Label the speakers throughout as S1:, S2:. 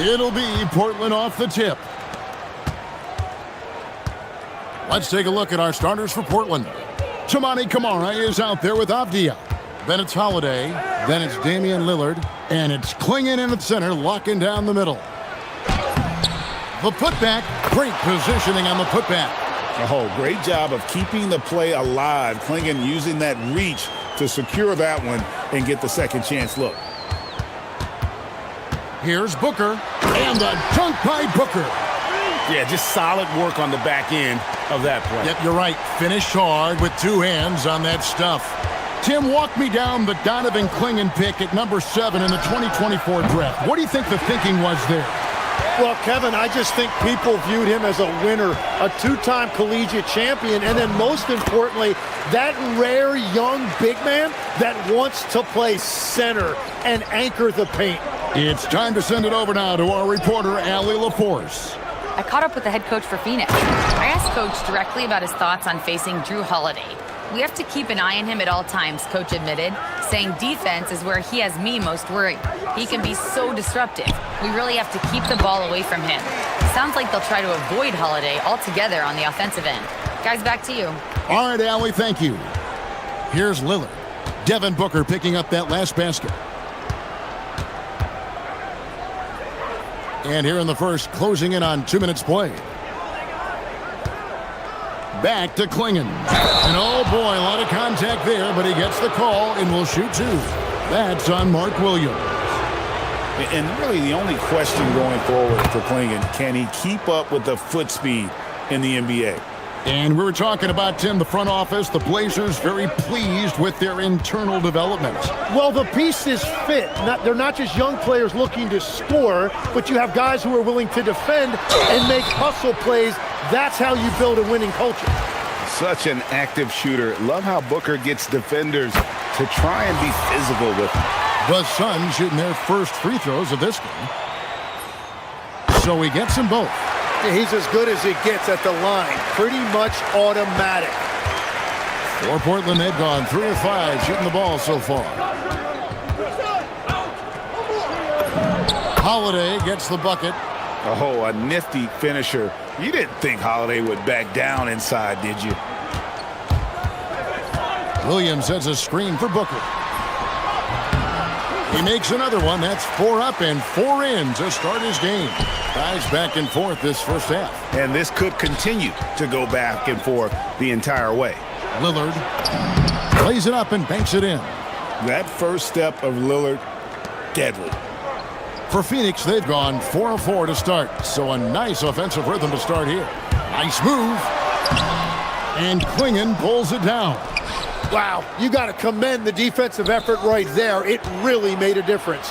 S1: It'll be Portland off the tip. Let's take a look at our starters for Portland. Tamani Kamara is out there with Avdia. Then it's Holiday. Then it's Damian Lillard. And it's Klingon in the center, locking down the middle. The putback. Great positioning on the putback.
S2: Oh, great job of keeping the play alive. Klingon using that reach to secure that one and get the second chance look.
S1: Here's Booker. And a dunk by Booker.
S2: Yeah, just solid work on the back end of that play.
S1: Yep, you're right. Finished hard with two hands on that stuff. Tim, walk me down the Donovan Klingon pick at number 7 in the 2024 draft. What do you think the thinking was there?
S3: Well, Kevin, I just think people viewed him as a winner, a two-time collegiate champion, and then most importantly, that rare young big man that wants to play center and anchor the paint.
S1: It's time to send it over now to our reporter, Allie LaForce.
S4: I caught up with the head coach for Phoenix. I asked Coach directly about his thoughts on facing Drew Holiday. We have to keep an eye on him at all times, Coach admitted, saying defense is where he has me most worried. He can be so disruptive. We really have to keep the ball away from him. Sounds like they'll try to avoid Holiday altogether on the offensive end. Guys, back to you.
S1: All right, Allie, thank you. Here's Lillard. Devin Booker picking up that last basket. And here in the first, closing in on 2 minutes played. Back to Klingon. And oh boy, a lot of contact there, but he gets the call and will shoot 2. That's on Mark Williams.
S2: And really the only question going forward for Klingon, can he keep up with the foot speed in the NBA?
S1: And we were talking about, Tim, the front office, the Blazers very pleased with their internal development.
S3: Well, the pieces fit. They're not just young players looking to score, but you have guys who are willing to defend and make hustle plays. That's how you build a winning culture.
S2: Such an active shooter. Love how Booker gets defenders to try and be physical with him.
S1: The Suns shooting their first free throws of this game. So he gets them both.
S3: He's as good as he gets at the line. Pretty much automatic.
S1: For Portland, they've gone 3 of 5 shooting the ball so far. Holiday gets the bucket.
S2: Oh, a nifty finisher. You didn't think Holiday would back down inside, did you?
S1: Williams sets a screen for Booker. He makes another one. That's 4 up and 4 in to start his game. Guys back and forth this first half.
S2: And this could continue to go back and forth the entire way.
S1: Lillard plays it up and banks it in.
S2: That first step of Lillard, deadly.
S1: For Phoenix, they've gone 4 of 4 to start. So a nice offensive rhythm to start here. Nice move. And Klingon pulls it down.
S3: Wow, you got to commend the defensive effort right there. It really made a difference.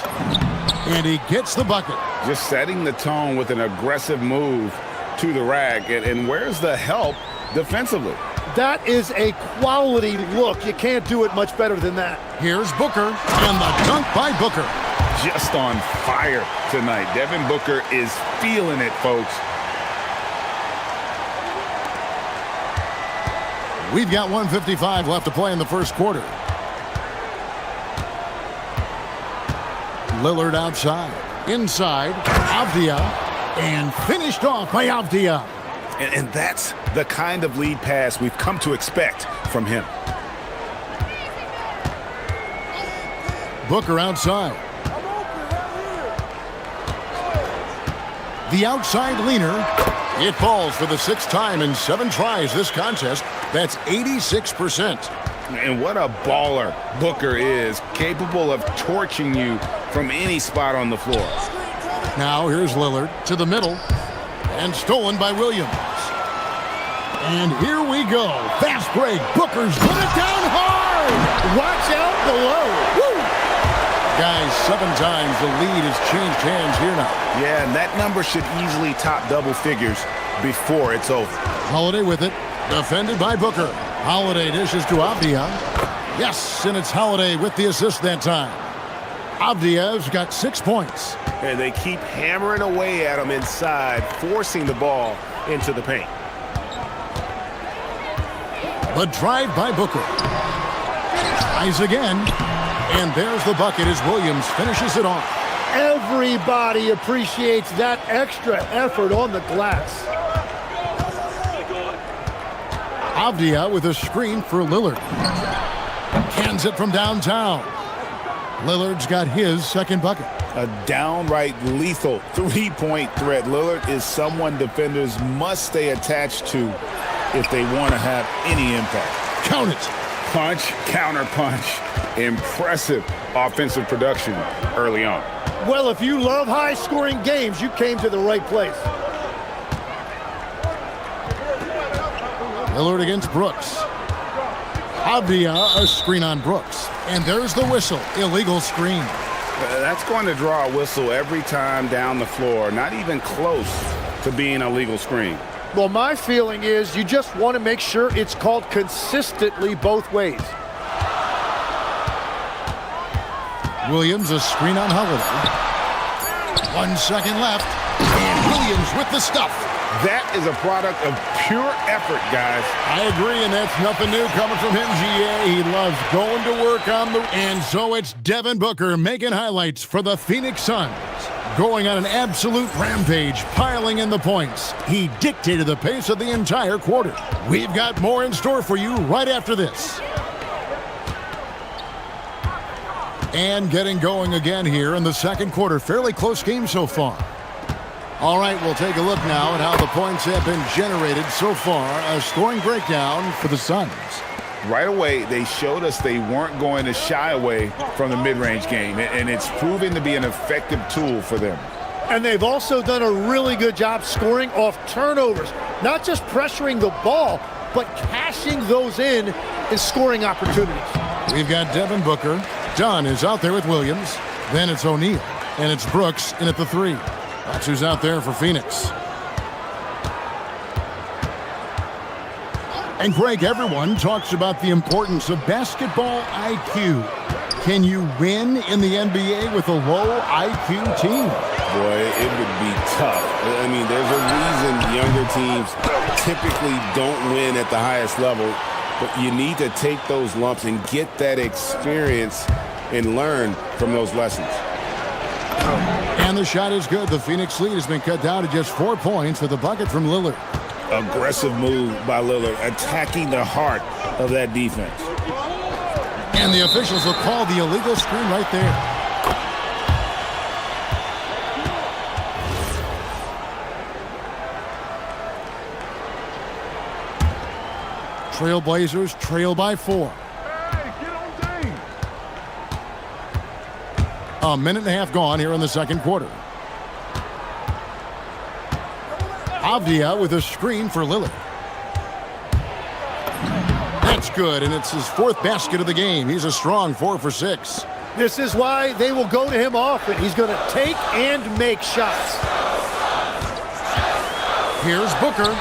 S1: And he gets the bucket.
S2: Just setting the tone with an aggressive move to the rack. And where's the help defensively?
S3: That is a quality look. You can't do it much better than that.
S1: Here's Booker, and the dunk by Booker.
S2: Just on fire tonight. Devin Booker is feeling it, folks.
S1: We've got 1:55 left to play in the first quarter. Lillard outside. Inside, Avdia. And finished off by Avdia.
S2: And that's the kind of lead pass we've come to expect from him.
S1: Booker outside. The outside leaner. It falls for the 6th time in 7 tries this contest. That's 86%.
S2: And what a baller Booker is, capable of torching you from any spot on the floor.
S1: Now here's Lillard to the middle. And stolen by Williams. And here we go. Fast break. Booker's put it down hard.
S3: Watch out below. Woo!
S1: Guys, 7 times the lead has changed hands here now.
S2: Yeah, and that number should easily top double figures before it's over.
S1: Holiday with it. Defended by Booker. Holiday dishes to Avdia. Yes, and it's Holiday with the assist that time. Avdia's got 6 points.
S2: And they keep hammering away at him inside, forcing the ball into the paint.
S1: The drive by Booker. Tries again. And there's the bucket as Williams finishes it off.
S3: Everybody appreciates that extra effort on the glass.
S1: Avdia with a screen for Lillard. Cans it from downtown. Lillard's got his second bucket.
S2: A downright lethal three-point threat. Lillard is someone defenders must stay attached to if they want to have any impact.
S1: Count it.
S5: Punch, counter punch. Impressive offensive production early on.
S3: Well, if you love high-scoring games, you came to the right place.
S1: Lillard against Brooks. Avdia, a screen on Brooks. And there's the whistle. Illegal screen.
S5: That's going to draw a whistle every time down the floor. Not even close to being a legal screen.
S3: Well, my feeling is you just want to make sure it's called consistently both ways.
S1: Williams, a screen on Holiday. 1 second left. And Williams with the stuff.
S5: That is a product of pure effort, guys.
S1: I agree, and that's nothing new coming from him, GA. He loves going to work on the... And so it's Devin Booker making highlights for the Phoenix Suns. Going on an absolute rampage, piling in the points. He dictated the pace of the entire quarter. We've got more in store for you right after this. And getting going again here in the second quarter. Fairly close game so far. All right, we'll take a look now at how the points have been generated so far. A scoring breakdown for the Suns.
S5: Right away, they showed us they weren't going to shy away from the mid-range game, and it's proving to be an effective tool for them.
S3: And they've also done a really good job scoring off turnovers. Not just pressuring the ball, but cashing those in scoring opportunities.
S1: We've got Devin Booker. Dunn is out there with Williams. Then it's O'Neal. And it's Brooks in at the 3. That's who's out there for Phoenix. And Greg, everyone talks about the importance of basketball IQ. Can you win in the NBA with a low IQ team?
S5: Boy, it would be tough. I mean, there's a reason younger teams typically don't win at the highest level, but you need to take those lumps and get that experience and learn from those lessons.
S1: And the shot is good. The Phoenix lead has been cut down to just 4 points with a bucket from Lillard.
S2: Aggressive move by Lillard, attacking the heart of that defense.
S1: And the officials will call the illegal screen right there. Trailblazers trail by 4. A minute and a half gone here in the second quarter. Avdia with a screen for Lillard. That's good, and it's his 4th basket of the game. He's a strong 4 for 6.
S3: This is why they will go to him often. He's going to take and make shots.
S1: Here's Booker.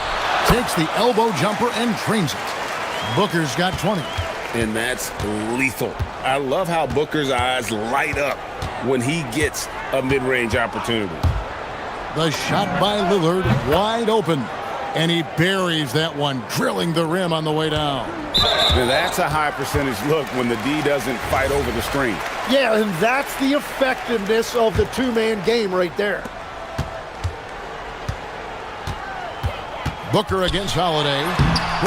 S1: Takes the elbow jumper and trains it. Booker's got 20.
S5: And that's lethal. I love how Booker's eyes light up when he gets a mid-range opportunity.
S1: The shot by Lillard wide open. And he buries that one, drilling the rim on the way down.
S5: Now that's a high percentage look when the D doesn't fight over the screen.
S3: Yeah, and that's the effectiveness of the two-man game right there.
S1: Booker against Holiday.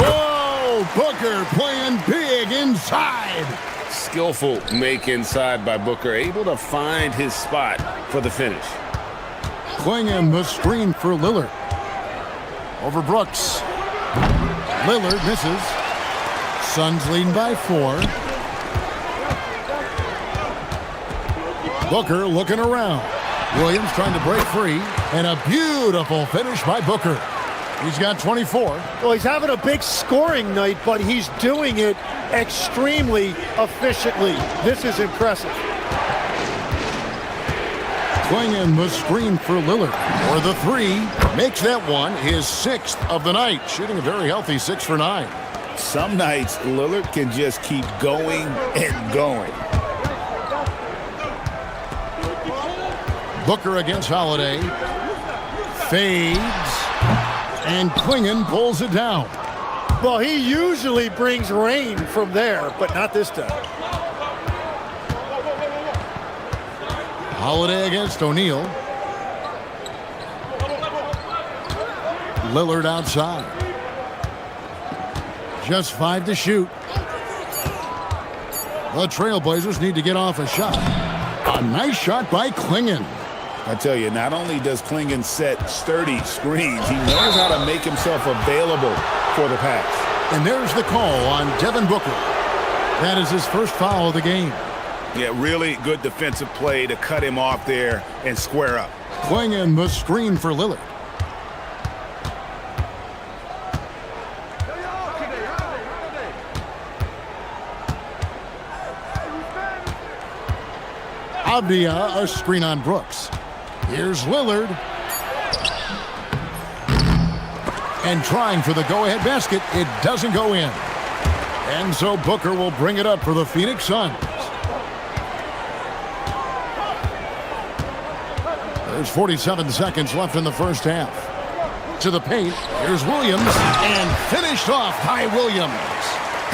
S1: Whoa! Booker playing big inside.
S5: Skillful make inside by Booker, able to find his spot for the finish.
S1: Clingan the screen for Lillard. Over Brooks. Lillard misses. Suns leading by 4. Booker looking around. Williams trying to break free. And a beautiful finish by Booker. He's got 24.
S3: Well, he's having a big scoring night, but he's doing it extremely efficiently. This is impressive.
S1: Clingan the screen for Lillard. For the 3. Makes that one his 6th of the night. Shooting a very healthy 6 for 9.
S2: Some nights, Lillard can just keep going and going.
S1: Booker against Holiday. Fades. And Clingan pulls it down.
S3: Well, he usually brings rain from there, but not this time.
S1: Holiday against O'Neal. Lillard outside. Just 5 to shoot. The Trailblazers need to get off a shot. A nice shot by Klingon.
S2: I tell you, not only does Klingon set sturdy screens, he knows how to make himself available for the pass.
S1: And there's the call on Devin Booker. That is his first foul of the game.
S2: Yeah, really good defensive play to cut him off there and square up.
S1: Klingon the screen for Lillard. Avdia, a screen on Brooks. Here's Lillard. And trying for the go-ahead basket, it doesn't go in. And so Booker will bring it up for the Phoenix Suns. There's 47 seconds left in the first half. To the paint, here's Williams, and finished off by Williams.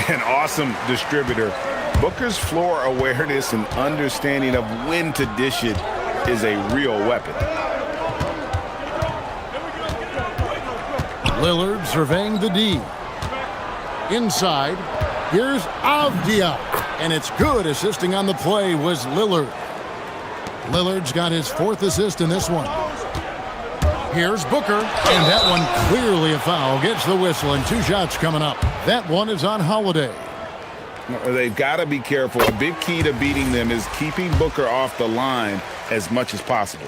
S2: An awesome distributor. Booker's floor awareness and understanding of when to dish it is a real weapon.
S1: Lillard surveying the D. Inside, here's Avdia. And it's good. Assisting on the play was Lillard. Lillard's got his 4th assist in this one. Here's Booker, and that one clearly a foul. Gets the whistle, and 2 shots coming up. That one is on Holiday.
S2: They've got to be careful. A big key to beating them is keeping Booker off the line as much as possible.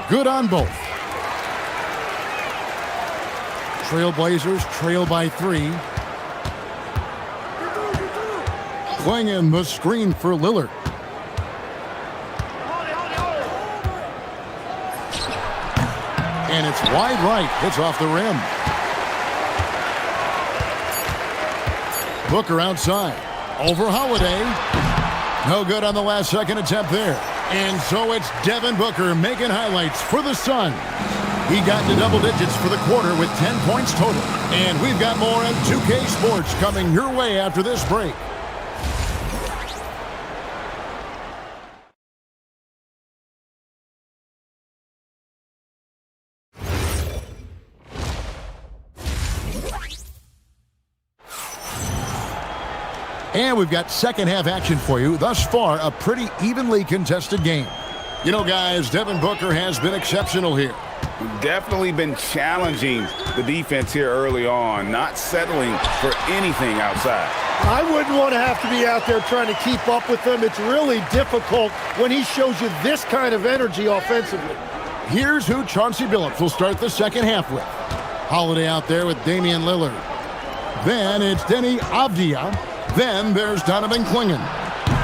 S1: Good on both. Trailblazers trail by 3. Klingon the screen for Lillard. And it's wide right. Hits off the rim. Booker outside. Over Holiday. No good on the last second attempt there. And so it's Devin Booker making highlights for the Suns. He got into double digits for the quarter with 10 points total. And we've got more on 2K Sports coming your way after this break. And we've got second half action for you. Thus far, a pretty evenly contested game. You know, guys, Devin Booker has been exceptional here.
S2: Definitely been challenging the defense here early on, not settling for anything outside.
S3: I wouldn't want to have to be out there trying to keep up with them. It's really difficult when he shows you this kind of energy offensively.
S1: Here's who Chauncey Billups will start the second half with. Holiday out there with Damian Lillard. Then it's Denny Avdia. Then there's Donovan Klingon.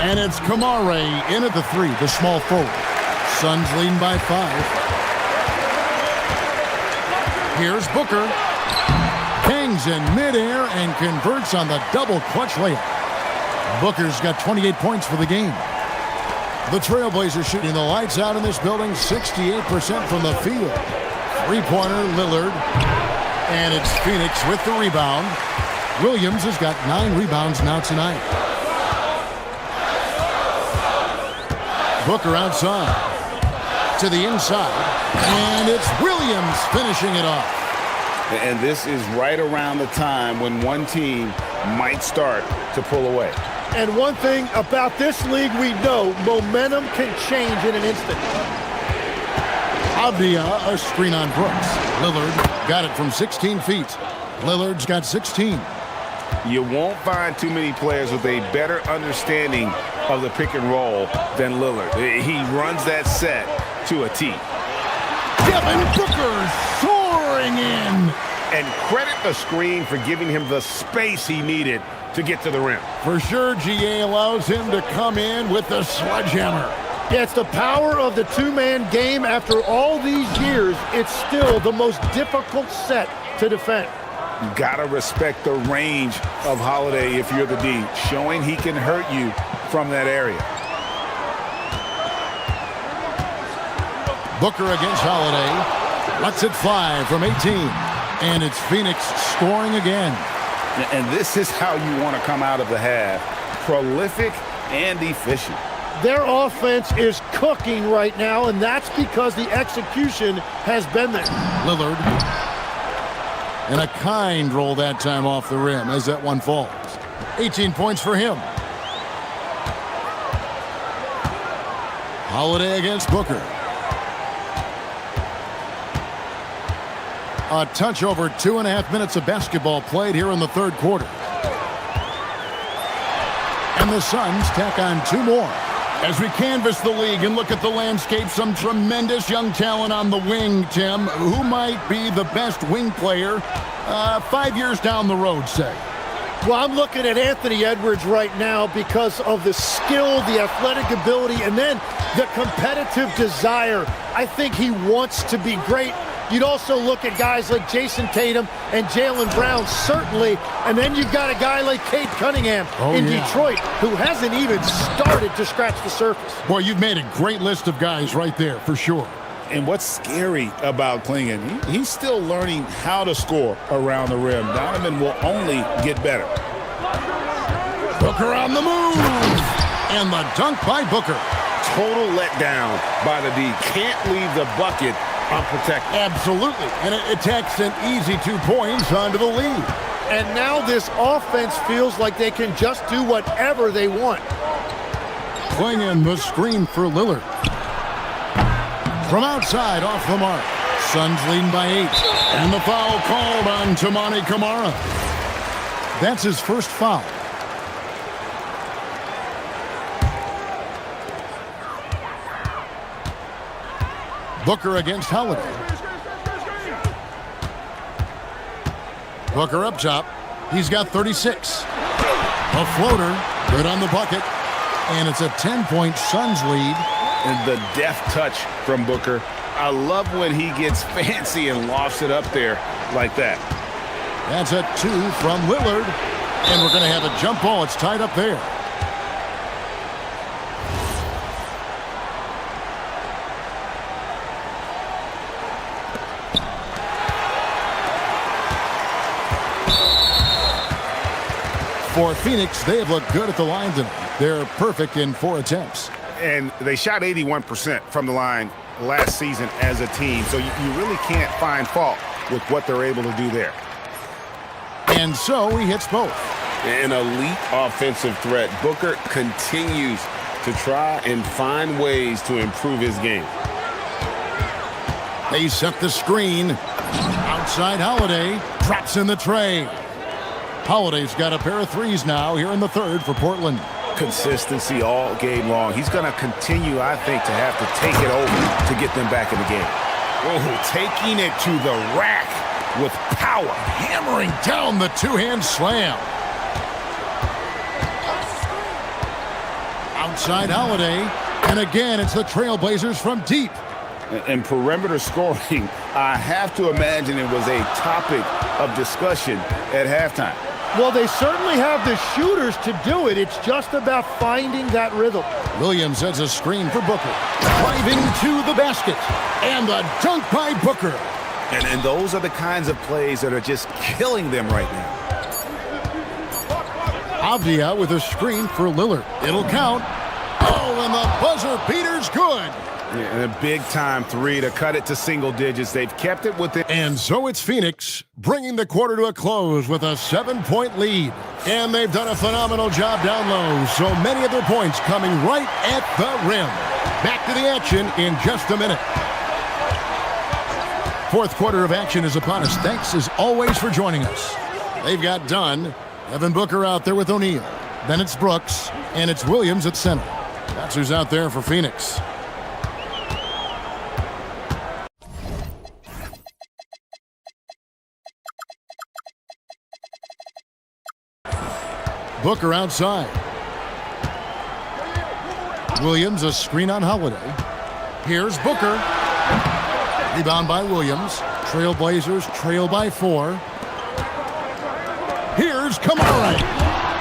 S1: And it's Kamare in at the 3, the small forward. Suns leading by 5. Here's Booker. Hangs in midair and converts on the double clutch layup. Booker's got 28 points for the game. The Trailblazers shooting the lights out in this building, 68% from the field. 3-pointer, Lillard. And it's Phoenix with the rebound. Williams has got 9 rebounds now tonight. Booker outside. To the inside. And it's Williams finishing it off.
S2: And this is right around the time when one team might start to pull away.
S3: And one thing about this league we know, momentum can change in an instant.
S1: Avdia, a screen on Brooks. Lillard got it from 16 feet. Lillard's got 16.
S2: You won't find too many players with a better understanding of the pick and roll than Lillard. He runs that set to a T.
S1: Devin Booker soaring in.
S2: And credit the screen for giving him the space he needed to get to the rim.
S1: For sure, GA allows him to come in with the sledgehammer.
S3: Yeah, it's the power of the two-man game. After all these years, it's still the most difficult set to defend.
S2: You gotta respect the range of Holiday if you're the D, showing he can hurt you from that area.
S1: Booker against Holiday. Lets it fly from 18. And it's Phoenix scoring again.
S2: And this is how you want to come out of the half. Prolific and efficient.
S3: Their offense is cooking right now, and that's because the execution has been there.
S1: Lillard. And a kind roll that time off the rim as that one falls. 18 points for him. Holiday against Booker. A touch over 2.5 minutes of basketball played here in the third quarter. And the Suns tack on 2 more. As we canvass the league and look at the landscape, some tremendous young talent on the wing, Tim. Who might be the best wing player 5 years down the road, say?
S3: Well, I'm looking at Anthony Edwards right now because of the skill, the athletic ability, and then the competitive desire. I think he wants to be great. You'd also look at guys like Jason Tatum and Jaylen Brown, certainly. And then you've got a guy like Cade Cunningham in Detroit, who hasn't even started to scratch the surface.
S1: Boy, you've made a great list of guys right there, for sure.
S2: And what's scary about Klingon, he's still learning how to score around the rim. Donovan will only get better.
S1: Booker on the move. And the dunk by Booker.
S5: Total letdown by the D. Can't leave the bucket unprotected.
S1: Absolutely. And it takes an easy 2 points onto the lead.
S3: And now this offense feels like they can just do whatever they want.
S1: Klingon the screen for Lillard. From outside, off the mark. Suns leading by 8. And the foul called on Toumani Camara. That's his first foul. Booker against Holiday. Booker up top. He's got 36. A floater. Good on the bucket. And it's a 10-point Suns lead.
S2: And the deft touch from Booker. I love when he gets fancy and lofts it up there like that.
S1: That's a 2 from Lillard. And we're going to have a jump ball. It's tied up there. For Phoenix, they have looked good at the line tonight. They're perfect in 4 attempts.
S2: And they shot 81% from the line last season as a team, so you really can't find fault with what they're able to do there.
S1: And so he hits both.
S5: An elite offensive threat. Booker continues to try and find ways to improve his game.
S1: They set the screen. Outside Holiday. Drops in the tray. Holiday's got a pair of threes now here in the third for Portland.
S2: Consistency all game long. He's going to continue, I think, to have to take it over to get them back in the game.
S1: Oh, taking it to the rack with power. Hammering down the two-hand slam. Outside Holiday. And again, it's the Trailblazers from deep.
S2: And perimeter scoring, I have to imagine it was a topic of discussion at halftime.
S3: Well, they certainly have the shooters to do it. It's just about finding that rhythm.
S1: Williams sets a screen for Booker. Driving to the basket. And the dunk by Booker.
S2: And those are the kinds of plays that are just killing them right now.
S1: Avdia with a screen for Lillard. It'll count. Oh, and the buzzer beater's good.
S2: Yeah, and a big-time 3 to cut it to single digits. They've kept it within.
S1: And so it's Phoenix bringing the quarter to a close with a 7-point lead. And they've done a phenomenal job down low. So many of their points coming right at the rim. Back to the action in just a minute. Fourth quarter of action is upon us. Thanks as always for joining us. They've got Dunn, Devin Booker out there with O'Neal. Then it's Brooks, and it's Williams at center. That's who's out there for Phoenix. Booker outside. Williams, a screen on Holiday. Here's Booker. Rebound by Williams. Trailblazers trail by 4. Here's Camara.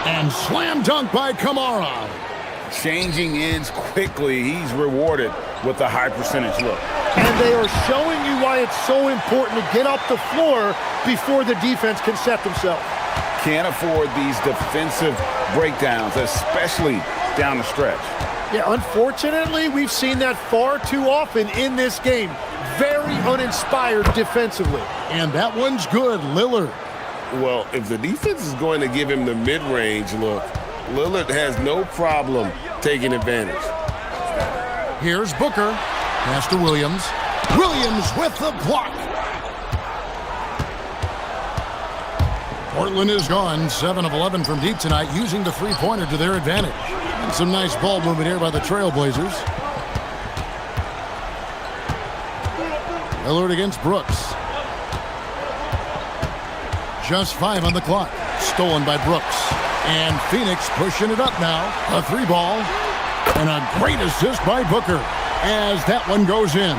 S1: And slam dunk by Camara.
S2: Changing ends quickly. He's rewarded with a high percentage look.
S3: And they are showing you why it's so important to get up the floor before the defense can set themselves.
S2: Can't afford these defensive breakdowns, especially down the stretch.
S3: Yeah, unfortunately, we've seen that far too often in this game. Very uninspired defensively.
S1: And that one's good, Lillard.
S5: Well, if the defense is going to give him the mid-range look, Lillard has no problem taking advantage.
S1: Here's Booker. Pass to Williams. Williams with the block. Portland is gone 7 of 11 from deep tonight, using the three-pointer to their advantage. And some nice ball movement here by the Trailblazers. Lillard against Brooks. Just 5 on the clock. Stolen by Brooks. And Phoenix pushing it up now. A three ball. And a great assist by Booker as that one goes in.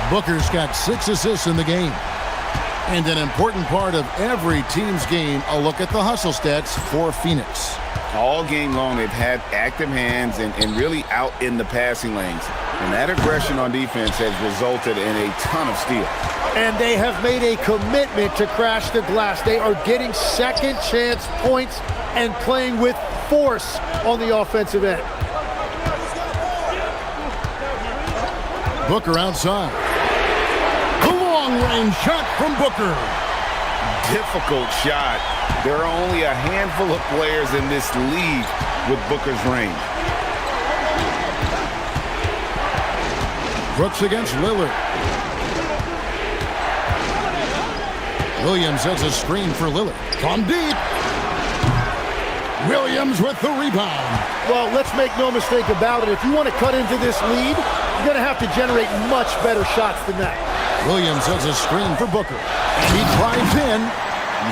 S1: Booker's got 6 assists in the game. And an important part of every team's game, a look at the hustle stats for Phoenix.
S5: All game long, they've had active hands and really out in the passing lanes. And that aggression on defense has resulted in a ton of steals.
S3: And they have made a commitment to crash the glass. They are getting second chance points and playing with force on the offensive end.
S1: Booker outside. The long-range shot from Booker.
S5: Difficult shot. There are only a handful of players in this league with Booker's range.
S1: Brooks against Lillard. Williams has a screen for Lillard. From deep. Williams with the rebound.
S3: Well, let's make no mistake about it. If you want to cut into this lead, you're going to have to generate much better shots than that.
S1: Williams has a screen for Booker. And he drives in.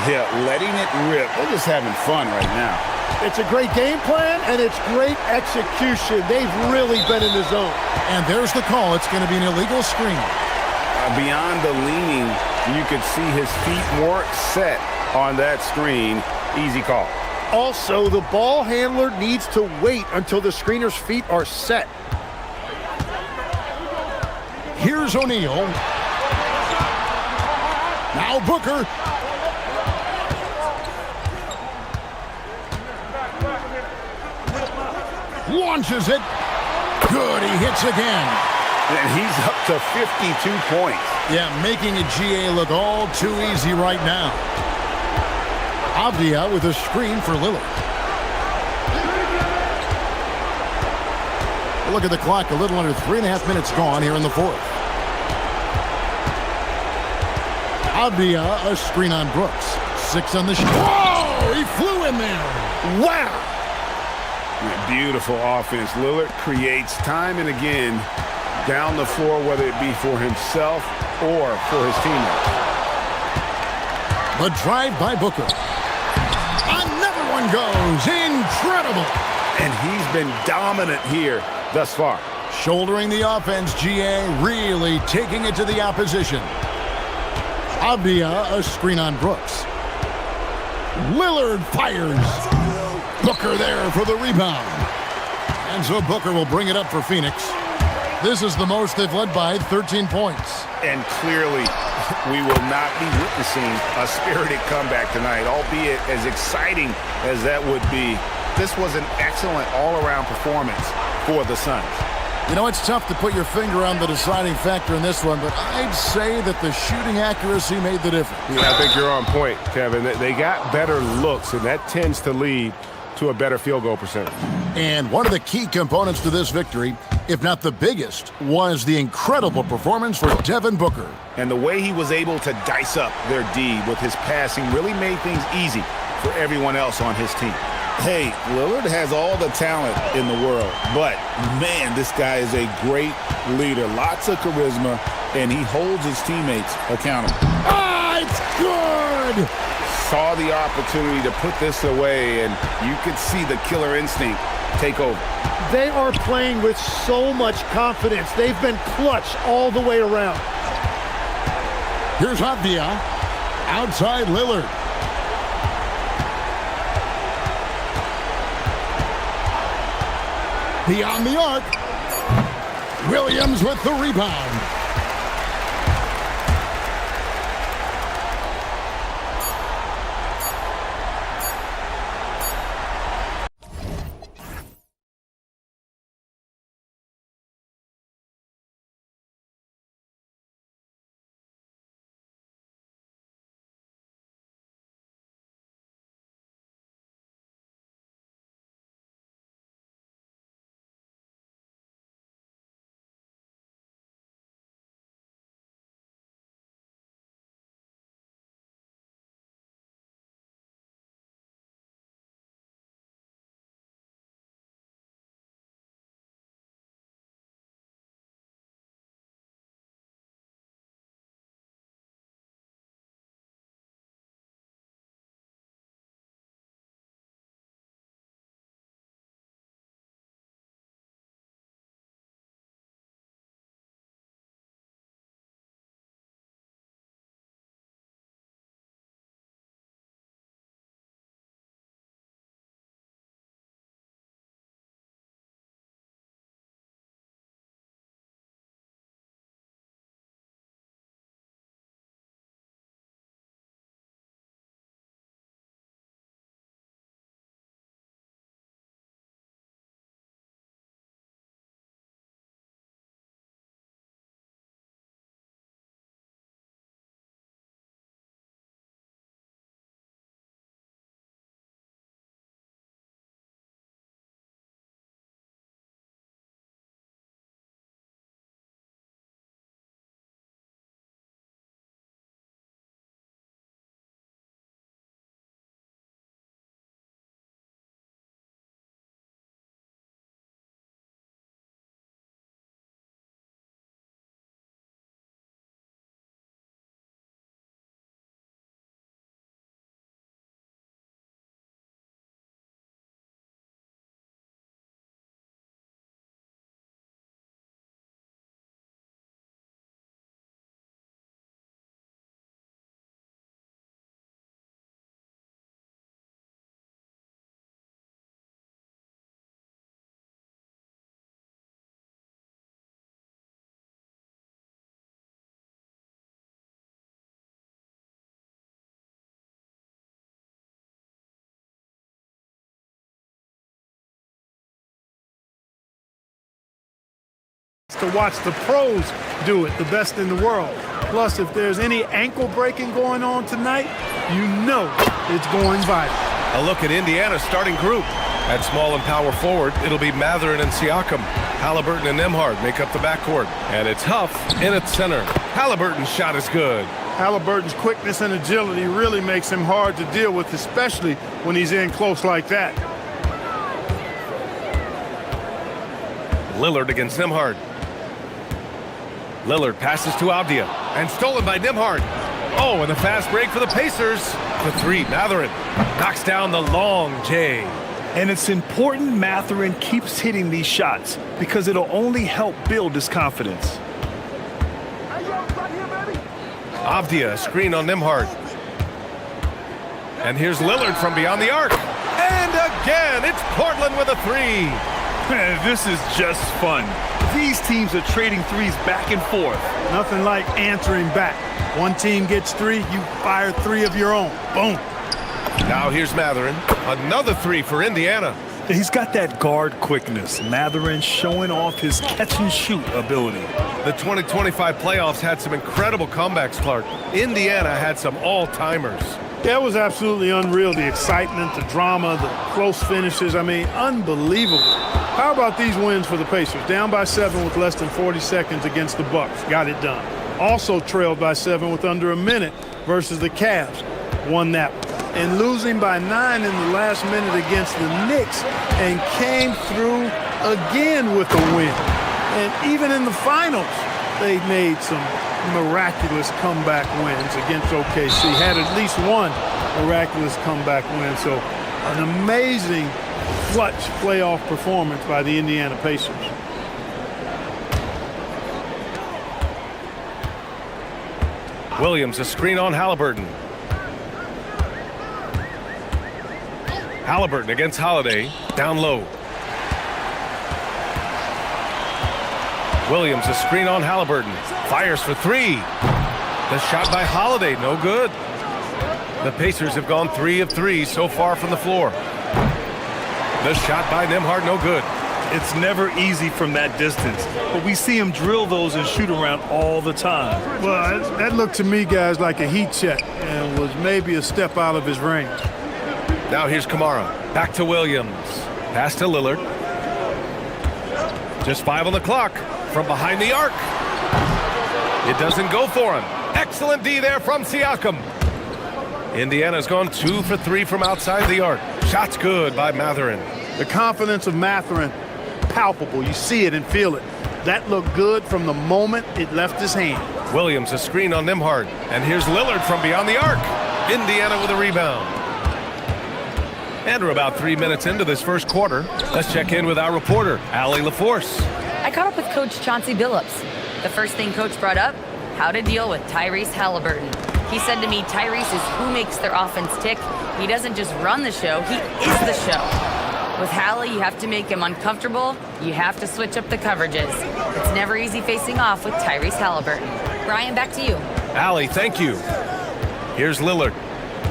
S5: Yeah, letting it rip. They're just having fun right now.
S3: It's a great game plan, and it's great execution. They've really been in the zone.
S1: And there's the call. It's going to be an illegal screen.
S5: Beyond the leaning, you could see his feet weren't set on that screen. Easy call.
S3: Also, the ball handler needs to wait until the screener's feet are set.
S1: Here's O'Neal. Now Booker. Launches it. Good, he hits again.
S5: And he's up to 52 points.
S1: Yeah, making a GA look all too easy right now. Avdia with a screen for Lillard. Look at the clock, a little under 3.5 minutes gone here in the fourth. Avdia, a screen on Brooks. 6 on the shot. Whoa, he flew in there. Wow.
S5: Beautiful offense. Lillard creates time and again down the floor, whether it be for himself or for his teammates.
S1: The drive by Booker. Another one goes. Incredible.
S5: And he's been dominant here thus far.
S1: Shouldering the offense, GA really taking it to the opposition. Avdia, a screen on Brooks. Lillard fires. Booker there for the rebound. And so Booker will bring it up for Phoenix. This is the most they've led by 13 points.
S5: And clearly, we will not be witnessing a spirited comeback tonight, albeit as exciting as that would be. This was an excellent all-around performance for the Suns.
S1: You know, it's tough to put your finger on the deciding factor in this one, but I'd say that the shooting accuracy made the difference.
S5: Yeah, I think you're on point, Kevin. They got better looks, and that tends to lead to a better field goal percentage.
S1: And one of the key components to this victory, if not the biggest, was the incredible performance for Devin Booker.
S5: And the way he was able to dice up their D with his passing really made things easy for everyone else on his team. Hey, Lillard has all the talent in the world, but man, this guy is a great leader. Lots of charisma, and he holds his teammates accountable.
S1: Ah, it's good!
S5: Saw the opportunity to put this away, and you could see the killer instinct take over.
S3: They are playing with so much confidence. They've been clutch all the way around.
S1: Here's Avdia. Outside Lillard. Beyond the arc. Williams with the rebound.
S6: to watch the pros do it, the best in the world. Plus, if there's any ankle breaking going on tonight, you know it's going viral.
S7: A look at Indiana's starting group. At small and power forward, it'll be Mathurin and Siakam. Halliburton and Nembhard make up the backcourt. And it's Huff in at center. Halliburton's shot is good.
S6: Halliburton's quickness and agility really makes him hard to deal with, especially when he's in close like that.
S7: Lillard against Nembhard. Lillard passes to Avdia and stolen by Nembhard. Oh, and a fast break for the Pacers. The three, Mathurin knocks down the long J.
S8: And it's important Mathurin keeps hitting these shots because it'll only help build his confidence.
S7: Avdia, screen on Nembhard. And here's Lillard from beyond the arc. And again, it's Portland with a three.
S8: Man, this is just fun. These teams are trading threes back and forth.
S6: Nothing like answering back. One team gets three, you fire three of your own. Boom.
S7: Now here's Mathurin. Another three for Indiana.
S8: He's got that guard quickness. Mathurin showing off his catch-and-shoot ability.
S7: The 2025 playoffs had some incredible comebacks, Clark. Indiana had some all-timers.
S6: That was absolutely unreal. The excitement, the drama, the close finishes. I mean, unbelievable. How about these wins for the Pacers? Down by 7 with less than 40 seconds against the Bucks. Got it done. Also trailed by 7 with under a minute versus the Cavs. Won that one. And losing by 9 in the last minute against the Knicks and came through again with a win. And even in the finals, they made some miraculous comeback wins against OKC. Had at least one miraculous comeback win. So an amazing clutch playoff performance by the Indiana Pacers.
S7: Williams, a screen on Halliburton. Halliburton against Holiday, down low. Williams, a screen on Halliburton. Fires for three. The shot by Holiday, no good. The Pacers have gone 3 of 3 so far from the floor. The shot by Nembhard, no good.
S8: It's never easy from that distance, but we see him drill those and shoot around all the time.
S6: Well, that looked to me, guys, like a heat check and was maybe a step out of his range.
S7: Now here's Kamara. Back to Williams. Pass to Lillard. Just 5 on the clock. From behind the arc. It doesn't go for him. Excellent D there from Siakam. Indiana's gone 2 for 3 from outside the arc. Shot's good by Mathurin.
S6: The confidence of Mathurin, palpable. You see it and feel it. That looked good from the moment it left his hand.
S7: Williams, a screen on Nembhard. And here's Lillard from beyond the arc. Indiana with a rebound. And we're about 3 minutes into this first quarter. Let's check in with our reporter, Allie LaForce.
S4: I caught up with Coach Chauncey Billups. The first thing Coach brought up, how to deal with Tyrese Halliburton. He said to me, Tyrese is who makes their offense tick. He doesn't just run the show, he is the show. With Hallie, you have to make him uncomfortable. You have to switch up the coverages. It's never easy facing off with Tyrese Halliburton. Brian, back to you.
S7: Allie, thank you. Here's Lillard.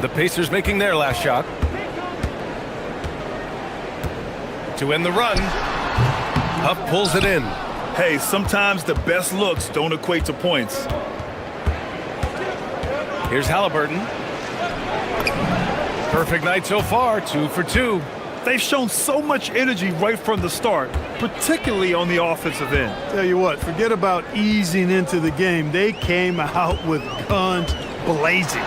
S7: The Pacers making their last shot. To end the run. Huff pulls it in.
S8: Hey, sometimes the best looks don't equate to points.
S7: Here's Halliburton. Perfect night so far, 2 for 2.
S8: They've shown so much energy right from the start, particularly on the offensive end.
S6: Tell you what, forget about easing into the game. They came out with guns blazing.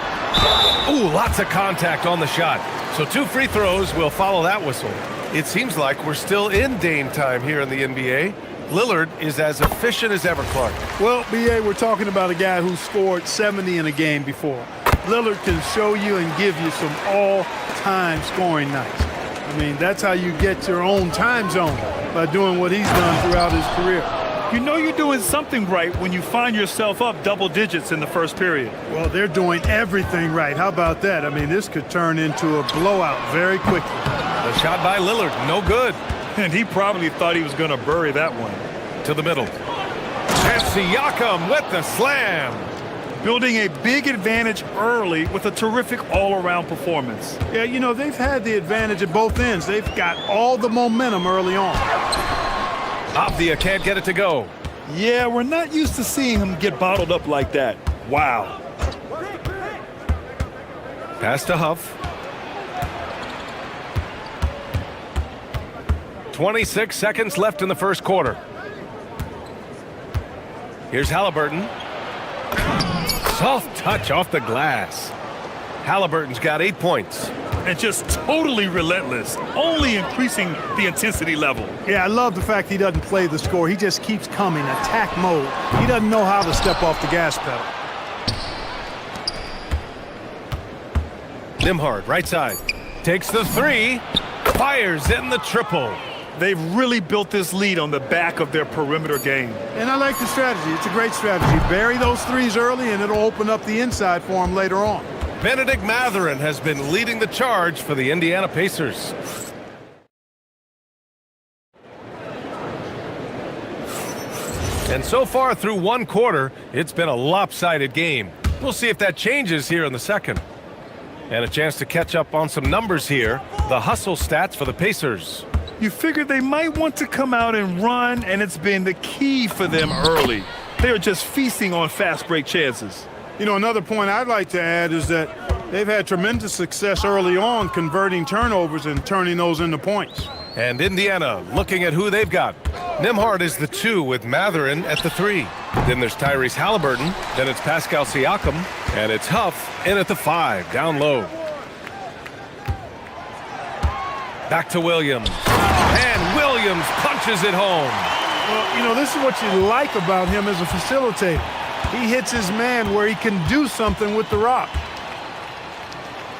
S7: Ooh, lots of contact on the shot. So 2 free throws will follow that whistle. It seems like we're still in Dame time here in the NBA. Lillard is as efficient as ever, Clark.
S6: Well, B.A., we're talking about a guy who scored 70 in a game before. Lillard can show you and give you some all-time scoring nights. I mean, that's how you get your own time zone, by doing what he's done throughout his career.
S8: You know you're doing something right when you find yourself up double digits in the first period.
S6: Well, they're doing everything right. How about that? I mean, this could turn into a blowout very quickly.
S7: The shot by Lillard, no good.
S8: And he probably thought he was going to bury that one.
S7: To the middle. And Siakam with the slam.
S8: Building a big advantage early with a terrific all-around performance.
S6: Yeah, you know, they've had the advantage at both ends. They've got all the momentum early on.
S7: Avdia can't get it to go.
S8: Yeah, we're not used to seeing him get bottled up like that. Wow.
S7: Pass to Huff. 26 seconds left in the first quarter. Here's Halliburton. Soft touch off the glass. Halliburton's got 8 points.
S8: And just totally relentless, only increasing the intensity level.
S6: Yeah, I love the fact he doesn't play the score. He just keeps coming, attack mode. He doesn't know how to step off the gas pedal.
S7: Nimhard, right side. Takes the three. Fires in the triple.
S8: They've really built this lead on the back of their perimeter game.
S6: And I like the strategy. It's a great strategy. Bury those threes early, and it'll open up the inside for him later on.
S7: Benedict Mathurin has been leading the charge for the Indiana Pacers. And so far through one quarter, it's been a lopsided game. We'll see if that changes here in the second. And a chance to catch up on some numbers here. The hustle stats for the Pacers.
S8: You figured they might want to come out and run, and it's been the key for them early. They are just feasting on fast break chances.
S6: You know, another point I'd like to add is that they've had tremendous success early on converting turnovers and turning those into points.
S7: And Indiana looking at who they've got. Nimhard is the 2 with Mathurin at the 3. Then there's Tyrese Halliburton. Then it's Pascal Siakam. And it's Huff in at the 5, down low. Back to Williams. And Williams punches it home.
S6: Well, you know, this is what you like about him as a facilitator. He hits his man where he can do something with the rock.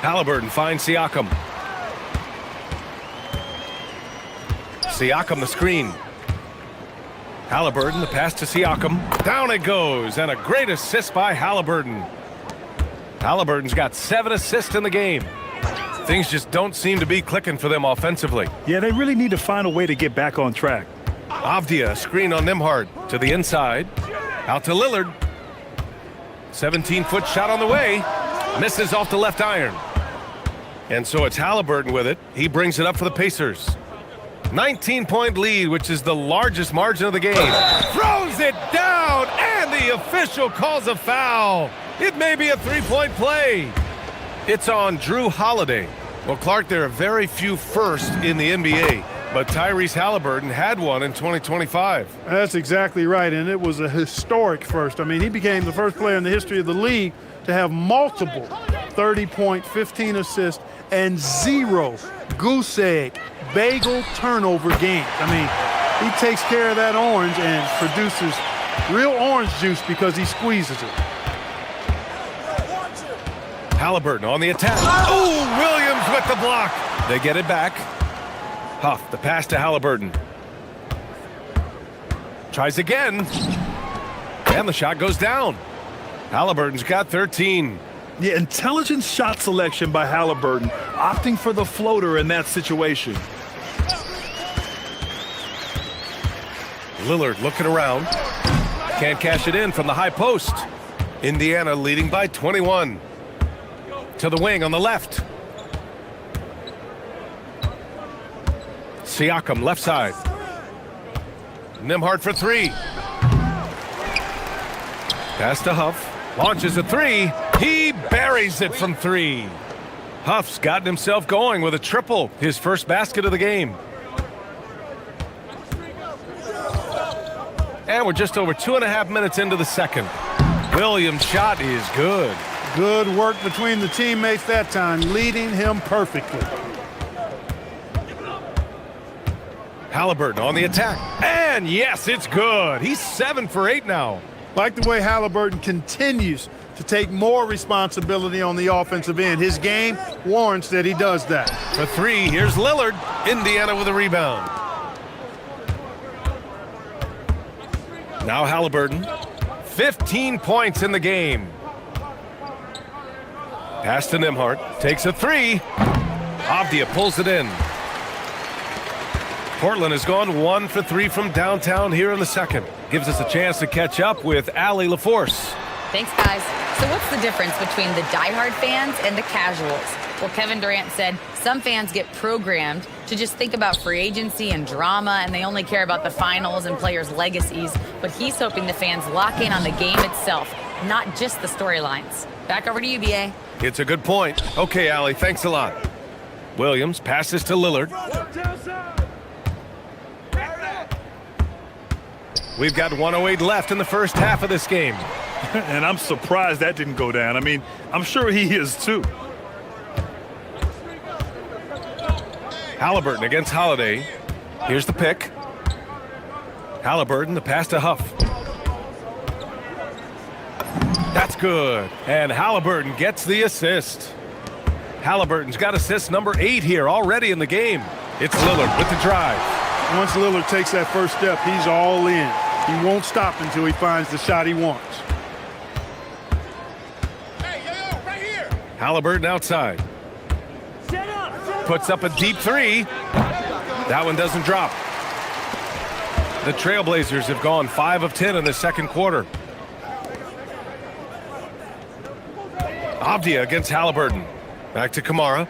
S7: Halliburton finds Siakam. Siakam the screen. Halliburton the pass to Siakam. Down it goes, and a great assist by Halliburton. Halliburton's got 7 assists in the game. Things just don't seem to be clicking for them offensively.
S8: Yeah, they really need to find a way to get back on track.
S7: Avdia screen on Nimhard to the inside. Out to Lillard. 17-foot shot on the way. Misses off the left iron. And so it's Halliburton with it. He brings it up for the Pacers. 19-point lead, which is the largest margin of the game. Throws it down, and the official calls a foul. It may be a 3-point play. It's on Drew Holiday. Well, Clark, there are very few firsts in the NBA, but Tyrese Halliburton had one in 2025.
S6: That's exactly right, and it was a historic first. I mean, he became the first player in the history of the league to have multiple 30-point, 15 assists, and 0 goose egg, bagel turnover games. I mean, he takes care of that orange and produces real orange juice because he squeezes it.
S7: Halliburton on the attack. Oh, Williams with the block. They get it back. Huff, the pass to Halliburton. Tries again. And the shot goes down. Halliburton's got 13.
S8: Yeah, intelligent shot selection by Halliburton, opting for the floater in that situation.
S7: Lillard looking around. Can't cash it in from the high post. Indiana leading by 21. To the wing on the left. Siakam left side. Nimhard for 3. Pass to Huff. Launches a 3. He buries it from 3. Huff's gotten himself going with a triple. His first basket of the game. And we're just over 2.5 minutes into the second. Williams' shot is good.
S6: Good work between the teammates that time, leading him perfectly.
S7: Halliburton on the attack. And yes, it's good. He's 7 for 8 now.
S6: Like the way Halliburton continues to take more responsibility on the offensive end. His game warrants that he does that.
S7: For 3, here's Lillard. Indiana with a rebound. Now Halliburton. 15 points in the game. Pass to Nimhard. Takes a 3. Avdia pulls it in. Portland has gone 1 for 3 from downtown here in the second. Gives us a chance to catch up with Allie LaForce.
S4: Thanks, guys. So what's the difference between the diehard fans and the casuals? Well, Kevin Durant said some fans get programmed to just think about free agency and drama, and they only care about the finals and players' legacies. But he's hoping the fans lock in on the game itself, not just the storylines. Back over to you, BA.
S7: It's a good point. Okay, Allie, thanks a lot. Williams passes to Lillard. We've got 1:08 left in the first half of this game.
S8: And I'm surprised that didn't go down. I mean, I'm sure he is too.
S7: Halliburton against Holiday. Here's the pick. Halliburton, the pass to Huff. That's good. And Halliburton gets the assist. Halliburton's got assist number 8 here already in the game. It's Lillard with the drive.
S6: Once Lillard takes that first step, he's all in. He won't stop until he finds the shot he wants.
S7: Halliburton outside. Puts up a deep 3. That one doesn't drop. The Trailblazers have gone 5 of 10 in the second quarter. Avdia against Halliburton. Back to Kamara.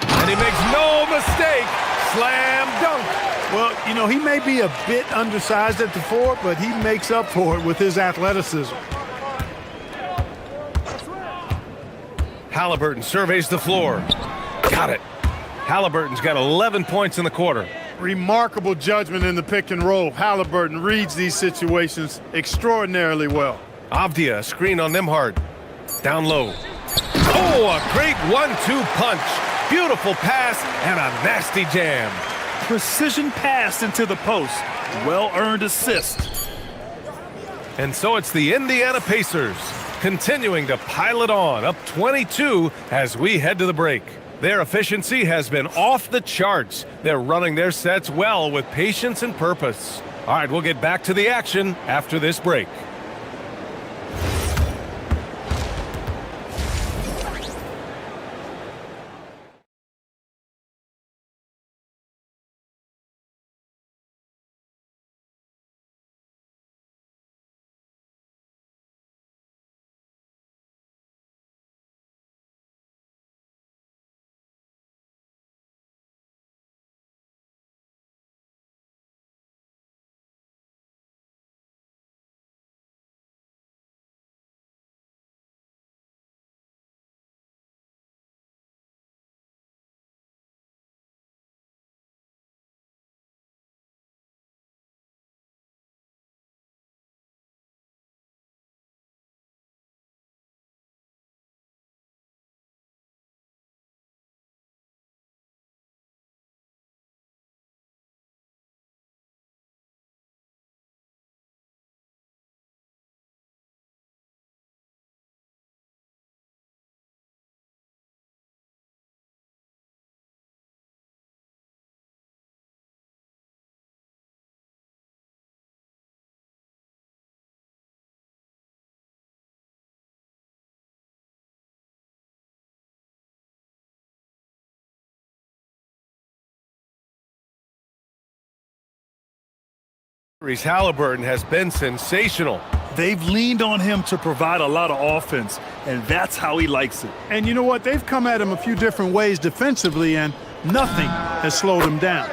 S7: And he makes no mistake. Slam dunk.
S6: Well, you know, he may be a bit undersized at the 4, but he makes up for it with his athleticism.
S7: Halliburton surveys the floor. Got it. Halliburton's got 11 points in the quarter.
S6: Remarkable judgment in the pick and roll. Halliburton reads these situations extraordinarily well.
S7: Avdia, a screen on Nembhard. Down low. Oh, a great 1-2 punch. Beautiful pass and a nasty jam.
S8: Precision pass into the post. Well-earned assist.
S7: And so it's the Indiana Pacers continuing to pile it on, up 22 as we head to the break. Their efficiency has been off the charts. They're running their sets well with patience and purpose. All right, we'll get back to the action after this break. Halliburton has been sensational.
S8: They've leaned on him to provide a lot of offense, and that's how he likes it.
S6: And you know what? They've come at him a few different ways defensively, and nothing has slowed him down.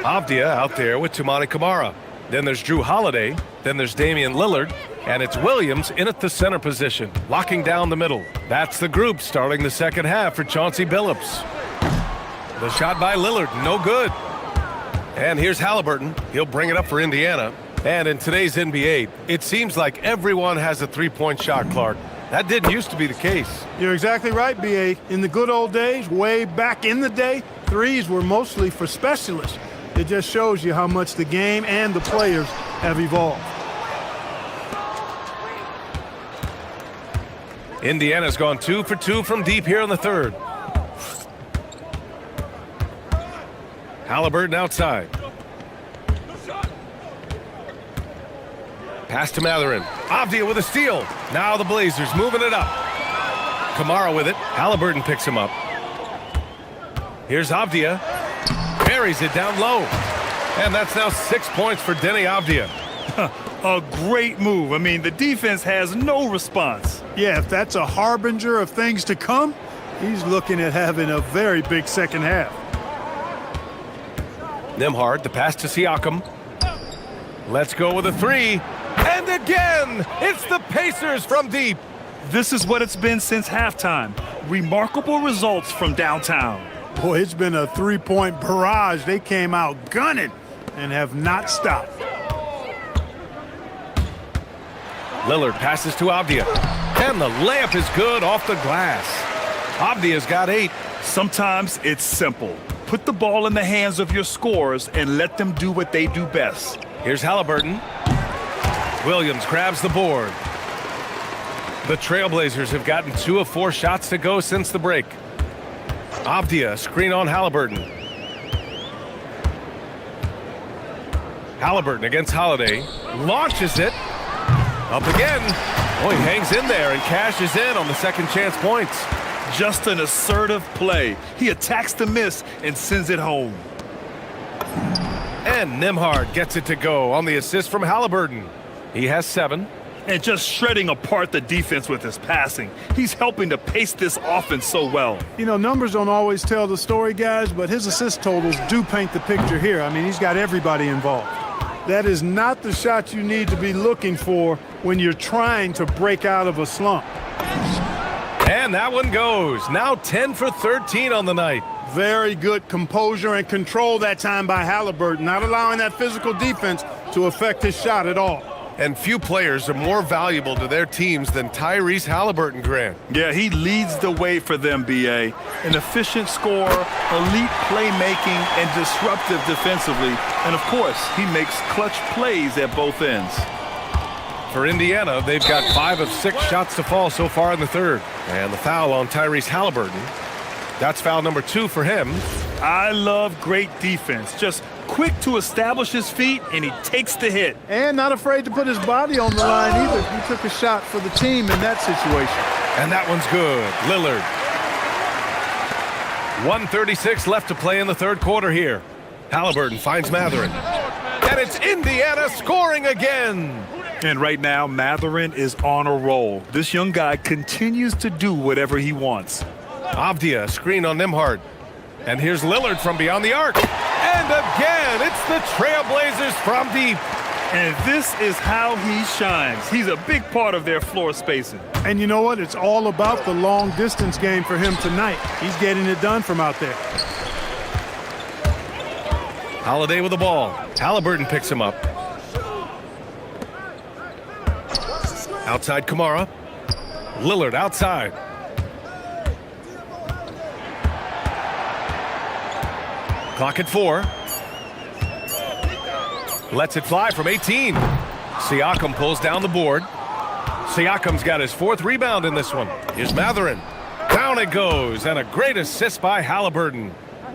S7: Avdia out there with Toumani Camara. Then there's Drew Holiday. Then there's Damian Lillard. And it's Williams in at the center position, locking down the middle. That's the group starting the second half for Chauncey Billups. The shot by Lillard, no good. And here's Halliburton. He'll bring it up for Indiana. And in today's NBA, it seems like everyone has a three-point shot, Clark. That didn't used to be the case.
S6: You're exactly right, B.A. In the good old days, way back in the day, threes were mostly for specialists. It just shows you how much the game and the players have evolved.
S7: Indiana's gone 2 for 2 from deep here in the third. Halliburton outside. Pass to Matherin. Avdia with a steal. Now the Blazers moving it up. Kamara with it. Halliburton picks him up. Here's Avdia. Buries it down low. And that's now 6 points for Denny Avdia.
S8: A great move. I mean, the defense has no response.
S6: Yeah, if that's a harbinger of things to come, he's looking at having a very big second half.
S7: Nembhard, the pass to Siakam. Let's go with a three. And again, it's the Pacers from deep.
S8: This is what it's been since halftime. Remarkable results from downtown.
S6: Boy, it's been a three-point barrage. They came out gunning and have not stopped.
S7: Lillard passes to Avdia. And the layup is good off the glass. Avdia's got 8.
S8: Sometimes it's simple. Put the ball in the hands of your scorers and let them do what they do best.
S7: Here's Halliburton. Williams grabs the board. The Trailblazers have gotten 2 of 4 shots to go since the break. Avdia, screen on Halliburton. Halliburton against Holiday. Launches it. Up again. Oh, he hangs in there and cashes in on the second chance points.
S8: Just an assertive play. He attacks the miss and sends it home.
S7: And Nembhard gets it to go on the assist from Halliburton. He has 7.
S8: And just shredding apart the defense with his passing. He's helping to pace this offense so well.
S6: You know, numbers don't always tell the story, guys, but his assist totals do paint the picture here. I mean, he's got everybody involved. That is not the shot you need to be looking for when you're trying to break out of a slump.
S7: And that one goes. Now 10 for 13 on the night.
S6: Very good composure and control that time by Halliburton, not allowing that physical defense to affect his shot at all.
S7: And few players are more valuable to their teams than Tyrese Halliburton, Grant.
S8: Yeah, he leads the way for them, B.A. An efficient scorer, elite playmaking, and disruptive defensively. And, of course, he makes clutch plays at both ends.
S7: For Indiana, they've got 5 of 6 shots to fall so far in the third. And the foul on Tyrese Halliburton. That's foul number 2 for him.
S8: I love great defense. Just quick to establish his feet, and he takes the hit.
S6: And not afraid to put his body on the line either. He took a shot for the team in that situation.
S7: And that one's good. Lillard. 1:36 left to play in the third quarter here. Halliburton finds Mathurin. And it's Indiana scoring again.
S8: And right now, Mathurin is on a roll. This young guy continues to do whatever he wants.
S7: Avdia, screen on Nembhard. And here's Lillard from beyond the arc. And again, it's the Trailblazers from deep.
S8: And this is how he shines. He's a big part of their floor spacing.
S6: And you know what? It's all about the long distance game for him tonight. He's getting it done from out there.
S7: Holiday with the ball. Halliburton picks him up. Outside Kamara. Lillard outside. Clock at 4. Lets it fly from 18. Siakam pulls down the board. Siakam's got his 4th rebound in this one. Here's Mathurin. Down it goes, and a great assist by Halliburton.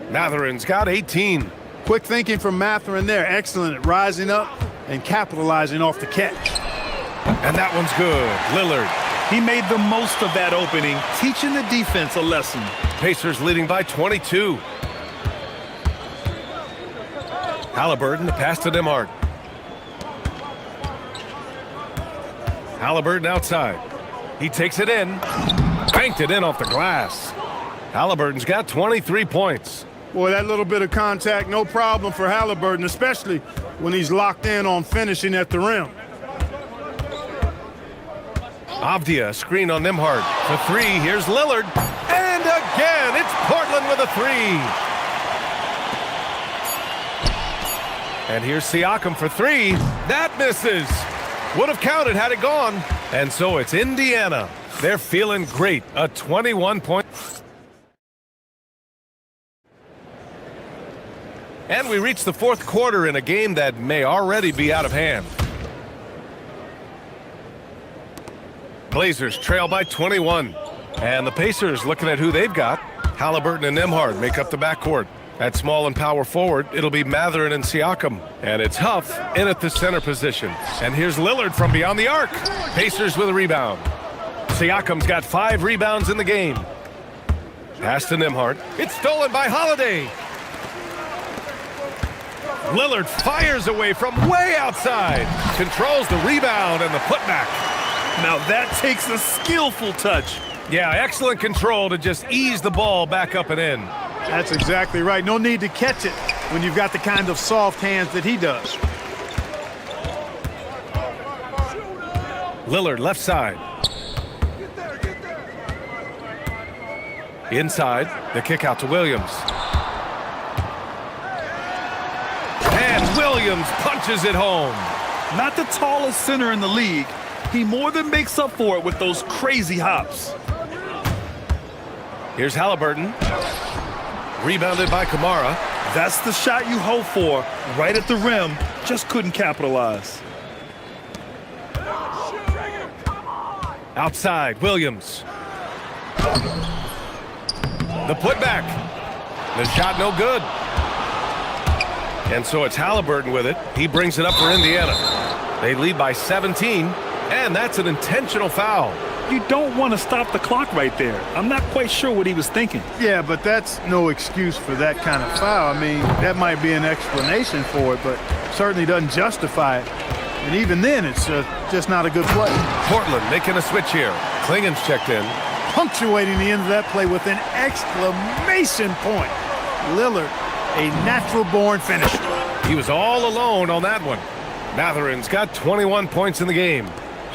S7: Mathurin's got 18.
S6: Quick thinking from Mathurin there. Excellent at rising up and capitalizing off the catch.
S7: And that one's good. Lillard.
S8: He made the most of that opening, teaching the defense a lesson.
S7: Pacers leading by 22. Halliburton, the pass to Nembhard. Halliburton outside. He takes it in. Banked it in off the glass. Halliburton's got 23 points.
S6: Boy, that little bit of contact, no problem for Halliburton, especially when he's locked in on finishing at the rim.
S7: Avdia, screen on Nembhard. For 3, here's Lillard. And again, it's Portland with a 3. And here's Siakam for 3. That misses. Would have counted had it gone. And so it's Indiana. They're feeling great. A 21-point. And we reach the fourth quarter in a game that may already be out of hand. Blazers trail by 21. And the Pacers looking at who they've got. Halliburton and Nembhard make up the backcourt. At small and power forward, it'll be Mathurin and Siakam. And it's Huff in at the center position. And here's Lillard from beyond the arc. Pacers with a rebound. Siakam's got 5 rebounds in the game. Pass to Nembhard. It's stolen by Holiday. Lillard fires away from way outside. Controls the rebound and the putback.
S8: Now that takes a skillful touch.
S7: Yeah, excellent control to just ease the ball back up and in.
S6: That's exactly right. No need to catch it when you've got the kind of soft hands that he does.
S7: Lillard left side. Inside, the kick out to Williams. And Williams punches it home.
S8: Not the tallest center in the league. He more than makes up for it with those crazy hops.
S7: Here's Halliburton. Rebounded by Kamara.
S8: That's the shot you hope for. Right at the rim. Just couldn't capitalize.
S7: Outside, Williams. The putback. The shot no good. And so it's Halliburton with it. He brings it up for Indiana. They lead by 17, and that's an intentional foul.
S8: You don't want to stop the clock right there. I'm not quite sure what he was thinking.
S6: Yeah, but that's no excuse for that kind of foul. I mean, that might be an explanation for it, but certainly doesn't justify it. And even then, it's just not a good play.
S7: Portland making a switch here. Klingen's checked in.
S6: Punctuating the end of that play with an exclamation point. Lillard, a natural-born finisher.
S7: He was all alone on that one. Matherin's got 21 points in the game.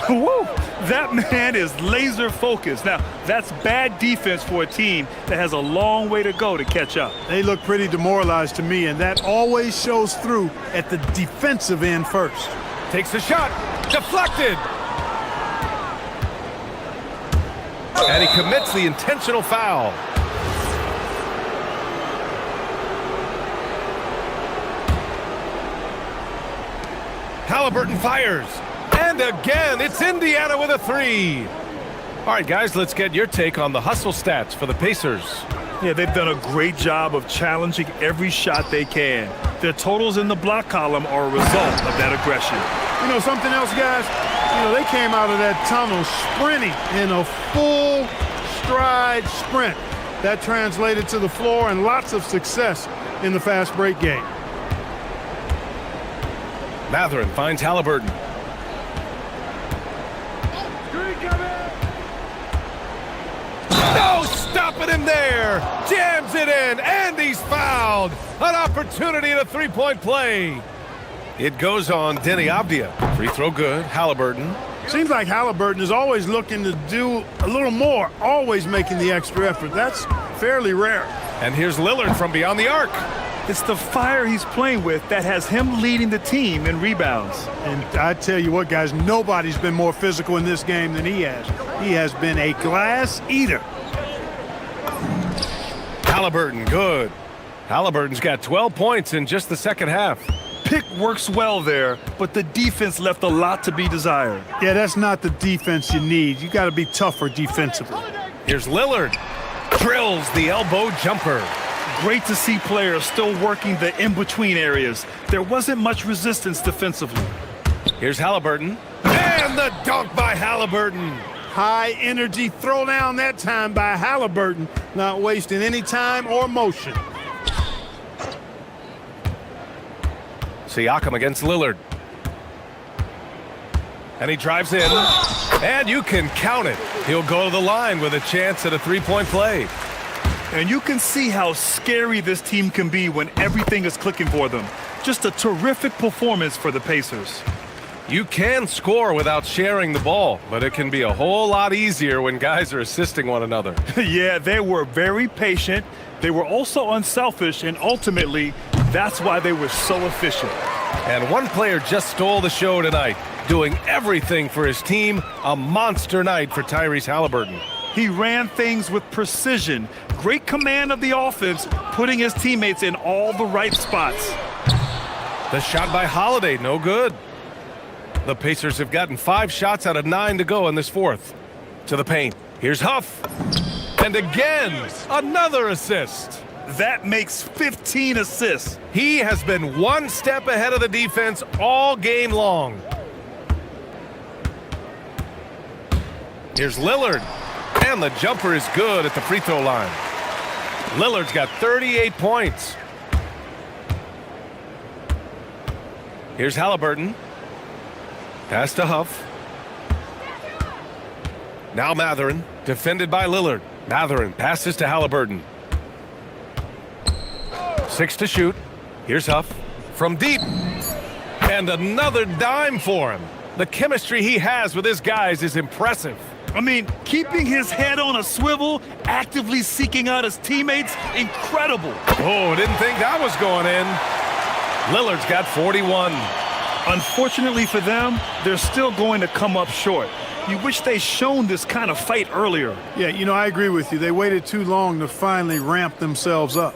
S8: Woo! That man is laser focused. Now, that's bad defense for a team that has a long way to go to catch up.
S6: They look pretty demoralized to me, and that always shows through at the defensive end first.
S7: Takes the shot. Deflected. And he commits the intentional foul. Halliburton fires. And again, it's Indiana with a three. All right, guys, let's get your take on the hustle stats for the Pacers.
S8: Yeah, they've done a great job of challenging every shot they can. Their totals in the block column are a result of that aggression.
S6: You know something else, guys? You know, they came out of that tunnel sprinting in a full stride sprint. That translated to the floor and lots of success in the fast break game.
S7: Matherin finds Halliburton. No stopping him there. Jams it in, and he's fouled. An opportunity in a three-point play. It goes on Denny Avdia. Free throw good. Halliburton.
S6: Seems like Halliburton is always looking to do a little more, always making the extra effort. That's fairly rare.
S7: And here's Lillard from beyond the arc.
S8: It's the fire he's playing with that has him leading the team in rebounds.
S6: And I tell you what, guys, nobody's been more physical in this game than he has. He has been a glass eater.
S7: Halliburton, good. Halliburton's got 12 points in just the second half.
S8: Pick works well there, but the defense left a lot to be desired.
S6: Yeah, that's not the defense you need. You got to be tougher defensively.
S7: Here's Lillard. Drills the elbow jumper.
S8: Great to see players still working the in-between areas. There wasn't much resistance defensively.
S7: Here's Halliburton. And the dunk by Halliburton.
S6: High energy throw down that time by Halliburton, not wasting any time or motion.
S7: Siakam against Lillard. And he drives in. And you can count it. He'll go to the line with a chance at a three-point play.
S8: And you can see how scary this team can be when everything is clicking for them. Just a terrific performance for the Pacers.
S7: You can score without sharing the ball, but it can be a whole lot easier when guys are assisting one another.
S8: Yeah, they were very patient. They were also unselfish, and ultimately, that's why they were so efficient.
S7: And one player just stole the show tonight, doing everything for his team. A monster night for Tyrese Halliburton.
S8: He ran things with precision, great command of the offense, putting his teammates in all the right spots.
S7: The shot by Holiday, no good. The Pacers have gotten 5 shots out of 9 to go in this fourth. To the paint. Here's Huff. And again, another assist.
S8: That makes 15 assists.
S7: He has been one step ahead of the defense all game long. Here's Lillard. And the jumper is good at the free throw line. Lillard's got 38 points. Here's Halliburton. Pass to Huff. Now Matherin, defended by Lillard. Matherin passes to Halliburton. 6 to shoot. Here's Huff from deep. And another dime for him. The chemistry he has with his guys is impressive.
S8: I mean, keeping his head on a swivel, actively seeking out his teammates, incredible.
S7: Oh, didn't think that was going in. Lillard's got 41.
S8: Unfortunately for them, they're still going to come up short. You wish they'd shown this kind of fight earlier.
S6: Yeah, you know, I agree with you. They waited too long to finally ramp themselves up.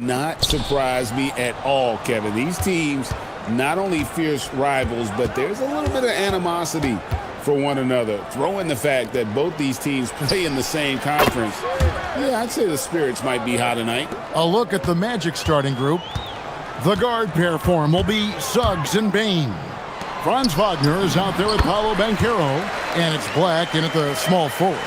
S5: Not surprise me at all, Kevin. These teams, not only fierce rivals, but there's a little bit of animosity for one another. Throw in the fact that both these teams play in the same conference. Yeah, I'd say the spirits might be high tonight.
S1: A look at the Magic starting group. The guard pair for him will be Suggs and Bain. Franz Wagner is out there with Paolo Banchero, and it's Black in at the small forward.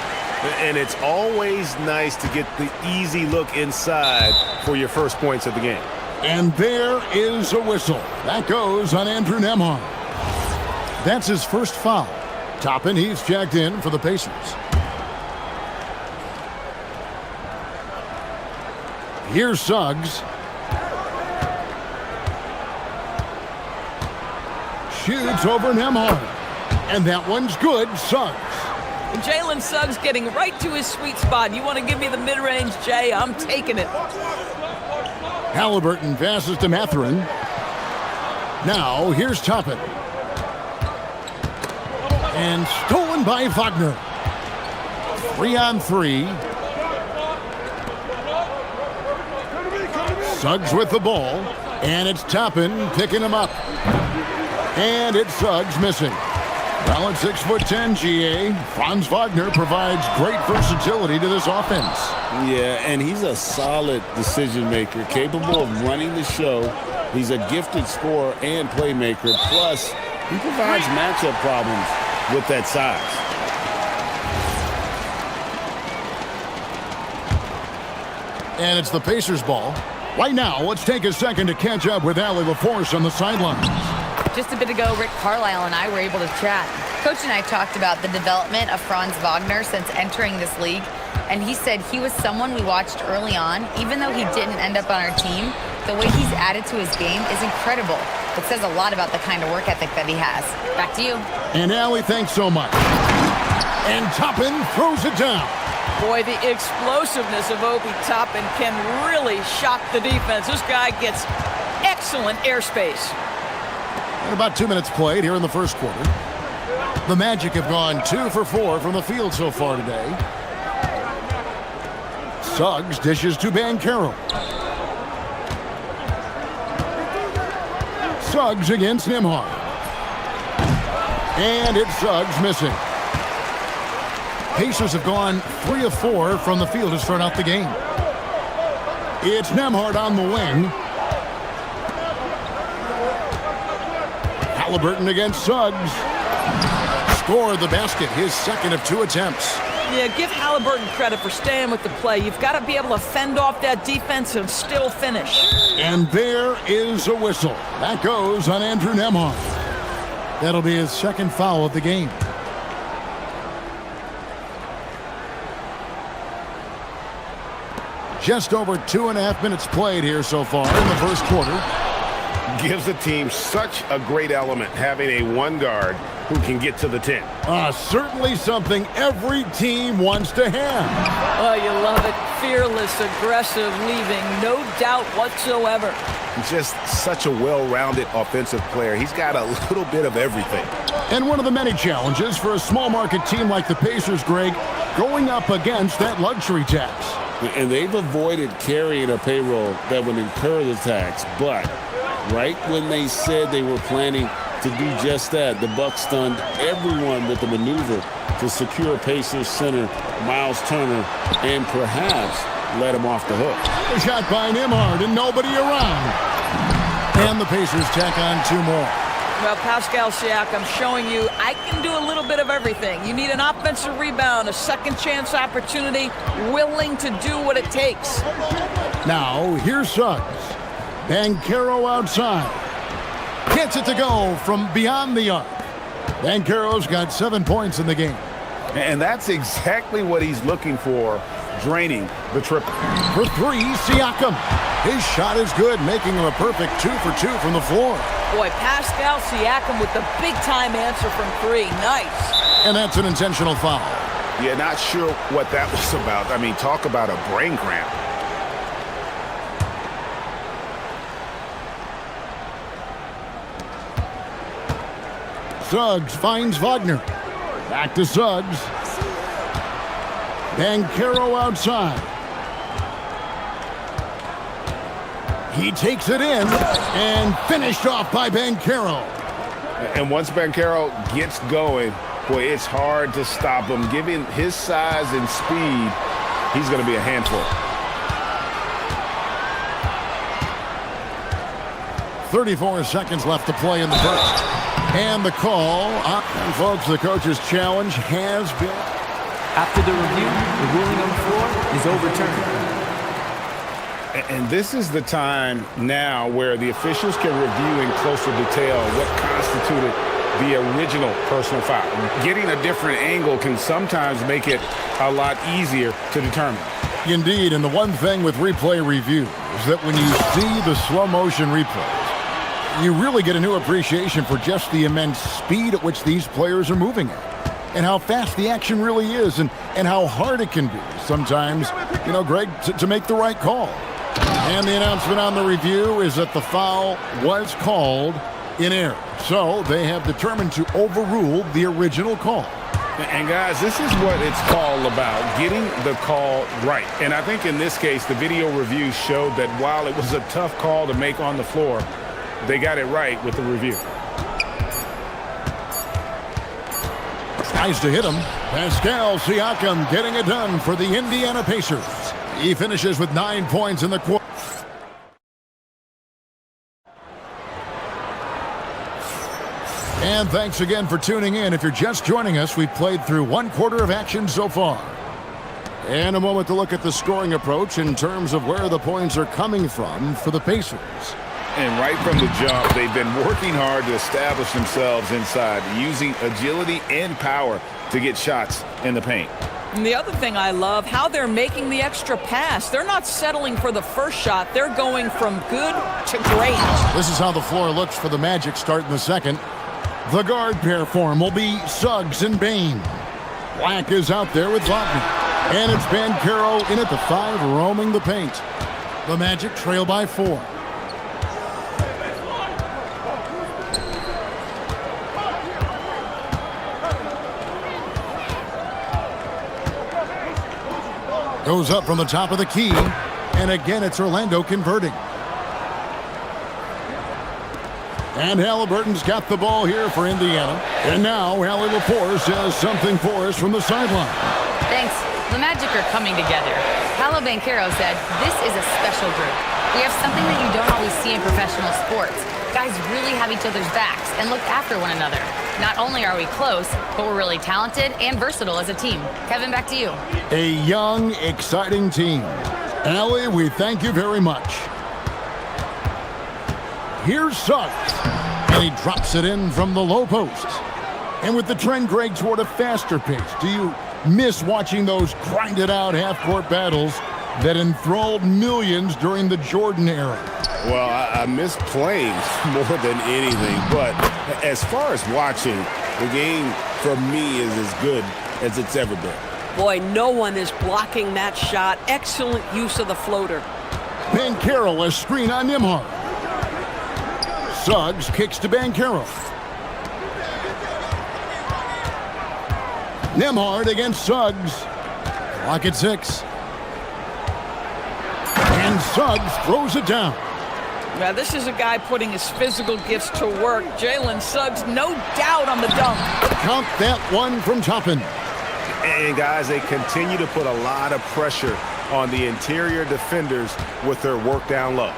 S7: And it's always nice to get the easy look inside for your first points of the game.
S1: And there is a whistle. That goes on Andrew Nembhard. That's his first foul. Toppin, he's checked in for the Pacers. Here's Suggs. Shoots over Nembhard. And that one's good. Suggs.
S9: Jalen Suggs getting right to his sweet spot. You want to give me the mid-range, Jay? I'm taking it.
S1: Halliburton passes to Mathurin. Now, here's Toppin. And stolen by Wagner. 3-on-3. Suggs with the ball. And it's Toppin picking him up. And it's Suggs missing. Well, at 6'10", GA, Franz Wagner provides great versatility to this offense.
S5: Yeah, and he's a solid decision maker, capable of running the show. He's a gifted scorer and playmaker. Plus, he provides matchup problems with that size.
S1: And it's the Pacers' ball. Right now, let's take a second to catch up with Allie LaForce on the sidelines.
S4: Just a bit ago, Rick Carlisle and I were able to chat. Coach and I talked about the development of Franz Wagner since entering this league, and he said he was someone we watched early on. Even though he didn't end up on our team, the way he's added to his game is incredible. It says a lot about the kind of work ethic that he has. Back to you.
S1: And Allie, thanks so much. And Toppin throws it down.
S9: Boy, the explosiveness of Obi Toppin can really shock the defense. This guy gets excellent airspace.
S1: And about 2 minutes played here in the first quarter. The Magic have gone 2 for 4 from the field so far today. Suggs dishes to Banchero. Suggs against Nembhard. And it's Suggs missing. Pacers have gone 3 of 4 from the field to start out the game. It's Nembhard on the wing. Halliburton against Suggs. Scored the basket, his second of 2 attempts.
S9: Yeah, give Halliburton credit for staying with the play. You've got to be able to fend off that defense and still finish.
S1: And there is a whistle. That goes on Andrew Nembhard. That'll be his second foul of the game. Just over 2.5 minutes played here so far in the first quarter.
S7: Gives the team such a great element having a one guard who can get to the 10.
S1: Certainly something every team wants to have.
S9: Oh, you love it. Fearless, aggressive, leaving no doubt whatsoever.
S7: He's just such a well-rounded offensive player. He's got a little bit of everything.
S1: And one of the many challenges for a small market team like the Pacers, Greg, going up against that luxury tax.
S5: And they've avoided carrying a payroll that would incur the tax, but right when they said they were planning to do just that, the Bucks stunned everyone with the maneuver to secure Pacers center Miles Turner and perhaps let him off the hook.
S1: A shot by Nembhard and nobody around. And the Pacers tack on 2 more.
S9: Well, Pascal Siakam showing you I can do a little bit of everything. You need an offensive rebound, a second chance opportunity, willing to do what it takes.
S1: Now, here's Suggs. Banchero outside. Gets it to go from beyond the arc. Banchero's got 7 points in the game.
S2: And that's exactly what he's looking for, draining the triple.
S1: For 3, Siakam. His shot is good, making him a perfect 2 for 2 from the floor.
S9: Boy, Pascal Siakam with the big-time answer from 3. Nice.
S1: And that's an intentional foul.
S2: Yeah, not sure what that was about. I mean, talk about a brain cramp.
S1: Suggs finds Wagner. Back to Suggs. Banchero outside. He takes it in and finished off by Banchero.
S5: And once Banchero gets going, boy, it's hard to stop him. Given his size and speed, he's going to be a handful.
S1: 34 seconds left to play in the first. And the call, and folks, the coach's challenge has been...
S10: After the review, the ruling on the floor is overturned.
S5: And this is the time now where the officials can review in closer detail what constituted the original personal foul. Getting a different angle can sometimes make it a lot easier to determine.
S1: Indeed, and the one thing with replay review is that when you see the slow motion replays, you really get a new appreciation for just the immense speed at which these players are moving at, and how fast the action really is, and how hard it can be sometimes, you know, Greg, to make the right call. And the announcement on the review is that the foul was called in error. So they have determined to overrule the original call.
S5: And guys, this is what it's all about, getting the call right. And I think in this case, the video review showed that while it was a tough call to make on the floor, they got it right with the review.
S1: Tries to hit him. Pascal Siakam getting it done for the Indiana Pacers. He finishes with 9 points in the quarter. And thanks again for tuning in. If you're just joining us, we've played through 1 quarter of action so far. And a moment to look at the scoring approach in terms of where the points are coming from for the Pacers.
S5: And right from the jump, they've been working hard to establish themselves inside, using agility and power to get shots in the paint.
S9: And the other thing I love, how they're making the extra pass. They're not settling for the first shot. They're going from good to great.
S1: This is how the floor looks for the Magic starting the second. The guard pair for him will be Suggs and Bain. Black is out there with Wagner. And it's Banchero in at the 5, roaming the paint. The Magic trail by 4. Goes up from the top of the key. And again, it's Orlando converting. And Halliburton's got the ball here for Indiana. And now Allie Lepore says something for us from the sideline.
S4: Thanks. The Magic are coming together. Paolo Banchero said, "This is a special group. We have something that you don't always see in professional sports. Guys really have each other's backs and look after one another. Not only are we close, but we're really talented and versatile as a team." Kevin, back to you.
S1: A young, exciting team. Allie, we thank you very much. Here's Suggs, and he drops it in from the low post. And with the trend, Greg, toward a faster pace, do you miss watching those grinded-out half-court battles that enthralled millions during the Jordan era?
S5: Well, I miss playing more than anything, but as far as watching, the game for me is as good as it's ever been.
S11: Boy, no one is blocking that shot. Excellent use of the floater.
S1: Banchero, a screen on Nembhard. Suggs kicks to Banchero. Nembhard against Suggs. Clock at 6. And Suggs throws it down.
S9: Now, this is a guy putting his physical gifts to work. Jalen Suggs, no doubt on the dunk.
S1: Count that one from Toppin.
S5: And guys, they continue to put a lot of pressure on the interior defenders with their work down low.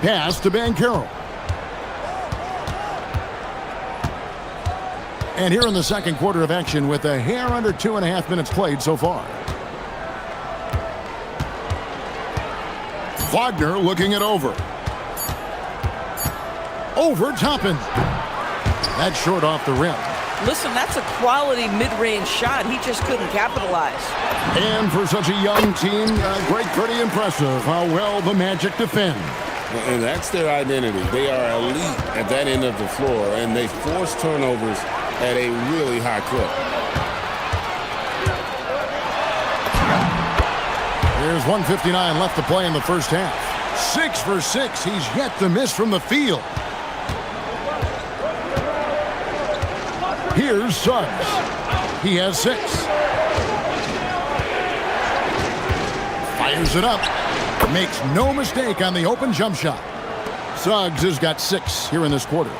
S1: Pass to Banchero. And here in the second quarter of action with a hair under 2.5 minutes played so far. Wagner looking it over. Over Toppin. That's short off the rim.
S9: Listen, that's a quality mid-range shot. He just couldn't capitalize.
S1: And for such a young team, Greg, pretty impressive how well the Magic defend.
S5: And that's their identity. They are elite at that end of the floor, and they force turnovers at a really high clip.
S1: There's 1:59 left to play in the first half. 6 for 6. He's yet to miss from the field. Here's Suggs. He has 6. Fires it up. Makes no mistake on the open jump shot. Suggs has got 6 here in this quarter.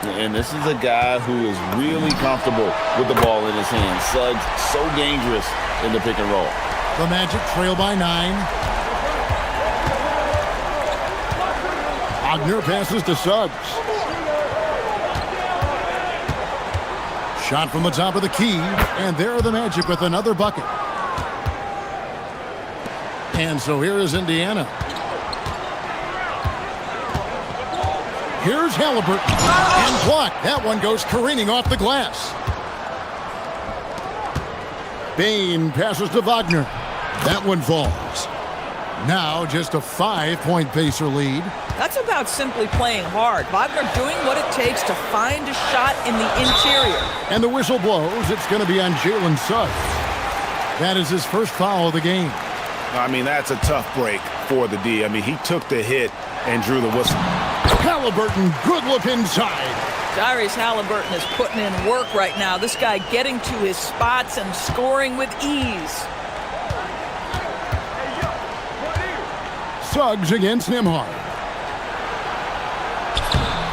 S2: And this is a guy who is really comfortable with the ball in his hands. Suggs, so dangerous in the pick and roll.
S1: The Magic trail by 9. Wagner passes to Suggs. Shot from the top of the key, and there are the Magic with another bucket. And so here is Indiana. Here's Halliburton. And blocked. That one goes careening off the glass. Bain passes to Wagner. That one falls. Now just a 5-point Pacer lead.
S9: That's about simply playing hard. Wagner doing what it takes to find a shot in the interior.
S1: And the whistle blows. It's going to be on Jalen Suggs. That is his first foul of the game.
S2: I mean, that's a tough break for the D. I mean, he took the hit and drew the whistle.
S1: Halliburton, good look inside.
S9: Tyrese Halliburton is putting in work right now. This guy getting to his spots and scoring with ease.
S1: Suggs against Nembhard.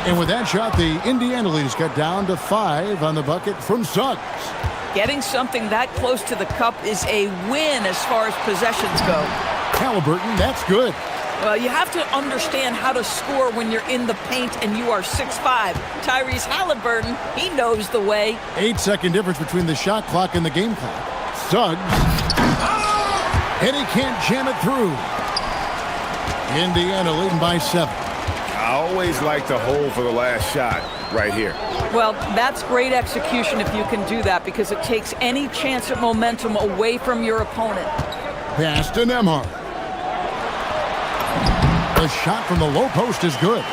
S1: And with that shot, the Indiana lead is cut down to 5 on the bucket from Suggs.
S9: Getting something that close to the cup is a win as far as possessions go.
S1: Halliburton, that's good.
S9: Well, you have to understand how to score when you're in the paint and you are 6'5". Tyrese Halliburton, he knows the way.
S1: 8-second difference between the shot clock and the game clock. Suggs. And he can't jam it through. Indiana leading by 7.
S2: I always like to hold for the last shot right here.
S9: Well, that's great execution if you can do that, because it takes any chance at momentum away from your opponent.
S1: Pass to Nembhard. The shot from the low post is good.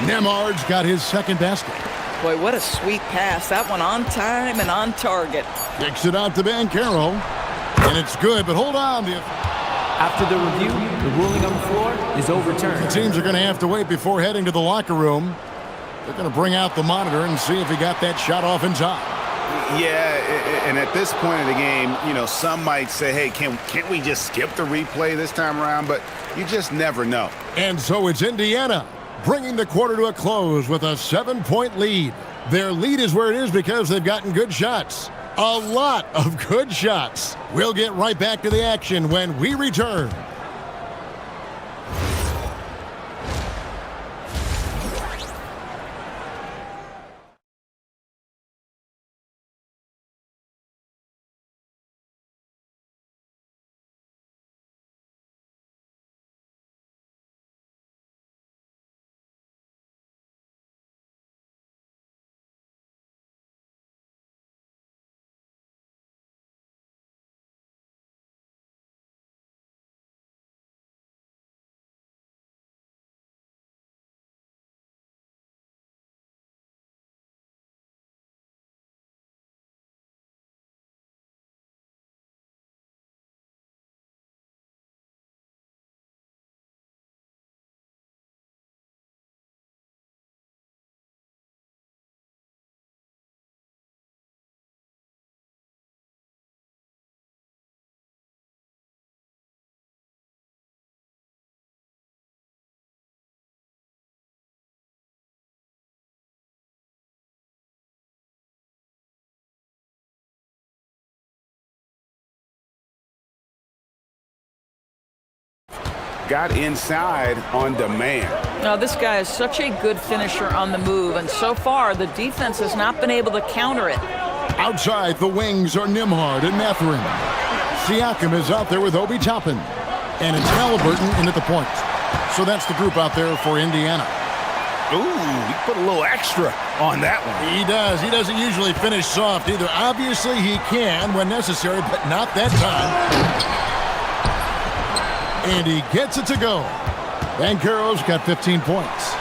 S1: Nembhard's got his second basket.
S9: Boy, what a sweet pass. That one on time and on target.
S1: Kicks it out to Banchero. And it's good, but hold on.
S10: After the review, the ruling on the floor is overturned.
S1: The teams are going to have to wait before heading to the locker room. They're going to bring out the monitor and see if he got that shot off in time.
S2: Yeah, and at this point in the game, you know, some might say, hey, can't we just skip the replay this time around? But you just never know.
S1: And so it's Indiana bringing the quarter to a close with a 7-point lead. Their lead is where it is because they've gotten good shots. A lot of good shots. We'll get right back to the action when we return.
S2: Got inside on demand.
S9: Now, this guy is such a good finisher on the move, and so far the defense has not been able to counter it.
S1: Outside, the wings are Nembhard and Mathurin. Siakam is out there with Obi Toppin. And it's Halliburton in at the point. So that's the group out there for Indiana.
S2: Ooh, he put a little extra on that one.
S1: He does. He doesn't usually finish soft either. Obviously, he can when necessary, but not that time. And he gets it to go. Banchero's got 15 points.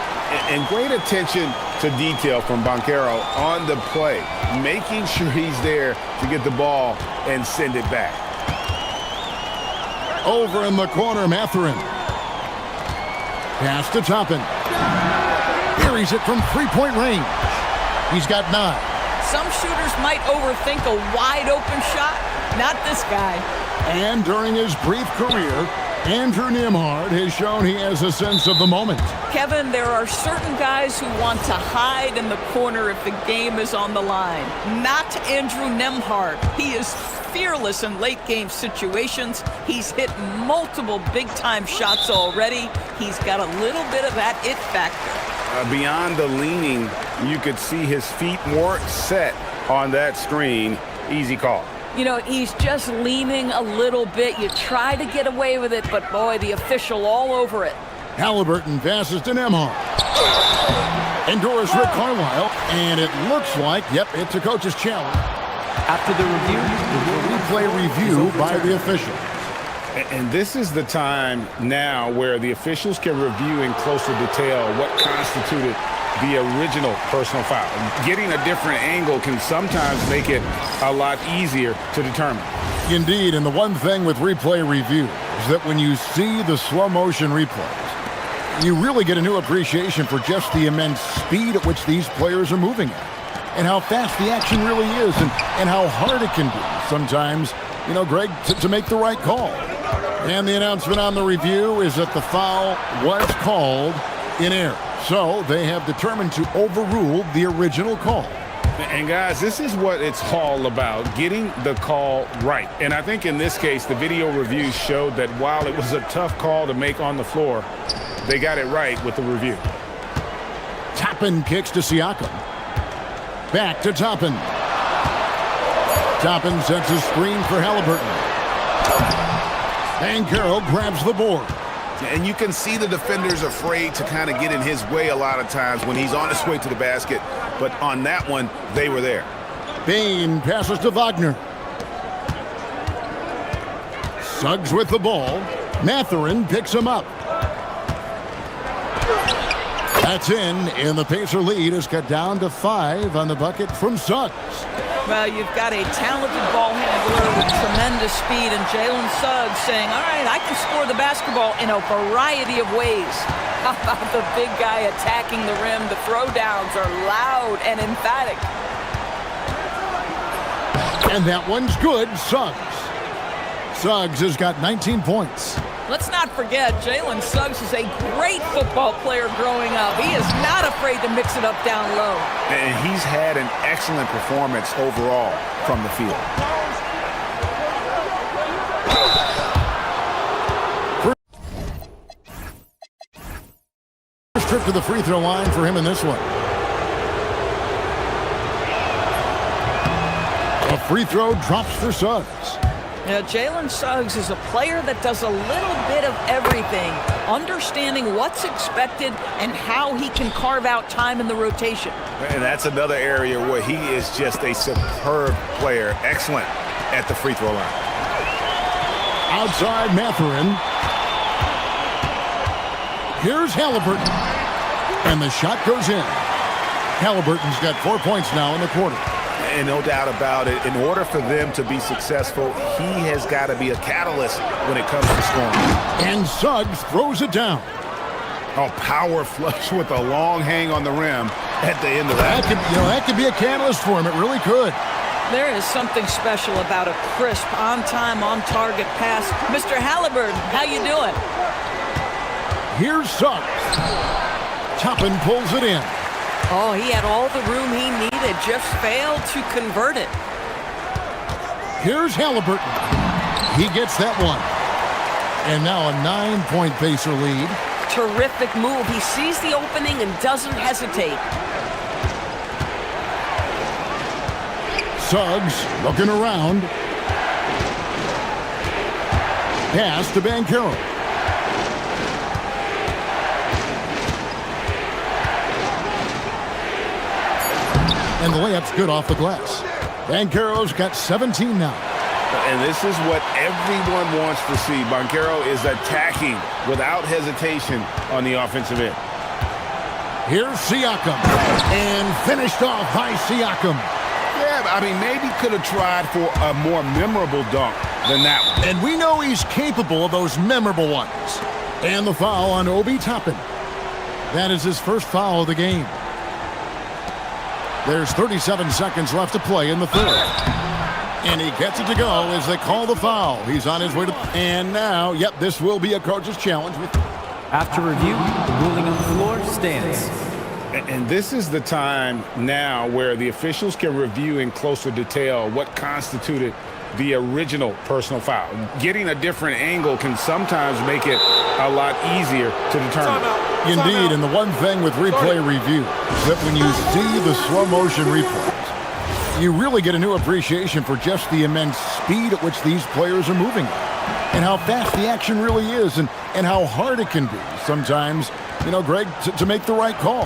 S2: And great attention to detail from Banchero on the play, making sure he's there to get the ball and send it back.
S1: Over in the corner, Mathurin. Pass to Toppin. Buries it from three-point range. He's got 9.
S9: Some shooters might overthink a wide-open shot. Not this guy.
S1: And during his brief career, Andrew Nembhard has shown he has a sense of the moment.
S9: Kevin, there are certain guys who want to hide in the corner if the game is on the line. Not Andrew Nembhard. He is fearless in late-game situations. He's hit multiple big-time shots already. He's got a little bit of that it factor.
S5: Beyond the leaning, you could see his feet more set on that screen. Easy call.
S9: You know, he's just leaning a little bit. You try to get away with it, but boy, the official all over it.
S1: Halliburton passes to Nembhard. Endorse Rick Carlisle, and it looks like, yep, it's a coach's challenge.
S10: After the review,
S1: Replay review by the official.
S5: And this is the time now where the officials can review in closer detail what constituted the original personal foul. Getting a different angle can sometimes make it a lot easier to determine.
S1: Indeed, and the one thing with replay review is that when you see the slow motion replays, you really get a new appreciation for just the immense speed at which these players are moving at, and how fast the action really is, and how hard it can be sometimes, you know, Greg, to make the right call. And the announcement on the review is that the foul was called in error. So they have determined to overrule the original call.
S5: And guys, this is what it's all about, getting the call right. And I think in this case, the video reviews showed that while it was a tough call to make on the floor, they got it right with the review.
S1: Toppin kicks to Siakam. Back to Toppin. Toppin sets a screen for Halliburton. Banchero grabs the board.
S2: And you can see the defenders afraid to kind of get in his way a lot of times when he's on his way to the basket. But on that one, they were there.
S1: Bain passes to Wagner. Suggs with the ball. Mathurin picks him up. That's in the Pacer lead is cut down to 5 on the bucket from Suggs.
S9: Well, you've got a talented ball handler with tremendous speed, and Jalen Suggs saying, all right, I can score the basketball in a variety of ways. How about the big guy attacking the rim? The throwdowns are loud and emphatic.
S1: And that one's good, Suggs. Suggs has got 19 points.
S9: Let's not forget, Jalen Suggs is a great football player growing up. He is not afraid to mix it up down low.
S2: And he's had an excellent performance overall from the field.
S1: First trip to the free throw line for him in this one. A free throw drops for Suggs.
S9: Now, Jalen Suggs is a player that does a little bit of everything, understanding what's expected and how he can carve out time in the rotation.
S2: And that's another area where he is just a superb player. Excellent at the free throw line.
S1: Outside Mathurin. Here's Halliburton. And the shot goes in. Halliburton's got 4 points now in the quarter.
S2: And no doubt about it, in order for them to be successful, he has got to be a catalyst when it comes to scoring.
S1: And Suggs throws it down.
S2: A power flush with a long hang on the rim at the end of that.
S1: That could be a catalyst for him. It really could.
S9: There is something special about a crisp, on-time, on-target pass. Mr. Halliburton, how you doing?
S1: Here's Suggs. Toppin pulls it in.
S11: Oh, he had all the room he needed, just failed to convert it.
S1: Here's Halliburton. He gets that one. And now a 9-point Pacer lead.
S11: Terrific move. He sees the opening and doesn't hesitate.
S1: Suggs looking around. Pass to Banchero. And the layup's good off the glass. Banchero's got 17 now.
S5: And this is what everyone wants to see. Banchero is attacking without hesitation on the offensive end.
S1: Here's Siakam. And finished off by Siakam.
S5: Yeah, I mean, maybe could have tried for a more memorable dunk than that one.
S1: And we know he's capable of those memorable ones. And the foul on Obi Toppin. That is his first foul of the game. There's 37 seconds left to play in the third. And he gets it to go as they call the foul. He's on his way to... And now, yep, this will be a coach's challenge.
S10: After review, the ruling on the floor stands.
S5: And this is the time now where the officials can review in closer detail what constituted the original personal foul. Getting a different angle can sometimes make it a lot easier to determine.
S1: Indeed, and the one thing with replay review is that when you see the slow motion replays, you really get a new appreciation for just the immense speed at which these players are moving and how fast the action really is and how hard it can be sometimes, you know, Greg, to make the right call.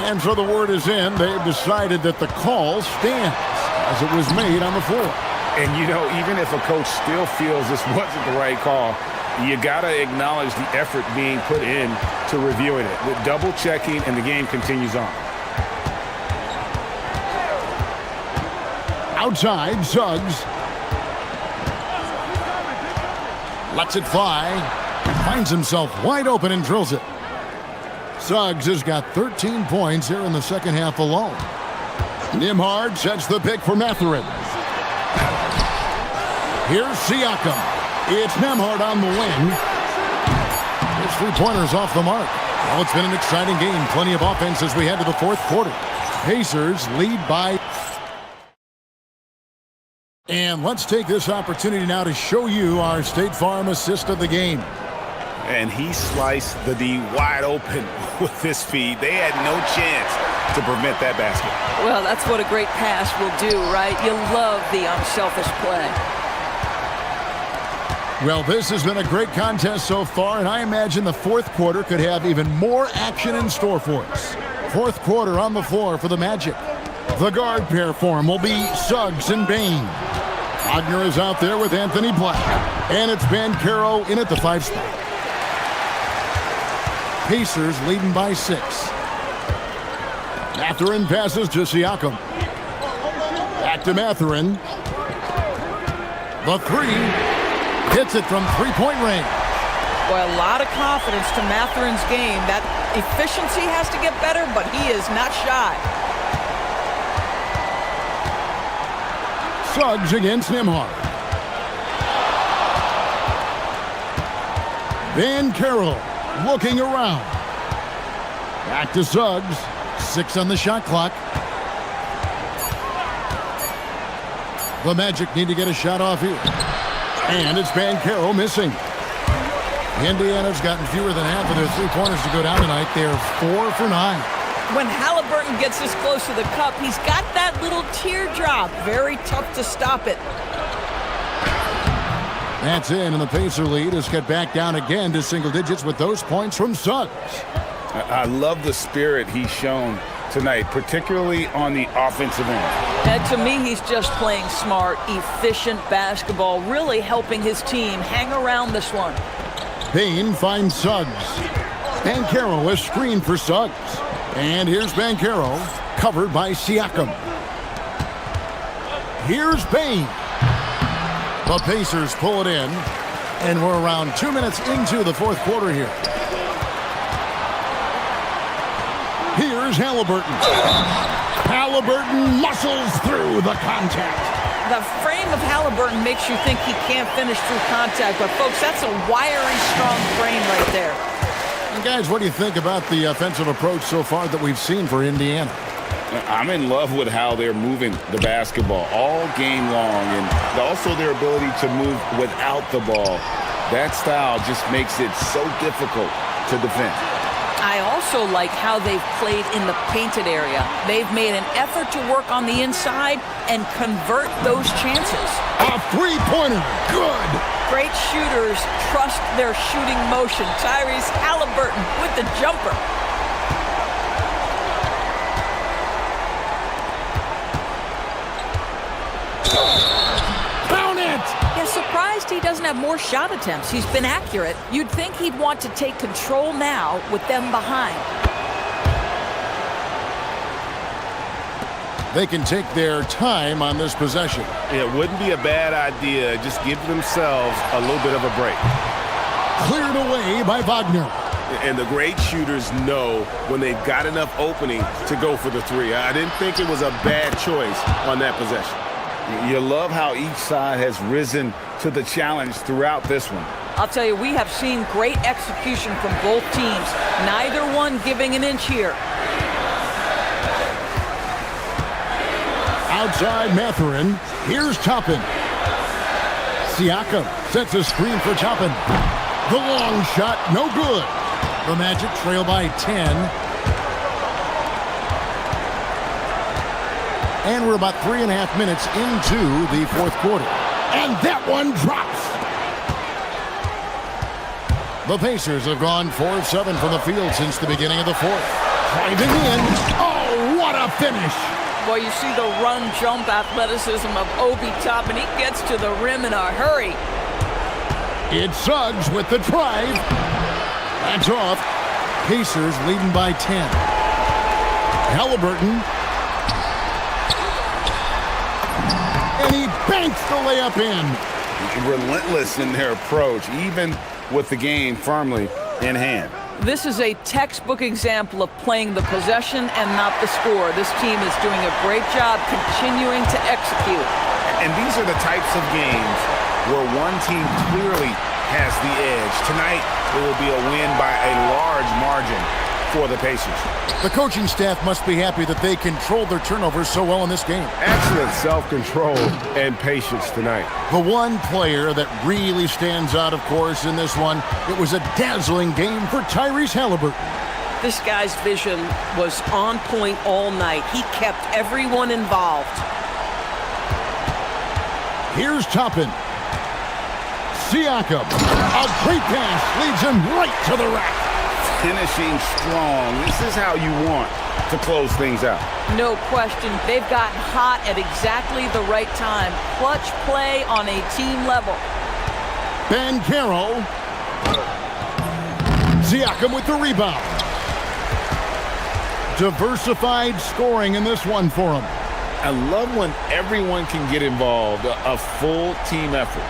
S1: And so the word is in. They've decided that the call stands as it was made on the floor.
S5: And, you know, even if a coach still feels this wasn't the right call, you got to acknowledge the effort being put in to reviewing it. With double checking, and the game continues on.
S1: Outside, Suggs. Lets it fly. Finds himself wide open and drills it. Suggs has got 13 points here in the second half alone. Nembhard sets the pick for Mathurin. Here's Siakam. It's Nembhard on the wing. His three-pointers off the mark. Well, it's been an exciting game. Plenty of offense as we head to the fourth quarter. Pacers lead by... And let's take this opportunity now to show you our State Farm assist of the game.
S5: And he sliced the D wide open with his feed. They had no chance to prevent that basket.
S11: Well, that's what a great pass will do, right? You love the unselfish play.
S1: Well, this has been a great contest so far, and I imagine the fourth quarter could have even more action in store for us. Fourth quarter on the floor for the Magic. The guard pair for him will be Suggs and Bain. Wagner is out there with Anthony Black. And it's Banchero in at the 5 spot. Pacers leading by 6. Mathurin passes to Siakam. Back to Mathurin. The 3. Hits it from three-point range.
S9: Boy, a lot of confidence to Mathurin's game. That efficiency has to get better, but he is not shy.
S1: Suggs against Nembhard. Banchero looking around. Back to Suggs. 6 on the shot clock. The Magic need to get a shot off here. And it's Banchero missing. Indiana's gotten fewer than half of their three-pointers to go down tonight. They're 4 for 9.
S9: When Halliburton gets this close to the cup, he's got that little teardrop. Very tough to stop it.
S1: That's in, and the Pacer lead has got back down again to single digits with those points from Suggs.
S5: I love the spirit he's shown tonight, particularly on the offensive end.
S9: And to me, he's just playing smart, efficient basketball, really helping his team hang around this one.
S1: Bain finds Suggs. Banchero is screened for Suggs. And here's Banchero, covered by Siakam. Here's Bain. The Pacers pull it in, and we're around 2 minutes into the fourth quarter here. Here's Halliburton. Halliburton muscles through the contact.
S9: The frame of Halliburton makes you think he can't finish through contact, but folks, that's a wiry, strong frame right there.
S1: And guys, what do you think about the offensive approach so far that we've seen for Indiana?
S5: I'm in love with how they're moving the basketball all game long, and also their ability to move without the ball. That style just makes it so difficult to defend.
S9: I also like how they've played in the painted area. They've made an effort to work on the inside and convert those chances.
S1: A three-pointer, good.
S9: Great shooters trust their shooting motion. Tyrese Halliburton with the jumper.
S1: Count it!
S9: Yeah, surprised he doesn't have more shot attempts. He's been accurate. You'd think he'd want to take control now with them behind.
S1: They can take their time on this possession.
S5: It wouldn't be a bad idea. Just give themselves a little bit of a break.
S1: Cleared away by Wagner.
S5: And the great shooters know when they've got enough opening to go for the three. I didn't think it was a bad choice on that possession.
S2: You love how each side has risen to the challenge throughout this one.
S11: I'll tell you, we have seen great execution from both teams. Neither one giving an inch here.
S1: Outside Matherin. Here's Toppin. Siakam sets a screen for Toppin. The long shot, no good. The Magic trail by 10. And we're about 3.5 minutes into the fourth quarter. And that one drops. The Pacers have gone 4 of 7 from the field since the beginning of the fourth. Driving in. Oh, what a finish.
S9: Well, you see the run-jump athleticism of Obi Toppin. He gets to the rim in a hurry.
S1: It's Suggs with the drive. That's off. Pacers leading by 10. Halliburton. And he banks the layup in.
S2: Relentless in their approach, even with the game firmly in hand.
S9: This is a textbook example of playing the possession and not the score. This team is doing a great job continuing to execute.
S2: And these are the types of games where one team clearly has the edge. Tonight, it will be a win by a large margin for the Pacers.
S1: The coaching staff must be happy that they controlled their turnovers so well in this game.
S5: Excellent self-control and patience tonight.
S1: The one player that really stands out, of course, in this one, it was a dazzling game for Tyrese Halliburton.
S11: This guy's vision was on point all night. He kept everyone involved.
S1: Here's Toppin. Siakam. A great pass leads him right to the rack.
S2: Finishing strong. This is how you want to close things out.
S9: No question. They've gotten hot at exactly the right time. Clutch play on a team level.
S1: Ben Carroll. Siakam with the rebound. Diversified scoring in this one for him.
S2: I love when everyone can get involved, a full team effort.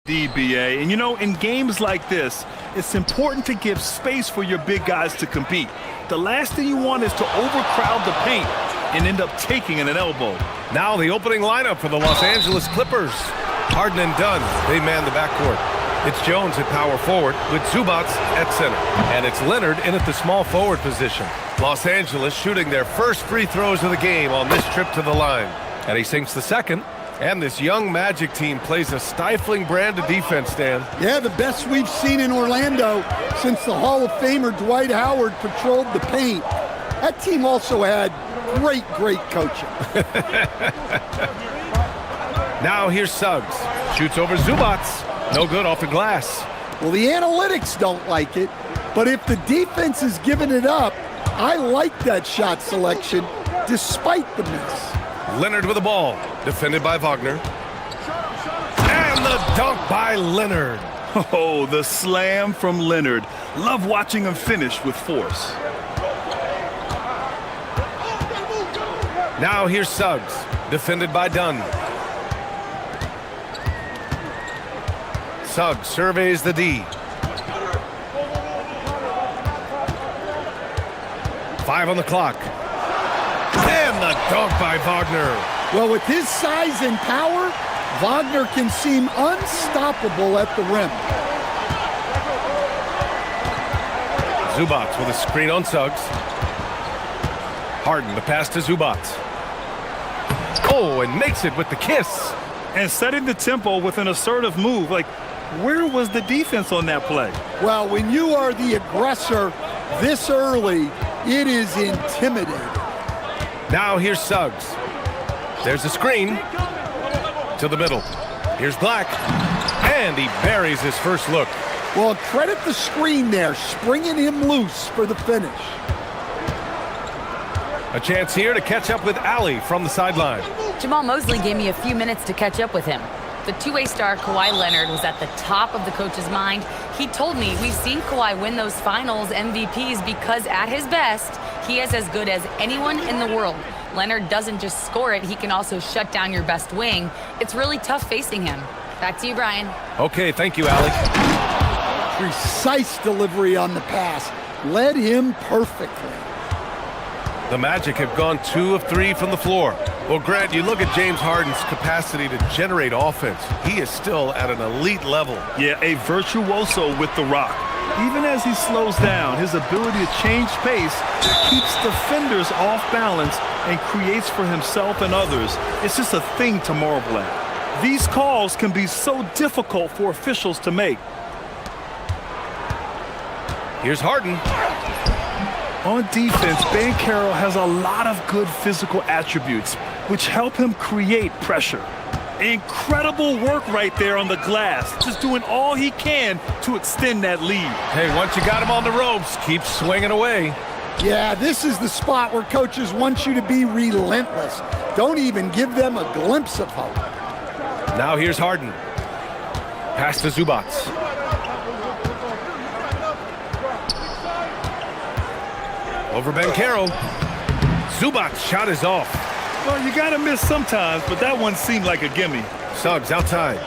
S8: DBA. And you know, in games like this, it's important to give space for your big guys to compete. The last thing you want is to overcrowd the paint and end up taking an elbow.
S7: Now the opening lineup for the Los Angeles Clippers. Harden and Dunn, they man the backcourt. It's Jones at power forward with Zubats at center. And it's Leonard in at the small forward position. Los Angeles shooting their first free throws of the game on this trip to the line. And he sinks the second. And this young Magic team plays a stifling brand of defense, Dan.
S3: Yeah, the best we've seen in Orlando since the Hall of Famer Dwight Howard patrolled the paint. That team also had great coaching.
S7: Now here's Suggs. Shoots over Zubats. No good off the glass.
S3: Well, the analytics don't like it, but if the defense is giving it up, I like that shot selection despite the miss.
S7: Leonard with the ball. Defended by Wagner. And the dunk by Leonard.
S8: Oh, the slam from Leonard. Love watching him finish with force.
S7: Now here's Suggs. Defended by Dunn. Suggs surveys the D. 5 on the clock. And the dunk by Wagner.
S3: Well, with his size and power, Wagner can seem unstoppable at the rim.
S7: Zubats with a screen on Suggs. Harden, the pass to Zubats. Oh, and makes it with the kiss.
S8: And setting the tempo with an assertive move. Like, where was the defense on that play?
S3: Well, when you are the aggressor this early, it is intimidating.
S7: Now here's Suggs. There's a screen to the middle. Here's Black. And he buries his first look.
S3: Well, credit the screen there, springing him loose for the finish.
S7: A chance here to catch up with Ali from the sideline.
S4: Jamal Mosley gave me a few minutes to catch up with him. The two-way star Kawhi Leonard was at the top of the coach's mind. He told me we've seen Kawhi win those finals MVPs because at his best, he is as good as anyone in the world. Leonard doesn't just score it, he can also shut down your best wing. It's really tough facing him. Back to you, Brian.
S7: Okay, thank you, Ali.
S3: Precise delivery on the pass. Led him perfectly.
S7: The Magic have gone 2 of 3 from the floor. Well, Grant, you look at James Harden's capacity to generate offense. He is still at an elite level.
S8: Yeah, a virtuoso with the rock. Even as he slows down, his ability to change pace keeps defenders off balance and creates for himself and others. It's just a thing to marvel at. These calls can be so difficult for officials to make.
S7: Here's Harden.
S8: On defense, Banchero has a lot of good physical attributes, which help him create pressure. Incredible work right there on the glass, just doing all he can to extend that lead.
S7: Hey, once you got him on the ropes, keep swinging away.
S3: Yeah, this is the spot where coaches want you to be relentless. Don't even give them a glimpse of hope.
S7: Now here's Harden. Pass to Zubats. Over Banchero. Zubats' shot is off.
S8: Well, you gotta miss sometimes, but that one seemed like a gimme.
S7: Suggs outside.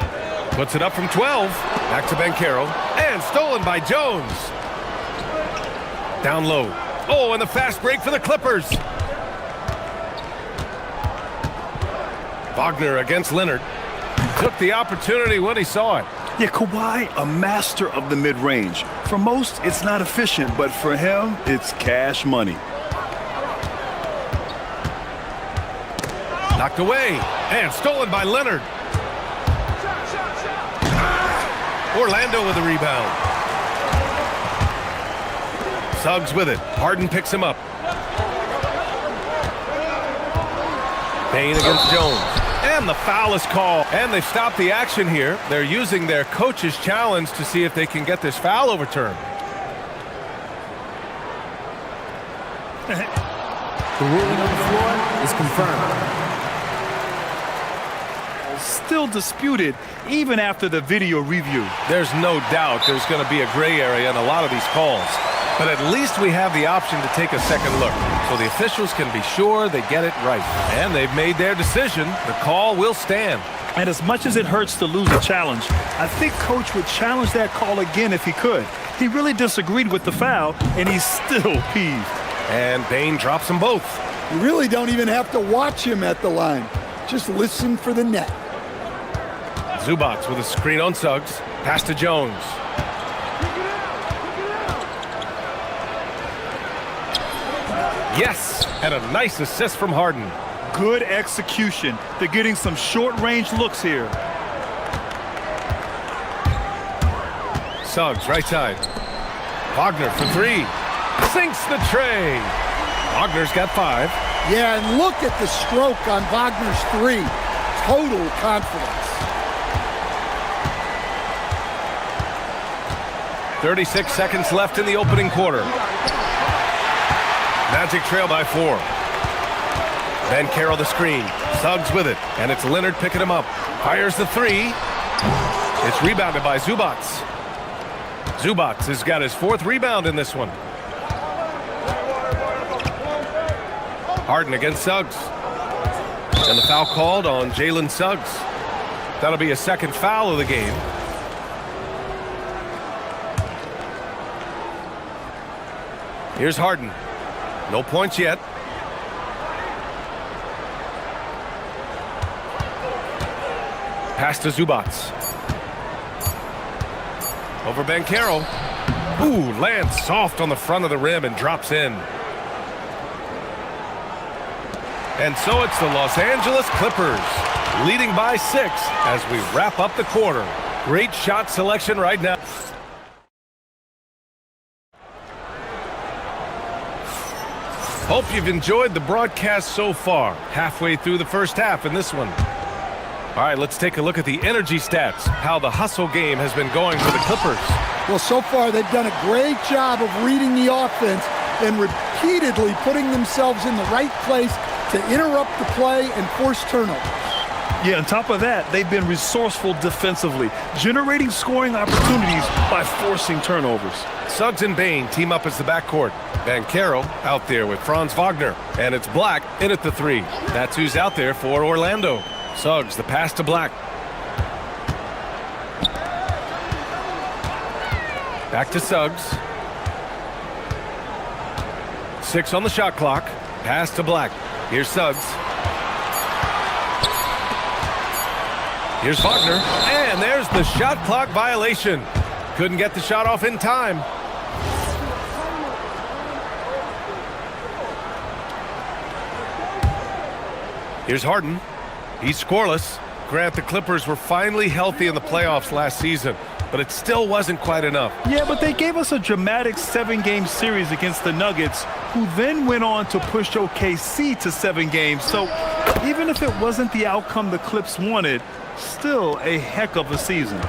S7: Puts it up from 12. Back to Banchero. And stolen by Jones. Down low. Oh, and the fast break for the Clippers. Wagner against Leonard. Took the opportunity when he saw it.
S8: Yeah, Kawhi, a master of the mid-range. For most, it's not efficient, but for him, it's cash money.
S7: Knocked away and stolen by Leonard. Orlando with the rebound. Suggs with it. Harden picks him up. Payne against Jones. And the foul is called. And they've stopped the action here. They're using their coach's challenge to see if they can get this foul overturned.
S10: The ruling on the floor is confirmed.
S8: Still disputed even after the video review.
S7: There's no doubt there's going to be a gray area in a lot of these calls. But at least we have the option to take a second look, so the officials can be sure they get it right. And they've made their decision. The call will stand.
S8: And as much as it hurts to lose a challenge, I think Coach would challenge that call again if he could. He really disagreed with the foul, and he's still peeved.
S7: And Bain drops them both.
S12: You really don't even have to watch him at the line. Just listen for the net.
S7: Zubats with a screen on Suggs. Pass to Jones. Yes, and a nice assist from Harden.
S8: Good execution. They're getting some short-range looks here.
S7: Suggs, right side. Wagner for three. Sinks the tray. Wagner's got 5.
S12: Yeah, and look at the stroke on Wagner's 3. Total confidence.
S7: 36 seconds left in the opening quarter. Magic trail by 4. Van Carroll the screen. Suggs with it. And it's Leonard picking him up. Fires the 3. It's rebounded by Zubats. Zubats has got his 4th rebound in this one. Harden against Suggs. And the foul called on Jalen Suggs. That'll be a second foul of the game. Here's Harden. No points yet. Pass to Zubats. Over Ben Carroll. Ooh, lands soft on the front of the rim and drops in. And so it's the Los Angeles Clippers leading by 6 as we wrap up the quarter. Great shot selection right now. Hope you've enjoyed the broadcast so far. Halfway through the first half in this one. All right, let's take a look at the energy stats, how the hustle game has been going for the Clippers.
S12: Well, so far they've done a great job of reading the offense and repeatedly putting themselves in the right place to interrupt the play and force turnovers.
S8: Yeah, on top of that, they've been resourceful defensively, generating scoring opportunities by forcing turnovers.
S7: Suggs and Bain team up as the backcourt. Van Carroll out there with Franz Wagner. And it's Black in at the 3. That's who's out there for Orlando. Suggs, the pass to Black. Back to Suggs. 6 on the shot clock. Pass to Black. Here's Suggs. Here's Wagner. And there's the shot clock violation. Couldn't get the shot off in time. Here's Harden. He's scoreless. Grant, the Clippers were finally healthy in the playoffs last season, but it still wasn't quite enough.
S8: Yeah, but they gave us a dramatic 7-game series against the Nuggets, who then went on to push OKC to 7 games. So even if it wasn't the outcome the Clips wanted, still a heck of a season.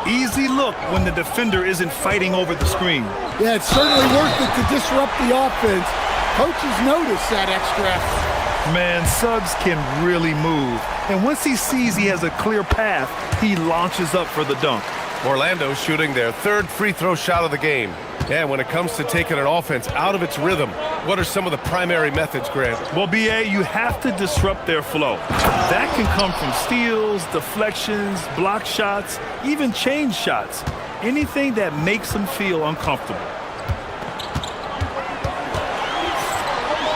S8: Easy look when the defender isn't fighting over the screen.
S12: Yeah, it's certainly worth it to disrupt the offense. Coaches notice that extra effort.
S8: Man, Suggs can really move. And once he sees he has a clear path, he launches up for the dunk.
S7: Orlando shooting their 3rd free throw shot of the game. And when it comes to taking an offense out of its rhythm, what are some of the primary methods, Grant?
S8: Well, B.A., you have to disrupt their flow. That can come from steals, deflections, block shots, even change shots. Anything that makes them feel uncomfortable.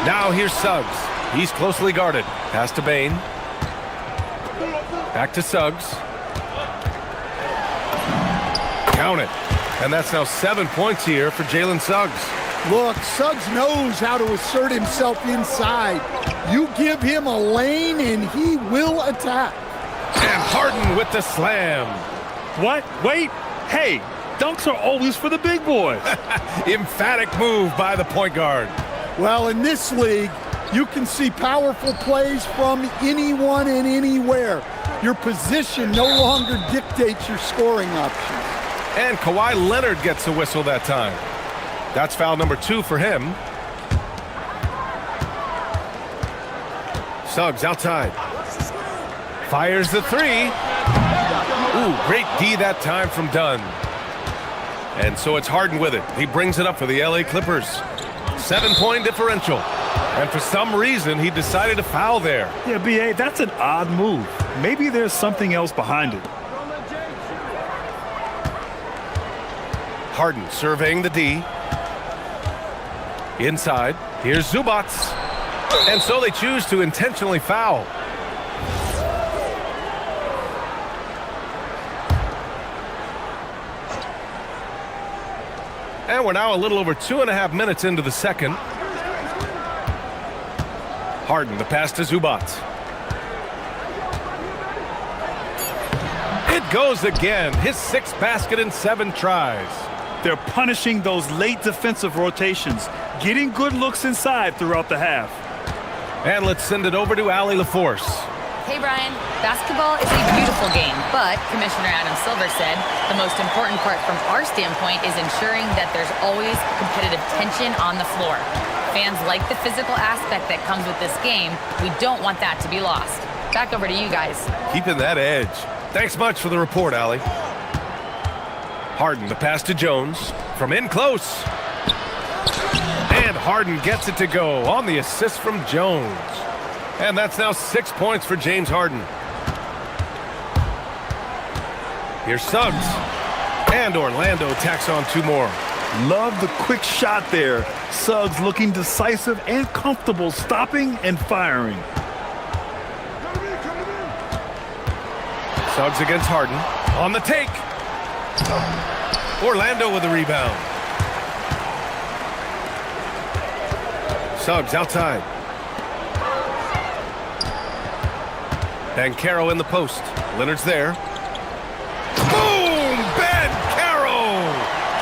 S7: Now here's Suggs. He's closely guarded. Pass to Bain. Back to Suggs. Count it. And that's now 7 points here for Jalen Suggs.
S12: Look, Suggs knows how to assert himself inside. You give him a lane and he will attack.
S7: And Harden with the slam.
S8: What? Wait. Hey, dunks are always for the big boys.
S7: Emphatic move by the point guard.
S12: Well, in this league, you can see powerful plays from anyone and anywhere. Your position no longer dictates your scoring options.
S7: And Kawhi Leonard gets a whistle that time. That's foul number 2 for him. Suggs outside. Fires the 3. Ooh, great D that time from Dunn. And so it's Harden with it. He brings it up for the LA Clippers. 7-point differential. And for some reason, he decided to foul there.
S8: Yeah, B.A., that's an odd move. Maybe there's something else behind it.
S7: Harden surveying the D. Inside, here's Zubac. And so they choose to intentionally foul. And we're now a little over 2.5 minutes into the second. Harden, the pass to Zubac. It goes again. His 6th basket in 7 tries.
S8: They're punishing those late defensive rotations, getting good looks inside throughout the half.
S7: And let's send it over to Allie LaForce.
S4: Hey, Brian. Basketball is a beautiful game, but Commissioner Adam Silver said the most important part from our standpoint is ensuring that there's always competitive tension on the floor. Fans like the physical aspect that comes with this game. We don't want that to be lost. Back over to you guys.
S7: Keeping that edge. Thanks much for the report, Allie. Harden, the pass to Jones. From in close. And Harden gets it to go on the assist from Jones. And that's now 6 points for James Harden. Here's Suggs. And Orlando tacks on 2 more.
S8: Love the quick shot there. Suggs looking decisive and comfortable, stopping and firing.
S7: Suggs against Harden. On the take. Orlando with a rebound. Suggs outside. Banchero in the post. Leonard's there. Boom! Banchero!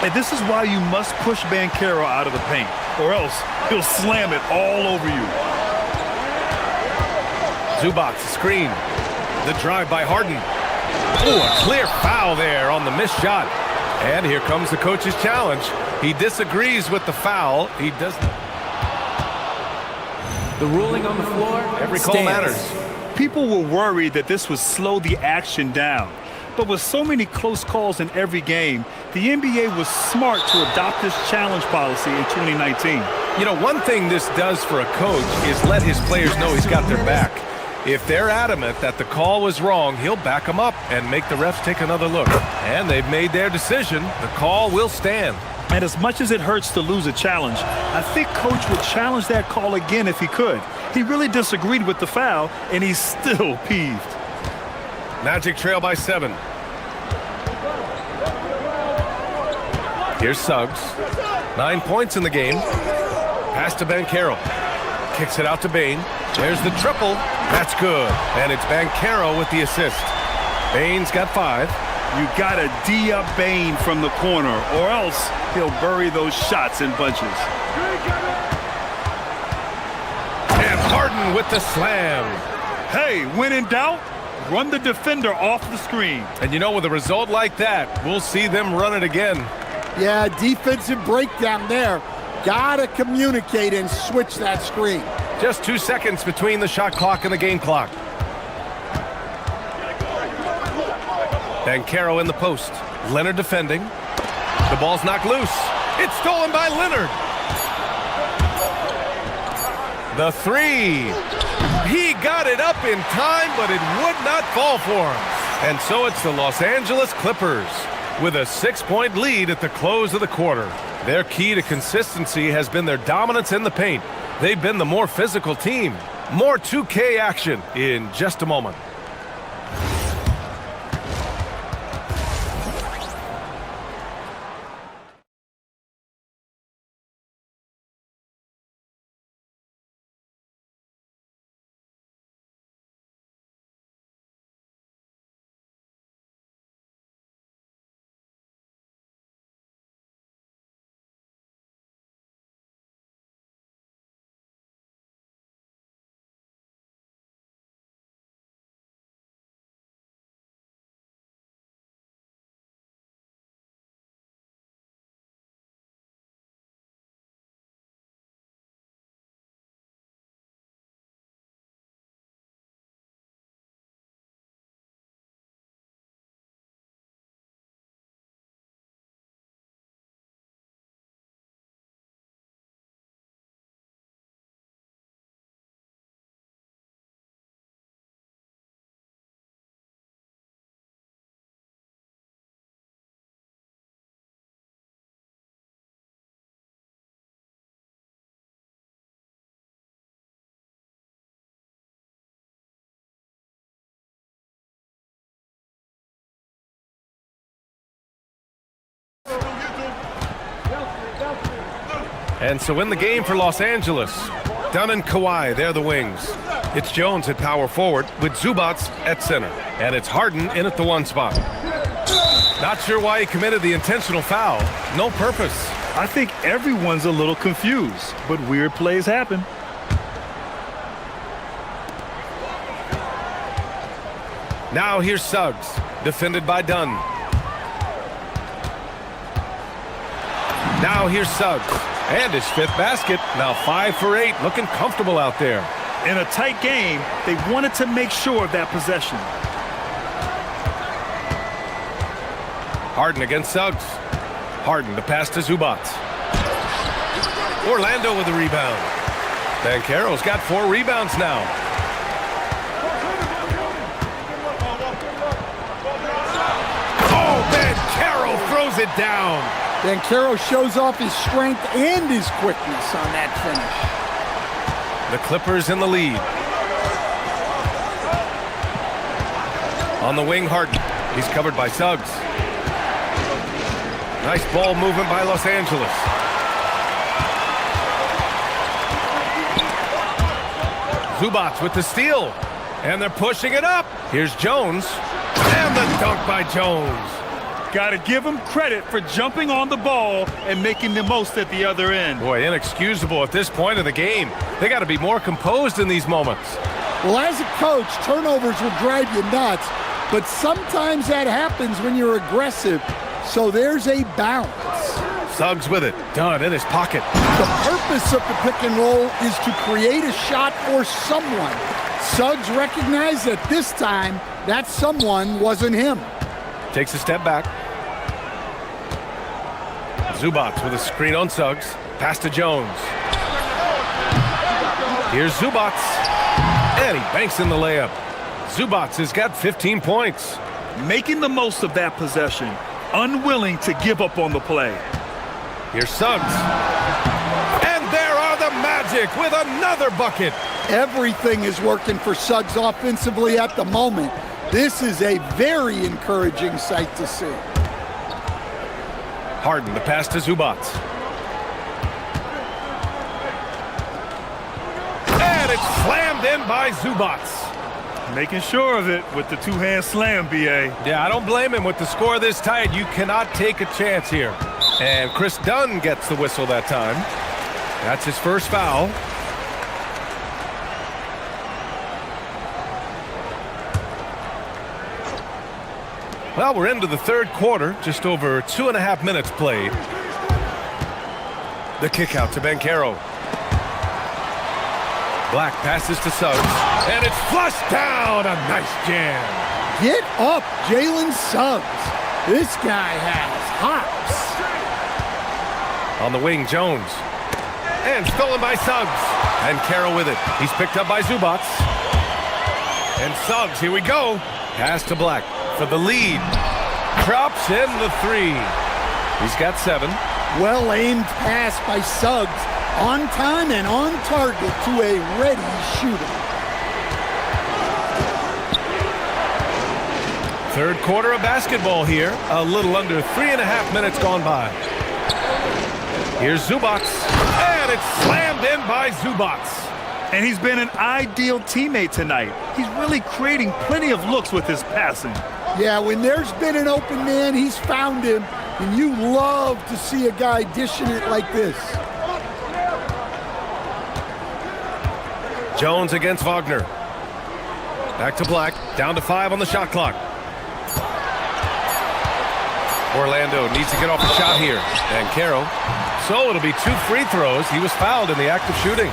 S8: And this is why you must push Banchero out of the paint, or else he'll slam it all over you.
S7: Zubac, screen. The drive by Harden. Oh, a clear foul there on the missed shot. And here comes the coach's challenge. He disagrees with the foul. He doesn't.
S10: The ruling on the floor.
S7: Every call
S10: stands.
S7: matters.
S8: People were worried that this would slow the action down. But with so many close calls in every game, the NBA was smart to adopt this challenge policy in 2019.
S7: You know, one thing this does for a coach is let his players know he's got their back. If they're adamant that the call was wrong, he'll back them up and make the refs take another look. And they've made their decision. The call will stand.
S8: And as much as it hurts to lose a challenge, I think Coach would challenge that call again if he could. He really disagreed with the foul, and he's still peeved.
S7: Magic trail by 7. Here's Suggs. 9 points in the game. Pass to Banchero. Kicks it out to Bane. There's the triple. That's good. And it's Banchero with the assist. Bane's got 5.
S8: You gotta D up Bane from the corner, or else he'll bury those shots in bunches.
S7: And Harden with the slam.
S8: Hey, when in doubt, run the defender off the screen.
S7: And you know, with a result like that, we'll see them run it again.
S12: Yeah, defensive breakdown there. Gotta communicate and switch that screen.
S7: Just 2 seconds between the shot clock and the game clock. Banchero in the post. Leonard defending. The ball's knocked loose. It's stolen by Leonard. The 3. He got it up in time, but it would not fall for him. And so it's the Los Angeles Clippers with a 6-point lead at the close of the quarter. Their key to consistency has been their dominance in the paint. They've been the more physical team. More 2K action in just a moment. And so in the game for Los Angeles, Dunn and Kawhi, they're the wings. It's Jones at power forward with Zubats at center. And it's Harden in at the 1 spot. Not sure why he committed the intentional foul. No purpose.
S8: I think everyone's a little confused, but weird plays happen.
S7: Now here's Suggs, defended by Dunn. Now here's Suggs, and his 5th basket. Now 5 for 8, looking comfortable out there.
S8: In a tight game, they wanted to make sure of that possession.
S7: Harden against Suggs. Harden, the pass to Zubats. Orlando with the rebound. Banchero's got 4 rebounds now. Oh, Banchero throws it down.
S12: Banchero shows off his strength and his quickness on that finish.
S7: The Clippers in the lead. On the wing, Harden. He's covered by Suggs. Nice ball movement by Los Angeles. Zubats with the steal. And they're pushing it up. Here's Jones. And the dunk by Jones.
S8: Got to give him credit for jumping on the ball and making the most at the other end.
S7: Boy, inexcusable at this point of the game. They got to be more composed in these moments.
S12: Well, as a coach, turnovers will drive you nuts, but sometimes that happens when you're aggressive. So there's a balance.
S7: Suggs with it. Dunn in his pocket.
S12: The purpose of the pick and roll is to create a shot for someone. Suggs recognized that this time that someone wasn't him.
S7: Takes a step back. Zubats with a screen on Suggs. Pass to Jones. Here's Zubats. And he banks in the layup. Zubats has got 15 points.
S8: Making the most of that possession. Unwilling to give up on the play.
S7: Here's Suggs. And there are the Magic with another bucket.
S12: Everything is working for Suggs offensively at the moment. This is a very encouraging sight to see.
S7: Harden, the pass to Zubats. And it's slammed in by Zubats.
S8: Making sure of it with the 2-hand slam, B.A.
S7: Yeah, I don't blame him. With the score this tight, you cannot take a chance here. And Chris Dunn gets the whistle that time. That's his first foul. Well, we're into the 3rd quarter, just over 2.5 minutes played. The kick out to Banchero. Black passes to Suggs, and it's flushed down. A nice jam.
S12: Get up, Jalen Suggs. This guy has hops.
S7: On the wing, Jones. And stolen by Suggs. And Carroll with it. He's picked up by Zubats. And Suggs, here we go. Pass to Black for the lead. Drops in the 3. He's got 7.
S12: Well-aimed pass by Suggs. On time and on target to a ready shooter.
S7: 3rd quarter of basketball here. A little under 3.5 minutes gone by. Here's Zubats. And it's slammed in by Zubats.
S8: And he's been an ideal teammate tonight. He's really creating plenty of looks with his passing.
S12: Yeah, when there's been an open man, he's found him. And you love to see a guy dishing it like this.
S7: Jones against Wagner. Back to Black. Down to 5 on the shot clock. Orlando needs to get off the shot here. And Caro. So it'll be 2 free throws. He was fouled in the act of shooting.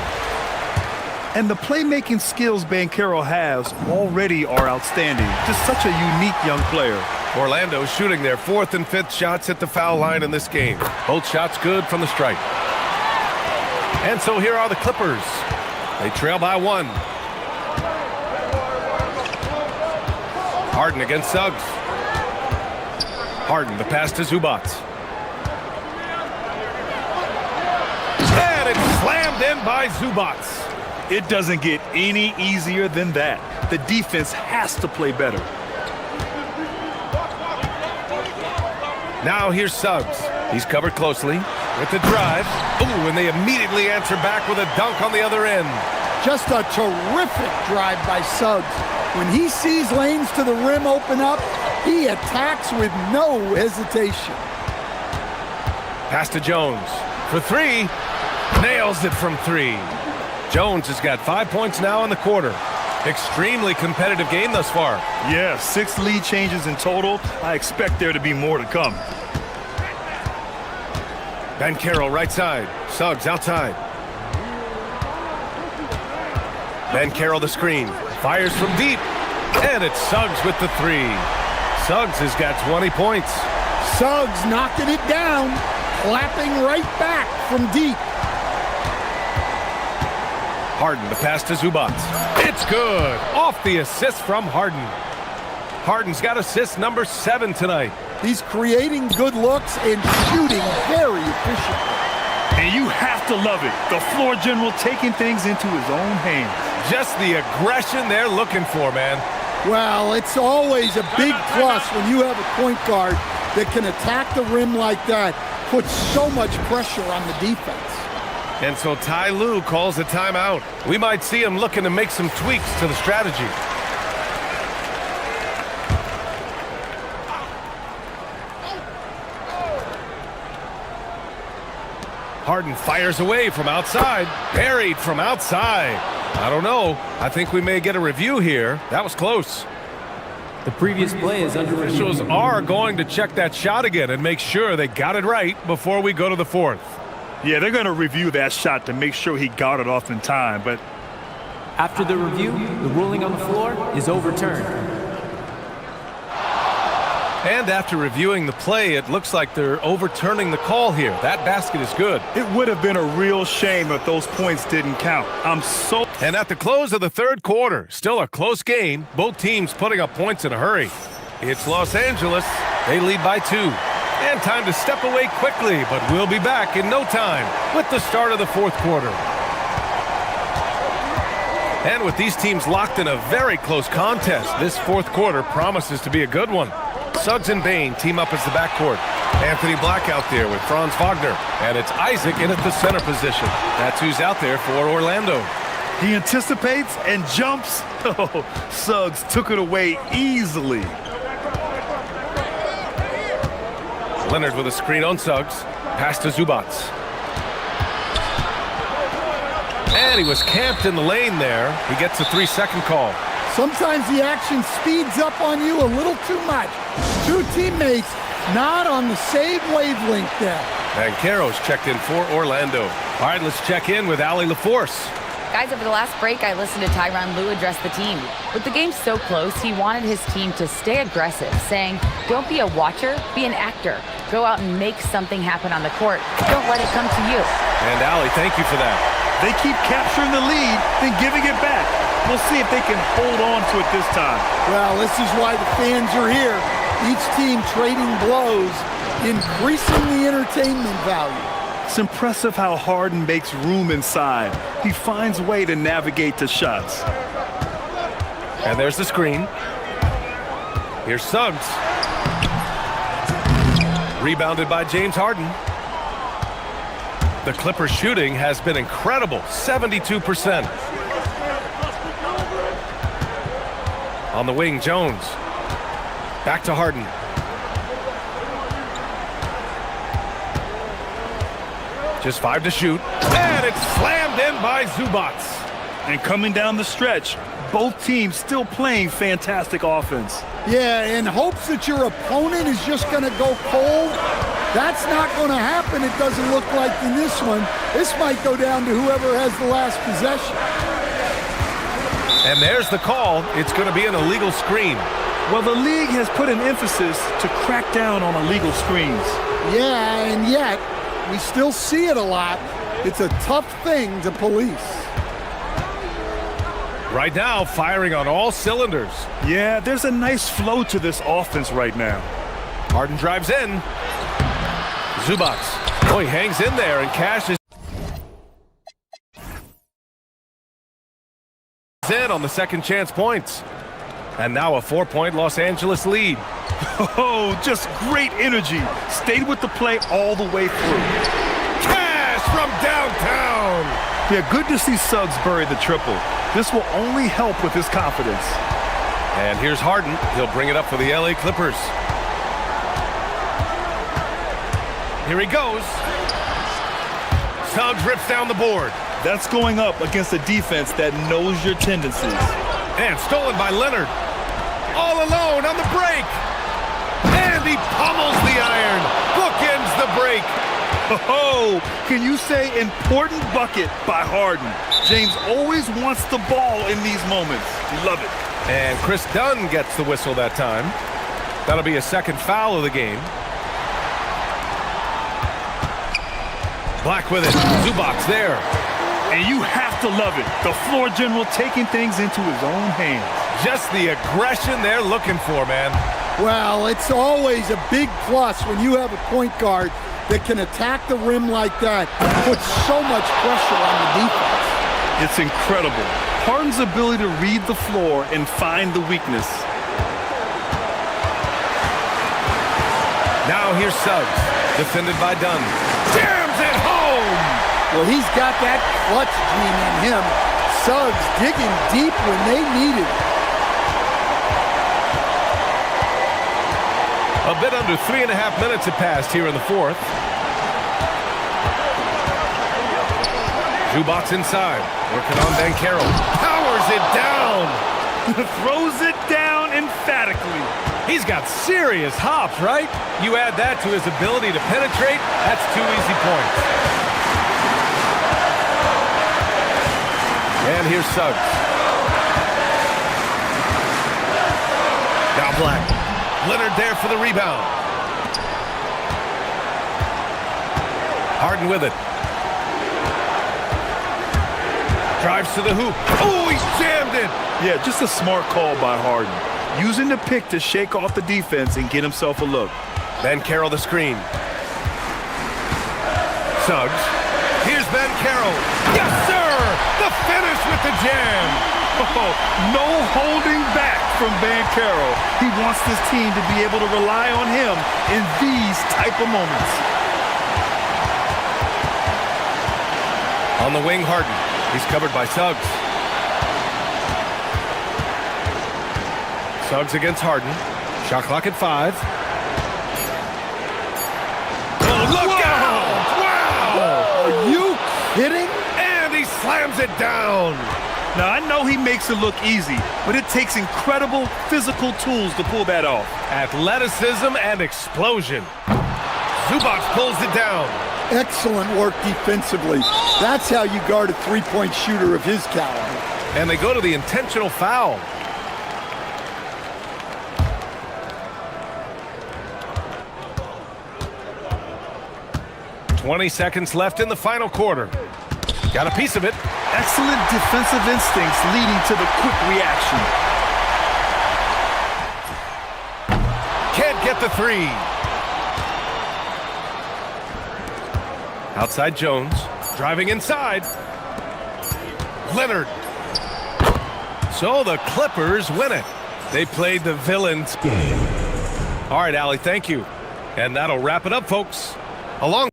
S8: And the playmaking skills Banchero has already are outstanding. Just such a unique young player.
S7: Orlando shooting their 4th and 5th shots at the foul line in this game. Both shots good from the stripe. And so here are the Clippers. They trail by 1. Harden against Suggs. Harden, the pass to Zubats. And it's slammed in by Zubats.
S8: It doesn't get any easier than that. The defense has to play better.
S7: Now here's Suggs. He's covered closely with the drive. Ooh, and they immediately answer back with a dunk on the other end.
S12: Just a terrific drive by Suggs. When he sees lanes to the rim open up, he attacks with no hesitation.
S7: Pass to Jones for three. Nails it from three. Jones has got 5 points now in the quarter. Extremely competitive game thus far.
S8: Yeah, 6 lead changes in total. I expect there to be more to come.
S7: Ben Carroll right side. Suggs outside. Ben Carroll the screen. Fires from deep. And it's Suggs with the three. Suggs has got 20 points.
S12: Suggs knocking it down, clapping right back from deep.
S7: Harden, the pass to Zubac. It's good. Off the assist from Harden. Harden's got assist number 7 tonight.
S12: He's creating good looks and shooting very efficiently.
S8: And you have to love it. The floor general taking things into his own hands.
S7: Just the aggression they're looking for, man.
S12: Well, it's always a big plus when you have a point guard that can attack the rim like that, puts so much pressure on the defense.
S7: And so Ty Lue calls a timeout. We might see him looking to make some tweaks to the strategy. Harden fires away from outside. Buried from outside. I don't know. I think we may get a review here. That was close.
S10: The previous play is under review.
S7: Officials are going to check that shot again and make sure they got it right before we go to the fourth.
S8: Yeah, they're going to review that shot to make sure he got it off in time, but
S10: after the review, the ruling on the floor is overturned.
S7: And after reviewing the play, it looks like they're overturning the call here. That basket is good.
S8: It would have been a real shame if those points didn't count.
S7: And at the close of the third quarter, still a close game, both teams putting up points in a hurry. It's Los Angeles. They lead by 2. And time to step away quickly, but we'll be back in no time with the start of the fourth quarter. And with these teams locked in a very close contest, this fourth quarter promises to be a good one. Suggs and Bain team up as the backcourt. Anthony Black out there with Franz Wagner. And it's Isaac in at the center position. That's who's out there for Orlando.
S8: He anticipates and jumps. Oh, Suggs took it away easily.
S7: Leonard with a screen on Suggs. Pass to Zubac. And he was camped in the lane there. He gets a 3-second call.
S12: Sometimes the action speeds up on you a little too much. 2 teammates not on the same wavelength there.
S7: And Caro's checked in for Orlando. All right, let's check in with Allie LaForce.
S4: Guys, over the last break, I listened to Tyronn Lue address the team. With the game so close, he wanted his team to stay aggressive, saying, don't be a watcher, be an actor. Go out and make something happen on the court. Don't let it come to you.
S7: And Allie, thank you for that.
S8: They keep capturing the lead, then giving it back. We'll see if they can hold on to it this time.
S12: Well, this is why the fans are here. Each team trading blows, increasing the entertainment value.
S8: It's impressive how Harden makes room inside. He finds a way to navigate the shots.
S7: And there's the screen. Here's Suggs. Rebounded by James Harden. The Clippers shooting has been incredible, 72%. On the wing, Jones. Back to Harden. Just 5 to shoot. And it's slammed in by Zubac.
S8: And coming down the stretch, both teams still playing fantastic offense.
S12: Yeah, in hopes that your opponent is just going to go cold. That's not going to happen, it doesn't look like in this one. This might go down to whoever has the last possession.
S7: And there's the call. It's going to be an illegal screen.
S8: Well, the league has put an emphasis to crack down on illegal screens.
S12: Yeah, and yet, we still see it a lot. It's a tough thing to police.
S7: Right now, firing on all cylinders.
S8: Yeah, there's a nice flow to this offense right now.
S7: Harden drives in. Zubac. Oh, he hangs in there and cashes in on the second chance points. And now a 4-point Los Angeles lead.
S8: Oh, just great energy. Stayed with the play all the way through.
S7: Cash from downtown.
S8: Yeah, good to see Suggs bury the triple. This will only help with his confidence.
S7: And here's Harden. He'll bring it up for the LA Clippers. Here he goes. Suggs rips down the board.
S8: That's going up against a defense that knows your tendencies.
S7: And stolen by Leonard. All alone on the break. And he pummels the iron. Bookends the break.
S8: Oh, can you say important bucket by Harden? James always wants the ball in these moments. Love it.
S7: And Chris Dunn gets the whistle that time. That'll be a second foul of the game. Black with it. Zubac there.
S8: And you have to love it. The floor general taking things into his own hands.
S7: Just the aggression they're looking for, man.
S12: Well, it's always a big plus when you have a point guard that can attack the rim like that, put so much pressure on the defense.
S8: It's incredible. Harden's ability to read the floor and find the weakness.
S7: Now here's Suggs, defended by Dunn. Jams it home!
S12: Well, he's got that clutch gene in him. Suggs digging deep when they needed it.
S7: A bit under 3.5 minutes have passed here in the fourth. Zubac inside, working on Banchero. Powers it down!
S8: Throws it down emphatically.
S7: He's got serious hops, right? You add that to his ability to penetrate, that's 2 easy points. And here's Suggs. Now Black. Leonard there for the rebound. Harden with it. Drives to the hoop. Oh, he jammed it!
S8: Yeah, just a smart call by Harden. Using the pick to shake off the defense and get himself a look.
S7: Banchero the screen. Suggs. Here's Banchero. Yes, sir! The finish with the jam!
S8: Oh, no holding back from Banchero. He wants this team to be able to rely on him in these type of moments.
S7: On the wing, Harden. He's covered by Suggs. Suggs against Harden. Shot clock at 5. Oh, look out! Wow!
S12: Are you kidding?
S7: And he slams it down.
S8: Now, I know he makes it look easy, but it takes incredible physical tools to pull that off.
S7: Athleticism and explosion. Zubac pulls it down.
S12: Excellent work defensively. That's how you guard a three-point shooter of his caliber.
S7: And they go to the intentional foul. "20 seconds left in the final quarter. Got a piece of it.
S8: Excellent defensive instincts leading to the quick reaction.
S7: Can't get the three. Outside Jones, driving inside. Leonard. So the Clippers win it. They played the villains game. All right, Allie, thank you. And that'll wrap it up, folks. Along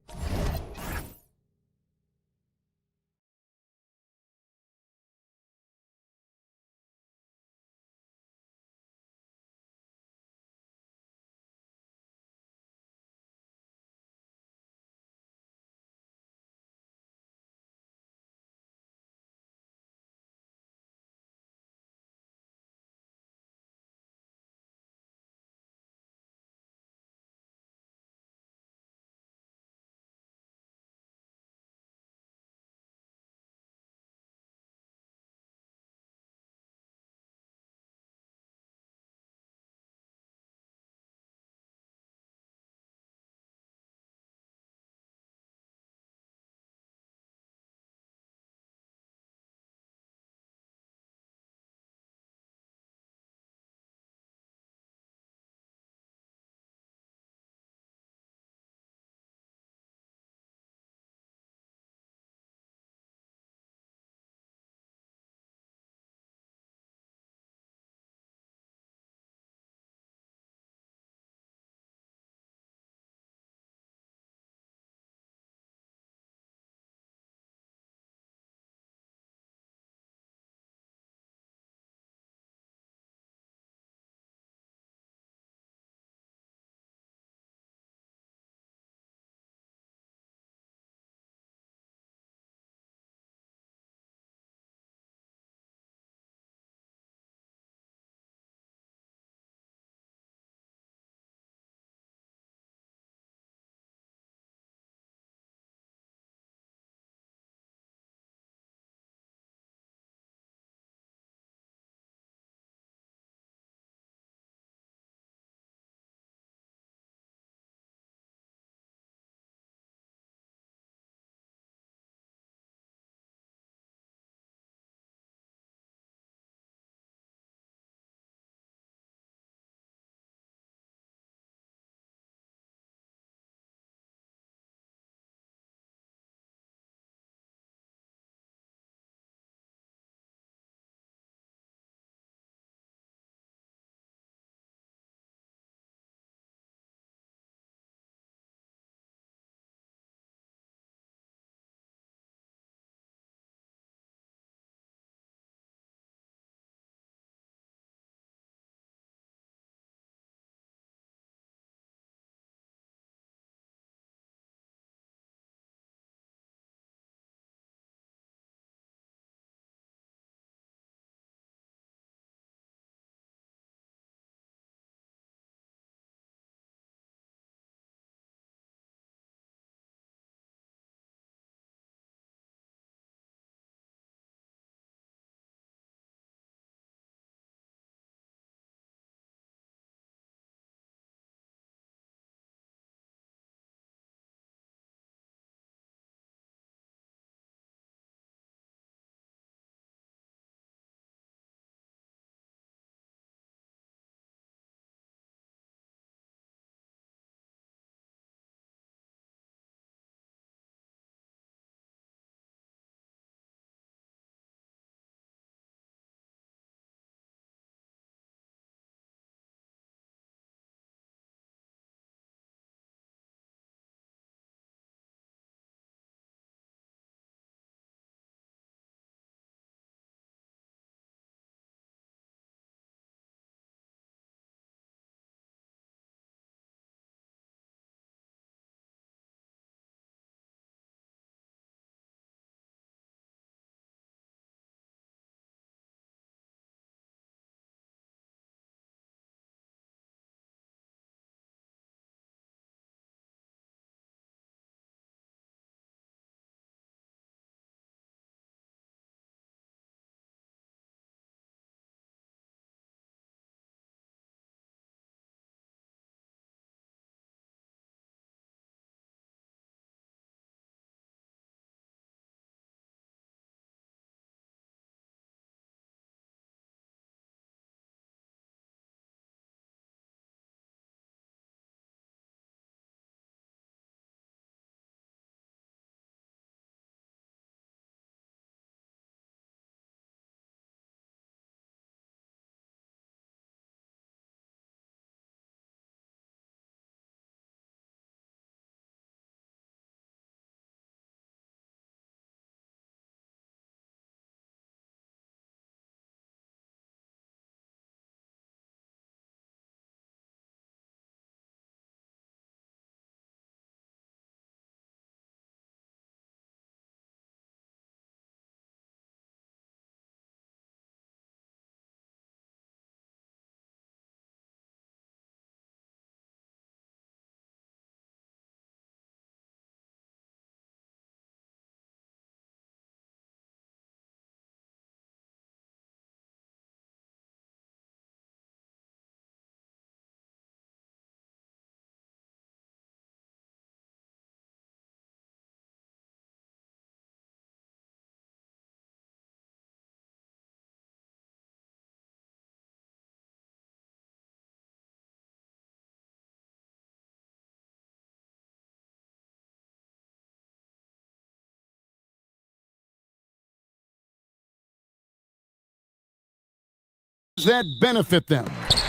S1: that benefit them.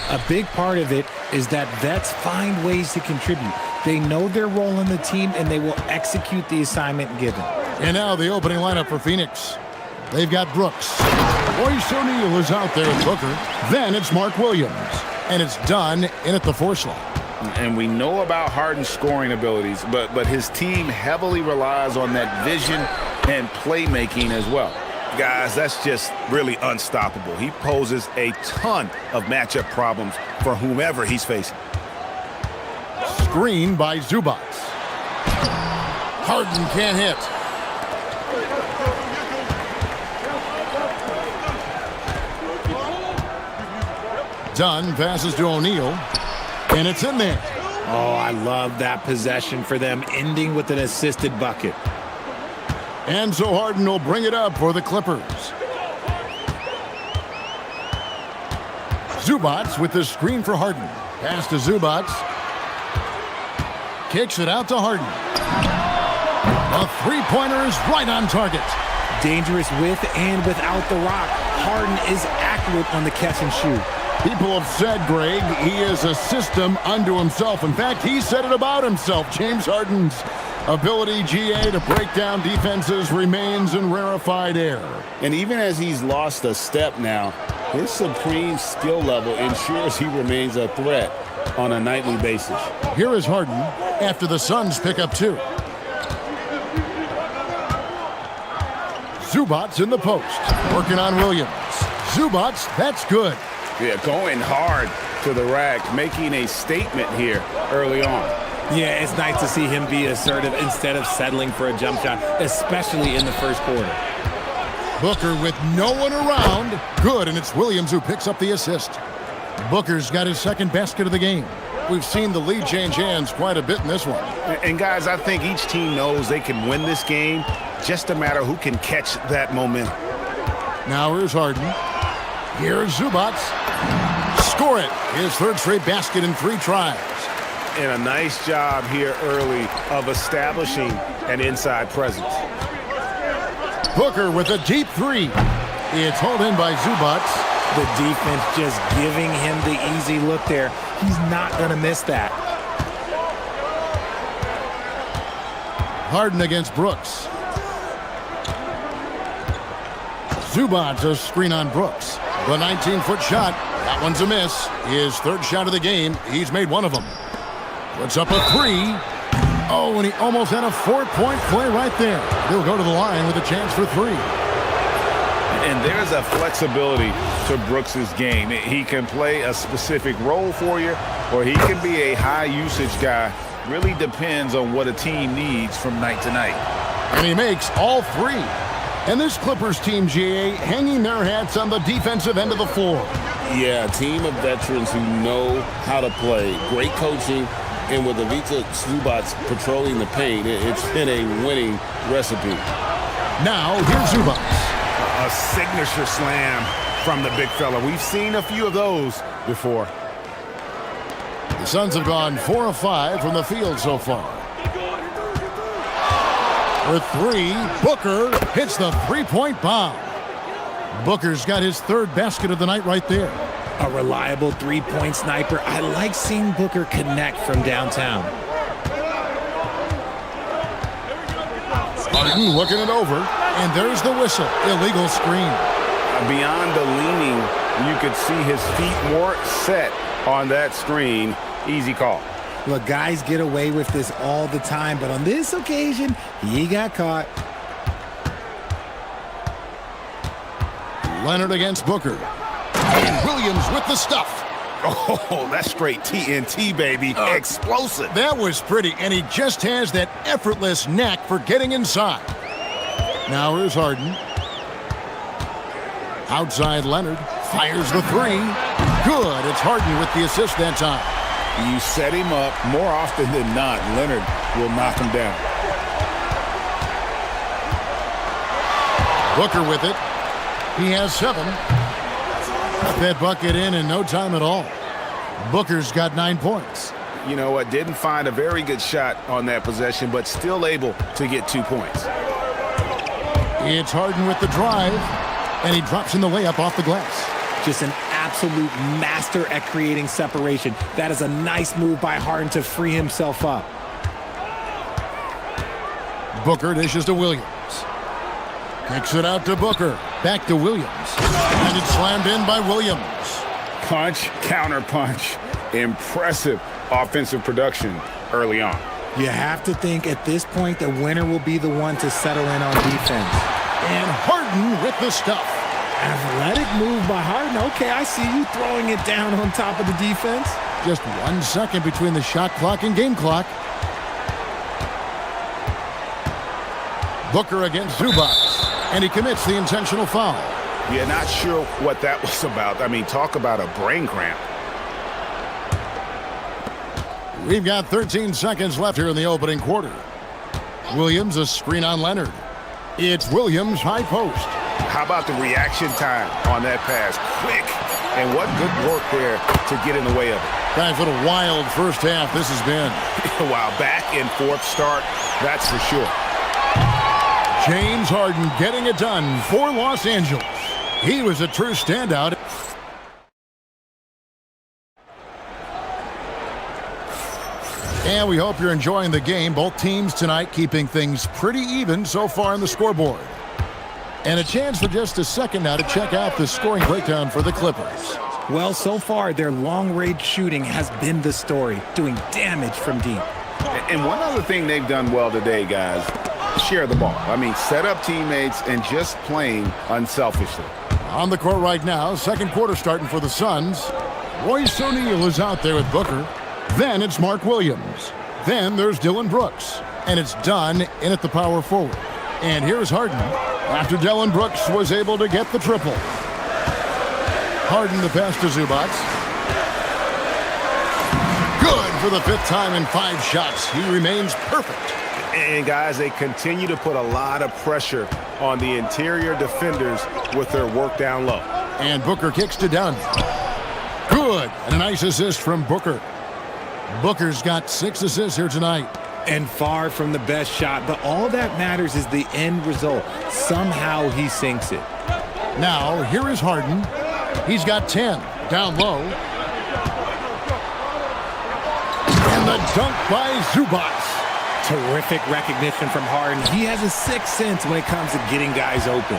S13: A big part of it is that vets find ways to contribute. They know their role in the team, and they will execute the assignment given.
S1: And now the opening lineup for Phoenix. They've got Brooks. Royce O'Neal is out there at Booker. Then it's Mark Williams. And it's done in at the 4 slot.
S2: And we know about Harden's scoring abilities, but his team heavily relies on that vision and playmaking as well. Guys, that's just really unstoppable. He poses a ton of matchup problems for whomever he's facing.
S1: Screen by Zubac. Harden can't hit. Dunn passes to O'Neal, and it's in there.
S13: Oh, I love that possession for them, ending with an assisted bucket.
S1: And so Harden will bring it up for the Clippers. Zubac with the screen for Harden. Pass to Zubac. Kicks it out to Harden. A three-pointer is right on target.
S13: Dangerous with and without the rock. Harden is accurate on the catch and shoot.
S1: People have said, Greg, he is a system unto himself. In fact, he said it about himself. James Harden's ability, GA, to break down defenses remains in rarefied air.
S5: And even as he's lost a step now, his supreme skill level ensures he remains a threat on a nightly basis.
S1: Here is Harden after the Suns pick up 2. Zubac in the post, working on Williams. Zubac, that's good.
S2: Yeah, going hard to the rack, making a statement here early on.
S13: Yeah, it's nice to see him be assertive instead of settling for a jump shot, especially in the first quarter.
S1: Booker with no one around. Good, and it's Williams who picks up the assist. Booker's got his second basket of the game. We've seen the lead change hands quite a bit in this one.
S2: And guys, I think each team knows they can win this game, just a matter who can catch that momentum.
S1: Now here's Harden. Here's Zubac. Score it. His third straight basket in 3 tries.
S2: And a nice job here early of establishing an inside presence.
S1: Booker with a deep 3. It's hauled in by Zubac.
S13: The defense just giving him the easy look there. He's not going to miss that.
S1: Harden against Brooks. Zubac a screen on Brooks. The 19-foot shot. That one's a miss. His third shot of the game. He's made one of them. Puts up a 3. Oh, and he almost had a 4-point play right there. He'll go to the line with a chance for 3.
S2: And there's a flexibility to Brooks's game. He can play a specific role for you, or he can be a high-usage guy. Really depends on what a team needs from night to night.
S1: And he makes all 3. And this Clippers team, GA, hanging their hats on the defensive end of the floor.
S5: Yeah, a team of veterans who know how to play. Great coaching. And with Ivica Zubac patrolling the paint, it's been a winning recipe.
S1: Now, here's Zubac.
S2: A signature slam from the big fella. We've seen a few of those before.
S1: The Suns have gone 4 of 5 from the field so far. With 3, Booker hits the 3-point bomb. Booker's got his third basket of the night right there.
S13: A reliable 3-point sniper. I like seeing Booker connect from downtown.
S1: Harden looking it over, and there's the whistle. Illegal screen.
S2: Beyond the leaning, you could see his feet more set on that screen. Easy call.
S13: Look, guys get away with this all the time, but on this occasion, he got caught.
S1: Leonard against Booker. And Williams with the stuff.
S2: Oh, that's straight TNT, baby. Explosive.
S1: That was pretty, and he just has that effortless knack for getting inside. Now here's Harden. Outside Leonard. Fires the 3. Good. It's Harden with the assist that time.
S2: You set him up more often than not. Leonard will knock him down.
S1: Booker with it. He has 7. Got that bucket in no time at all. Booker's got 9 points.
S2: You know what? Didn't find a very good shot on that possession, but still able to get 2 points.
S1: It's Harden with the drive, and he drops in the layup off the glass.
S13: Just an absolute master at creating separation. That is a nice move by Harden to free himself up.
S1: Booker dishes to Williams. Kicks it out to Booker. Back to Williams. And it's slammed in by Williams.
S2: Punch, counter punch. Impressive offensive production early on.
S13: You have to think at this point the winner will be the one to settle in on defense.
S1: And Harden with the stuff.
S13: Athletic move by Harden. Okay, I see you throwing it down on top of the defense.
S1: Just 1 second between the shot clock and game clock. Booker against Zubac, and he commits the intentional foul.
S2: Yeah, not sure what that was about. I mean, talk about a brain cramp.
S1: We've got 13 seconds left here in the opening quarter. Williams, a screen on Leonard. It's Williams, high post.
S2: How about the reaction time on that pass? Quick, and what good work there to get in the way of it.
S1: Guys, what a wild first half this has been.
S2: Wow, back and forth start, that's for sure.
S1: James Harden getting it done for Los Angeles. He was a true standout. And we hope you're enjoying the game. Both teams tonight keeping things pretty even so far on the scoreboard. And a chance for just a second now to check out the scoring breakdown for the Clippers.
S13: Well, so far, their long-range shooting has been the story, doing damage from deep.
S2: And one other thing they've done well today, guys, share the ball. I mean, set up teammates and just playing unselfishly.
S1: On the court right now, second quarter starting for the Suns. Royce O'Neal is out there with Booker. Then it's Mark Williams. Then there's Dylan Brooks. And it's done in at the power forward. And here's Harden after Dylan Brooks was able to get the triple. Harden the pass to Zubac. Good for the 5th time in 5 shots. He remains perfect.
S2: And guys, they continue to put a lot of pressure on the interior defenders with their work down low.
S1: And Booker kicks to Dunn. Good. And a nice assist from Booker. Booker's got 6 assists here tonight.
S13: And far from the best shot, but all that matters is the end result. Somehow he sinks it.
S1: Now, here is Harden. He's got 10. Down low. And the dunk by Zubac.
S13: Terrific recognition from Harden. He has a 6th sense when it comes to getting guys open.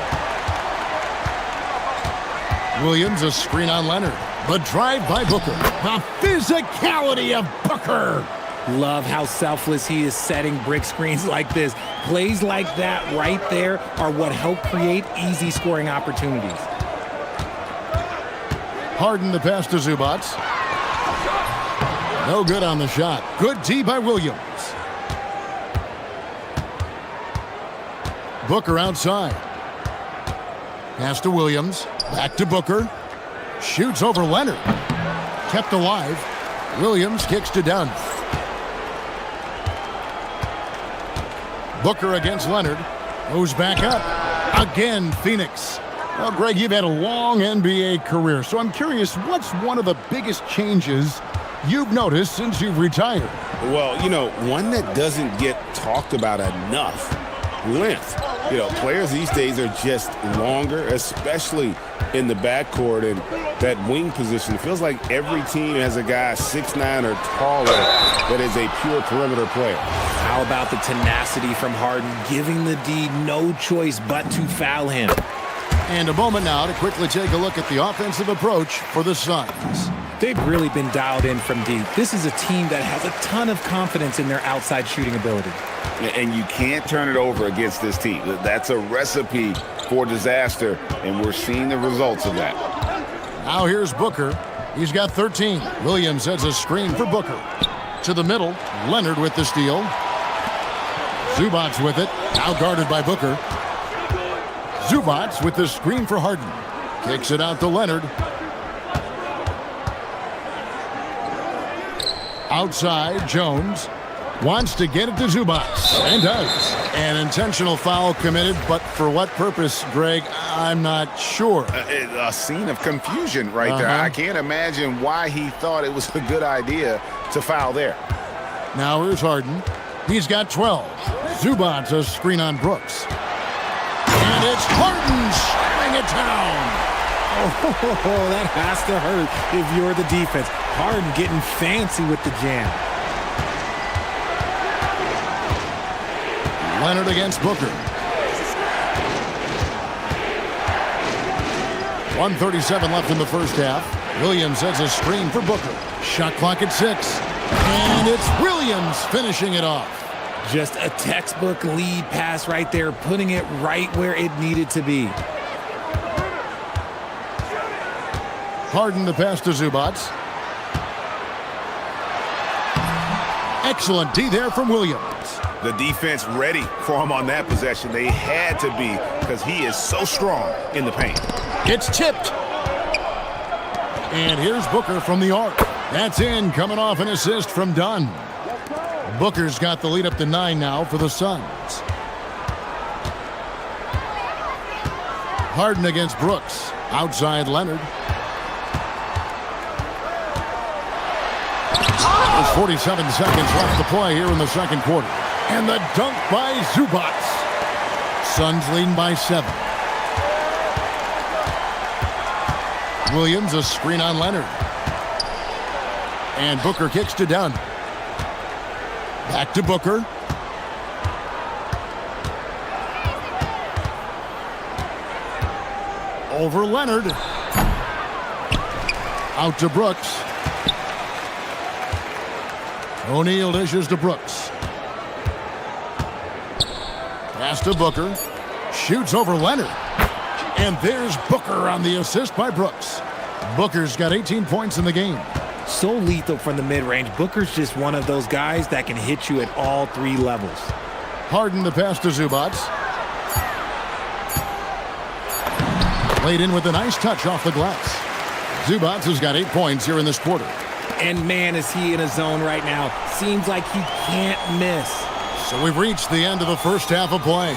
S1: Williams, a screen on Leonard. The drive by Booker. The physicality of Booker.
S13: Love how selfless he is setting brick screens like this. Plays like that right there are what help create easy scoring opportunities.
S1: Harden the pass to Zubac. No good on the shot. Good D by Williams. Booker outside. Pass to Williams. Back to Booker. Shoots over Leonard. Kept alive. Williams kicks to Dunn. Booker against Leonard. Goes back up. Again, Phoenix. Well, Greg, you've had a long NBA career, so I'm curious, what's one of the biggest changes you've noticed since you've retired?
S5: Well, you know, one that doesn't get talked about enough, length. You know, players these days are just longer, especially in the backcourt and that wing position. It feels like every team has a guy 6'9" or taller that is a pure perimeter player.
S13: How about the tenacity from Harden, giving the D no choice but to foul him?
S1: And a moment now to quickly take a look at the offensive approach for the Suns.
S13: They've really been dialed in from deep. This is a team that has a ton of confidence in their outside shooting ability.
S2: And you can't turn it over against this team. That's a recipe for disaster, and we're seeing the results of that.
S1: Now here's Booker. He's got 13. Williams sets a screen for Booker. To the middle, Leonard with the steal. Zubac with it, now guarded by Booker. Zubac with the screen for Harden. Kicks it out to Leonard. Outside, Jones wants to get it to Zubac, and does. An intentional foul committed, but for what purpose, Greg, I'm not sure.
S2: A scene of confusion right there. I can't imagine why he thought it was a good idea to foul there.
S1: Now here's Harden. He's got 12. Zubac a screen on Brooks. And it's Harden slamming it down.
S13: Oh, that has to hurt if you're the defense. Harden getting fancy with the jam.
S1: Leonard against Booker. 1:37 left in the first half. Williams has a screen for Booker. Shot clock at 6. And it's Williams finishing it off.
S13: Just a textbook lead pass right there, putting it right where it needed to be.
S1: Harden the pass to Zubac. Excellent D there from Williams.
S2: The defense ready for him on that possession. They had to be because he is so strong in the paint.
S1: It's tipped. And here's Booker from the arc. That's in, coming off an assist from Dunn. Booker's got the lead up to 9 now for the Suns. Harden against Brooks. Outside Leonard. There's 47 seconds left to play here in the second quarter. And the dunk by Zubac. Suns leading by 7. Williams, a screen on Leonard. And Booker kicks to Dunn. Back to Booker. Over Leonard. Out to Brooks. O'Neal dishes to Brooks. Pass to Booker. Shoots over Leonard. And there's Booker on the assist by Brooks. Booker's got 18 points in the game.
S13: So lethal from the mid-range. Booker's just one of those guys that can hit you at all 3 levels.
S1: Harden the pass to Zubac. Laid in with a nice touch off the glass. Zubac has got 8 points here in this quarter.
S13: And man, is he in a zone right now. Seems like he can't miss.
S1: So we've reached the end of the first half of play.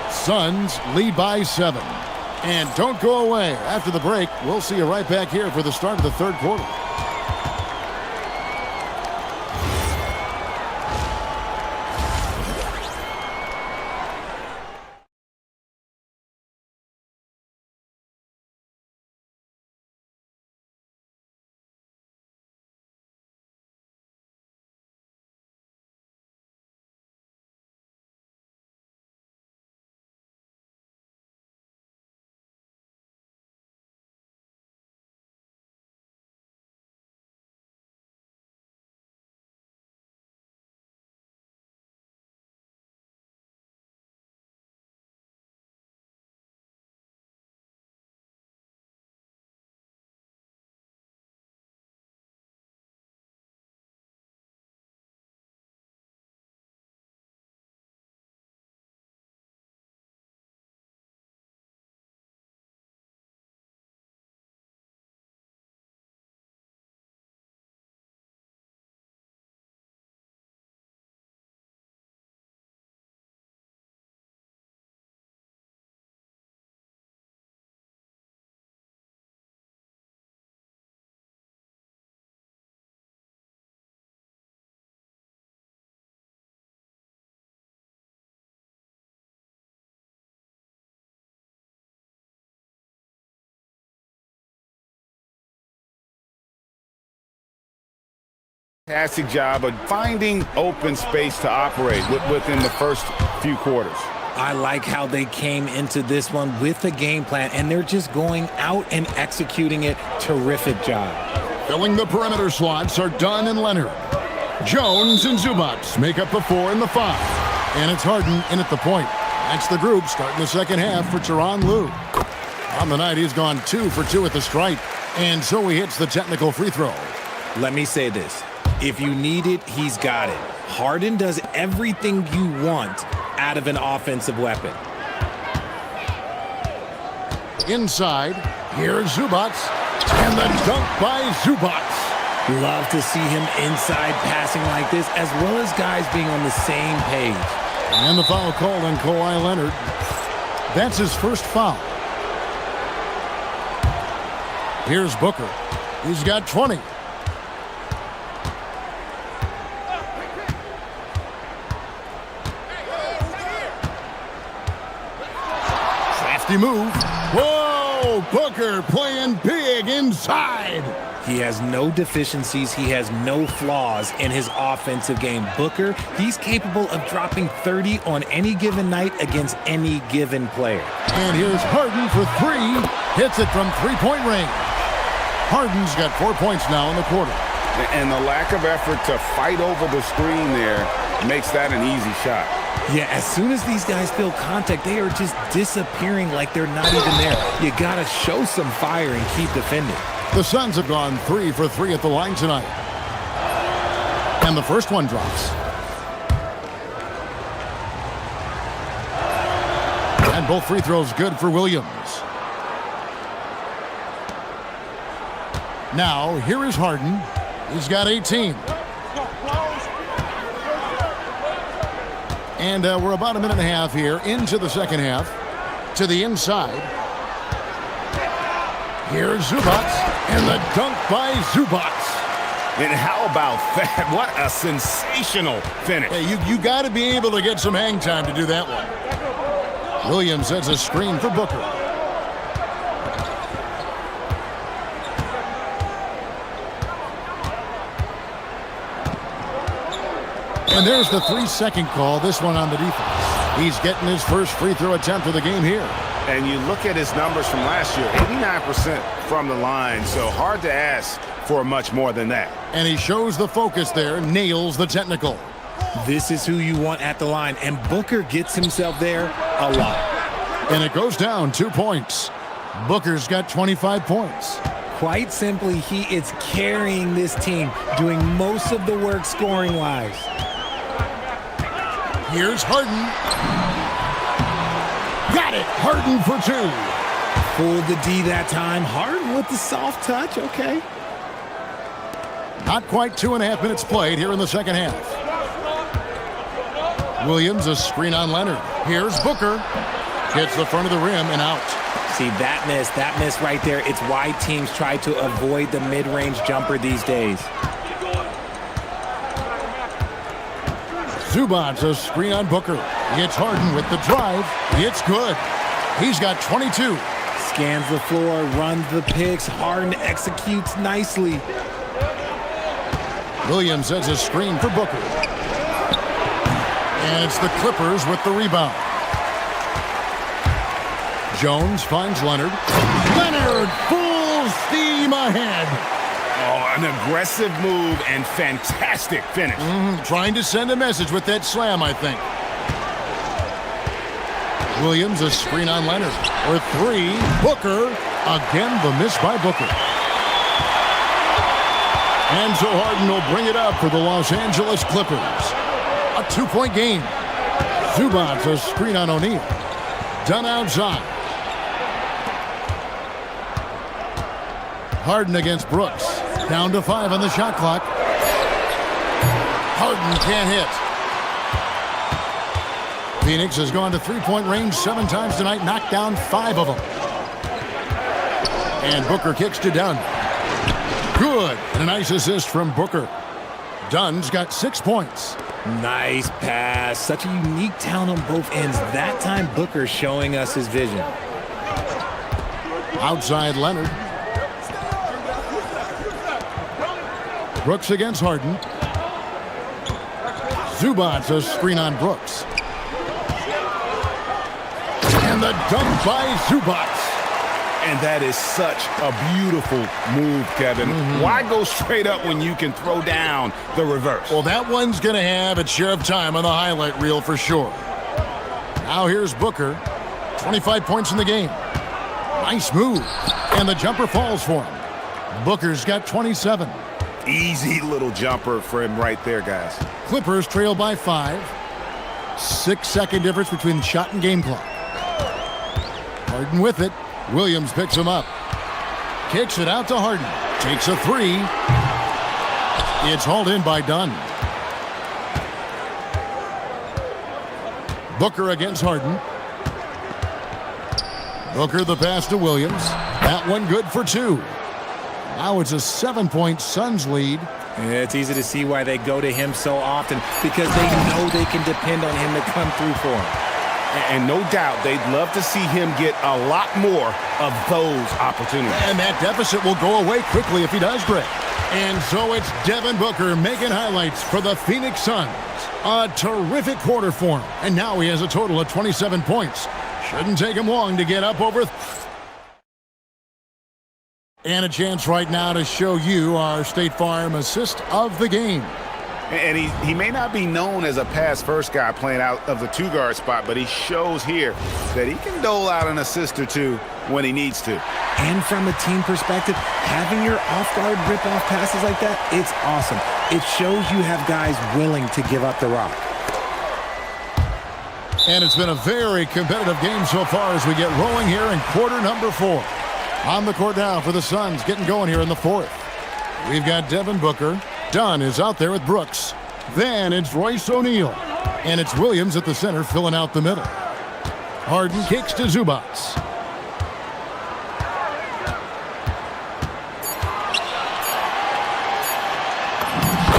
S1: Suns lead by 7. And don't go away. After the break, we'll see you right back here for the start of the third quarter.
S2: Fantastic job of finding open space to operate within the first few quarters.
S13: I like how they came into this one with a game plan, and they're just going out and executing it. Terrific job.
S1: Filling the perimeter slots are Dunn and Leonard. Jones and Zubac make up the 4 and the 5. And it's Harden in at the point. That's the group starting the second half for Tyronn Lue. On the night, he's gone 2 for 2 at the stripe. And so he hits the technical free throw.
S13: Let me say this. If you need it, he's got it. Harden does everything you want out of an offensive weapon.
S1: Inside, here's Zubac. And the dunk by Zubac.
S13: Love to see him inside passing like this, as well as guys being on the same page.
S1: And the foul called on Kawhi Leonard. That's his first foul. Here's Booker. He's got 20. Crafty move. Whoa! Oh, Booker playing big inside.
S13: He has no deficiencies. He has no flaws in his offensive game. Booker, he's capable of dropping 30 on any given night against any given player.
S1: And here's Harden for three. Hits it from three-point range. Harden's got 4 points now in the quarter.
S5: And the lack of effort to fight over the screen there makes that an easy shot.
S13: Yeah, as soon as these guys feel contact, they are just disappearing like they're not even there. You got to show some fire and keep defending.
S1: The Suns have gone 3 for 3 at the line tonight. And the first one drops. And both free throws good for Williams. Now, here is Harden. He's got 18. And we're about a minute and a half here into the second half. To the inside. Here's Zubats, and the dunk by Zubats.
S5: And how about that? What a sensational finish.
S1: Hey, you got to be able to get some hang time to do that one. Williams sets a screen for Booker. And there's the 3-second call, this one on the defense. He's getting his first free throw attempt of the game here.
S5: And you look at his numbers from last year, 89% from the line, so hard to ask for much more than that.
S1: And he shows the focus there, nails the technical.
S13: This is who you want at the line, and Booker gets himself there a lot.
S1: And it goes down 2 points. Booker's got 25 points.
S13: Quite simply, he is carrying this team, doing most of the work scoring-wise.
S1: Here's Harden. Got it. Harden for two.
S13: Fooled the D that time. Harden with the soft touch. Okay.
S1: Not quite 2.5 minutes played here in the second half. Williams, a screen on Leonard. Here's Booker. Hits the front of the rim and out.
S13: See, that miss right there. It's why teams try to avoid the mid-range jumper these days.
S1: Zubats, a screen on Booker. It's Harden with the drive. It's good. He's got 22.
S13: Scans the floor, runs the picks. Harden executes nicely.
S1: Williams has a screen for Booker. And it's the Clippers with the rebound. Jones finds Leonard. Leonard full steam ahead.
S5: Oh, an aggressive move and fantastic finish.
S1: Trying to send a message with that slam, I think. Williams, a screen on Leonard. For three, Booker. Again, the miss by Booker. And so Harden will bring it up for the Los Angeles Clippers. A 2-point game. Zubats, a screen on O'Neal. Done outside. Harden against Brooks. Down to 5 on the shot clock. Harden can't hit. Phoenix has gone to three-point range 7 times tonight, knocked down 5 of them. And Booker kicks to Dunn. Good. And a nice assist from Booker. Dunn's got 6 points.
S13: Nice pass. Such a unique talent on both ends. That time, Booker showing us his vision.
S1: Outside Leonard. Brooks against Harden. Zubats, a screen on Brooks. And the dunk by Zubats.
S5: And that is such a beautiful move, Kevin. Why go straight up when you can throw down the reverse?
S1: Well, that one's going to have its share of time on the highlight reel for sure. Now here's Booker. 25 points in the game. Nice move. And the jumper falls for him. Booker's got 27.
S5: Easy little jumper for him right there, guys.
S1: Clippers trail by 5. 6-second difference between shot and game clock. Harden with it. Williams picks him up. Kicks it out to Harden. Takes a 3. It's hauled in by Dunn. Booker against Harden. Booker the pass to Williams. That one good for 2. Now it's a 7-point Suns lead.
S13: Yeah, it's easy to see why they go to him so often, because they know they can depend on him to come through for them.
S5: And no doubt they'd love to see him get a lot more of those opportunities.
S1: And that deficit will go away quickly if he does, Greg. And so it's Devin Booker making highlights for the Phoenix Suns. A terrific quarter for him. And now he has a total of 27 points. Shouldn't take him long to get up over... And a chance right now to show you our State Farm assist of the game.
S2: And he may not be known as a pass-first guy playing out of the two-guard spot, but he shows here that he can dole out an assist or two when he needs to.
S13: And from a team perspective, having your off-guard rip-off passes like that, it's awesome. It shows you have guys willing to give up the rock.
S1: And it's been a very competitive game so far as we get rolling here in quarter number 4. On the court now for the Suns, getting going here in the 4th. We've got Devin Booker. Dunn is out there with Brooks. Then it's Royce O'Neal. And it's Williams at the center filling out the middle. Harden kicks to Zubac.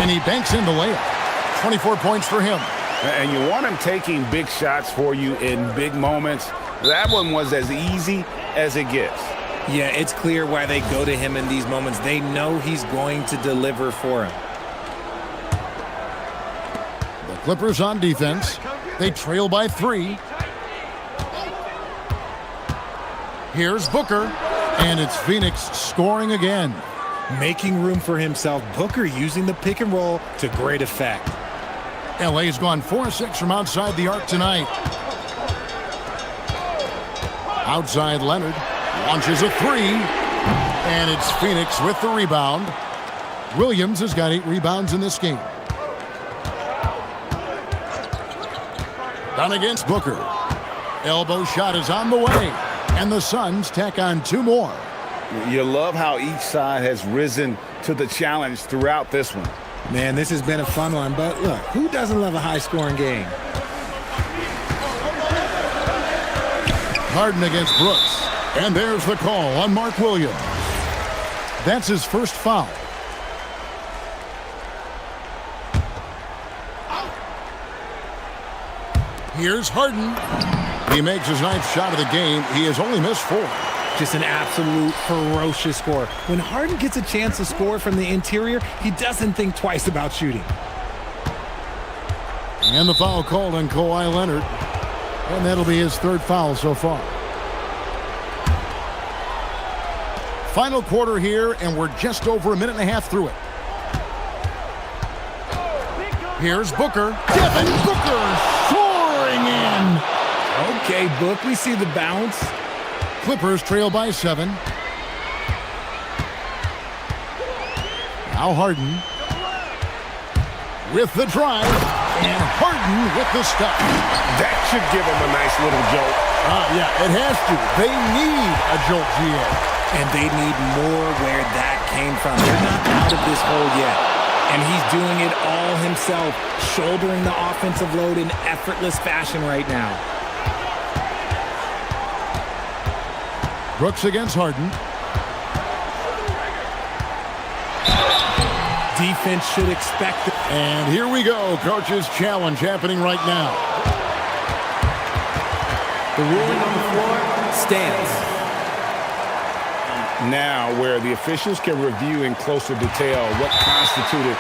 S1: And he banks in the layup. 24 points for him.
S2: And you want him taking big shots for you in big moments. That one was as easy as it gets.
S13: Yeah, it's clear why they go to him in these moments. They know he's going to deliver for him.
S1: The Clippers on defense. They trail by 3. Here's Booker. And it's Phoenix scoring again.
S13: Making room for himself. Booker using the pick and roll to great effect.
S1: LA's gone 4-6 from outside the arc tonight. Outside Leonard. Launches a 3, and it's Phoenix with the rebound. Williams has got 8 rebounds in this game. Done against Booker. Elbow shot is on the way, and the Suns tack on 2 more.
S2: You love how each side has risen to the challenge throughout this one.
S13: Man, this has been a fun one, but look, who doesn't love a high-scoring game?
S1: Harden against Brooks. And there's the call on Mark Williams. That's his first foul. Here's Harden. He makes his 9th shot of the game. He has only missed 4.
S13: Just an absolute ferocious score. When Harden gets a chance to score from the interior, he doesn't think twice about shooting.
S1: And the foul called on Kawhi Leonard. And that'll be his 3rd foul so far. Final quarter here, and we're just over a minute and a half through it. Here's Booker. Devin Booker soaring in.
S13: Okay, Book, we see the bounce.
S1: Clippers trail by 7. Now Harden with the drive, and Harden with the stop.
S5: That should give him a nice little jolt.
S1: Yeah, it has to. They need a jolt, GA.
S13: And they need more where that came from. They're not out of this hole yet. And he's doing it all himself, shouldering the offensive load in effortless fashion right now.
S1: Brooks against Harden.
S13: Defense should expect it.
S1: And here we go. Coach's challenge happening right now.
S10: The ruling on the floor stands.
S2: Now, where the officials can review in closer detail what constituted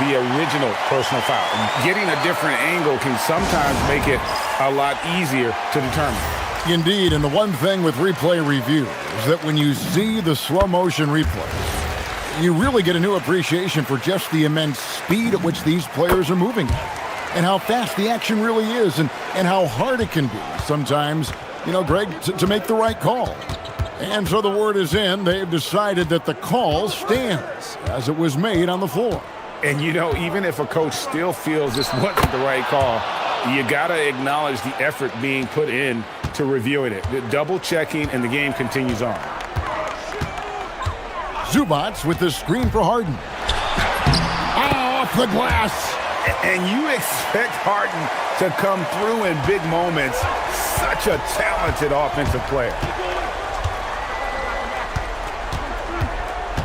S2: the original personal foul. Getting a different angle can sometimes make it a lot easier to determine.
S1: Indeed, and the one thing with replay review is that when you see the slow motion replay, you really get a new appreciation for just the immense speed at which these players are moving and how fast the action really is and how hard it can be sometimes, you know, Greg, to make the right call. And so the word is in. They've decided that the call stands as it was made on the floor.
S2: And, you know, even if a coach still feels this wasn't the right call, you got to acknowledge the effort being put in to reviewing it. The double checking, and the game continues on.
S1: Zubac with the screen for Harden. Off the glass.
S2: And you expect Harden to come through in big moments. Such a talented offensive player.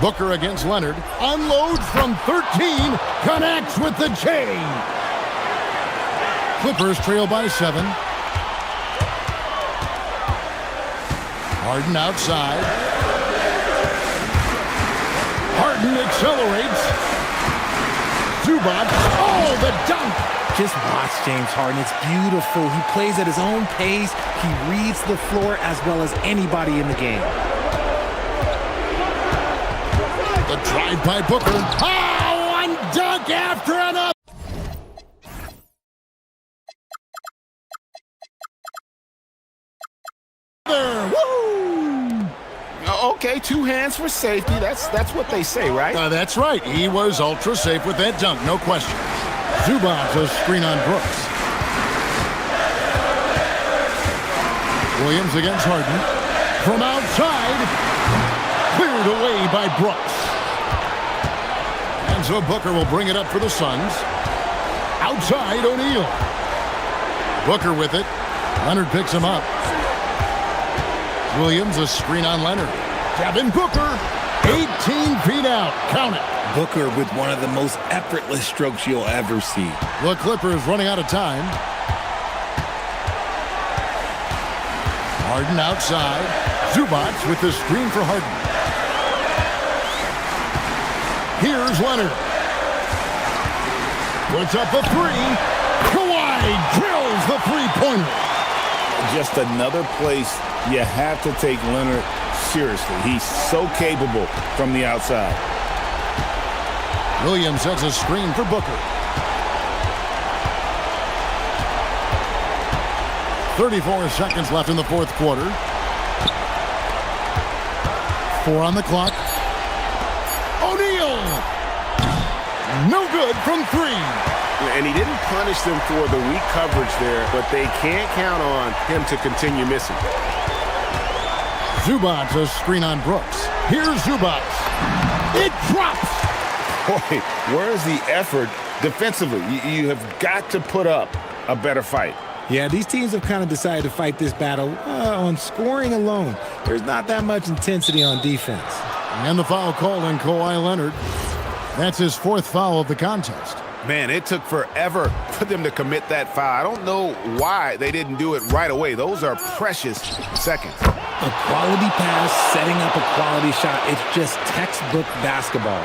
S1: Booker against Leonard. Unloads from 13. Connects with the chain. Clippers trail by 7. Harden outside. Harden accelerates. Zubac. Oh, the dunk.
S13: Just watch James Harden. It's beautiful. He plays at his own pace. He reads the floor as well as anybody in the game.
S1: The drive by Booker. Oh, one dunk after another. Woo!
S5: Okay, 2 hands for safety. That's what they say, right?
S1: That's right. He was ultra safe with that dunk, no question. Zubac a screen on Brooks. Williams against Harden. From outside. Cleared away by Brooks. And so Booker will bring it up for the Suns. Outside O'Neal. Booker with it. Leonard picks him up. Williams a screen on Leonard. Devin Booker. 18 feet out. Count it.
S13: Booker with one of the most effortless strokes you'll ever see.
S1: The Clippers running out of time. Harden outside. Zubac with the screen for Harden. Here's Leonard. Puts up a three. Kawhi drills the three-pointer.
S5: Just another place you have to take Leonard seriously. He's so capable from the outside.
S1: Williams sets a screen for Booker. 34 seconds left in the fourth quarter. 4 on the clock. O'Neal! No good from 3.
S5: And he didn't punish them for the weak coverage there, but they can't count on him to continue missing.
S1: Zubac a screen on Brooks. Here's Zubac. It drops!
S5: Boy, where's the effort defensively? You have got to put up a better fight.
S13: Yeah, these teams have kind of decided to fight this battle on scoring alone. There's not that much intensity on defense.
S1: And the foul called on Kawhi Leonard. That's his 4th foul of the contest.
S5: Man, it took forever for them to commit that foul. I don't know why they didn't do it right away. Those are precious seconds.
S13: A quality pass, setting up a quality shot. It's just textbook basketball.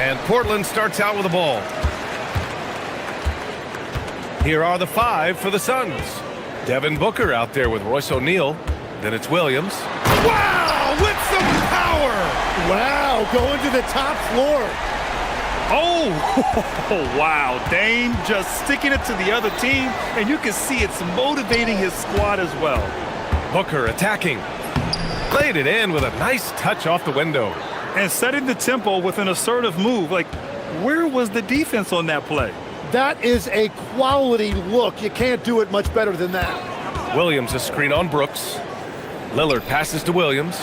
S7: And Portland starts out with the ball. Here are the 5 for the Suns. Devin Booker out there with Royce O'Neal. Then it's Williams. Wow, with some power!
S3: Wow, going to the top floor.
S8: Oh, wow. Dame just sticking it to the other team, and you can see it's motivating his squad as well.
S7: Booker attacking. Laid it in with a nice touch off the window.
S8: And setting the tempo with an assertive move. Like, where was the defense on that play?
S3: That is a quality look. You can't do it much better than that.
S7: Williams a screen on Brooks. Lillard passes to Williams.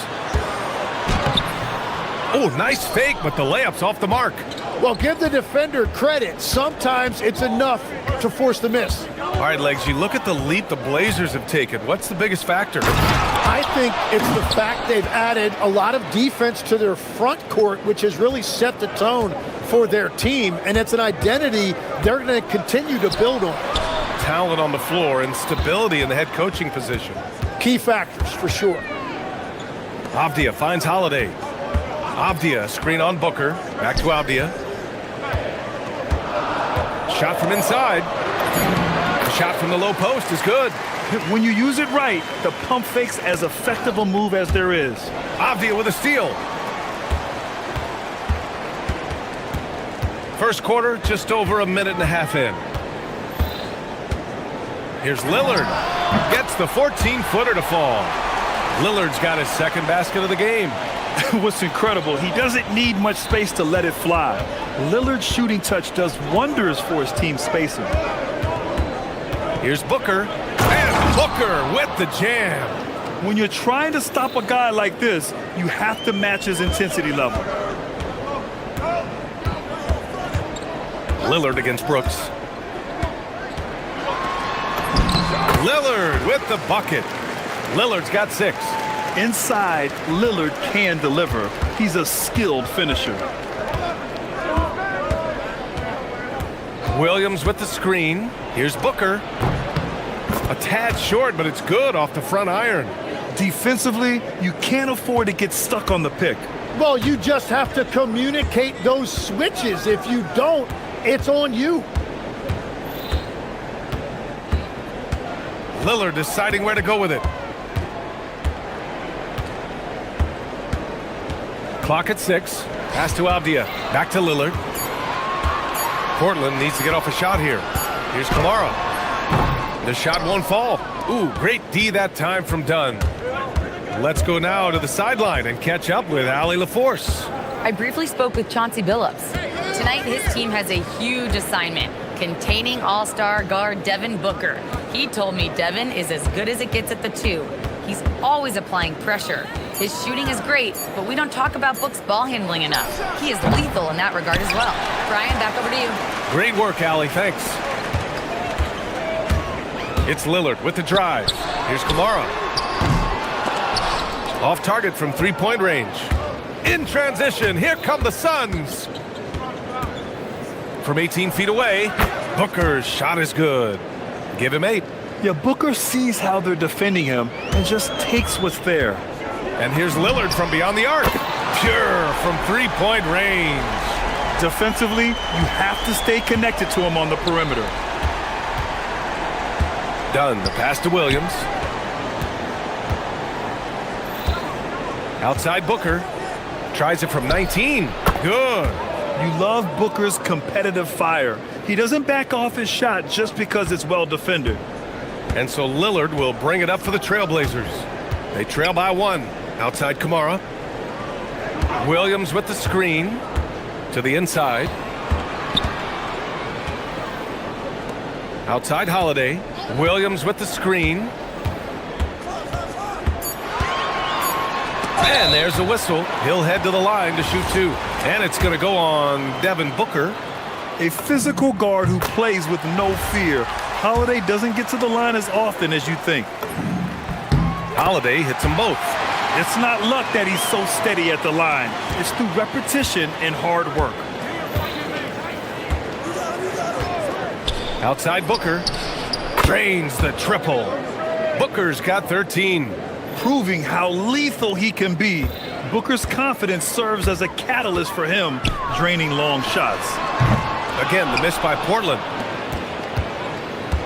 S7: Oh, nice fake, but the layup's off the mark.
S3: Well, give the defender credit. Sometimes it's enough to force the miss.
S7: All right, Legs, you look at the leap the Blazers have taken. What's the biggest factor?
S3: I think it's the fact they've added a lot of defense to their front court, which has really set the tone for their team, and it's an identity they're going to continue to build on.
S7: Talent on the floor and stability in the head coaching position.
S3: Key factors, for sure.
S7: Avdia finds Holiday. Avdia, screen on Booker. Back to Avdia. Shot from inside. The shot from the low post is good.
S8: When you use it right, the pump fake's as effective a move as there is.
S7: Avdia with a steal. First quarter, just over a minute and a half in. Here's Lillard. Gets the 14-footer to fall. Lillard's got his second basket of the game.
S8: What's incredible, he doesn't need much space to let it fly. Lillard's shooting touch does wonders for his team's spacing.
S7: Here's Booker. And Booker with the jam.
S8: When you're trying to stop a guy like this, you have to match his intensity level.
S7: Lillard against Brooks. Lillard with the bucket. Lillard's got 6.
S8: Inside, Lillard can deliver. He's a skilled finisher.
S7: Williams with the screen. Here's Booker. A tad short, but it's good off the front iron.
S8: Defensively, you can't afford to get stuck on the pick.
S3: Well, you just have to communicate those switches. If you don't, it's on you.
S7: Lillard deciding where to go with it. Clock at 6. Pass to Avdia. Back to Lillard. Portland needs to get off a shot here. Here's Kamara. The shot won't fall. Ooh, great D that time from Dunn. Let's go now to the sideline and catch up with Allie LaForce.
S4: I briefly spoke with Chauncey Billups. Tonight, his team has a huge assignment, containing all-star guard Devin Booker. He told me Devin is as good as it gets at the 2. He's always applying pressure. His shooting is great, but we don't talk about Book's ball handling enough. He is lethal in that regard as well. Brian, back over to you.
S7: Great work, Allie. Thanks. It's Lillard with the drive. Here's Kamara. Off target from three-point range. In transition, here come the Suns. From 18 feet away, Booker's shot is good. Give him 8.
S8: Yeah, Booker sees how they're defending him and just takes what's there.
S7: And here's Lillard from beyond the arc. Pure from three-point range.
S8: Defensively, you have to stay connected to him on the perimeter.
S7: Dunn, the pass to Williams. Outside Booker. Tries it from 19. Good.
S8: You love Booker's competitive fire. He doesn't back off his shot just because it's well defended.
S7: And so Lillard will bring it up for the Trailblazers. They trail by 1. Outside Kamara. Williams with the screen to the inside. Outside Holiday. Williams with the screen. And there's a whistle. He'll head to the line to shoot 2. And it's going to go on Devin Booker.
S8: A physical guard who plays with no fear. Holiday doesn't get to the line as often as you think.
S7: Holiday hits them both.
S8: It's not luck that he's so steady at the line. It's through repetition and hard work.
S7: Outside Booker. Drains the triple. Booker's got 13.
S8: Proving how lethal he can be. Booker's confidence serves as a catalyst for him, draining long shots.
S7: Again, the miss by Portland.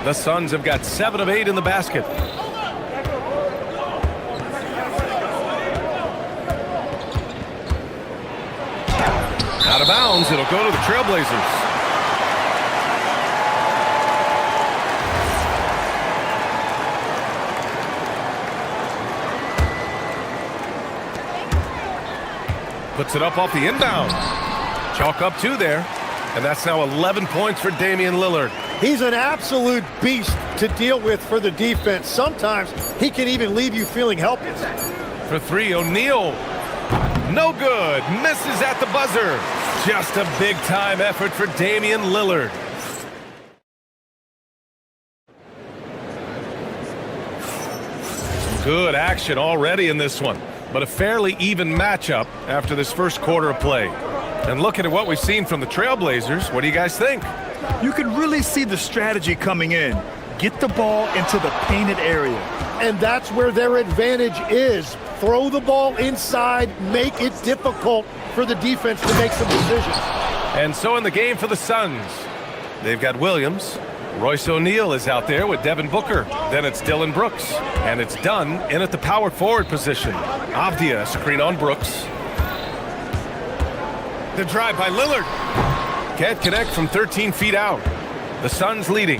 S7: The Suns have got 7 of 8 in the basket. Out of bounds, it'll go to the Trailblazers. Puts it up off the inbound. Chalk up 2 there. And that's now 11 points for Damian Lillard.
S3: He's an absolute beast to deal with for the defense. Sometimes he can even leave you feeling helpless.
S7: For 3, O'Neal. No good. Misses at the buzzer. Just a big-time effort for Damian Lillard. Some good action already in this one, but a fairly even matchup after this first quarter of play. And looking at what we've seen from the Trailblazers, what do you guys think?
S8: You can really see the strategy coming in. Get the ball into the painted area.
S3: And that's where their advantage is. Throw the ball inside, make it difficult for the defense to make some decisions.
S7: And so in the game for the Suns, they've got Williams. Royce O'Neal is out there with Devin Booker. Then it's Dylan Brooks. And it's Dunn in at the power forward position. Avdia screen on Brooks. The drive by Lillard. Can't connect from 13 feet out. The Suns leading.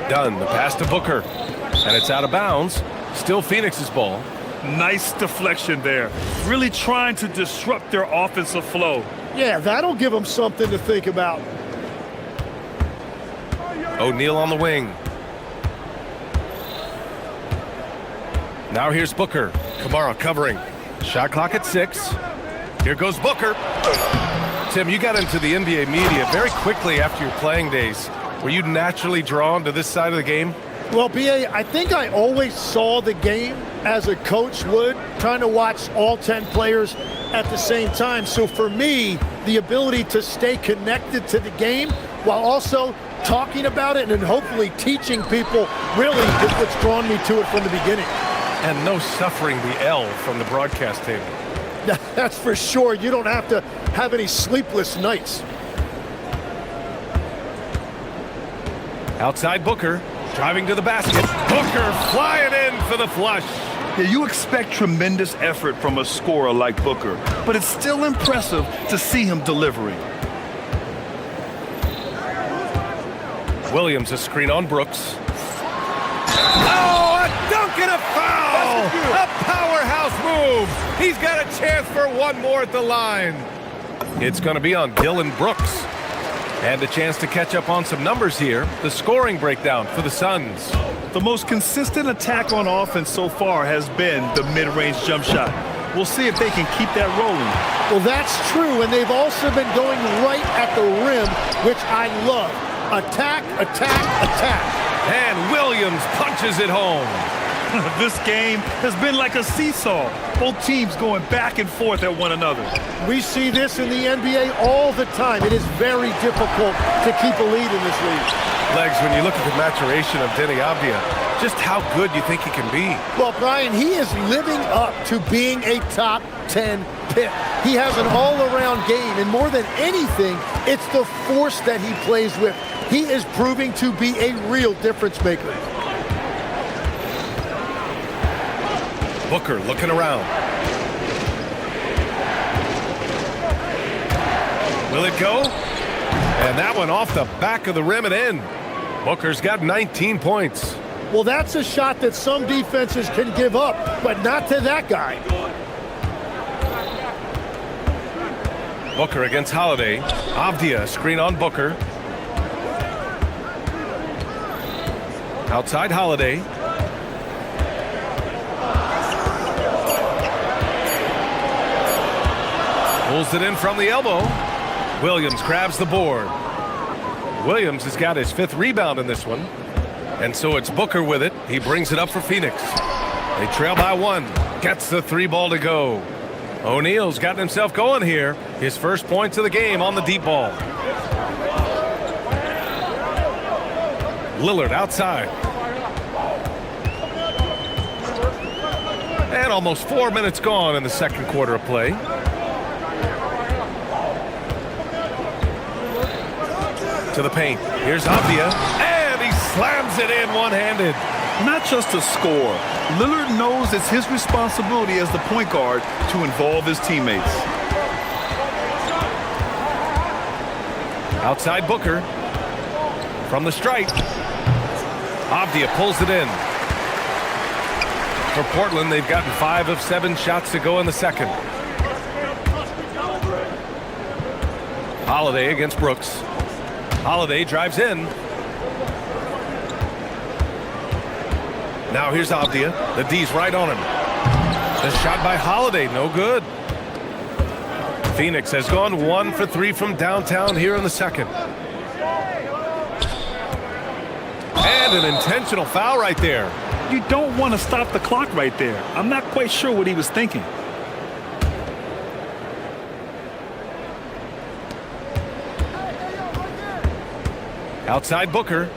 S7: Dunn, the pass to Booker. And it's out of bounds. Still Phoenix's ball.
S8: Nice deflection there. Really trying to disrupt their offensive flow.
S3: Yeah, that'll give them something to think about.
S7: O'Neal on the wing. Now here's Booker. Kamara covering. Shot clock at 6. Here goes Booker. Tim, you got into the NBA media very quickly after your playing days. Were you naturally drawn to this side of the game?
S3: Well, B.A., I think I always saw the game as a coach would, trying to watch all 10 players at the same time. So for me, the ability to stay connected to the game while also talking about it and hopefully teaching people really is what's drawn me to it from the beginning.
S7: And no suffering the L from the broadcast table.
S3: That's for sure. You don't have to have any sleepless nights.
S7: Outside Booker, driving to the basket. Booker flying in for the flush.
S8: Yeah, you expect tremendous effort from a scorer like Booker, but it's still impressive to see him delivering.
S7: Williams a screen on Brooks. Oh, a dunk and a foul! A powerhouse move! He's got a chance for one more at the line. It's going to be on Dylan Brooks. And a chance to catch up on some numbers here. The scoring breakdown for the Suns.
S8: The most consistent attack on offense so far has been the mid-range jump shot. We'll see if they can keep that rolling.
S3: Well, that's true, and they've also been going right at the rim, which I love. Attack, attack, attack.
S7: And Williams punches it home.
S8: This game has been like a seesaw. Both teams going back and forth at one another.
S3: We see this in the NBA all the time. It is very difficult to keep a lead in this league.
S7: Legs, when you look at the maturation of Denny Avdia, just how good you think he can be.
S3: Well, Brian, he is living up to being a top 10 pick. He has an all-around game, and more than anything, it's the force that he plays with. He is proving to be a real difference maker.
S7: Booker looking around. Will it go? And that one off the back of the rim and in. Booker's got 19 points.
S3: Well, that's a shot that some defenses can give up, but not to that guy.
S7: Booker against Holiday. Avdia screen on Booker. Outside Holiday. Pulls it in from the elbow. Williams grabs the board. Williams has got his 5th rebound in this one. And so it's Booker with it. He brings it up for Phoenix. They trail by 1. Gets the 3 ball to go. O'Neal's gotten himself going here. His first points of the game on the deep ball. Lillard outside. And almost 4 minutes gone in the second quarter of play. To the paint. Here's Avdia. And he slams it in one-handed.
S8: Not just a score. Lillard knows it's his responsibility as the point guard to involve his teammates.
S7: Outside Booker. From the stripe. Avdia pulls it in. For Portland, they've gotten 5 of 7 shots to go in the second. Holiday against Brooks. Holiday drives in. Now here's Avdia. The D's right on him. The shot by Holiday, no good. Phoenix has gone 1 for 3 from downtown here in the second. And an intentional foul right there.
S8: You don't want to stop the clock right there. I'm not quite sure what he was thinking.
S7: Outside Booker.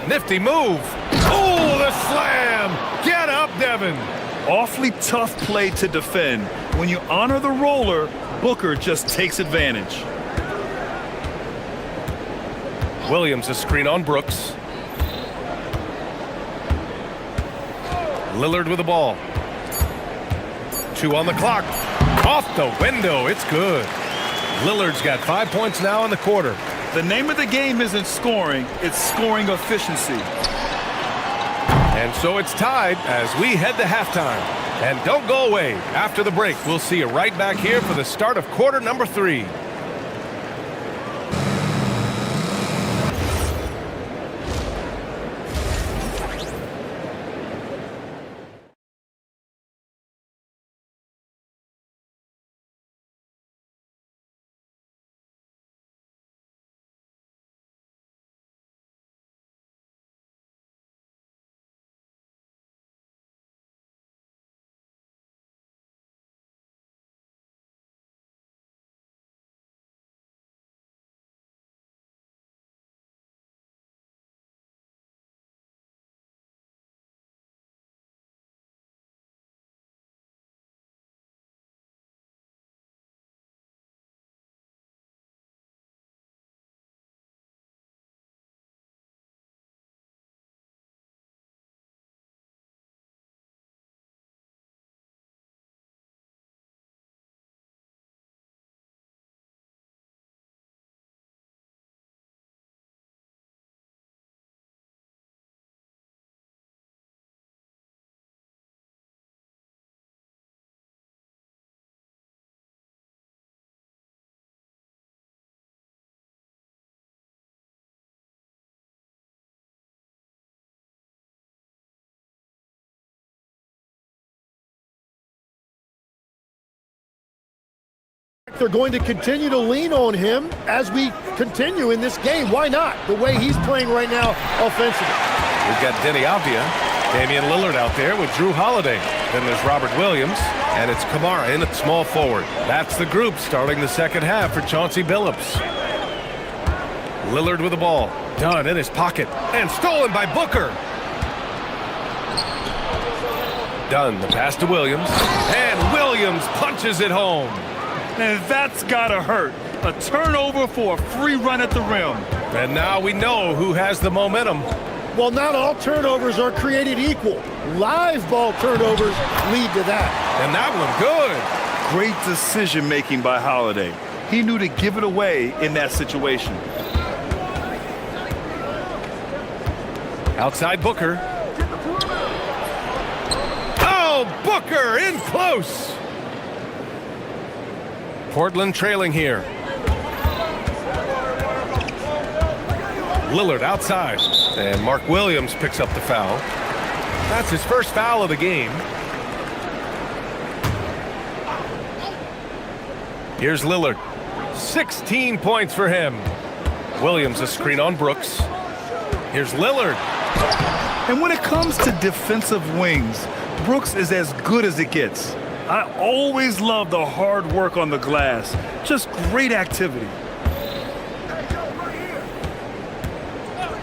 S7: Nifty move. Oh, the slam. Get up, Devin.
S8: Awfully tough play to defend. When you honor the roller, Booker just takes advantage.
S7: Williams, a screen on Brooks. Lillard with the ball. 2 on the clock. Off the window. It's good. Lillard's got 5 points now in the quarter.
S8: The name of the game isn't scoring, it's scoring efficiency.
S7: And so it's tied as we head to halftime. And don't go away. After the break, we'll see you right back here for the start of quarter number 3.
S3: They're going to continue to lean on him as we continue in this game. Why not? The way he's playing right now offensively.
S7: We've got Denny Avdia, Damian Lillard out there with Drew Holiday. Then there's Robert Williams, and it's Kamara in at small forward. That's the group starting the second half for Chauncey Billups. Lillard with the ball. Dunn in his pocket. And stolen by Booker. Dunn, the pass to Williams. And Williams punches it home.
S8: And that's gotta hurt. A turnover for a free run at the rim.
S7: And now we know who has the momentum.
S3: Well, not all turnovers are created equal. Live ball turnovers lead to that.
S7: And that one good.
S8: Great decision-making by Holiday. He knew to give it away in that situation.
S7: Outside Booker. Oh, Booker in close. Portland trailing here. Lillard outside. And Mark Williams picks up the foul. That's his first foul of the game. Here's Lillard. 16 points for him. Williams a screen on Brooks. Here's Lillard.
S8: And when it comes to defensive wings, Brooks is as good as it gets. I always love the hard work on the glass. Just great activity.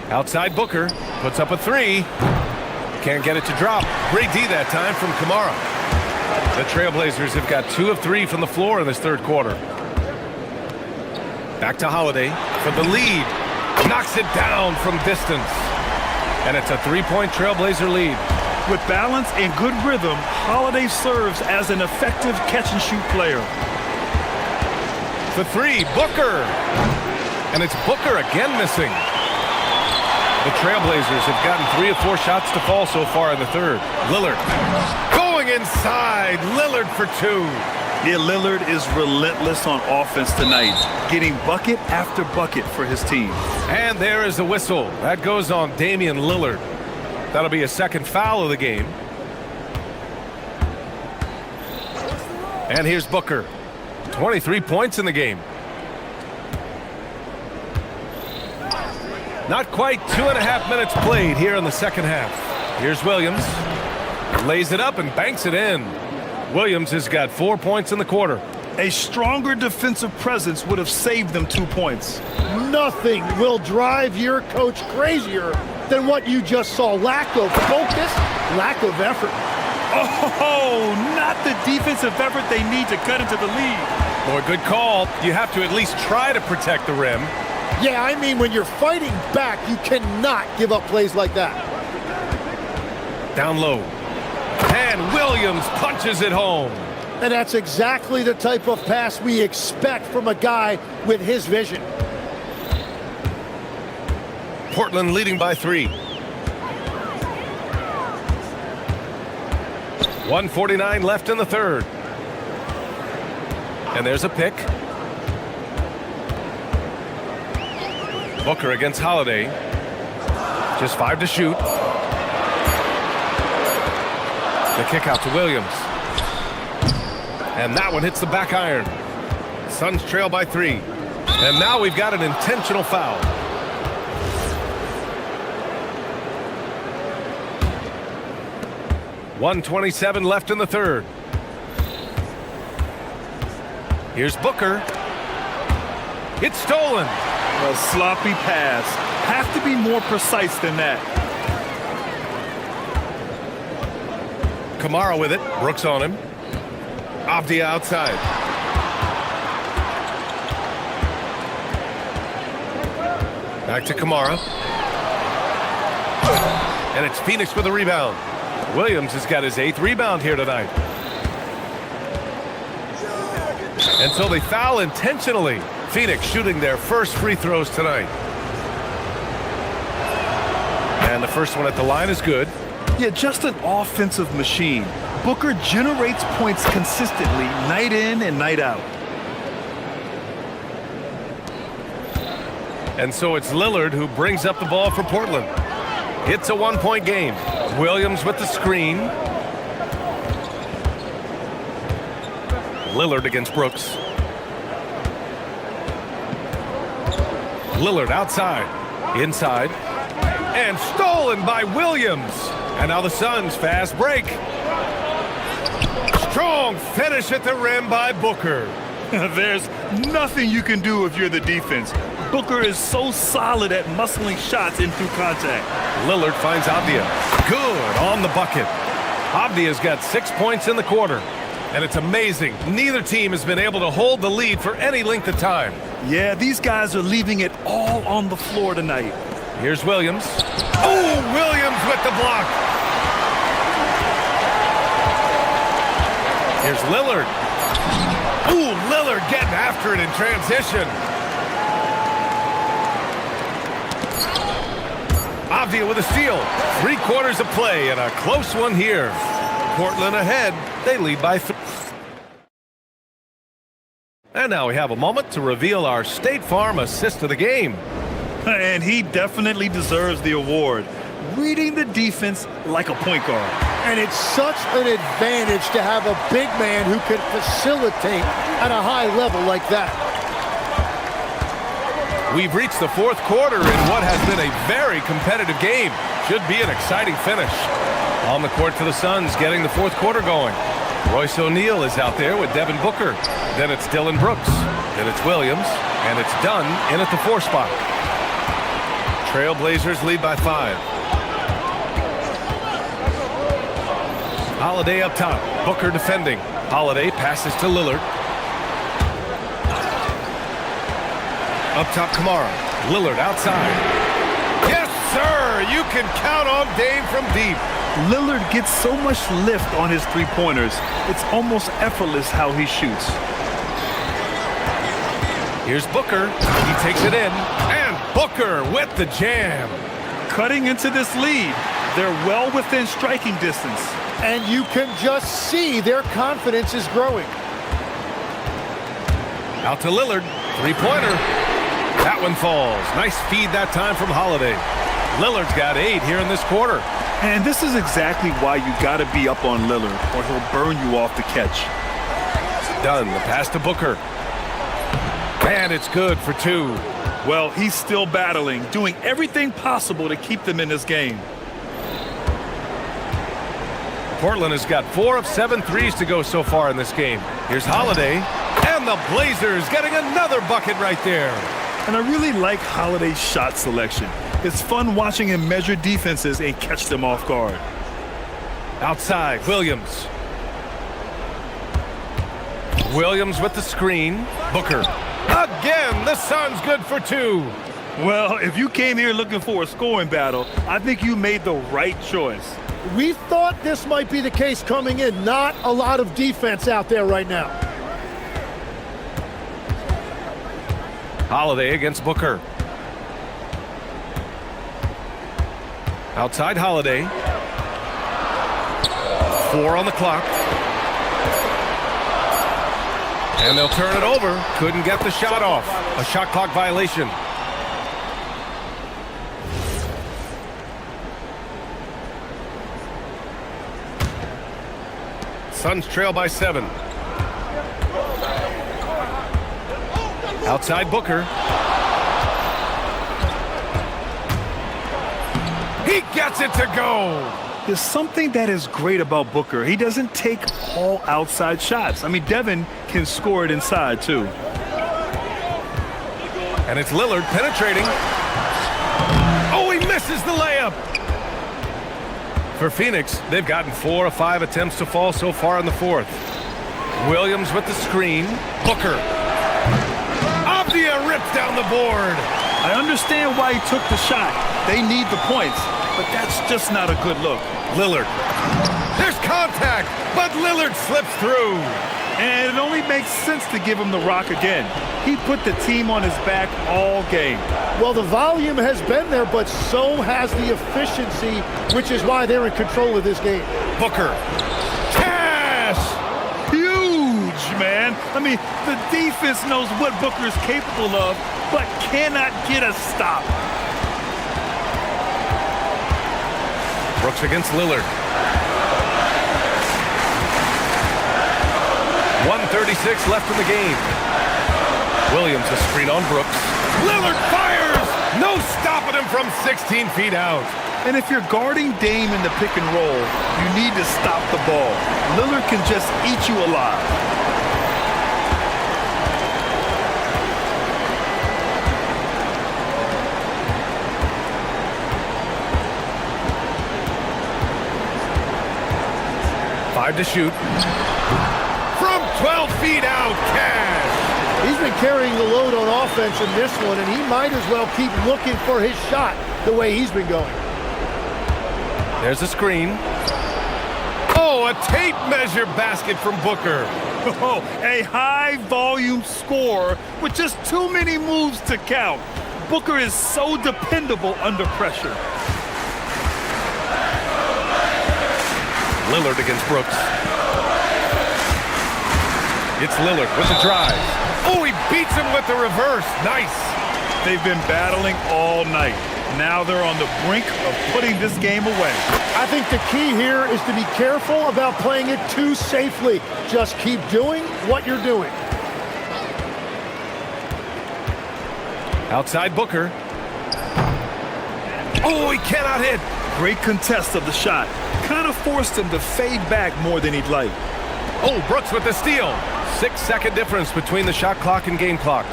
S7: Outside Booker puts up a 3. Can't get it to drop. Great D that time from Kamara. The Trailblazers have got 2 of 3 from the floor in this third quarter. Back to Holiday for the lead. Knocks it down from distance. And it's a 3-point Trailblazer lead.
S8: With balance and good rhythm, Holiday serves as an effective catch-and-shoot player.
S7: For 3, Booker. And it's Booker again missing. The Trailblazers have gotten 3 of 4 shots to fall so far in the third. Lillard going inside. Lillard for 2.
S8: Yeah, Lillard is relentless on offense tonight, getting bucket after bucket for his team.
S7: And there is the whistle. That goes on Damian Lillard. That'll be a second foul of the game. And here's Booker. 23 points in the game. Not quite 2.5 minutes played here in the second half. Here's Williams. Lays it up and banks it in. Williams has got 4 points in the quarter.
S8: A stronger defensive presence would have saved them 2 points.
S3: Nothing will drive your coach crazier than what you just saw. Lack of focus, lack of effort.
S8: Oh, not the defensive effort they need to cut into the lead.
S7: Boy, good call. You have to at least try to protect the rim.
S3: Yeah, I mean, when you're fighting back, you cannot give up plays like that.
S7: Down low. And Williams punches it home.
S3: And that's exactly the type of pass we expect from a guy with his vision.
S7: Portland leading by 3. 1:49 left in the third. And there's a pick. Booker against Holiday. Just 5 to shoot. The kick out to Williams. And that one hits the back iron. Suns trail by 3. And now we've got an intentional foul. .127 left in the third. Here's Booker. It's stolen.
S8: A sloppy pass. Have to be more precise than that.
S7: Kamara with it. Brooks on him. Avdia outside. Back to Kamara. And it's Phoenix with a rebound. Williams has got his 8th rebound here tonight. And so they foul intentionally. Phoenix shooting their first free throws tonight. And the first one at the line is good.
S8: Yeah, just an offensive machine. Booker generates points consistently, night in and night out.
S7: And so it's Lillard who brings up the ball for Portland. It's a 1-point game. Williams with the screen. Lillard against Brooks. Lillard outside. Inside. And stolen by Williams. And now the Suns fast break. Strong finish at the rim by Booker.
S8: There's nothing you can do if you're the defense. Booker is so solid at muscling shots in through contact.
S7: Lillard finds Avdia. Good on the bucket. Avdia's got 6 points in the quarter. And it's amazing. Neither team has been able to hold the lead for any length of time.
S8: Yeah, these guys are leaving it all on the floor tonight.
S7: Here's Williams. Oh, Williams with the block. Here's Lillard. Ooh, Lillard getting after it in transition. Avdia with a steal. 3 quarters of play and a close one here. Portland ahead. They lead by 3. And now we have a moment to reveal our State Farm assist of the game.
S8: And he definitely deserves the award. Reading the defense like a point guard.
S3: And it's such an advantage to have a big man who can facilitate at a high level like that.
S7: We've reached the 4th quarter in what has been a very competitive game. Should be an exciting finish. On the court for the Suns, getting the 4th quarter going. Royce O'Neal is out there with Devin Booker. Then it's Dylan Brooks. Then it's Williams. And it's Dunn in at the 4 spot. Trailblazers lead by 5. Holiday up top. Booker defending. Holiday passes to Lillard. Up top, Kamara. Lillard outside. Yes, sir! You can count on Dame from deep.
S8: Lillard gets so much lift on his three-pointers. It's almost effortless how he shoots.
S7: Here's Booker. He takes it in. And Booker with the jam.
S8: Cutting into this lead. They're well within striking distance.
S3: And you can just see their confidence is growing.
S7: Out to Lillard. Three-pointer. That one falls. Nice feed that time from Holiday. Lillard's got 8 here in this quarter.
S8: And this is exactly why you got to be up on Lillard, or he'll burn you off the catch.
S7: Done. The pass to Booker. And it's good for 2.
S8: Well, he's still battling, doing everything possible to keep them in this game.
S7: Portland has got 4 of 7 threes to go so far in this game. Here's Holiday. And the Blazers getting another bucket right there.
S8: And I really like Holiday's shot selection. It's fun watching him measure defenses and catch them off guard.
S7: Outside, Williams. Williams with the screen. Booker. Again, the Suns good for 2.
S8: Well, if you came here looking for a scoring battle, I think you made the right choice.
S3: We thought this might be the case coming in. Not a lot of defense out there right now.
S7: Holiday against Booker. Outside Holiday. 4 on the clock. And they'll turn it over. Couldn't get the shot off. A shot clock violation. Suns trail by 7. Outside Booker. He gets it to go.
S8: There's something that is great about Booker. He doesn't take all outside shots. I mean, Devin can score it inside, too.
S7: And it's Lillard penetrating. Oh, he misses the layup. For Phoenix, they've gotten 4 of 5 attempts to fall so far in the 4th. Williams with the screen. Booker. Avdia rips down the board.
S8: I understand why he took the shot. They need the points, but that's just not a good look.
S7: Lillard. There's contact, but Lillard slips through.
S8: And it only makes sense to give him the rock again. He put the team on his back all game.
S3: Well, the volume has been there, but so has the efficiency, which is why they're in control of this game.
S7: Booker. Cash!
S8: Huge, man. I mean, the defense knows what Booker is capable of, but cannot get a stop.
S7: Brooks against Lillard. 1:36 left in the game. Williams a screen on Brooks. Lillard fires! No stopping him from 16 feet out.
S8: And if you're guarding Dame in the pick and roll, you need to stop the ball. Lillard can just eat you alive.
S7: Five to shoot. From 12 feet out, Cash.
S3: He's been carrying the load on offense in this one, and he might as well keep looking for his shot the way he's been going.
S7: There's a screen. Oh, a tape measure basket from Booker.
S8: Oh, a high-volume score with just too many moves to count. Booker is so dependable under pressure.
S7: Lillard against Brooks. It's Lillard with the drive. Oh, he beats him with the reverse. Nice.
S8: They've been battling all night. Now they're on the brink of putting this game away.
S3: I think the key here is to be careful about playing it too safely. Just keep doing what you're doing.
S7: Outside Booker. Oh, he cannot hit.
S8: Great contest of the shot. Kind of forced him to fade back more than he'd like.
S7: Oh, Brooks with the steal. 6-second difference between the shot clock and game clock.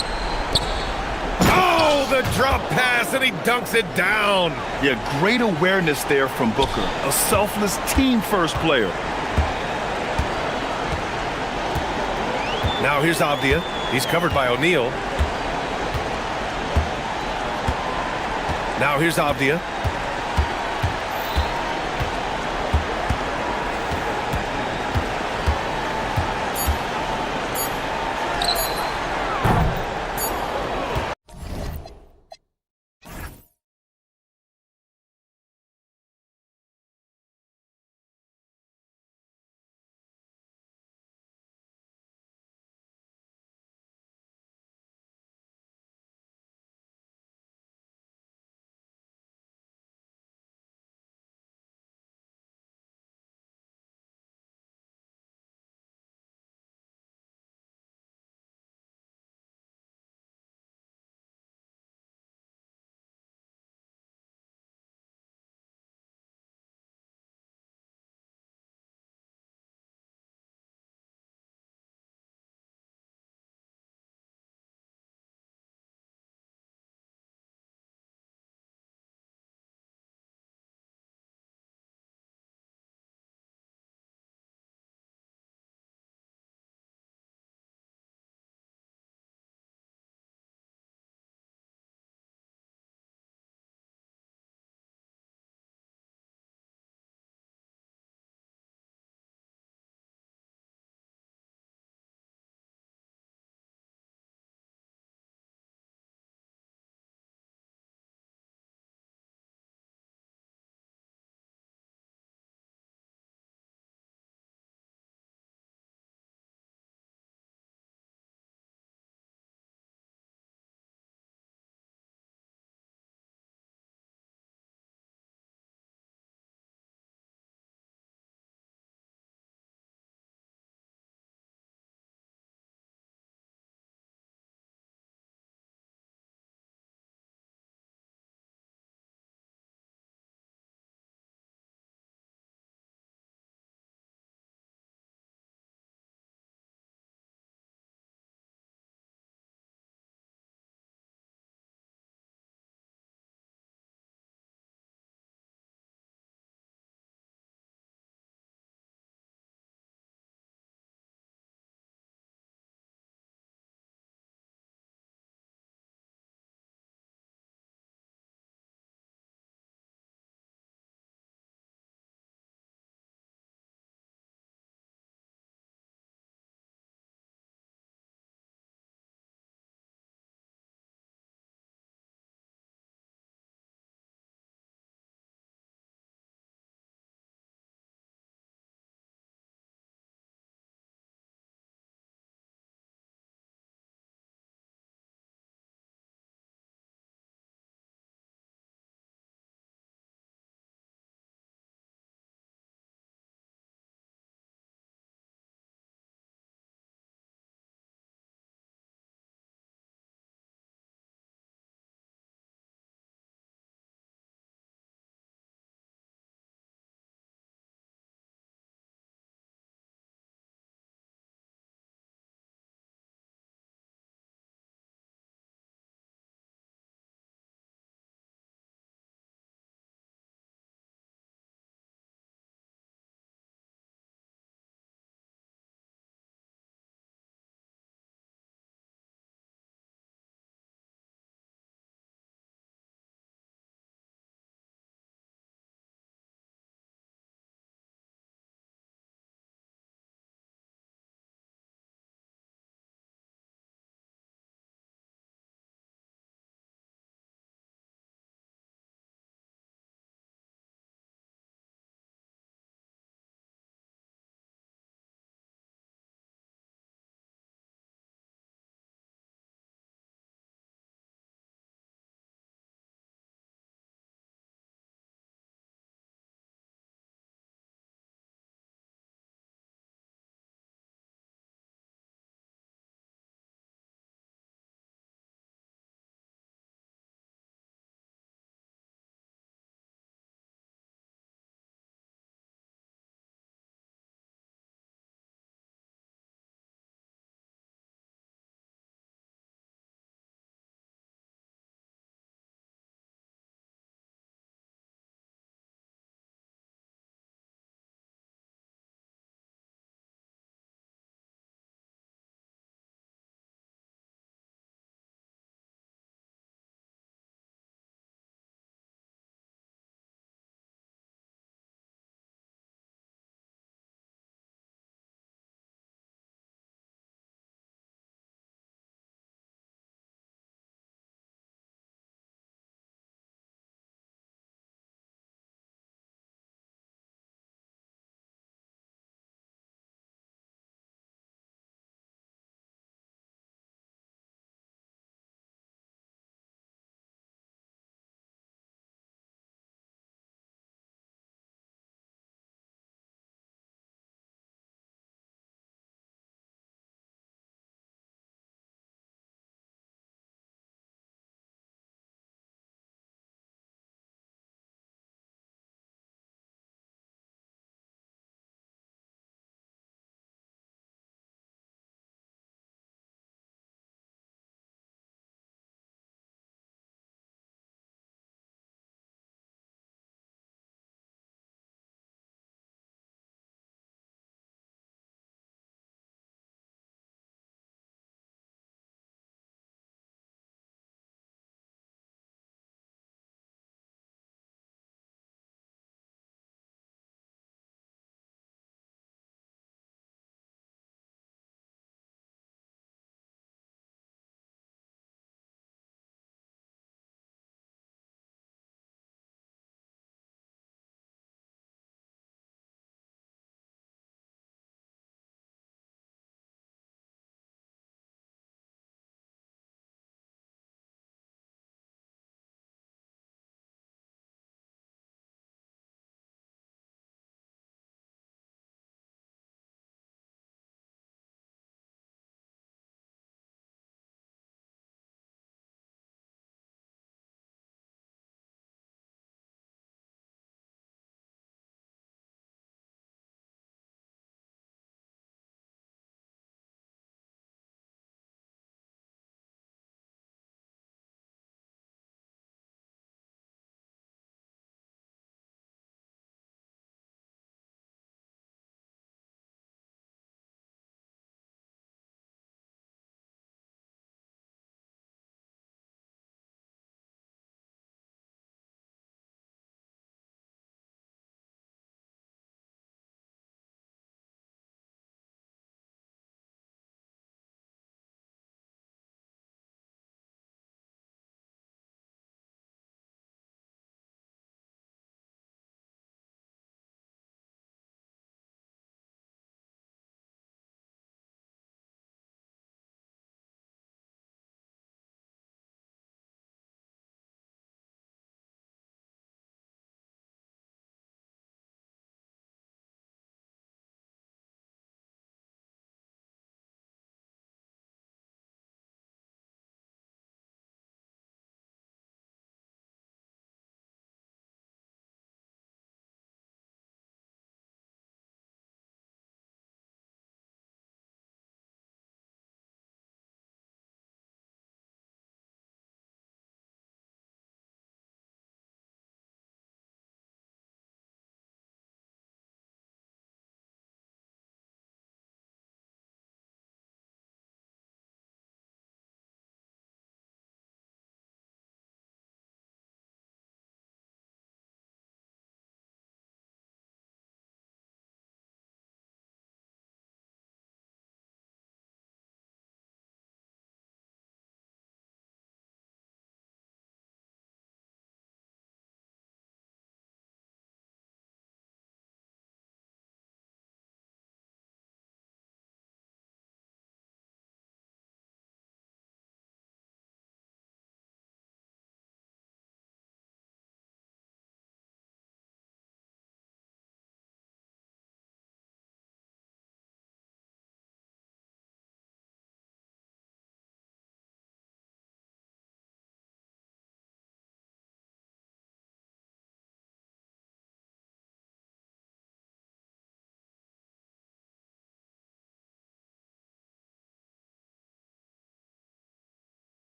S7: Oh, the drop pass, and he dunks it down.
S8: Yeah, great awareness there from Booker. A selfless team-first player.
S7: Now here's Avdia. He's covered by O'Neal. Now here's Avdia.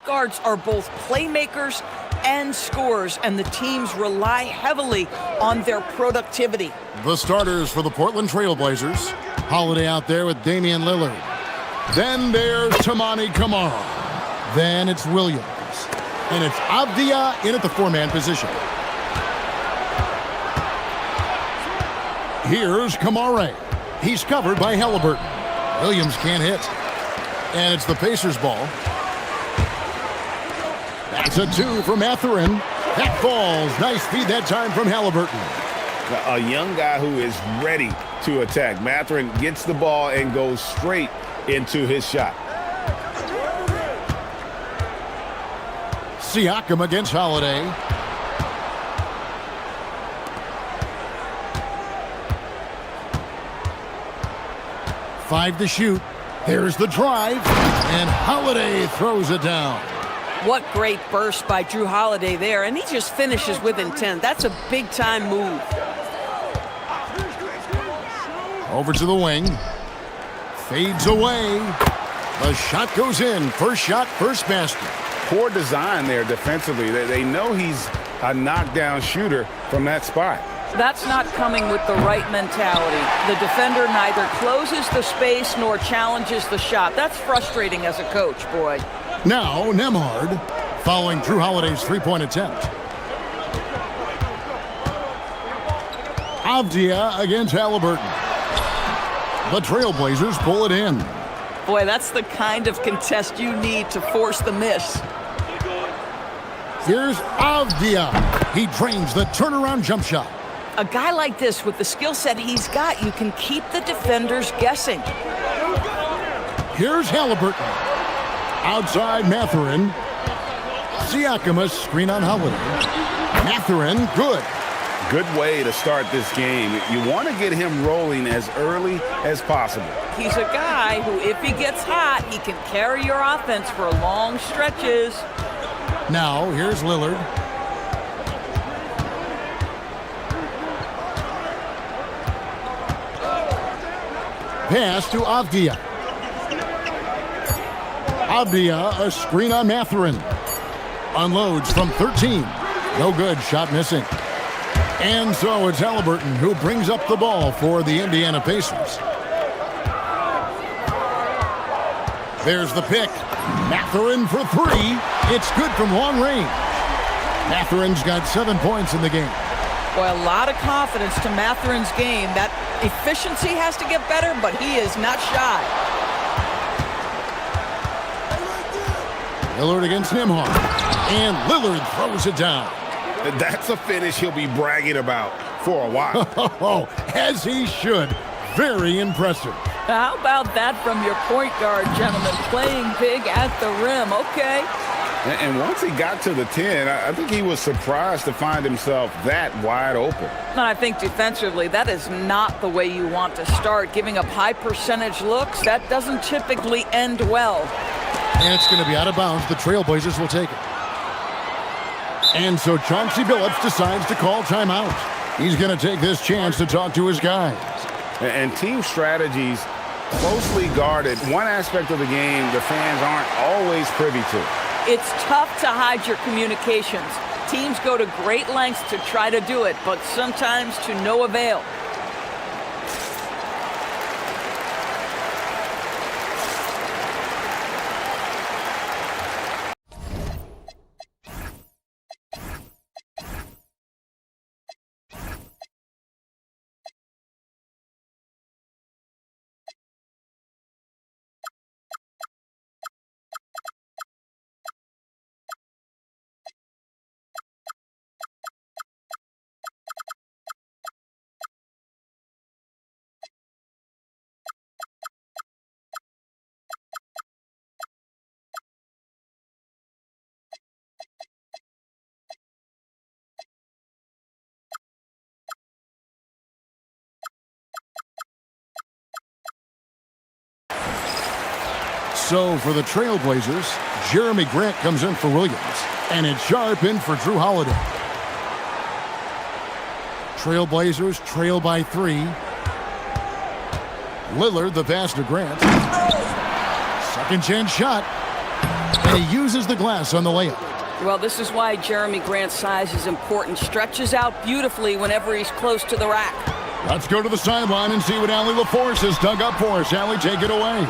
S11: guards are both playmakers and scorers, and the teams rely heavily on their productivity.
S1: The starters for the Portland Trail Blazers. Holiday out there with Damian Lillard. Then there's Toumani Camara. Then it's Williams. And it's Avdia in at the four-man position. Here's Camara. He's covered by Halliburton. Williams can't hit. And it's the Pacers' ball. That's a two from Mathurin. That falls. Nice feed that time from Halliburton.
S5: A young guy who is ready to attack. Mathurin gets the ball and goes straight into his shot.
S1: Siakam against Holiday. Five to shoot. There's the drive. And Holiday throws it down.
S11: What great burst by Drew Holiday there, and he just finishes with intent. That's a big-time move.
S1: Over to the wing. Fades away. The shot goes in. First shot, first basket.
S5: Poor design there defensively. They know he's a knockdown shooter from that spot.
S11: That's not coming with the right mentality. The defender neither closes the space nor challenges the shot. That's frustrating as a coach, boy.
S1: Now, Nembhard, following Drew Holiday's three-point attempt. Avdia against Halliburton. The Trailblazers pull it in.
S11: Boy, that's the kind of contest you need to force the miss.
S1: Here's Avdia. He drains the turnaround jump shot.
S11: A guy like this, with the skill set he's got, you can keep the defenders guessing.
S1: Here's Halliburton. Outside Mathurin. Siakam, a screen on Holiday. Mathurin, good.
S5: Good way to start this game. You want to get him rolling as early as possible.
S11: He's a guy who, if he gets hot, he can carry your offense for long stretches.
S1: Now, here's Lillard. Pass to Avdia. Avdia, a screen on Mathurin. Unloads from 13. No good, shot missing. And so it's Halliburton who brings up the ball for the Indiana Pacers. There's the pick. Mathurin for three. It's good from long range. Mathurin's got 7 points in the game.
S11: Boy, a lot of confidence to Mathurin's game. That efficiency has to get better, but he is not shy.
S1: Lillard against Nembhard. And Lillard throws it down.
S5: That's a finish he'll be bragging about for a while.
S1: Oh, as he should. Very impressive.
S11: How about that from your point guard, gentlemen? Playing big at the rim. Okay.
S5: And once he got to the 10, I think he was surprised to find himself that wide open.
S11: And I think defensively, that is not the way you want to start. Giving up high percentage looks, that doesn't typically end well.
S1: And it's going to be out of bounds. The Trailblazers will take it. And so Chauncey Billups decides to call timeout. He's going to take this chance to talk to his guys.
S5: And team strategies closely guarded. One aspect of the game the fans aren't always privy to.
S11: It's tough to hide your communications. Teams go to great lengths to try to do it, but sometimes to no avail.
S1: So for the Trailblazers, Jeremy Grant comes in for Williams, and it's Sharp in for Drew Holiday. Trailblazers trail by 3. Lillard, the pass to Grant. Second chance shot. And he uses the glass on the layup.
S11: Well, this is why Jeremy Grant's size is important. Stretches out beautifully whenever he's close to the rack.
S1: Let's go to the sideline and see what Allie LaForce has dug up for us. Allie, take it away.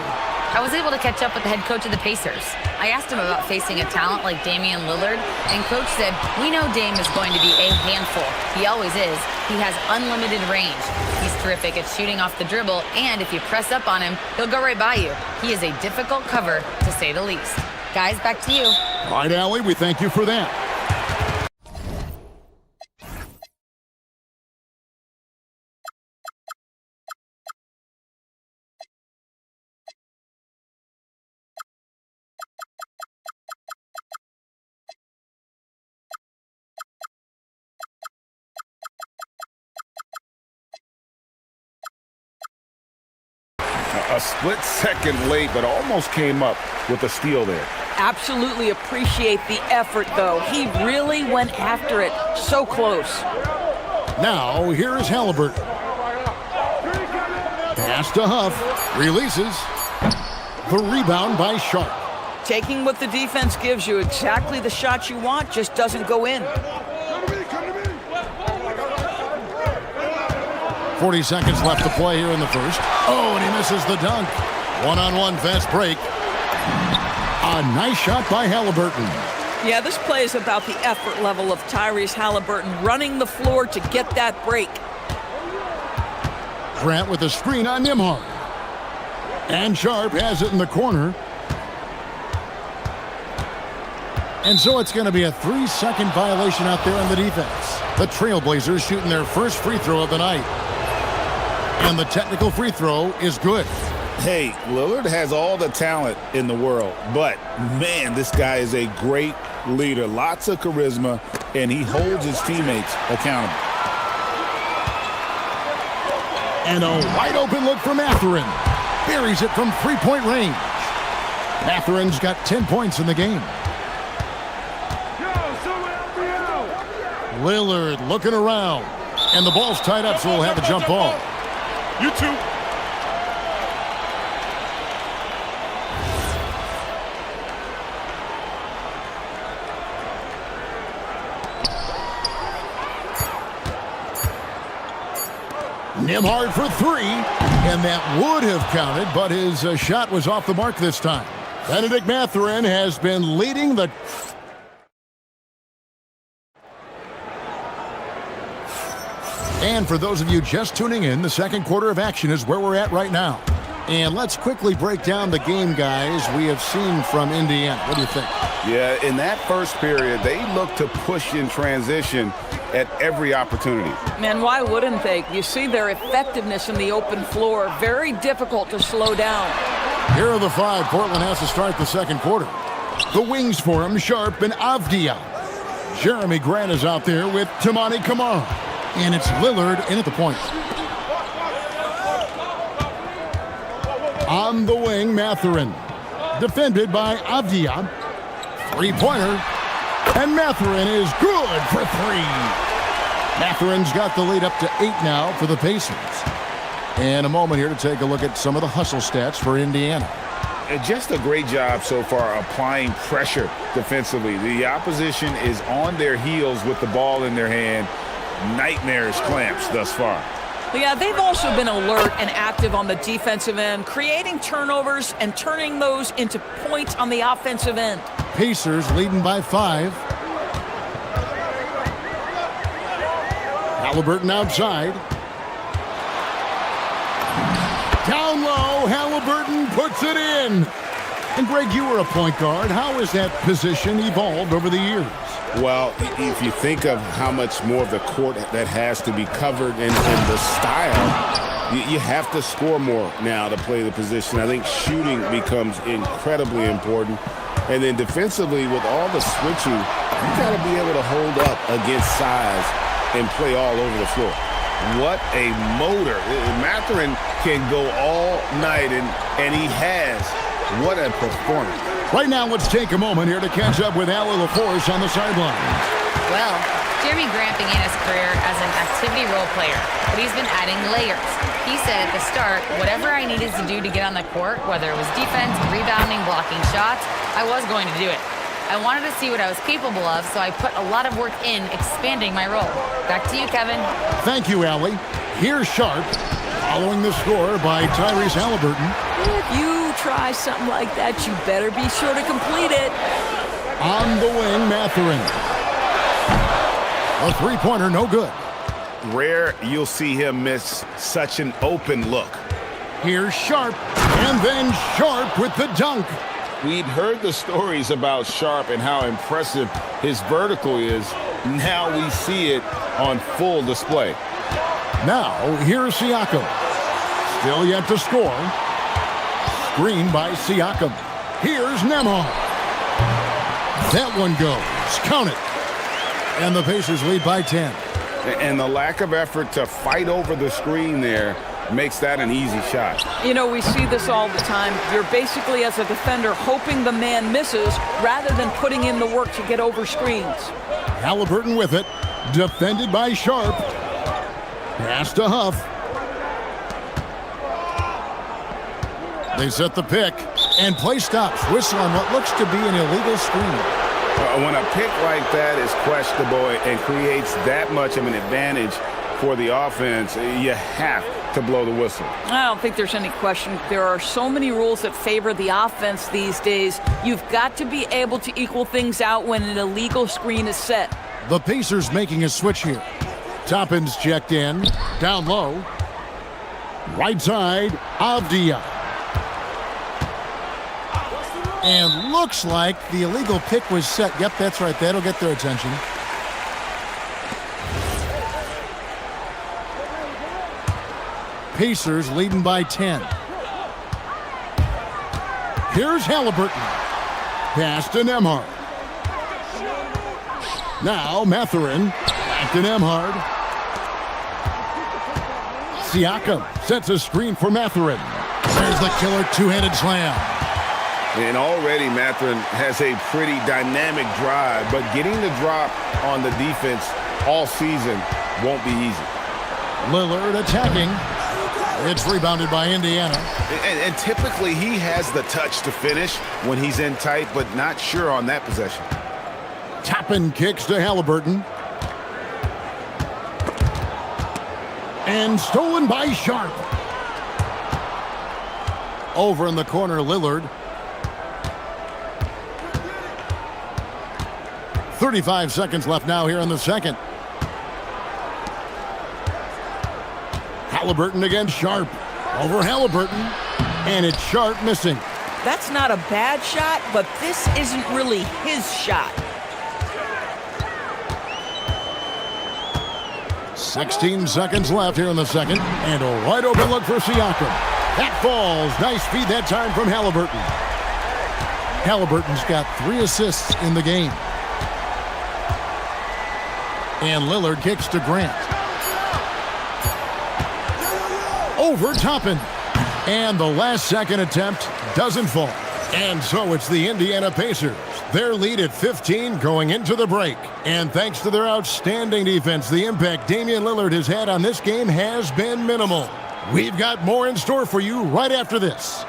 S4: I was able to catch up with the head coach of the Pacers. I asked him about facing a talent like Damian Lillard, and coach said, "We know Dame is going to be a handful. He always is. He has unlimited range. He's terrific at shooting off the dribble, and if you press up on him, he'll go right by you. He is a difficult cover, to say the least." Guys, back to you.
S1: All right, Allie, we thank you for that.
S2: A split second late, but almost came up with a steal there.
S11: Absolutely appreciate the effort, though. He really went after it. So close.
S1: Now, here is Halliburton. Pass to Huff. Releases. The rebound by Sharp.
S11: Taking what the defense gives you, exactly the shot you want, just doesn't go in.
S1: 40 seconds left to play here in the first. Oh, and he misses the dunk. One-on-one fast break. A nice shot by Halliburton.
S11: Yeah, this play is about the effort level of Tyrese Halliburton running the floor to get that break.
S1: Grant with a screen on Nembhard. And Sharp has it in the corner. And so it's going to be a 3-second violation out there on the defense. The Trailblazers shooting their first free throw of the night. And the technical free throw is good.
S5: Hey, Lillard has all the talent in the world, but, man, this guy is a great leader. Lots of charisma, and he holds his teammates accountable.
S1: And a wide-open look for Mathurin. Buries it from three-point range. Mathurin's got 10 points in the game. Lillard looking around. And the ball's tied up, so we'll have a jump ball.
S6: You too.
S1: Nembhard for three, and that would have counted, but his shot was off the mark this time. Benedict Mathurin has been leading the... And for those of you just tuning in, the second quarter of action is where we're at right now. And let's quickly break down the game, guys, we have seen from Indiana. What do you think?
S2: Yeah, in that first period, they looked to push in transition at every opportunity.
S11: Man, why wouldn't they? You see their effectiveness in the open floor. Very difficult to slow down.
S1: Here are the five. Portland has to start the second quarter. The wings for him, Sharp and Avdia. Jeremy Grant is out there with Tamani Kamara. And it's Lillard in at the point. On the wing, Mathurin. Defended by Avdia. Three-pointer. And Mathurin is good for three. Mathurin's got the lead up to 8 now for the Pacers. And a moment here to take a look at some of the hustle stats for Indiana.
S2: Just a great job so far applying pressure defensively. The opposition is on their heels with the ball in their hand. Nightmares clamps thus far.
S11: Yeah, they've also been alert and active on the defensive end, creating turnovers and turning those into points on the offensive end.
S1: Pacers leading by 5. Halliburton outside. Down low, Halliburton puts it in. And Greg, you were a point guard. How has that position evolved over the years?
S5: Well, if you think of how much more of the court that has to be covered and the style, you have to score more now to play the position. I think shooting becomes incredibly important. And then defensively, with all the switching, you got to be able to hold up against size and play all over the floor.
S2: What a motor. Mathurin can go all night, and he has. What a performance.
S1: Right now, let's take a moment here to catch up with Allie LaForce on the sideline.
S4: Well, Jeremy Grant began his career as an activity role player, but he's been adding layers. He said at the start, whatever I needed to do to get on the court, whether it was defense, rebounding, blocking shots, I was going to do it. I wanted to see what I was capable of, so I put a lot of work in expanding my role. Back to you, Kevin.
S1: Thank you, Allie. Here's Sharp, following the score by Tyrese Halliburton.
S9: If you try something like that, you better be sure to complete it.
S1: On the wing, Mathurin. A three-pointer, no good.
S2: Rare you'll see him miss such an open look.
S1: Here's Sharp, and then Sharp with the dunk.
S5: We'd heard the stories about Sharp and how impressive his vertical is. Now we see it on full display.
S1: Now, here's Siakam. Still yet to score. Screen by Siakam. Here's Nembhard. That one goes. Count it. And the Pacers lead by 10.
S5: And the lack of effort to fight over the screen there makes that an easy shot.
S11: You know, we see this all the time. You're basically, as a defender, hoping the man misses rather than putting in the work to get over screens.
S1: Halliburton with it. Defended by Sharp. Pass to Huff. They set the pick. And play stops. Whistle on what looks to be an illegal screen.
S5: When a pick like that is questionable and creates that much of an advantage for the offense, you have to blow the whistle.
S11: I don't think there's any question. There are so many rules that favor the offense these days. You've got to be able to equal things out when an illegal screen is set.
S1: The Pacers making a switch here. Toppin's checked in. Down low. Right side, Avdia. And looks like the illegal pick was set. Yep, that's right. That'll get their attention. Pacers leading by 10. Here's Halliburton. Pass to Nembhard. Now Mathurin. Back to Nembhard. Siakam sets a screen for Mathurin. There's the killer two-handed slam.
S5: And already Mathurin has a pretty dynamic drive, but getting the drop on the defense all season won't be easy.
S1: Lillard attacking. It's rebounded by Indiana.
S2: And typically he has the touch to finish when he's in tight, but not sure on that possession.
S1: Toppin kicks to Halliburton. And stolen by Sharp. Over in the corner, Lillard. 35 seconds left now here in the second. Halliburton against Sharp. Over Halliburton. And it's Sharp missing.
S9: That's not a bad shot, but this isn't really his shot.
S1: 16 seconds left here in the second. And a wide open look for Siakam. That falls. Nice feed that time from Halliburton. Halliburton's got 3 assists in the game. And Lillard kicks to Grant. Over Toppin. And the last second attempt doesn't fall. And so it's the Indiana Pacers. Their lead at 15 going into the break. And thanks to their outstanding defense, the impact Damian Lillard has had on this game has been minimal. We've got more in store for you right after this.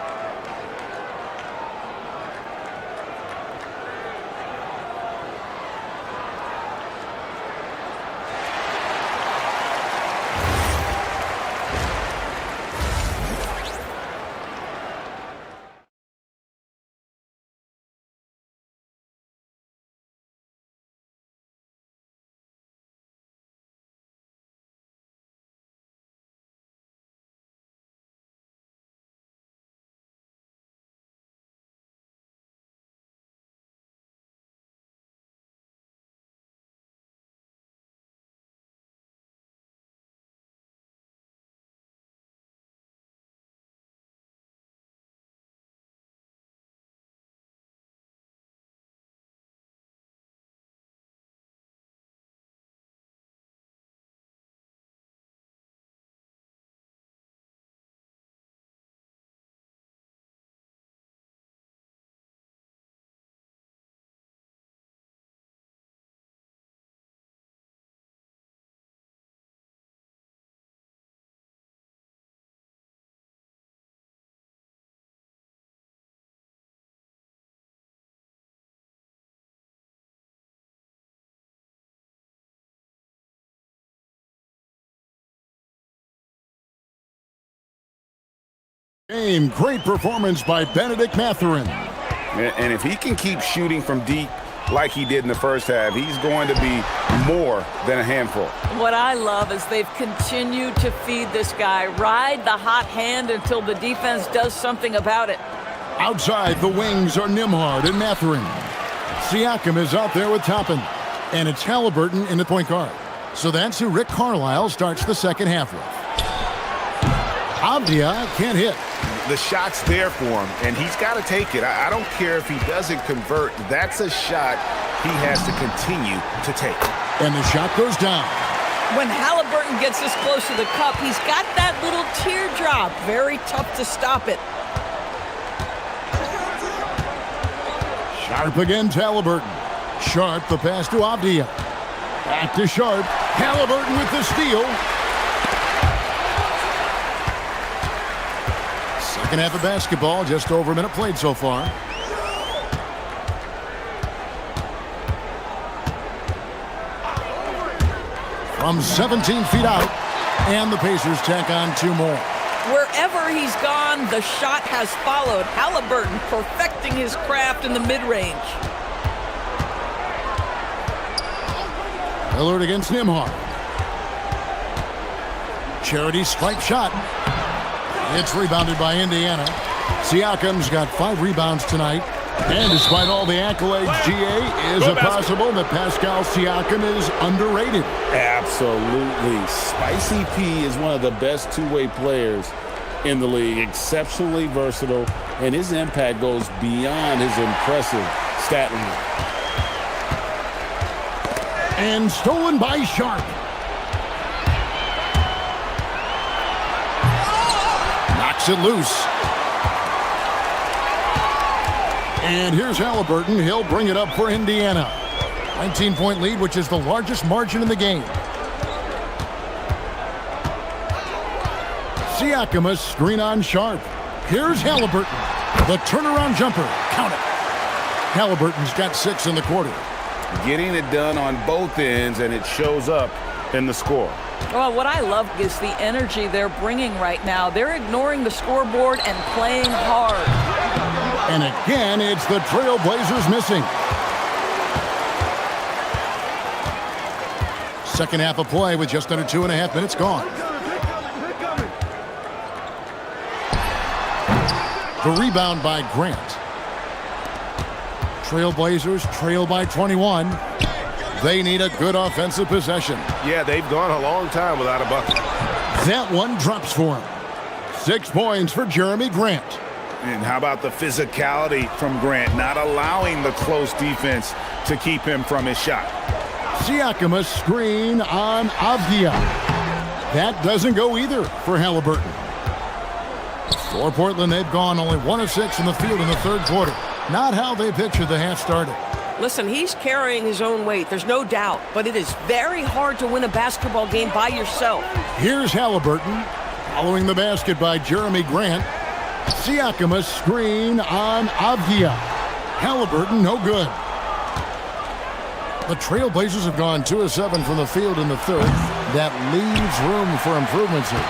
S1: Game, great performance by Benedict Mathurin.
S2: And if he can keep shooting from deep like he did in the first half, he's going to be more than a handful.
S11: What I love is they've continued to feed this guy, ride the hot hand until the defense does something about it.
S1: Outside the wings are Nimhard and Mathurin. Siakam is out there with Toppin. And it's Halliburton in the point guard. So that's who Rick Carlisle starts the second half with. Avdia can't hit.
S2: The shot's there for him, and he's got to take it. I don't care if he doesn't convert. That's a shot he has to continue to take.
S1: And the shot goes down.
S9: When Halliburton gets this close to the cup, he's got that little teardrop. Very tough to stop it.
S1: Sharp against Halliburton. Sharp, the pass to Avdia. Back to Sharp. Halliburton with the steal. Second half of basketball, just over a minute played so far. From 17 feet out, and the Pacers tack on 2 more.
S9: Wherever he's gone, the shot has followed. Halliburton perfecting his craft in the mid-range.
S1: Lillard against Nimhard. Charity stripe shot. It's rebounded by Indiana. Siakam's got 5 rebounds tonight. And despite all the accolades, GA, is it possible that Pascal Siakam is underrated?
S5: Absolutely. Spicy P is one of the best two-way players in the league. Exceptionally versatile, and his impact goes beyond his impressive stat line.
S1: And stolen by Sharp. Knocks it loose. And here's Halliburton. He'll bring it up for Indiana. 19-point lead, which is the largest margin in the game. Siakam, a screen on Sharp. Here's Halliburton. The turnaround jumper. Count it. Halliburton's got 6 in the quarter.
S2: Getting it done on both ends, and it shows up in the score.
S11: Well, what I love is the energy they're bringing right now. They're ignoring the scoreboard and playing hard.
S1: And again, it's the Trailblazers missing. Second half of play with just under 2.5 minutes gone. The rebound by Grant. Trailblazers trail by 21. They need a good offensive possession.
S2: Yeah, they've gone a long time without a bucket.
S1: That one drops for him. 6 points for Jeremy Grant.
S2: And how about the physicality from Grant, not allowing the close defense to keep him from his shot.
S1: Siakam, a screen on Avdia. That doesn't go either for Halliburton. For Portland, they've gone only 1 of 6 in the field in the third quarter. Not how they pictured the half started.
S14: Listen, he's carrying his own weight, there's no doubt, but it is very hard to win a basketball game by yourself.
S1: Here's Halliburton, following the basket by Jeremy Grant. Siakam, a screen on Avdia. Halliburton, no good. The Trailblazers have gone 2 of 7 from the field in the third. That leaves room for improvements here.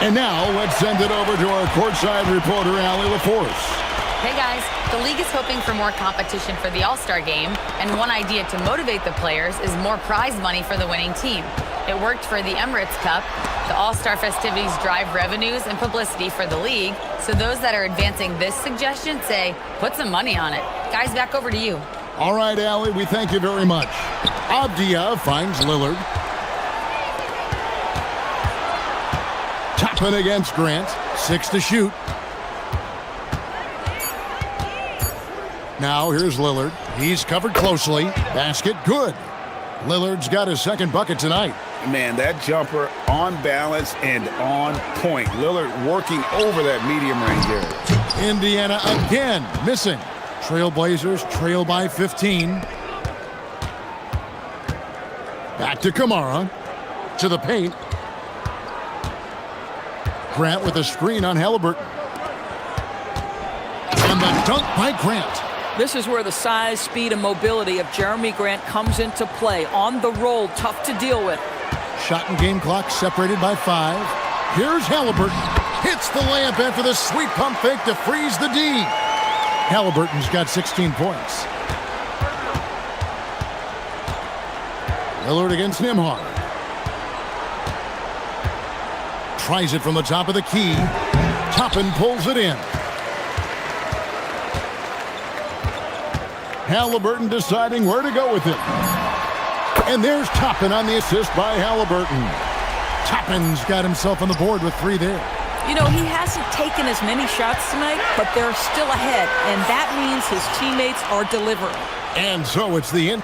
S1: And now, let's send it over to our courtside reporter, Allie LaForce.
S4: Hey guys, the league is hoping for more competition for the All-Star game, and one idea to motivate the players is more prize money for the winning team. It worked for the Emirates Cup. The All-Star festivities drive revenues and publicity for the league, so those that are advancing this suggestion say, put some money on it. Guys, back over to you.
S1: All right, Allie, we thank you very much. Avdia finds Lillard. Toppin against Grant. 6 to shoot. Now here's Lillard. He's covered closely. Basket good. Lillard's got his second bucket tonight.
S2: Man, that jumper on balance and on point. Lillard working over that medium range area.
S1: Indiana again missing. Trailblazers trail by 15. Back to Kamara. To the paint. Grant with a screen on Halliburton. And the dunk by Grant.
S11: This is where the size, speed, and mobility of Jeremy Grant comes into play. On the roll, tough to deal with.
S1: Shot and game clock separated by 5. Here's Halliburton. Hits the layup in for the sweet pump fake to freeze the D. Halliburton's got 16 points. Lillard against Nembhard. Tries it from the top of the key. Toppin pulls it in. Halliburton deciding where to go with it. And there's Toppin on the assist by Halliburton. Toppin's got himself on the board with 3 there.
S11: You know, he hasn't taken as many shots tonight, but they're still ahead, and that means his teammates are delivering.
S1: And so it's the end.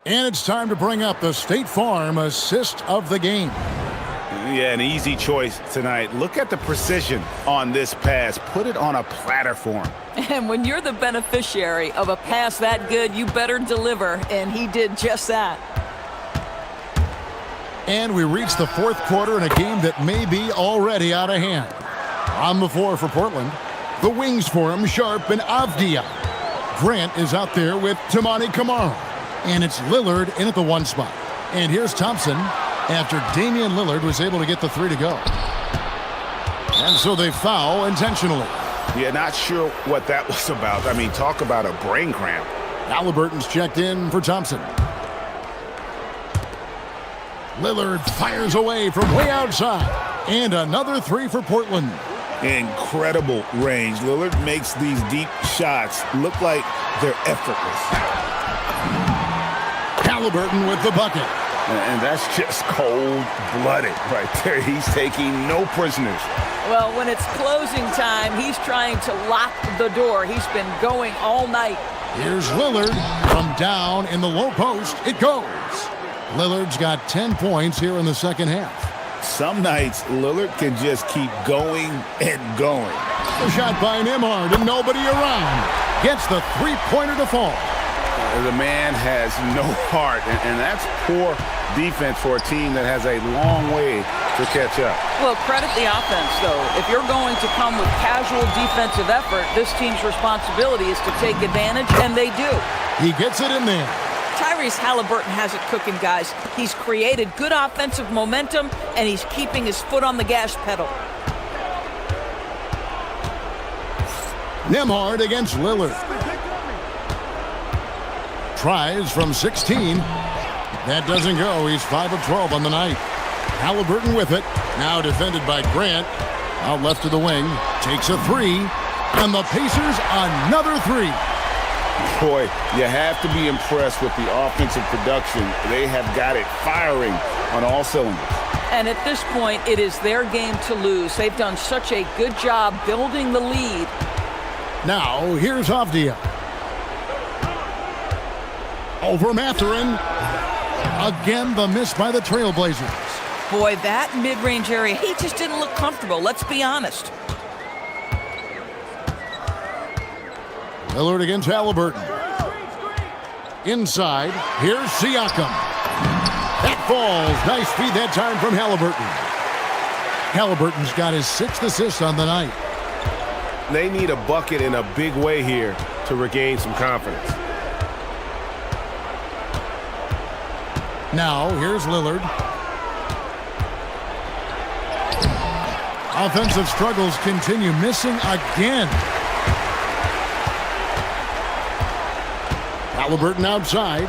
S1: And it's time to bring up the State Farm assist of the game.
S2: Yeah, an easy choice tonight. Look at the precision on this pass. Put it on a platter for him.
S11: And when you're the beneficiary of a pass that good, you better deliver, and he did just that.
S1: And we reach the 4th quarter in a game that may be already out of hand. On the floor for Portland, the wings for him, Sharp and Avdia. Grant is out there with Toumani Camara. And it's Lillard in at the 1 spot. And here's Thompson after Damian Lillard was able to get the 3 to go. And so they foul intentionally.
S2: Yeah, not sure what that was about. I mean, talk about a brain cramp.
S1: Halliburton's checked in for Thompson. Lillard fires away from way outside. And another 3 for Portland.
S2: Incredible range. Lillard makes these deep shots look like they're effortless.
S1: Halliburton with the bucket.
S2: And that's just cold-blooded right there. He's taking no prisoners.
S11: Well, when it's closing time, he's trying to lock the door. He's been going all night.
S1: Here's Lillard from down in the low post. It goes. Lillard's got 10 points here in the second half.
S2: Some nights, Lillard can just keep going and going.
S1: A shot by Nembhard and nobody around. Gets the 3-pointer to fall.
S2: The man has no heart, and that's poor defense for a team that has a long way to catch up.
S11: Well, credit the offense, though. If you're going to come with casual defensive effort, this team's responsibility is to take advantage, and they do.
S1: He gets it in there.
S11: Tyrese Halliburton has it cooking, guys. He's created good offensive momentum, and he's keeping his foot on the gas pedal.
S1: Nembhard against Lillard. Tries from 16. That doesn't go. He's 5 of 12 on the night. Halliburton with it. Now defended by Grant. Out left to the wing. Takes a 3. And the Pacers another 3.
S2: Boy, you have to be impressed with the offensive production. They have got it firing on all cylinders.
S11: And at this point, it is their game to lose. They've done such a good job building the lead.
S1: Now, here's Avdia. Over Mathurin. Again, the miss by the Trailblazers.
S11: Boy, that mid-range area, he just didn't look comfortable. Let's be honest.
S1: Lillard against Halliburton. Inside, here's Siakam. That falls. Nice feed that time from Halliburton. Halliburton's got his 6th assist on the night.
S5: They need a bucket in a big way here to regain some confidence.
S1: Now, here's Lillard. Offensive struggles continue, missing again. Halliburton outside.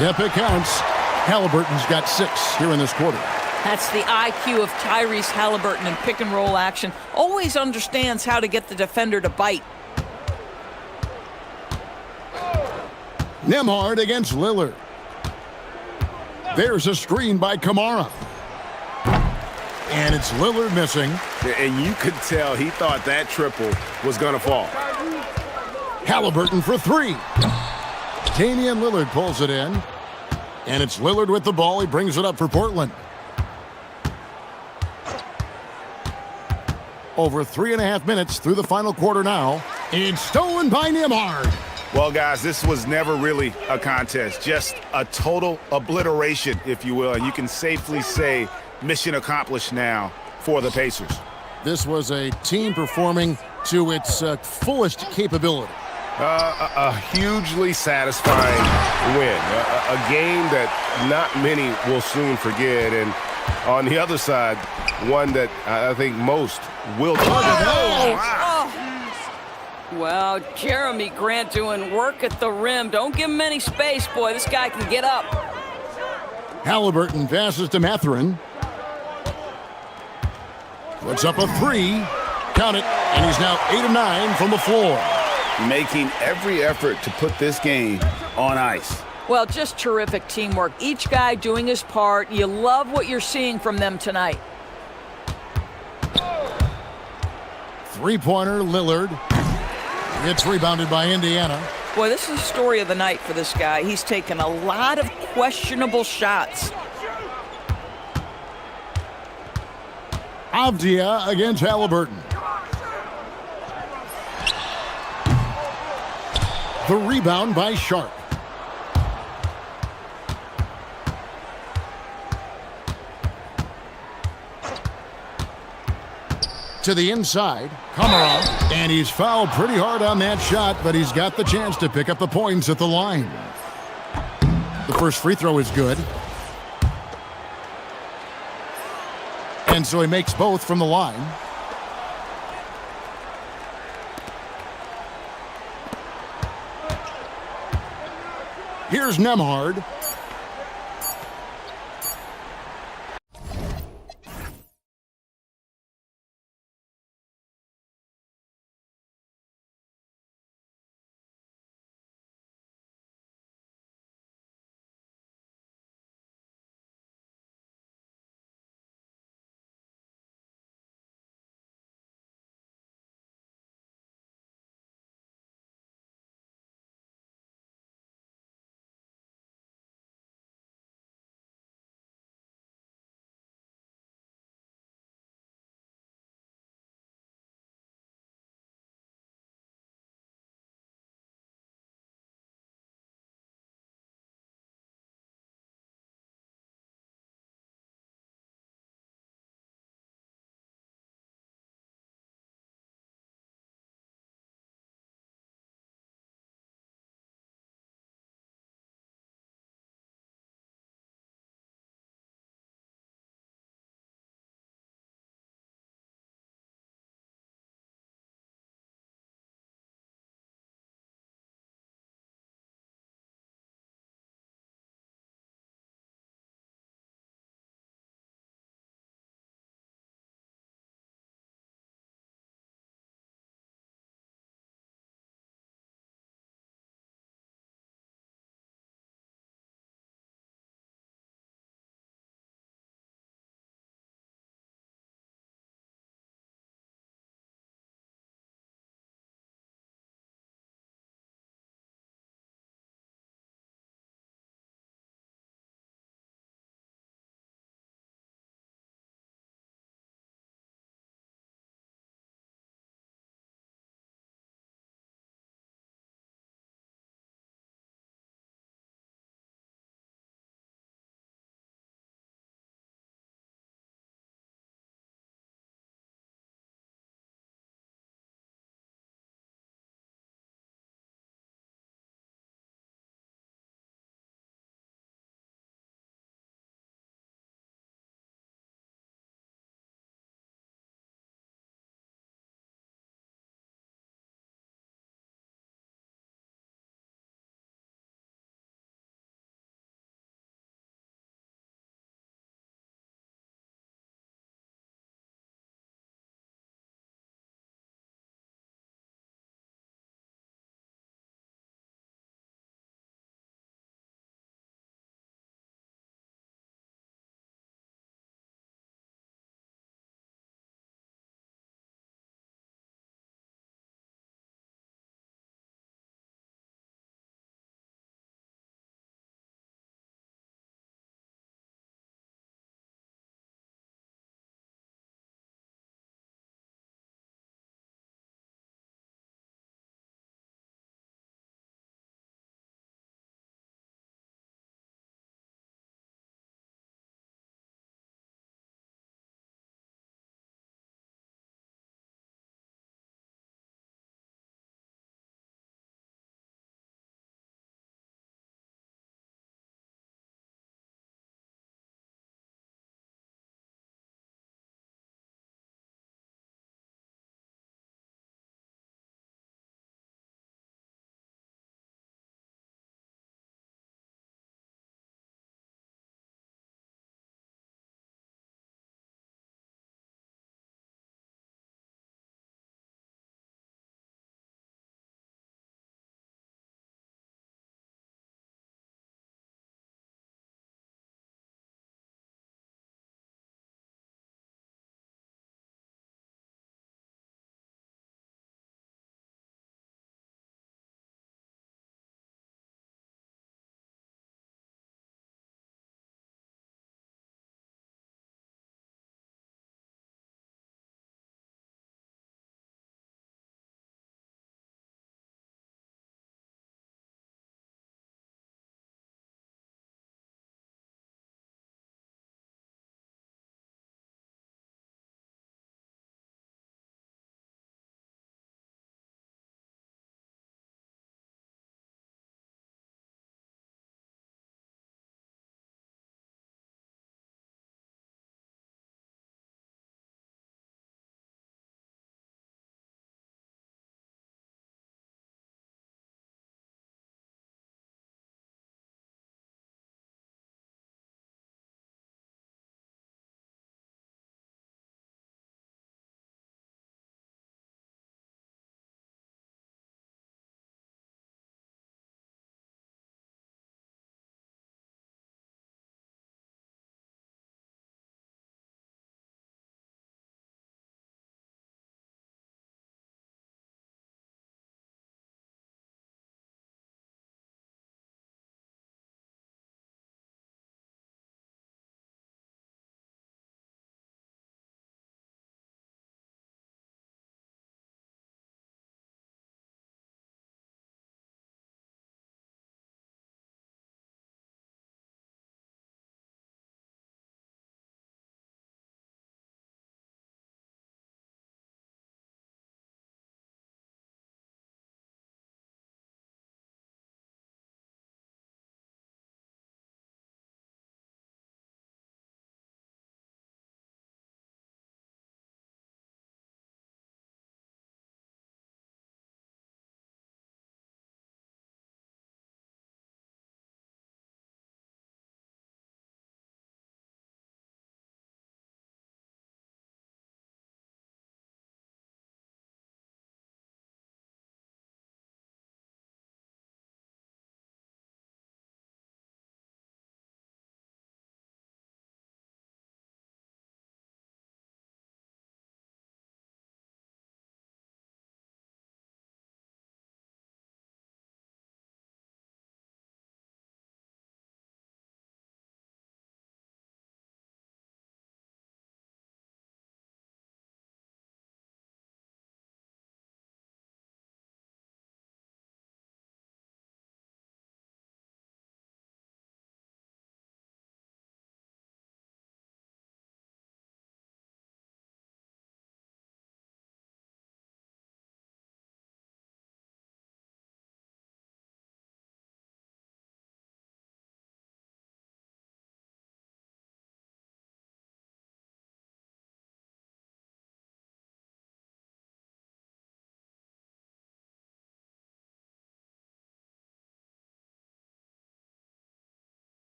S1: Yep, it counts. Halliburton's got 6 here in this quarter.
S11: That's the IQ of Tyrese Halliburton in pick-and-roll action. Always understands how to get the defender to bite.
S1: Nembhard against Lillard. There's a screen by Camara. And it's Lillard missing.
S5: And you could tell he thought that triple was going to fall.
S1: Halliburton for 3. Damian Lillard pulls it in. And it's Lillard with the ball. He brings it up for Portland. Over 3.5 minutes through the final quarter now. It's stolen by Nembhard.
S2: Well, guys, this was never really a contest. Just a total obliteration, if you will. And you can safely say mission accomplished now for the Pacers.
S1: This was a team performing to its fullest capability.
S5: A hugely satisfying win. A game that not many will soon forget. And on the other side, one that I think most will.
S11: Well, Jeremy Grant doing work at the rim. Don't give him any space, boy. This guy can get up.
S1: Halliburton passes to Mathurin. Puts up a three. Count it. And he's now 8 of 9 from the floor.
S2: Making every effort to put this game on ice.
S11: Well, just terrific teamwork. Each guy doing his part. You love what you're seeing from them tonight.
S1: Three-pointer, Lillard. It's rebounded by Indiana.
S11: Boy, this is the story of the night for this guy. He's taken a lot of questionable shots.
S1: Avdia against Halliburton. The rebound by Sharp. To the inside, Komarov, and he's fouled pretty hard on that shot, but he's got the chance to pick up the points at the line. The first free throw is good. And so he makes both from the line. Here's Nembhard.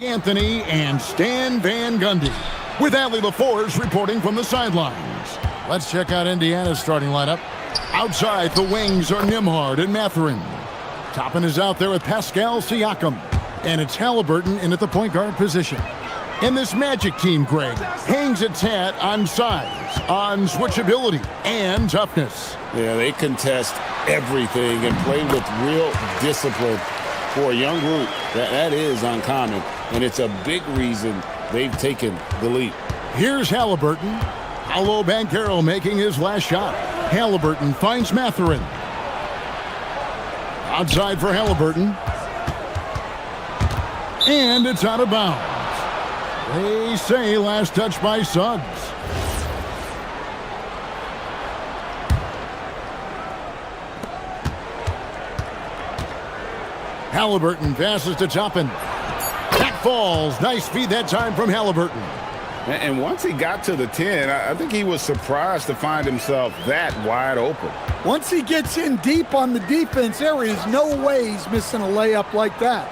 S1: Anthony and Stan Van Gundy, with Allie LaForce reporting from the sidelines. Let's check out Indiana's starting lineup. Outside the wings are Nembhard and Mathurin. Toppin is out there with Pascal Siakam, and it's Halliburton in at the point guard position. And this Magic team, Greg, hangs its hat on size, on switchability, and toughness.
S5: Yeah, they contest everything and play with real discipline. For a young group, that is uncommon, and it's a big reason they've taken the lead.
S1: Here's Halliburton. Paolo Banchero making his last shot. Halliburton finds Mathurin. Outside for Halliburton. And it's out of bounds. They say last touch by Suggs. Halliburton passes to Toppin. That falls. Nice feed that time from Halliburton.
S5: And once he got to the 10, I think he was surprised to find himself that wide open.
S12: Once he gets in deep on the defense, there is no way he's missing a layup like that.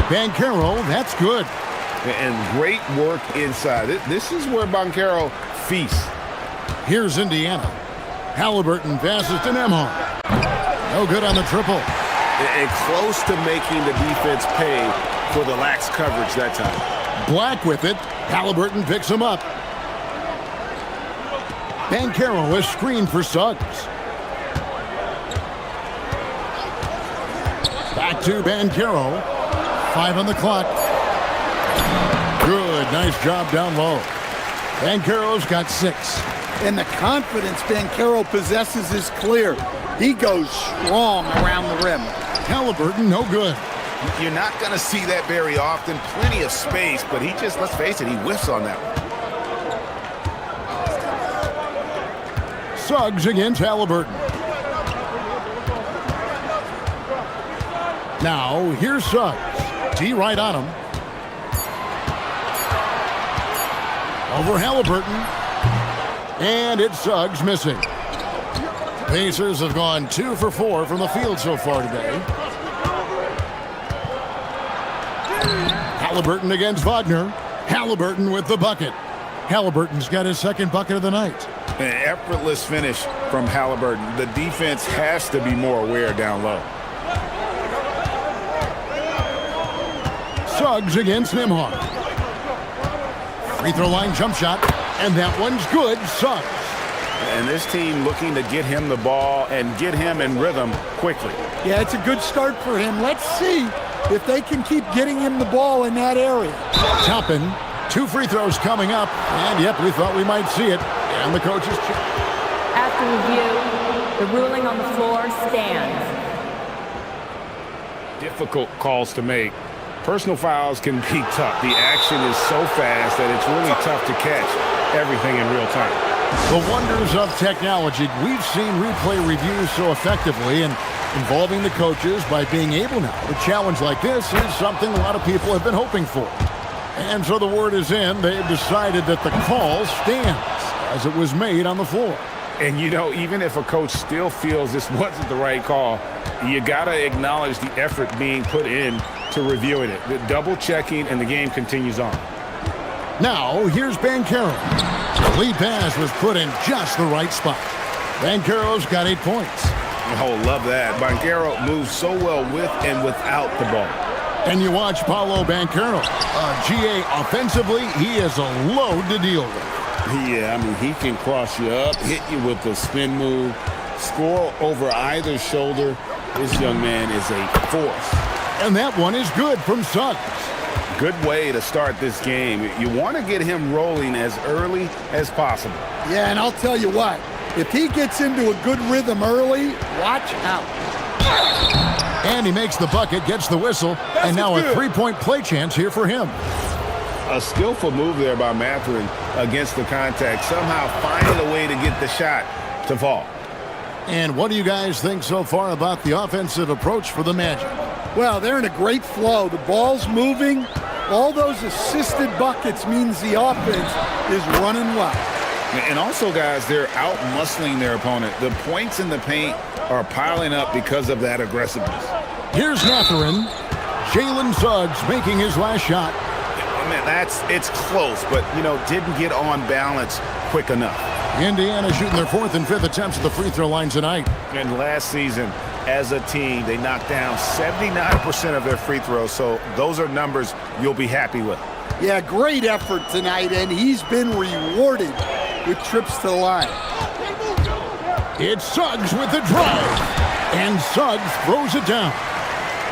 S1: Banchero, that's good.
S5: And great work inside. This is where Banchero feasts.
S1: Here's Indiana. Halliburton passes to Nembhard. No good on the triple.
S5: And close to making the defense pay for the lax coverage that time.
S1: Black with it. Halliburton picks him up. Banchero is screened for Suggs. Back to Banchero. 5 on the clock. Good. Nice job down low. Banchero's got 6.
S12: And the confidence Banchero possesses is clear. He goes strong around the rim.
S1: Halliburton, no good.
S2: You're not going to see that very often. Plenty of space, but he just, let's face it, he whiffs on that one.
S1: Suggs against Halliburton. Now, here's Suggs. T right on him. Over Halliburton. And it's Suggs missing. Pacers have gone 2 for 4 from the field so far today. Halliburton against Wagner. Halliburton with the bucket. Halliburton's got his second bucket of the night.
S5: An effortless finish from Halliburton. The defense has to be more aware down low.
S1: Suggs against Nembhard. Free throw line jump shot, and that one's good. Suggs.
S5: And this team looking to get him the ball and get him in rhythm quickly.
S12: Yeah, it's a good start for him. Let's see if they can keep getting him the ball in that area.
S1: Toppin, 2 free throws coming up. And, yep, we thought we might see it. And the coaches check.
S15: After review, the ruling on the floor stands.
S5: Difficult calls to make. Personal fouls can be tough. The action is so fast that it's really tough to catch everything in real time.
S1: The wonders of technology. We've seen replay reviews so effectively, and involving the coaches by being able now to challenge like this is something a lot of people have been hoping for. And so the word is in. They've decided that the call stands as it was made on the floor.
S5: And, you know, even if a coach still feels this wasn't the right call, you got to acknowledge the effort being put in to reviewing it. The double checking, and the game continues on.
S1: Now, here's Banchero. The lead pass was put in just the right spot. Banchero's got 8 points.
S5: Oh, love that. Banchero moves so well with and without the ball.
S1: And you watch Paolo Banchero. GA offensively, he is a load to deal with.
S5: Yeah, I mean, he can cross you up, hit you with the spin move, score over either shoulder. This young man is a force.
S1: And that one is good from Suggs.
S5: Good way to start this game. You want to get him rolling as early as possible.
S12: Yeah, and I'll tell you what, if he gets into a good rhythm early, watch out.
S1: And he makes the bucket, gets the whistle, and now a 3-point play chance here for him.
S5: A skillful move there by Mathurin against the contact, somehow finding a way to get the shot to fall.
S1: And what do you guys think so far about the offensive approach for the Magic?
S12: Well, they're in a great flow. The ball's moving. All those assisted buckets means the offense is running well.
S5: And also, guys, they're out-muscling their opponent. The points in the paint are piling up because of that aggressiveness.
S1: Here's Mathurin. Jalen Suggs making his last shot.
S2: Man, it's close, but, didn't get on balance quick enough.
S1: Indiana shooting their 4th and 5th attempts at the free throw line tonight.
S2: And last season, as a team, they knocked down 79% of their free throws, so those are numbers you'll be happy with.
S12: Yeah, great effort tonight, and he's been rewarded with trips to the line.
S1: It's Suggs with the drive, and Suggs throws it down.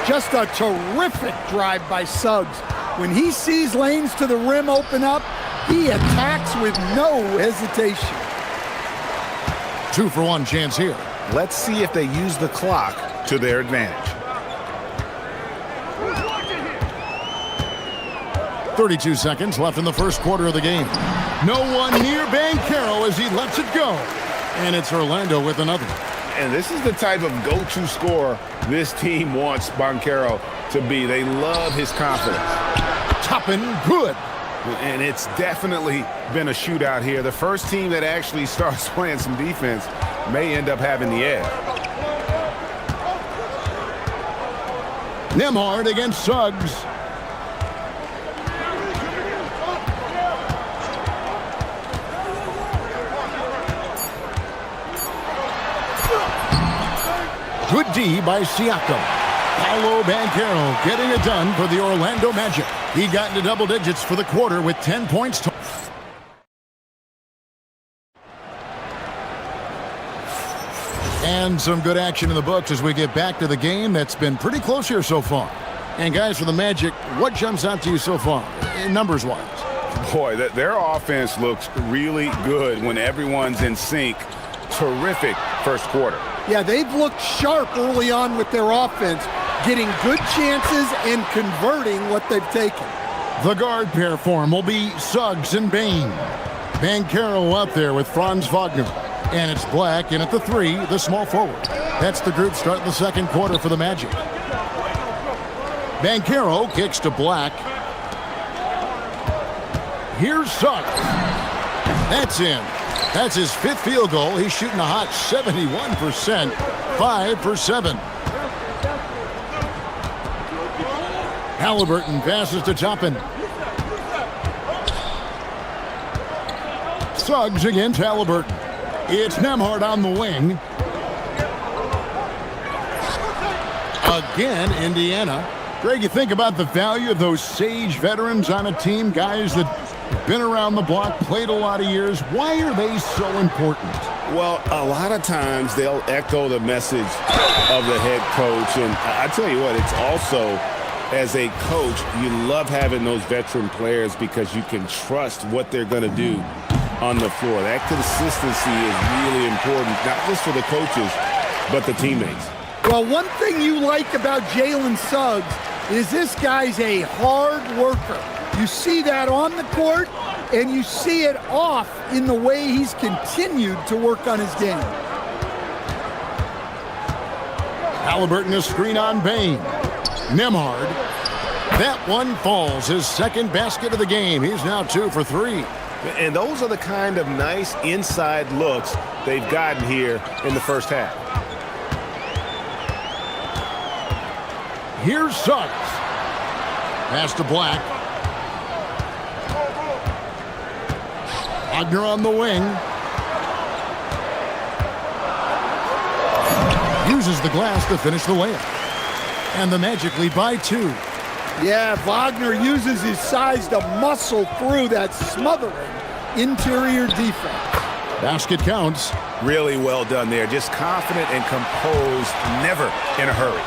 S12: Just a terrific drive by Suggs. When he sees lanes to the rim open up, he attacks with no hesitation.
S1: 2-for-1 chance here.
S2: Let's see if they use the clock to their advantage.
S1: 32 seconds left in the first quarter of the game. No one near Banchero as he lets it go. And it's Orlando with another.
S2: And this is the type of go-to scorer this team wants Banchero to be. They love his confidence.
S1: Toppin, good.
S2: And it's definitely been a shootout here. The first team that actually starts playing some defense may end up having the edge.
S1: Nembhard against Suggs. Good D by Siakam. Paolo Banchero getting it done for the Orlando Magic. He got into double digits for the quarter with 10 points. And some good action in the books as we get back to the game that's been pretty close here so far. And guys, for the Magic, what jumps out to you so far, numbers-wise?
S2: Boy, their offense looks really good when everyone's in sync. Terrific first quarter.
S12: Yeah, they've looked sharp early on with their offense, getting good chances and converting what they've taken.
S1: The guard pair for him will be Suggs and Bain. Banchero out there with Franz Wagner. And it's Black in at the 3, the small forward. That's the group starting the second quarter for the Magic. Banchero kicks to Black. Here's Suggs. That's in. That's his 5th field goal. He's shooting a hot 71%, 5 for 7. Halliburton passes to Toppin. Suggs against Halliburton. It's Nembhard on the wing. Again, Indiana. Greg, you think about the value of those sage veterans on a team, guys that been around the block, played a lot of years. Why are they so important?
S5: Well, a lot of times they'll echo the message of the head coach. And I tell you what, it's also, as a coach, you love having those veteran players because you can trust what they're going to do on the floor. That consistency is really important, not just for the coaches, but the teammates.
S12: Well, one thing you like about Jalen Suggs is this guy's a hard worker. You see that on the court, and you see it off in the way he's continued to work on his game.
S1: Halliburton a screen on Bain. Nembhard. That one falls. His second basket of the game. He's now 2 for 3.
S2: And those are the kind of nice inside looks they've gotten here in the first half.
S1: Here's Suggs. Pass to Black. Wagner on the wing. Uses the glass to finish the layup. And the Magic lead by 2.
S12: Yeah, Wagner uses his size to muscle through that smothering interior defense.
S1: Basket counts.
S2: Really well done there. Just confident and composed, never in a hurry.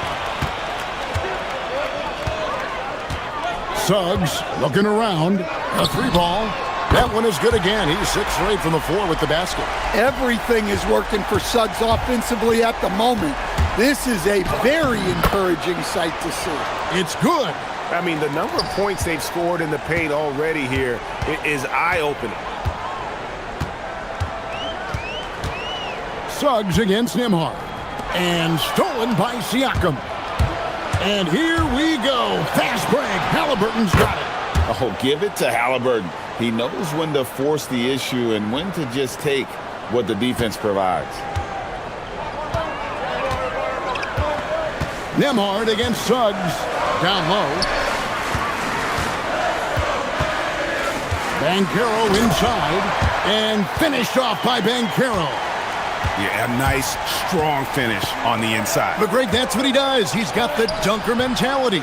S1: Suggs looking around. A 3-ball. That one is good again. He's 6 for 8 from the floor with the basket.
S12: Everything is working for Suggs offensively at the moment. This is a very encouraging sight to see.
S1: It's good.
S2: I mean, the number of points they've scored in the paint already here is eye-opening.
S1: Suggs against Nembhard. And stolen by Siakam. And here we go. Fast break. Halliburton's got it.
S2: Oh, give it to Halliburton. He knows when to force the issue and when to just take what the defense provides.
S1: Nembhard against Suggs. Down low. Banchero inside. And finished off by Banchero.
S2: Yeah, a nice, strong finish on the inside.
S1: But Greg, that's what he does. He's got the dunker mentality.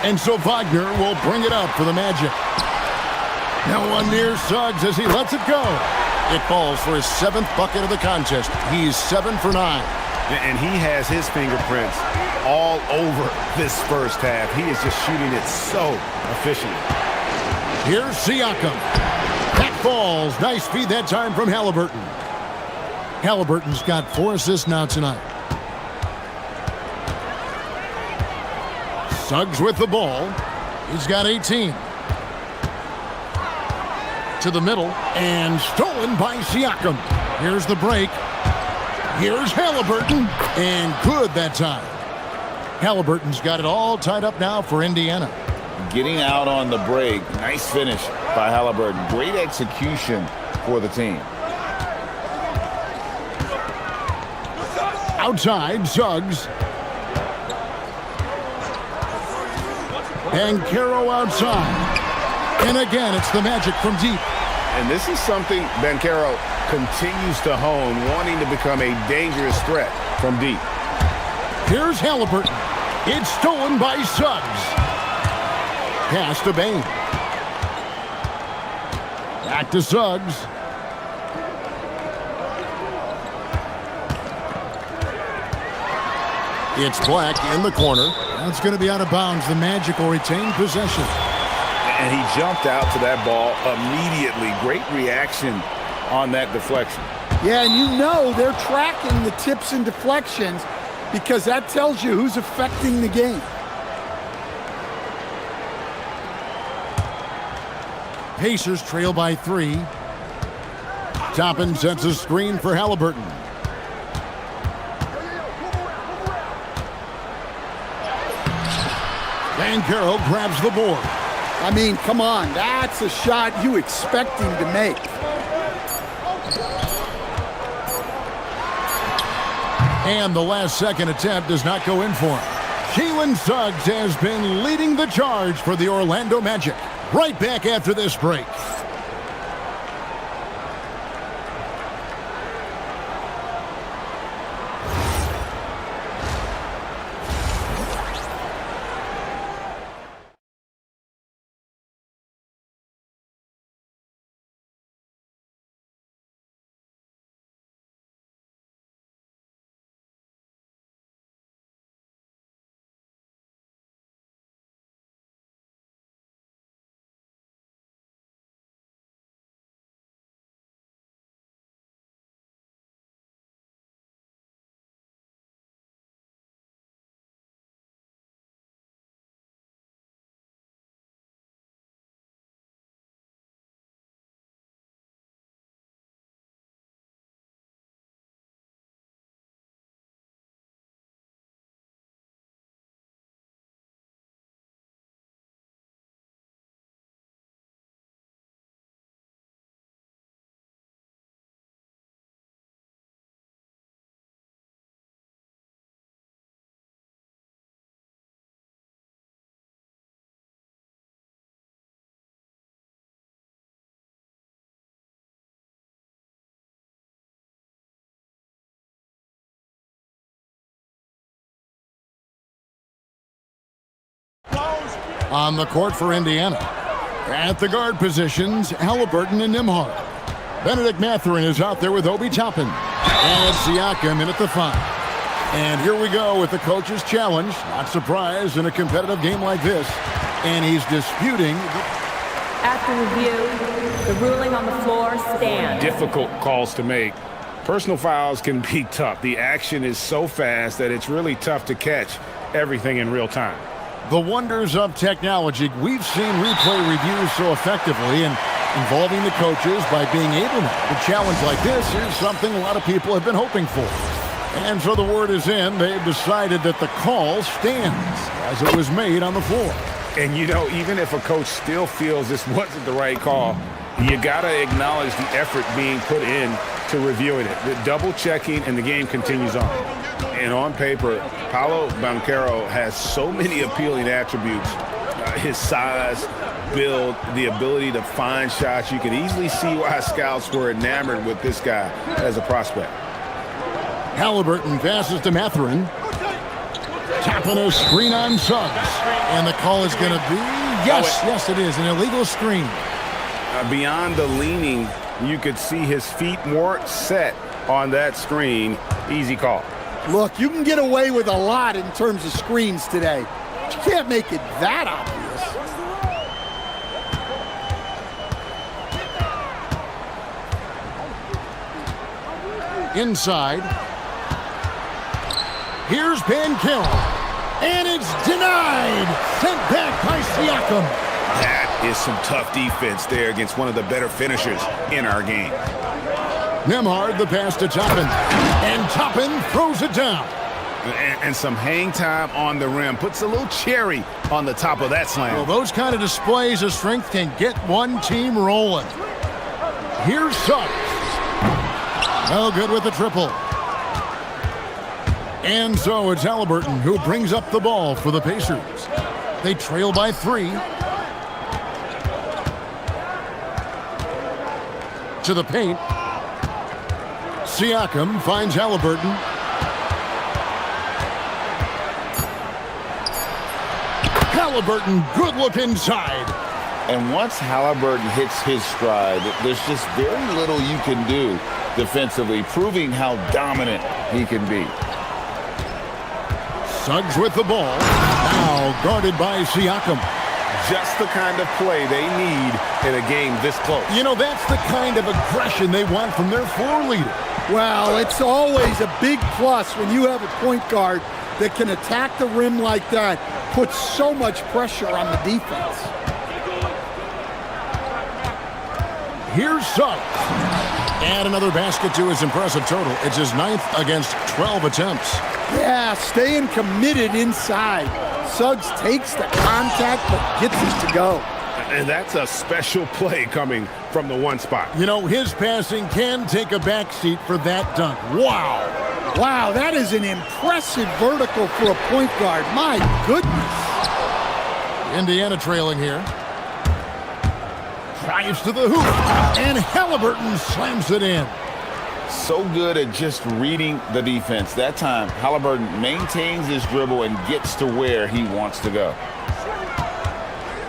S1: And so Wagner will bring it up for the Magic. Now one near Suggs as he lets it go. It falls for his 7th bucket of the contest. He's 7 for 9.
S2: And he has his fingerprints all over this first half. He is just shooting it so efficiently.
S1: Here's Siakam. That falls. Nice feed that time from Halliburton. Halliburton's got 4 assists now tonight. Suggs with the ball. He's got 18. To the middle, and stolen by Siakam. Here's the break. Here's Halliburton, and good that time. Halliburton's got it all tied up now for Indiana.
S2: Getting out on the break. Nice finish by Halliburton. Great execution for the team.
S1: Outside, Suggs. Banchero outside. And again, it's the Magic from deep.
S2: And this is something Banchero continues to hone, wanting to become a dangerous threat from deep.
S1: Here's Halliburton. It's stolen by Suggs. Pass to Bain. Back to Suggs. It's Black in the corner. That's going to be out of bounds. The Magic will retain possession.
S2: And he jumped out to that ball immediately. Great reaction on that deflection.
S12: Yeah, and you know they're tracking the tips and deflections because that tells you who's affecting the game.
S1: Pacers trail by 3. Toppin sets a screen for Halliburton. Banchero grabs the board.
S12: I mean, come on, that's a shot you expect him to make.
S1: And the last second attempt does not go in for him. Jalen Suggs has been leading the charge for the Orlando Magic. Right back after this break. On the court for Indiana. At the guard positions, Halliburton and Nembhard. Benedict Mathurin is out there with Obi Toppin. And Siakam in at the 5. And here we go with the coach's challenge. Not surprised in a competitive game like this. And he's disputing.
S15: After review, the ruling on the floor stands.
S2: Difficult calls to make. Personal fouls can be tough. The action is so fast that it's really tough to catch everything in real time.
S1: The wonders of technology. We've seen replay reviews so effectively and involving the coaches by being able to. A challenge like this is something a lot of people have been hoping for. And so the word is in. They've decided that the call stands as it was made on the floor.
S2: And, you know, even if a coach still feels this wasn't the right call, you got to acknowledge the effort being put in to reviewing it. The double checking, and the game continues on.
S5: And on paper, Paolo Banchero has so many appealing attributes. His size, build, the ability to find shots. You can easily see why scouts were enamored with this guy as a prospect.
S1: Halliburton passes to Mathurin. Tapping a screen on Suggs. And the call is going to be, yes, it is, an illegal screen.
S5: Beyond the leaning, you could see his feet more set on that screen. Easy call.
S12: Look, you can get away with a lot in terms of screens today. But you can't make it that obvious.
S1: Inside. Here's Banchero. And it's denied. Sent back by Siakam.
S5: That is some tough defense there against one of the better finishers in our game.
S1: Nembhard, the pass to Toppin. And Toppin throws it down.
S5: And some hang time on the rim. Puts a little cherry on the top of that slam.
S1: Well, those kind of displays of strength can get one team rolling. Here's Suggs. No good with the triple. And so it's Halliburton who brings up the ball for the Pacers. They trail by 3. To the paint. Siakam finds Halliburton. Halliburton, good look inside.
S2: And once Halliburton hits his stride, there's just very little you can do defensively, proving how dominant he can be.
S1: Suggs with the ball. Now guarded by Siakam.
S5: Just the kind of play they need in a game this close.
S1: You know, that's the kind of aggression they want from their floor leader.
S12: Well, it's always a big plus when you have a point guard that can attack the rim like that, puts so much pressure on the defense.
S1: Here's Suggs. And another basket to his impressive total. It's his 9th against 12 attempts.
S12: Yeah, staying committed inside. Suggs takes the contact but gets it to go.
S5: And that's a special play coming from the one spot.
S1: You know, his passing can take a backseat for that dunk. Wow.
S12: Wow, that is an impressive vertical for a point guard. My goodness.
S1: Indiana trailing here. Drives to the hoop. And Halliburton slams it in.
S2: So good at just reading the defense. That time, Halliburton maintains his dribble and gets to where he wants to go.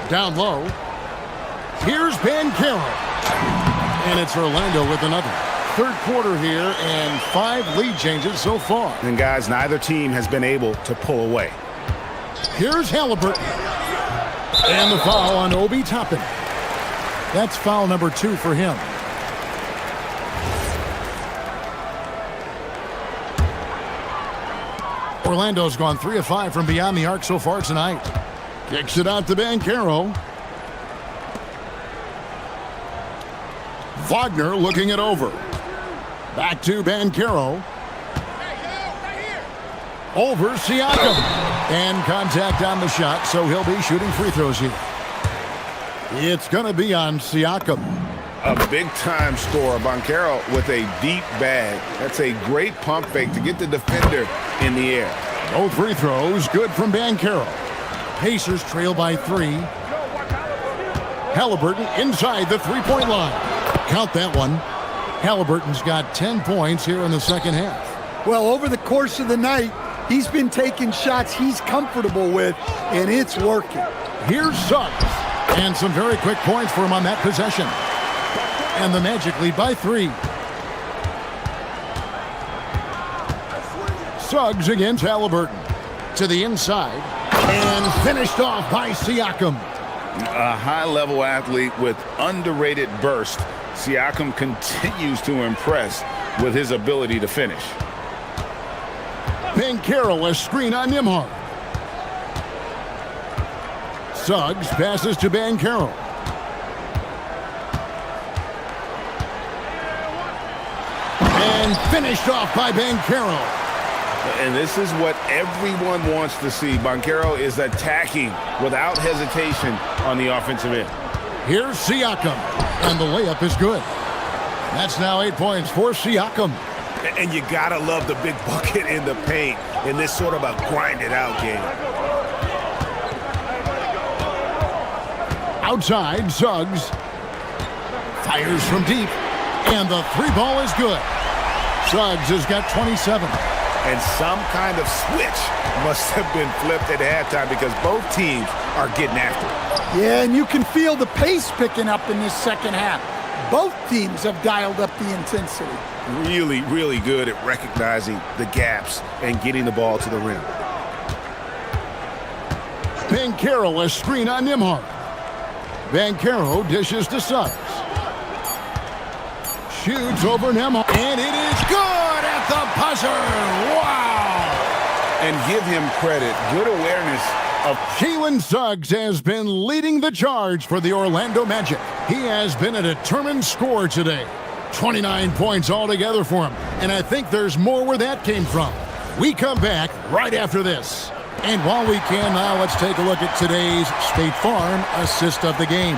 S1: Down low. Here's Banchero. And it's Orlando with another. Third quarter here and 5 lead changes so far.
S5: And guys, neither team has been able to pull away.
S1: Here's Halliburton. And the foul on Obi Toppin. That's foul number 2 for him. Orlando's gone 3 of 5 from beyond the arc so far tonight. Kicks it out to Banchero. Wagner looking it over. Back to Banchero. Over Siakam. And contact on the shot, so he'll be shooting free throws here. It's going to be on Siakam.
S5: A big-time scorer. Banchero with a deep bag. That's a great pump fake to get the defender in the air.
S1: Both free throws good from Banchero. Pacers trail by 3. Halliburton inside the three-point line. Count that one. Halliburton's got 10 points here in the second half.
S12: Well, over the course of the night, he's been taking shots he's comfortable with, and it's working.
S1: Here's Suggs. And some very quick points for him on that possession. And the Magic lead by 3. Suggs against Halliburton. To the inside. And finished off by Siakam.
S5: A high-level athlete with underrated burst. Siakam continues to impress with his ability to finish.
S1: Banchero a screen on Nembhard. Suggs passes to Banchero. And finished off by Banchero.
S5: And this is what everyone wants to see. Banchero is attacking without hesitation on the offensive end.
S1: Here's Siakam. And the layup is good. That's now 8 points for Siakam.
S5: And you gotta love the big bucket in the paint in this sort of a grind-it-out game.
S1: Outside, Suggs fires from deep, and the three ball is good. Suggs has got 27.
S5: And some kind of switch must have been flipped at halftime because both teams are getting after it.
S12: Yeah, and you can feel the pace picking up in this second half. Both teams have dialed up the intensity.
S5: Really, really good at recognizing the gaps and getting the ball to the rim.
S1: Banchero, a screen on Nembhard. Banchero dishes to Suggs. Shoots over Nembhard, and it is good at the buzzer. Wow!
S5: And give him credit. Good awareness of
S1: Jalen Suggs has been leading the charge for the Orlando Magic. He has been a determined scorer today. 29 points altogether for him, and I think there's more where that came from. We come back right after this. And while we can now, let's take a look at today's State Farm assist of the game.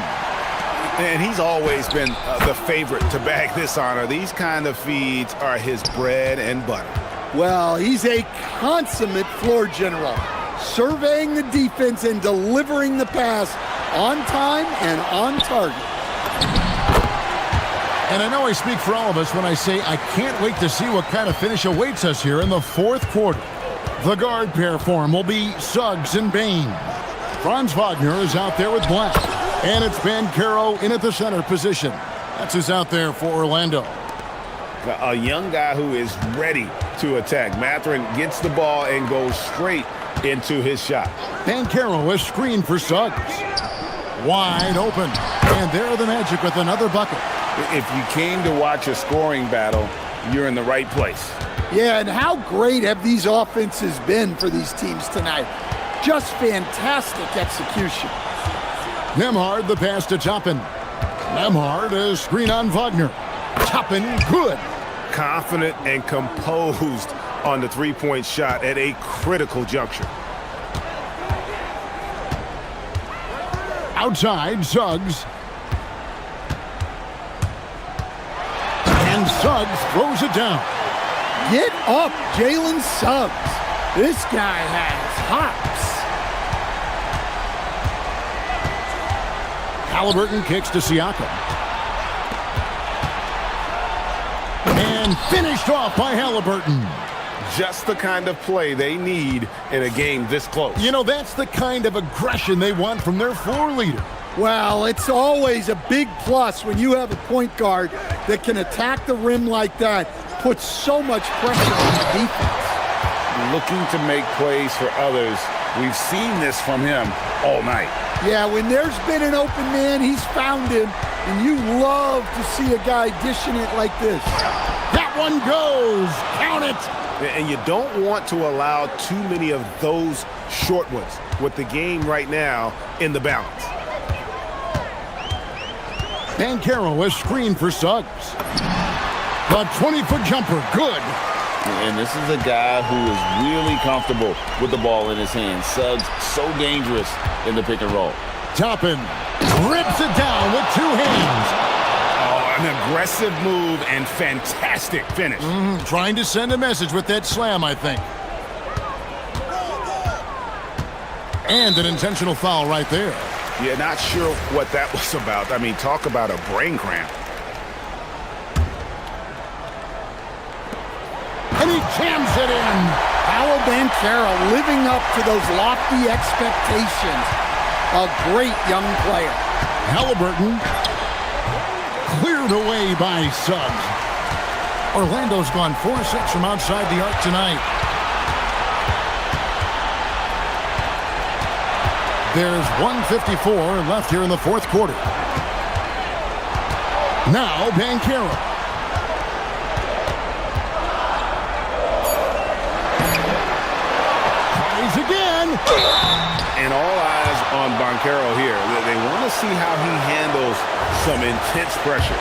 S5: And he's always been the favorite to bag this honor. These kind of feeds are his bread and butter.
S12: Well, he's a consummate floor general, surveying the defense and delivering the pass on time and on target.
S1: And I know I speak for all of us when I say I can't wait to see what kind of finish awaits us here in the fourth quarter. The guard pair for him will be Suggs and Bain. Franz Wagner is out there with Black. And it's Banchero in at the center position. That's who's out there for Orlando.
S5: A young guy who is ready to attack. Mathurin gets the ball and goes straight into his shot.
S1: Banchero is screened for Suggs. Wide open. And there are the Magic with another bucket.
S5: If you came to watch a scoring battle, you're in the right place.
S12: Yeah, and how great have these offenses been for these teams tonight? Just fantastic execution.
S1: Nembhard, the pass to Toppin. Nembhard is screen on Wagner. Toppin, good.
S5: Confident and composed on the three-point shot at a critical juncture.
S1: Outside, Suggs. And Suggs throws it down.
S12: Get up, Jalen Suggs. This guy has hops.
S1: Halliburton kicks to Siakam. And finished off by Halliburton.
S5: Just the kind of play they need in a game this close.
S1: You know, that's the kind of aggression they want from their floor leader.
S12: Well, it's always a big plus when you have a point guard that can attack the rim like that, puts so much pressure on the defense.
S5: Looking to make plays for others. We've seen this from him all night.
S12: Yeah, when there's been an open man, he's found him, and you love to see a guy dishing it like this.
S1: That one goes. Count it.
S5: And you don't want to allow too many of those short ones with the game right now in the balance.
S1: Banchero is screened for Suggs. The 20-foot jumper, good.
S2: And this is a guy who is really comfortable with the ball in his hands. Suggs, so dangerous in the pick and roll.
S1: Toppin rips it down with two hands.
S5: Oh, an aggressive move and fantastic finish.
S1: Trying to send a message with that slam, I think. And an intentional foul right there.
S5: Yeah, not sure what that was about. I mean, talk about a brain cramp.
S1: And he jams it in.
S12: Paolo Banchero living up to those lofty expectations. A great young player.
S1: Halliburton cleared away by Suggs. Orlando's gone 4-6 from outside the arc tonight. There's 1:54 left here in the fourth quarter. Now Banchero. Tries again.
S5: And all eyes on Banchero here. They want to see how he handles some intense pressure.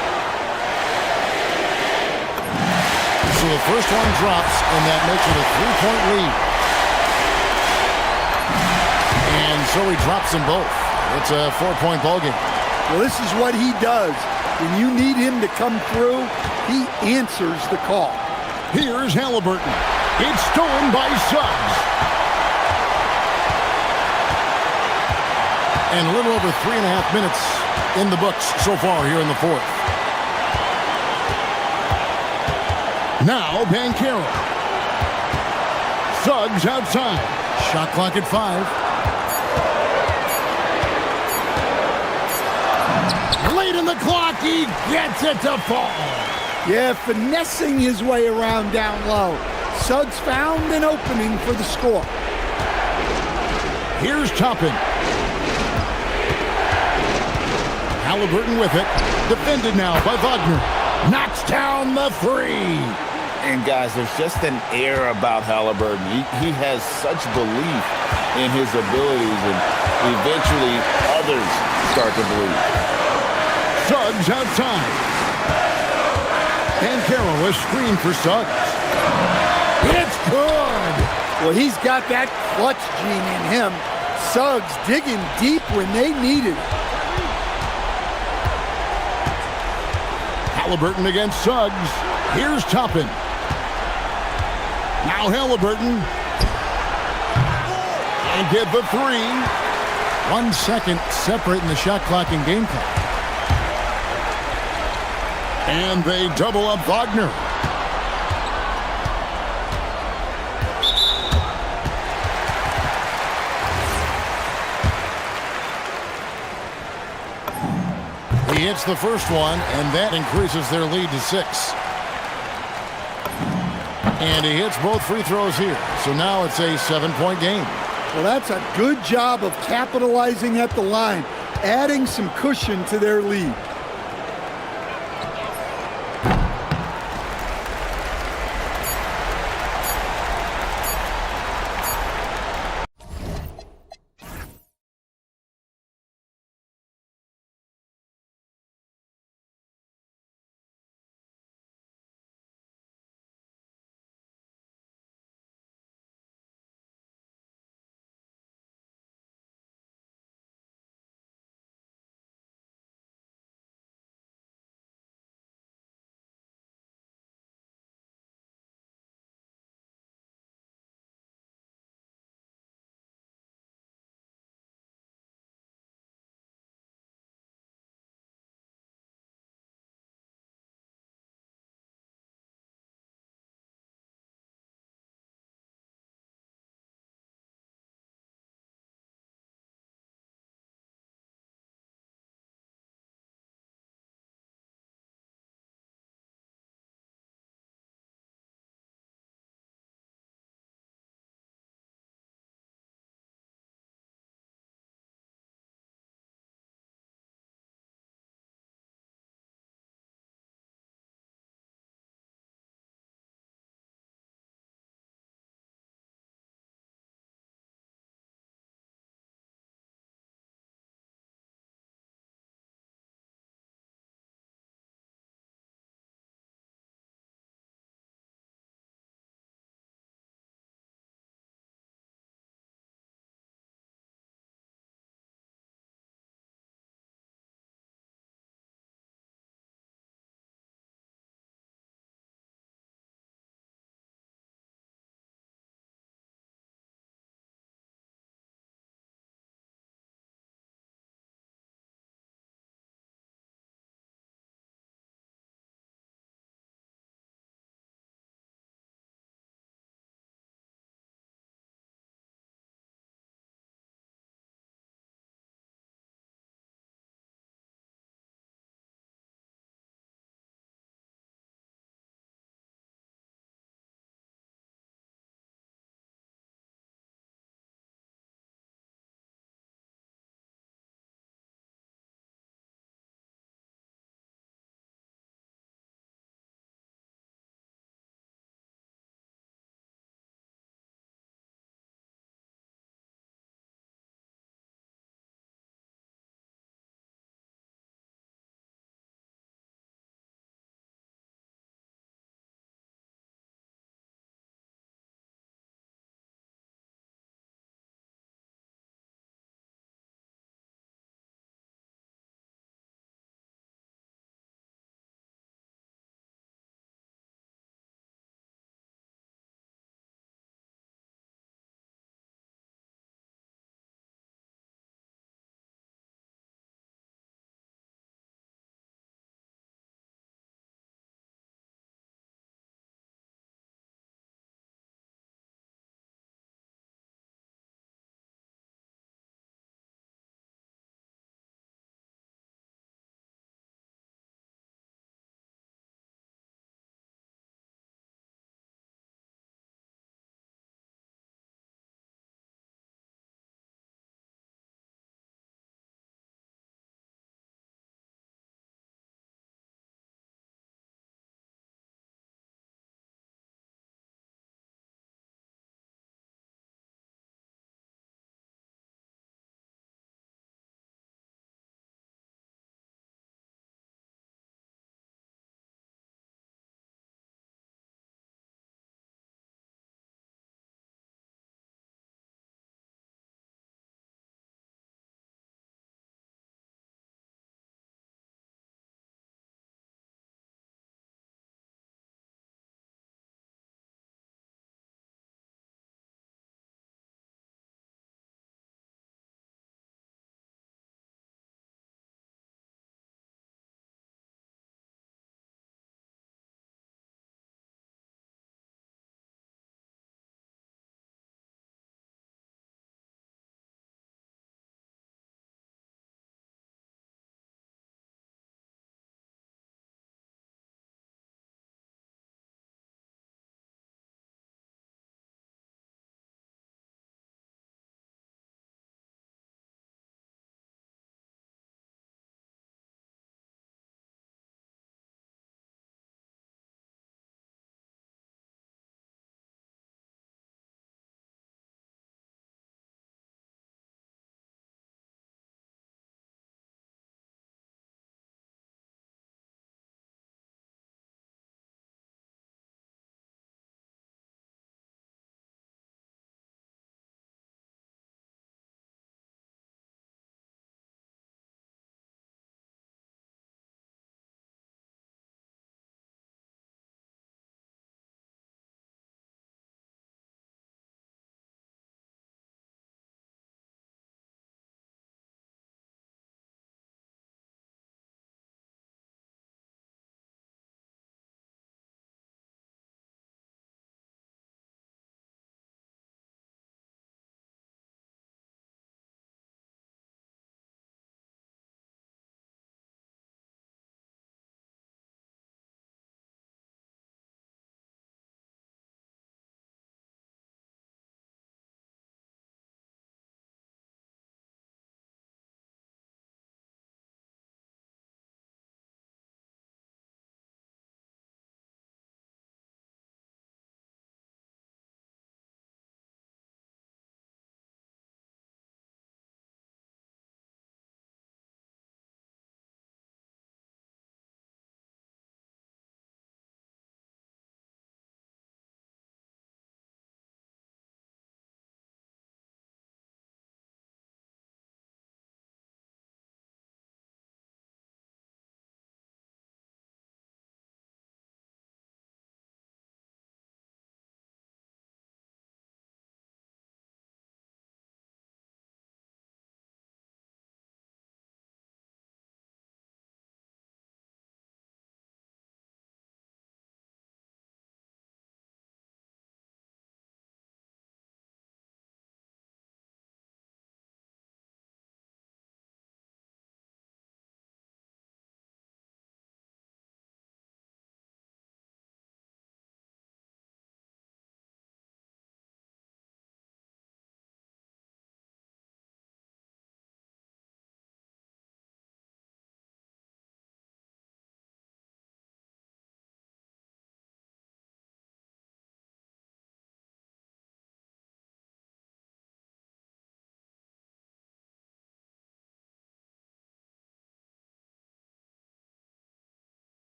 S1: So the first one drops, and that makes it a 3-point lead. And so he drops them both. It's a 4-point ballgame.
S12: Well, this is what he does. When you need him to come through, he answers the call.
S1: Here's Halliburton. It's stolen by Suggs. And a little over 3.5 minutes in the books so far here in the fourth. Now Banchero. Suggs outside. Shot clock at 5. Late in the clock, he gets it to fall.
S12: Yeah, finessing his way around down low. Suggs found an opening for the score.
S1: Here's Toppin. Halliburton with it. Defended now by Wagner. Knocks down the three.
S2: And guys, there's just an air about Halliburton. He has such belief in his abilities, and eventually others start to believe.
S1: Suggs outside. Banchero, a screen for Suggs. It's good.
S12: Well, he's got that clutch gene in him. Suggs digging deep when they needed it.
S1: Halliburton against Suggs. Here's Toppin. Now Halliburton. And get the three. 1 second separating the shot clock and game clock. And they double up Wagner. He hits the first one, and that increases their lead to 6. And he hits both free throws here. So now it's a 7-point game.
S12: Well, that's a good job of capitalizing at the line, adding some cushion to their lead.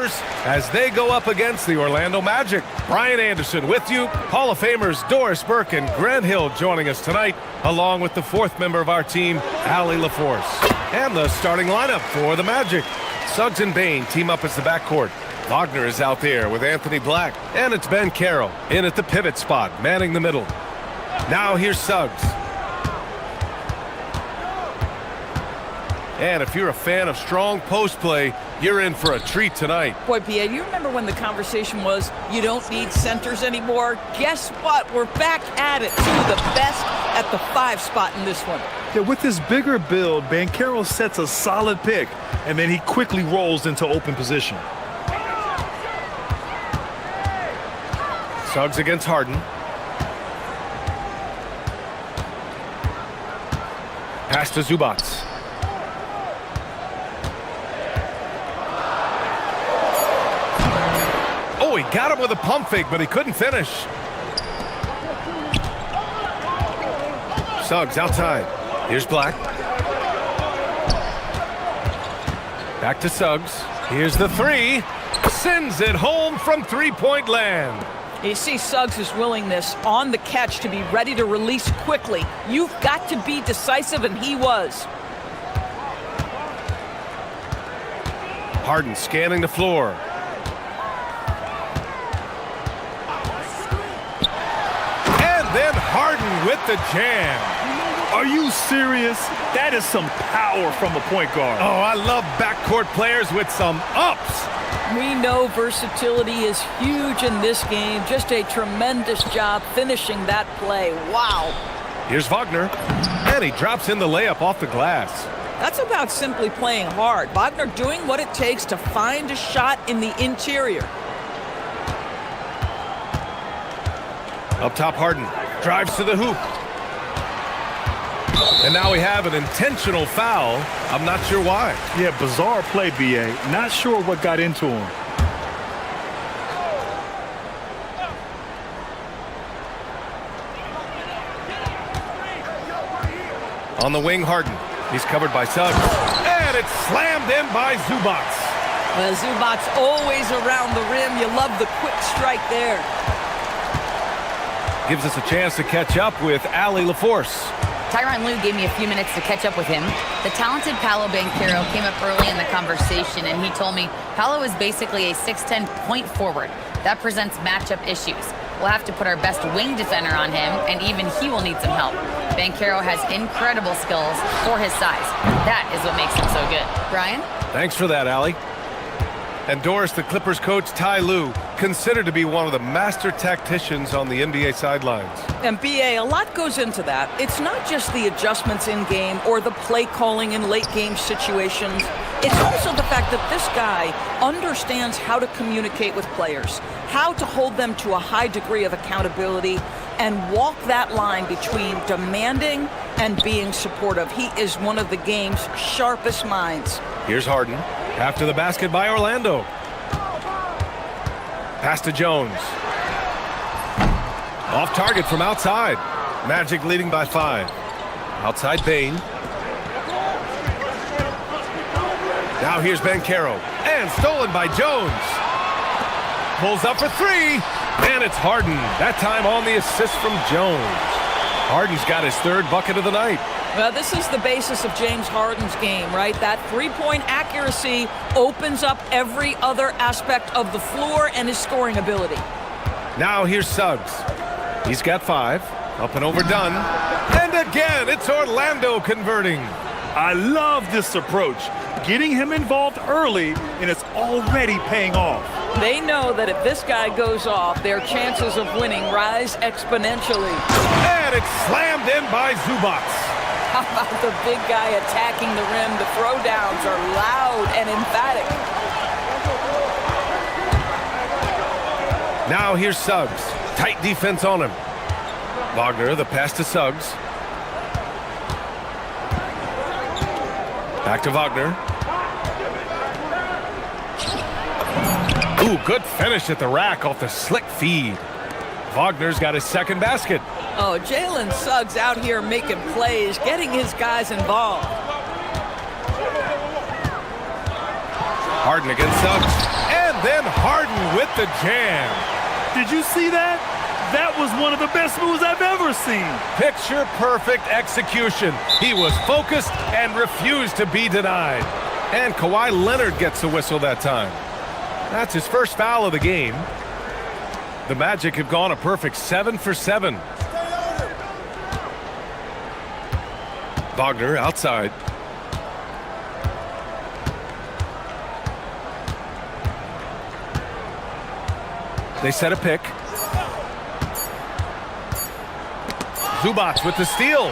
S7: as they go up against the Orlando Magic. Brian Anderson with you. Hall of Famers Doris Burke and Grant Hill joining us tonight, along with the fourth member of our team, Allie LaForce. And the starting lineup for the Magic. Suggs and Bain team up as the backcourt. Wagner is out there with Anthony Black. And it's Ben Carroll in at the pivot spot, manning the middle. Now here's Suggs. And if you're a fan of strong post play, you're in for a treat tonight.
S11: Boy, P.A., you remember when the conversation was, you don't need centers anymore? Guess what? We're back at it. Two of the best at the 5 spot in this one.
S8: Yeah, with his bigger build, Banchero sets a solid pick, and then he quickly rolls into open position.
S7: Suggs against Harden. Pass to Zubac. Oh, he got him with a pump fake, but he couldn't finish. Suggs outside. Here's Black. Back to Suggs. Here's the 3. Sends it home from three-point land.
S11: You see Suggs' willingness on the catch to be ready to release quickly. You've got to be decisive, and he was.
S7: Harden scanning the floor. And then Harden with the jam.
S8: Are you serious? That is some power from a point guard.
S7: Oh, I love backcourt players with some ups.
S11: We know versatility is huge in this game. Just a tremendous job finishing that play. Wow.
S7: Here's Wagner, and he drops in the layup off the glass.
S11: That's about simply playing hard. Wagner doing what it takes to find a shot in the interior.
S7: Up top, Harden drives to the hoop. And now we have an intentional foul. I'm not sure why.
S8: Yeah, bizarre play, B.A. Not sure what got into him.
S7: On the wing, Harden. He's covered by Suggs. And it's slammed in by Zubac.
S11: Well, Zubac always around the rim. You love the quick strike there.
S7: Gives us a chance to catch up with Allie LaForce.
S4: Tyronn Lue gave me a few minutes to catch up with him. The talented Paolo Banchero came up early in the conversation, and he told me Paolo is basically a 6'10" point forward. That presents matchup issues. We'll have to put our best wing defender on him, and even he will need some help. Banchero has incredible skills for his size. That is what makes him so good. Brian?
S7: Thanks for that, Allie. And Doris, the Clippers coach Ty Lue, considered to be one of the master tacticians on the NBA sidelines.
S11: And B.A., a lot goes into that. It's not just the adjustments in game or the play calling in late game situations. It's also the fact that this guy understands how to communicate with players, how to hold them to a high degree of accountability, and walk that line between demanding and being supportive. He is one of the game's sharpest minds.
S7: Here's Harden. After the basket by Orlando. Pass to Jones. Off target from outside. Magic leading by 5. Outside Bain. Now here's Banchero. And stolen by Jones. Pulls up for 3. And it's Harden. That time on the assist from Jones. Harden's got his 3rd bucket of the night.
S11: Well, this is the basis of James Harden's game, right? That three-point accuracy opens up every other aspect of the floor and his scoring ability.
S7: Now here's Suggs. He's got 5. Up and overdone. And again, it's Orlando converting.
S8: I love this approach. Getting him involved early, and it's already paying off.
S11: They know that if this guy goes off, their chances of winning rise exponentially.
S7: And it's slammed in by Zubac.
S11: How about the big guy attacking the rim? The throwdowns are loud and emphatic.
S7: Now here's Suggs. Tight defense on him. Wagner, the pass to Suggs. Back to Wagner. Ooh, good finish at the rack off the slick feed. Wagner's got his 2nd basket.
S11: Oh, Jalen Suggs out here making plays, getting his guys involved.
S7: Harden against Suggs. And then Harden with the jam.
S8: Did you see that? That was one of the best moves I've ever seen.
S7: Picture-perfect execution. He was focused and refused to be denied. And Kawhi Leonard gets the whistle that time. That's his first foul of the game. The Magic have gone a perfect 7 for 7. Wagner outside. They set a pick. Zubac with the steal.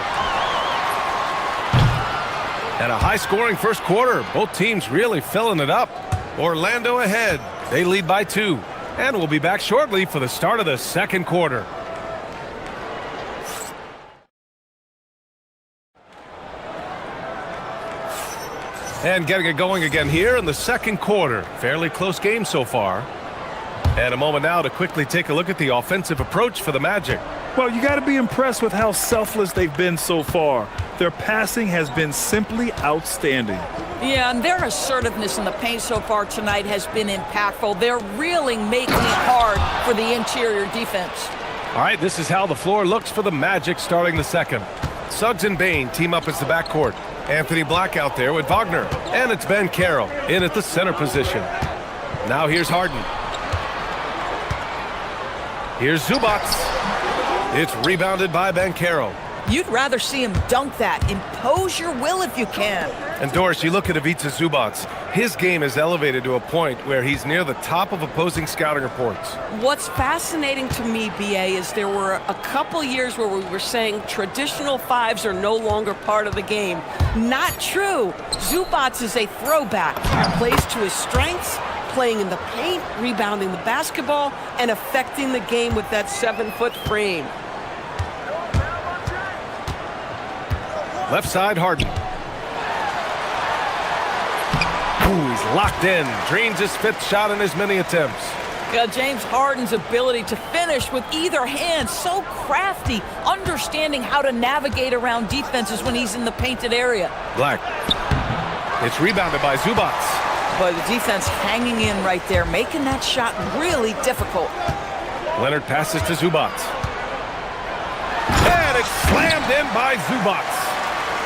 S7: And a high-scoring first quarter. Both teams really filling it up. Orlando ahead. They lead by 2. And we'll be back shortly for the start of the second quarter. And getting it going again here in the second quarter. Fairly close game so far. And a moment now to quickly take a look at the offensive approach for the Magic.
S8: Well, you got to be impressed with how selfless they've been so far. Their passing has been simply outstanding.
S11: Yeah, and their assertiveness in the paint so far tonight has been impactful. They're really making it hard for the interior defense.
S7: All right, this is how the floor looks for the Magic starting the second. Suggs and Bane team up as the backcourt. Anthony Black out there with Wagner. And it's Ben Carroll in at the center position. Now here's Harden. Here's Zubac. It's rebounded by Ben Carroll.
S11: You'd rather see him dunk that. Impose your will if you can.
S7: And Doris, you look at Ivica Zubac. His game is elevated to a point where he's near the top of opposing scouting reports.
S14: What's fascinating to me, BA, is there were a couple years where we were saying traditional fives are no longer part of the game. Not true. Zubac is a throwback. He plays to his strengths, playing in the paint, rebounding the basketball, and affecting the game with that 7-foot frame.
S7: Left side, Harden. Ooh, he's locked in. Drains his 5th shot in as many attempts.
S11: James Harden's ability to finish with either hand, so crafty, understanding how to navigate around defenses when he's in the painted area.
S7: Black. It's rebounded by Zubac.
S11: But the defense hanging in right there, making that shot really difficult.
S7: Leonard passes to Zubac. And it's slammed in by Zubac.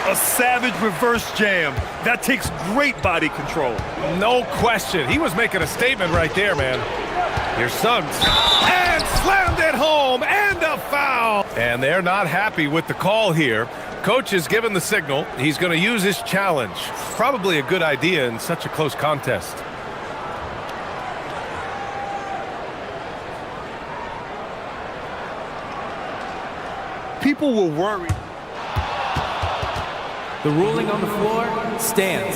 S8: A savage reverse jam. That takes great body control.
S7: No question. He was making a statement right there, man. Here's Suggs. And slammed it home. And a foul. And they're not happy with the call here. Coach has given the signal. He's going to use his challenge. Probably a good idea in such a close contest.
S8: People will worry.
S10: The ruling on the floor stands.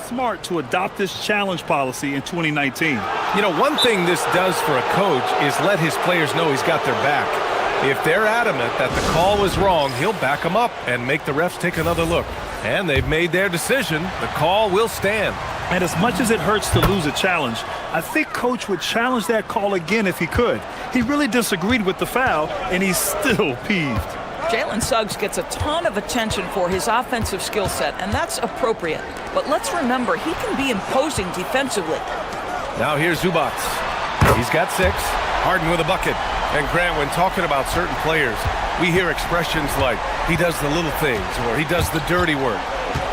S8: Smart to adopt this challenge policy in 2019.
S7: You know, one thing this does for a coach is let his players know he's got their back. If they're adamant that the call was wrong, he'll back them up and make the refs take another look. And they've made their decision. The call will stand.
S8: And as much as it hurts to lose a challenge, I think Coach would challenge that call again if he could. He really disagreed with the foul, and he's still peeved.
S11: Jalen Suggs gets a ton of attention for his offensive skill set, and that's appropriate. But let's remember, he can be imposing defensively.
S7: Now here's Zubac. He's got 6. Harden with a bucket. And Grant, when talking about certain players, we hear expressions like, he does the little things, or he does the dirty work.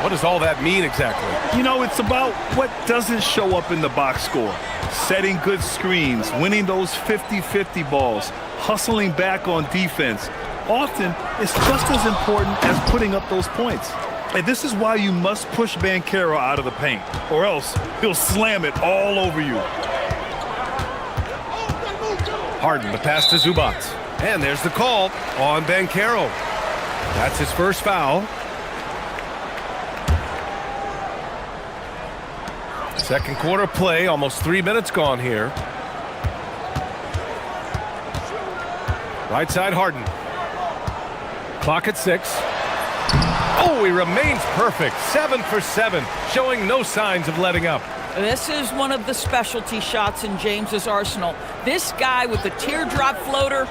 S7: What does all that mean exactly?
S8: You know, it's about what doesn't show up in the box score. Setting good screens, winning those 50-50 balls, hustling back on defense. Often, it's just as important as putting up those points. And this is why you must push Banchero out of the paint, or else he'll slam it all over you.
S7: Harden, the pass to Zubac. And there's the call on Banchero. That's his first foul. Second quarter play, almost 3 minutes gone here. Right side, Harden. Clock at 6. Oh, he remains perfect. 7 for 7, showing no signs of letting up.
S11: This is one of the specialty shots in James's arsenal. This guy with the teardrop floater,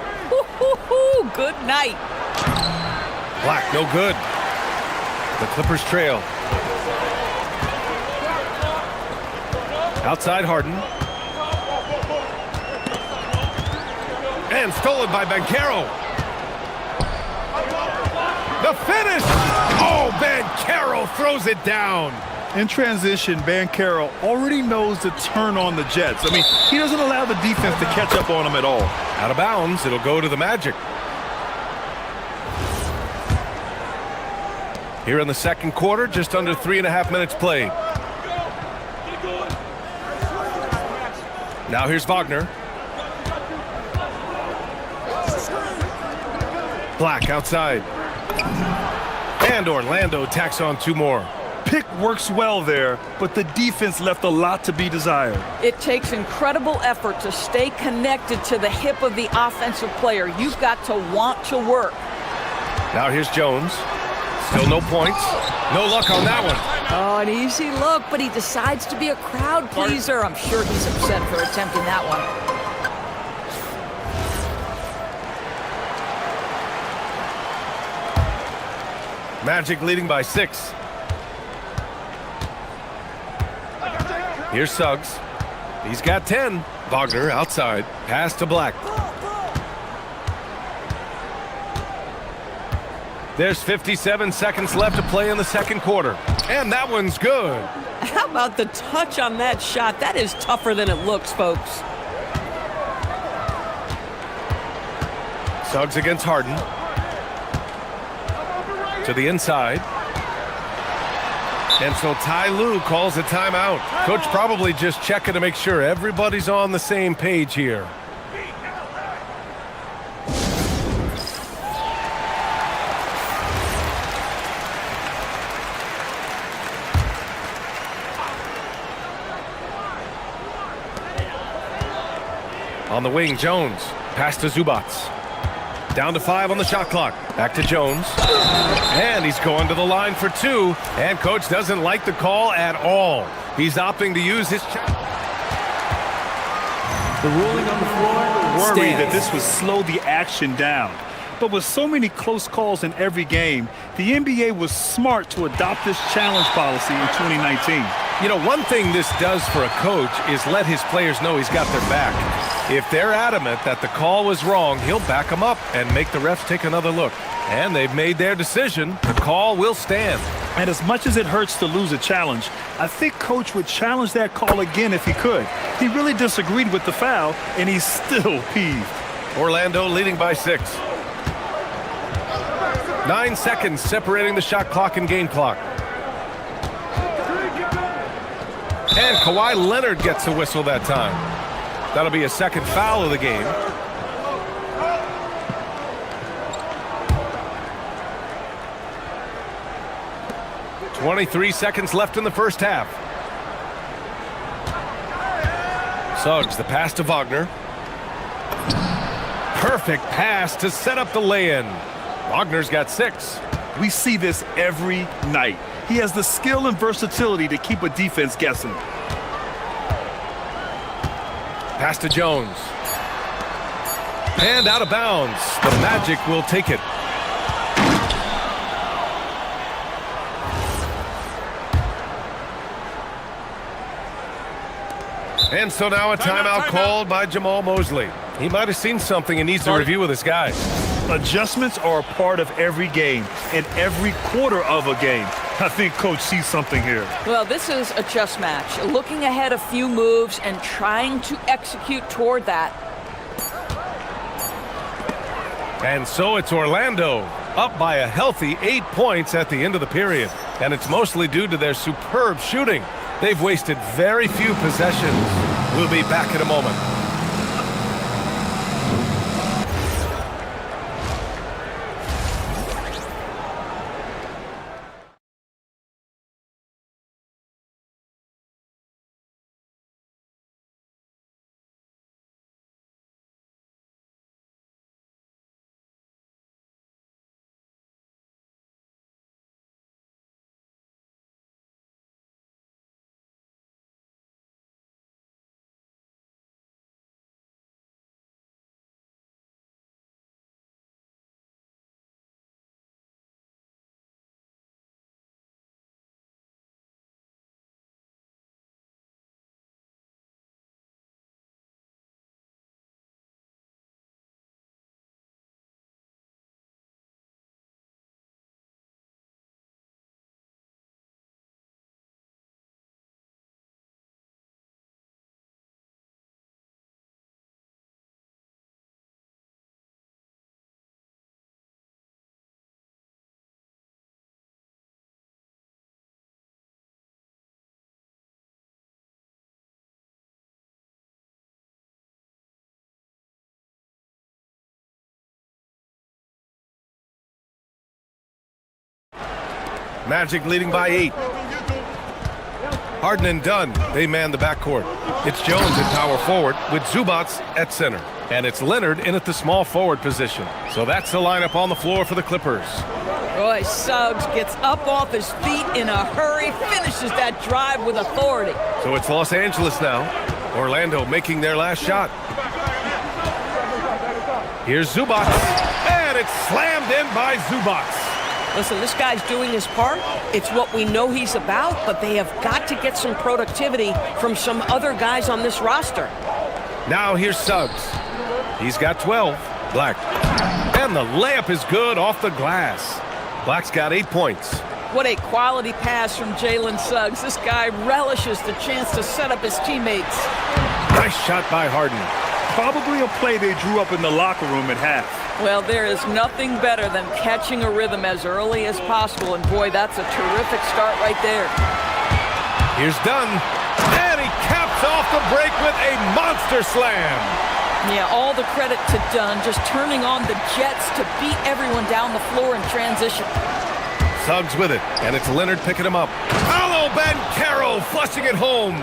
S11: good night.
S7: Black, no good. The Clippers trail. Outside Harden. And stolen by Banchero. The finish! Oh, Banchero throws it down.
S8: In transition, Banchero already knows to turn on the Jets. I mean, he doesn't allow the defense to catch up on him at all.
S7: Out of bounds, it'll go to the Magic. Here in the second quarter, just under 3.5 minutes played. Now here's Wagner. Black outside. And Orlando tacks on 2 more.
S8: Pick works well there, but the defense left a lot to be desired.
S11: It takes incredible effort to stay connected to the hip of the offensive player. You've got to want to work.
S7: Now here's Jones. Still no points. No luck on that one.
S11: Oh, an easy look, but he decides to be a crowd pleaser. I'm sure he's upset for attempting that one.
S7: Magic leading by 6. Here's Suggs. He's got 10. Wagner outside. Pass to Black. There's 57 seconds left to play in the second quarter. And that one's good.
S14: How about the touch on that shot? That is tougher than it looks, folks.
S7: Suggs against Harden. To the inside. And so Ty Lue calls a timeout. Coach probably just checking to make sure everybody's on the same page here. On the wing, Jones. Pass to Zubats. Down to 5 on the shot clock. Back to Jones. And he's going to the line for 2. And coach doesn't like the call at all. He's opting to use his check.
S14: The ruling on the floor
S8: Worried that this would slow the action down. But with so many close calls in every game, the NBA was smart to adopt this challenge policy in 2019.
S7: You know, one thing this does for a coach is let his players know he's got their back. If they're adamant that the call was wrong, he'll back them up and make the refs take another look. And they've made their decision. The call will stand.
S8: And as much as it hurts to lose a challenge, I think Coach would challenge that call again if he could. He really disagreed with the foul, and he's still peeved.
S7: Orlando leading by 6. 9 seconds separating the shot clock and game clock. And Kawhi Leonard gets a whistle that time. That'll be a second foul of the game. .23 seconds left in the first half. Suggs, the pass to Wagner. Perfect pass to set up the lay-in. Wagner's got 6.
S8: We see this every night. He has the skill and versatility to keep a defense guessing.
S7: Pass to Jones. And out of bounds. The Magic will take it. And so now a timeout called by Jamal Mosley. He might have seen something and needs to review with his guys.
S8: Adjustments are a part of every game and every quarter of a game. I think Coach sees something here.
S11: Well, this is a chess match. Looking ahead a few moves and trying to execute toward that.
S7: And so it's Orlando up by a healthy 8 points at the end of the period. And it's mostly due to their superb shooting. They've wasted very few possessions. We'll be back in a moment. Magic leading by 8. Harden and Dunn, they man the backcourt. It's Jones in power forward with Zubats at center. And it's Leonard in at the small forward position. So that's the lineup on the floor for the Clippers.
S9: Boy, Suggs gets up off his feet in a hurry, finishes that drive with authority.
S7: So it's Los Angeles now. Orlando making their last shot. Here's Zubats, and it's slammed in by Zubats.
S14: Listen, this guy's doing his part. It's what we know he's about, but they have got to get some productivity from some other guys on this roster.
S7: Now here's Suggs. He's got 12. Black. And the layup is good off the glass. Black's got 8 points.
S9: What a quality pass from Jalen Suggs. This guy relishes the chance to set up his teammates.
S7: Nice shot by Harden.
S8: Probably a play they drew up in the locker room at half.
S9: Well, there is nothing better than catching a rhythm as early as possible, and boy, that's a terrific start right there.
S7: Here's Dunn, and he caps off the break with a monster slam.
S9: Yeah, all the credit to Dunn, just turning on the jets to beat everyone down the floor in transition.
S7: Suggs with it, and it's Leonard picking him up. Paolo Banchero flushing it home.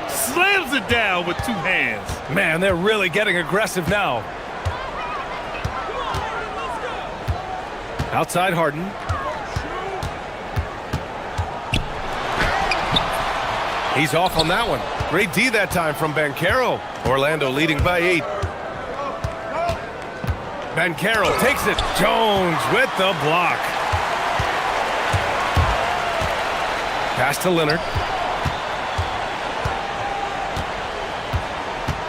S8: Slams it down with 2 hands.
S7: Man, they're really getting aggressive now. Outside Harden. He's off on that one. Great D that time from Banchero. Orlando leading by 8. Banchero takes it. Jones with the block. Pass to Leonard.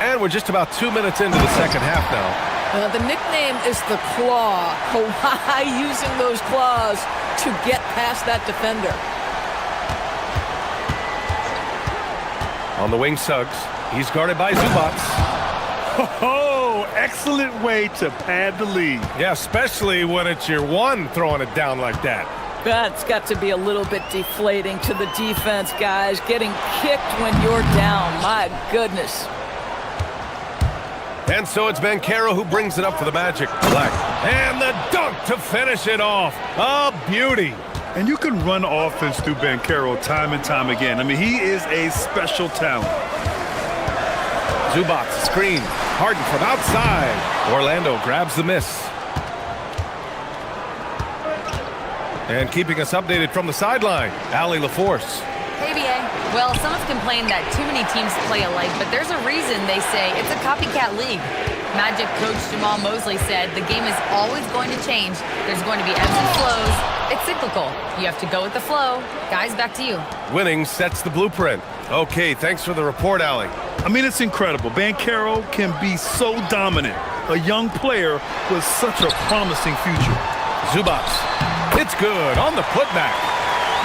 S7: And we're just about 2 minutes into the second half now.
S9: The nickname is the Claw. Kawhi using those claws to get past that defender.
S7: On the wing, Suggs. He's guarded by Zubats.
S8: Oh, excellent way to pad the lead.
S7: Yeah, especially when it's your one throwing it down like that.
S9: That's got to be a little bit deflating to the defense, guys. Getting kicked when you're down. My goodness.
S7: And so it's Banchero who brings it up for the Magic. Black. And the dunk to finish it off. A beauty.
S8: And you can run offense through Banchero time and time again. I mean, he is a special talent.
S7: Zubats, screen. Harden from outside. Orlando grabs the miss. And keeping us updated from the sideline, Allie LaForce.
S4: Hey, BA. Well, some have complained that too many teams play alike, but there's a reason they say it's a copycat league. Magic coach Jamal Mosley said the game is always going to change. There's going to be ebbs and flows. It's cyclical. You have to go with the flow. Guys, back to you.
S7: Winning sets the blueprint. Okay, thanks for the report, Allie.
S8: I mean, it's incredible. Banchero can be so dominant. A young player with such a promising future.
S7: Zubats. It's good on the putback.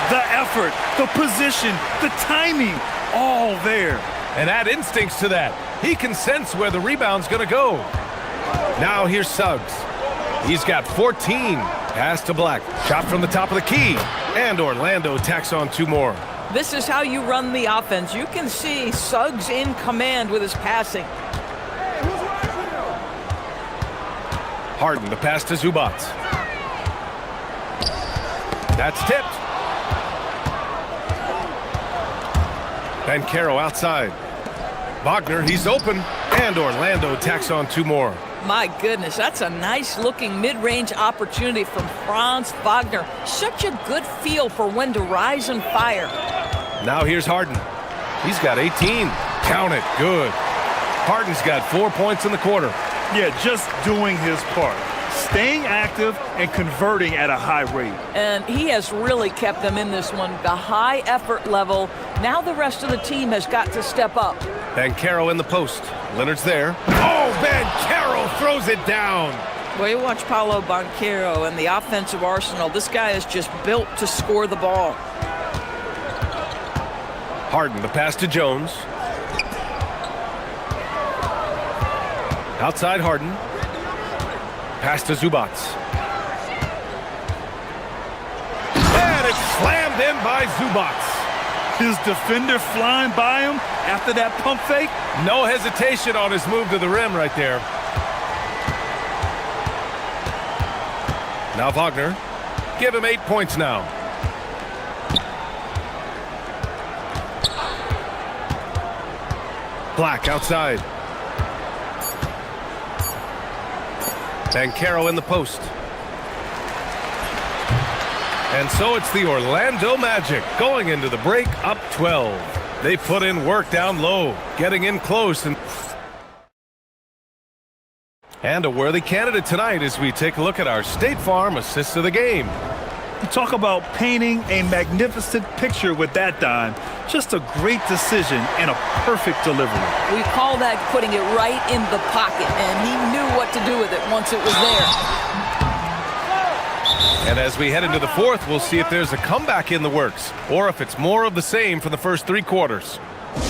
S8: The effort, the position, the timing, all there.
S7: And add instincts to that. He can sense where the rebound's going to go. Now here's Suggs. He's got 14. Pass to Black. Shot from the top of the key. And Orlando tacks on 2 more.
S9: This is how you run the offense. You can see Suggs in command with his passing.
S7: Harden, the pass to Zubats. That's tipped. Banchero outside. Wagner, he's open. And Orlando tacks on 2 more.
S9: My goodness, that's a nice-looking mid-range opportunity from Franz Wagner. Such a good feel for when to rise and fire.
S7: Now here's Harden. He's got 18. Count it. Good. Harden's got 4 points in the quarter.
S8: Yeah, just doing his part. Staying active and converting at a high rate.
S9: And he has really kept them in this one. The high effort level. Now the rest of the team has got to step up.
S7: Banchero in the post. Leonard's there. Oh, Banchero throws it down.
S9: Well, you watch Paolo Banchero and the offensive arsenal. This guy is just built to score the ball.
S7: Harden, the pass to Jones. Outside Harden. Pass to Zubats. And it's slammed in by Zubats.
S8: His defender flying by him after that pump fake.
S7: No hesitation on his move to the rim right there. Now Wagner. Give him 8 points now. Black outside. Bankero in the post. And so it's the Orlando Magic going into the break up 12. They put in work down low, getting in close. And a worthy candidate tonight as we take a look at our State Farm assist of the game.
S8: You talk about painting a magnificent picture with that dime. Just a great decision and a perfect delivery.
S11: We call that putting it right in the pocket, and he knew what to do with it once it was there.
S7: And as we head into the fourth, we'll see if there's a comeback in the works, or if it's more of the same for the first 3 quarters.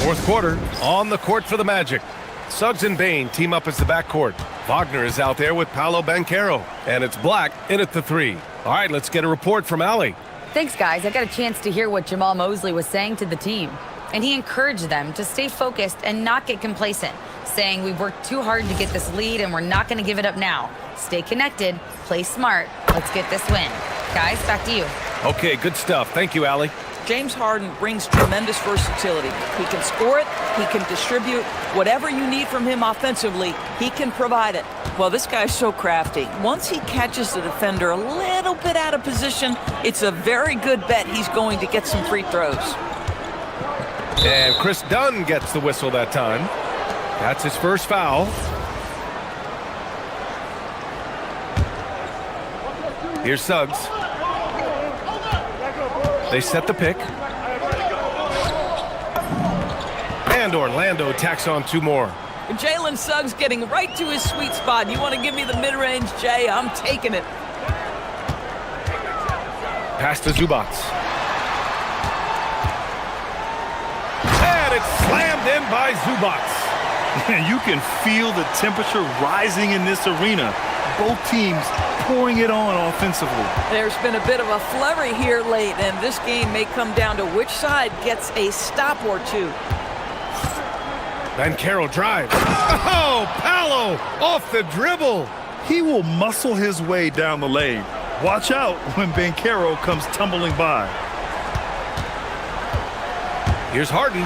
S7: Fourth quarter, on the court for the Magic. Suggs and Bain team up as the backcourt. Wagner is out there with Paolo Bankero, and it's Black in at the 3. All right, let's get a report from Allie.
S4: Thanks, guys. I got a chance to hear what Jamal Mosley was saying to the team. And he encouraged them to stay focused and not get complacent, saying we've worked too hard to get this lead and we're not going to give it up now. Stay connected, play smart, let's get this win. Guys, back to you.
S7: Okay, good stuff. Thank you, Allie.
S11: James Harden brings tremendous versatility. He can score it, he can distribute. Whatever you need from him offensively, he can provide it. Well, this guy's so crafty. Once he catches the defender a little bit out of position, it's a very good bet he's going to get some free throws.
S7: And Chris Dunn gets the whistle that time. That's his first foul. Here's Suggs. They set the pick. And Orlando tacks on 2 more.
S11: Jalen Suggs getting right to his sweet spot. You want to give me the mid-range, Jay? I'm taking it.
S7: Pass to Zubac. And it's slammed in by Zubac.
S8: You can feel the temperature rising in this arena. Both teams pouring it on offensively.
S11: There's been a bit of a flurry here late, and this game may come down to which side gets a stop or 2.
S7: Bankero drives. Oh, Paolo off the dribble.
S8: He will muscle his way down the lane. Watch out when Bankero comes tumbling by.
S7: Here's Harden.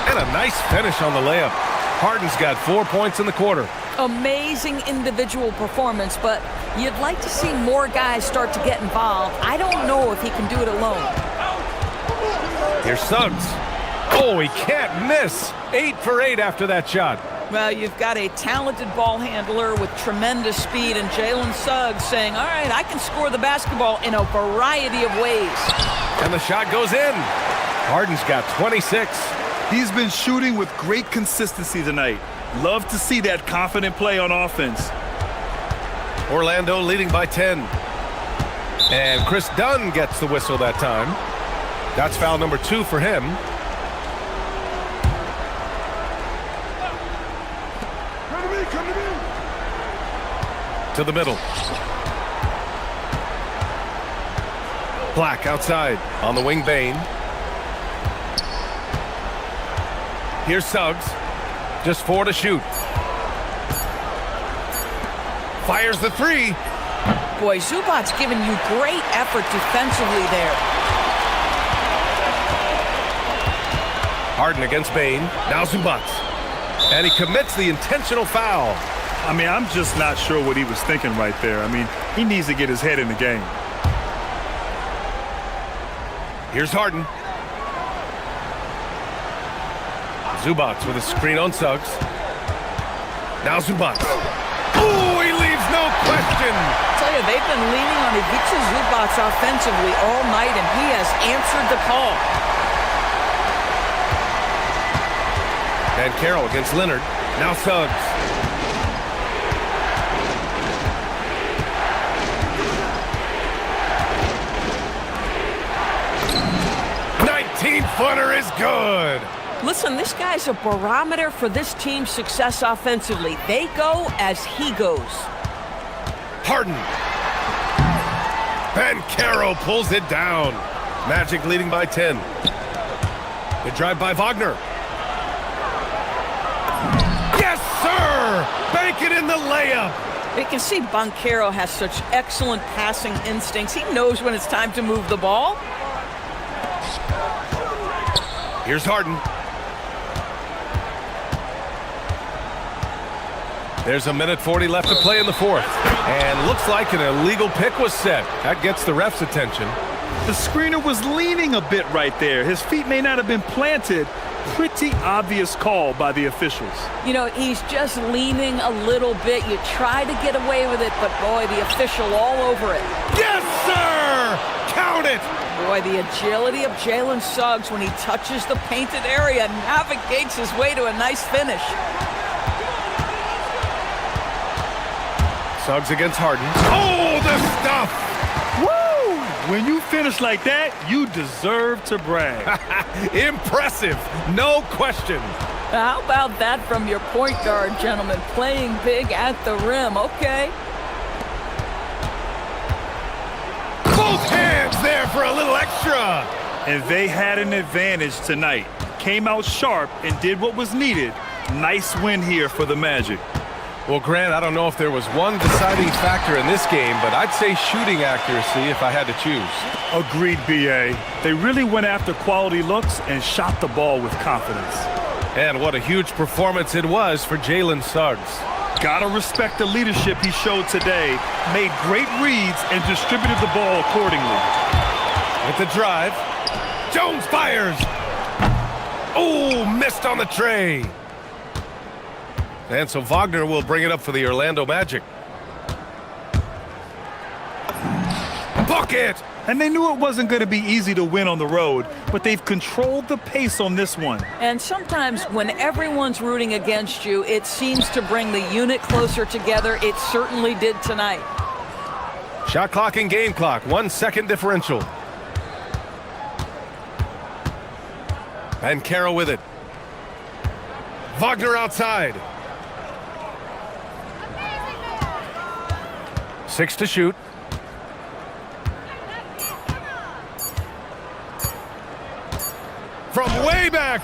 S7: And a nice finish on the layup. Harden's got 4 points in the quarter.
S11: Amazing individual performance, but you'd like to see more guys start to get involved. I don't know if he can do it alone.
S7: Here's Suggs. Oh, he can't miss. 8 for 8 after that shot.
S11: Well, you've got a talented ball handler with tremendous speed, and Jalen Suggs saying, all right, I can score the basketball in a variety of ways.
S7: And the shot goes in. Harden's got 26.
S8: He's been shooting with great consistency tonight. Love to see that confident play on offense.
S7: Orlando leading by 10. And Chris Dunn gets the whistle that time. That's foul number 2 for him. To the middle. Black outside. On the wing, Bain. Here's Suggs. Just 4 to shoot. Fires the 3.
S11: Boy, Zubac's giving you great effort defensively there.
S7: Harden against Bain. Now Zubac. And he commits the intentional foul.
S8: I mean, I'm just not sure what he was thinking right there. I mean, he needs to get his head in the game.
S7: Here's Harden. Zubac with a screen on Suggs. Now Zubac. Oh, he leaves no question.
S11: I tell you, they've been leaning on Ivica Zubac offensively all night, and he has answered the call.
S7: Bankero against Leonard. Now Suggs. Footer is good.
S14: Listen, this guy's a barometer for this team's success offensively. They go as he goes.
S7: Harden. Bankero pulls it down. Magic leading by 10. The drive by Wagner. Yes, sir! Bank it in the layup.
S11: You can see Bankero has such excellent passing instincts. He knows when it's time to move the ball.
S7: Here's Harden. There's a minute 40 left to play in the fourth. And looks like an illegal pick was set. That gets the ref's attention.
S8: The screener was leaning a bit right there. His feet may not have been planted. Pretty obvious call by the officials.
S11: You know, he's just leaning a little bit. You try to get away with it, but boy, the official all over it.
S7: Yes, sir! Count it!
S11: Boy, the agility of Jalen Suggs when he touches the painted area navigates his way to a nice finish.
S7: Suggs against Harden. Oh, the stuff!
S8: Woo! When you finish like that, you deserve to brag.
S7: Impressive, no question.
S11: How about that from your point guard, gentlemen? Playing big at the rim, okay.
S7: Both hands there for a little extra.
S8: And they had an advantage tonight. Came out sharp and did what was needed. Nice win here for the Magic.
S7: Well, Grant, I don't know if there was one deciding factor in this game, but I'd say shooting accuracy if I had to choose.
S8: Agreed, B.A. They really went after quality looks and shot the ball with confidence.
S7: And what a huge performance it was for Jalen Suggs.
S8: Gotta respect the leadership he showed today. Made great reads and distributed the ball accordingly.
S7: With the drive. Jones fires. Oh, missed on the tray. And so Wagner will bring it up for the Orlando Magic. Bucket!
S8: And they knew it wasn't going to be easy to win on the road, but they've controlled the pace on this one.
S11: And sometimes when everyone's rooting against you, it seems to bring the unit closer together. It certainly did tonight.
S7: Shot clock and game clock, 1 second differential. And Carroll with it. Wagner outside. 6 to shoot. From way back.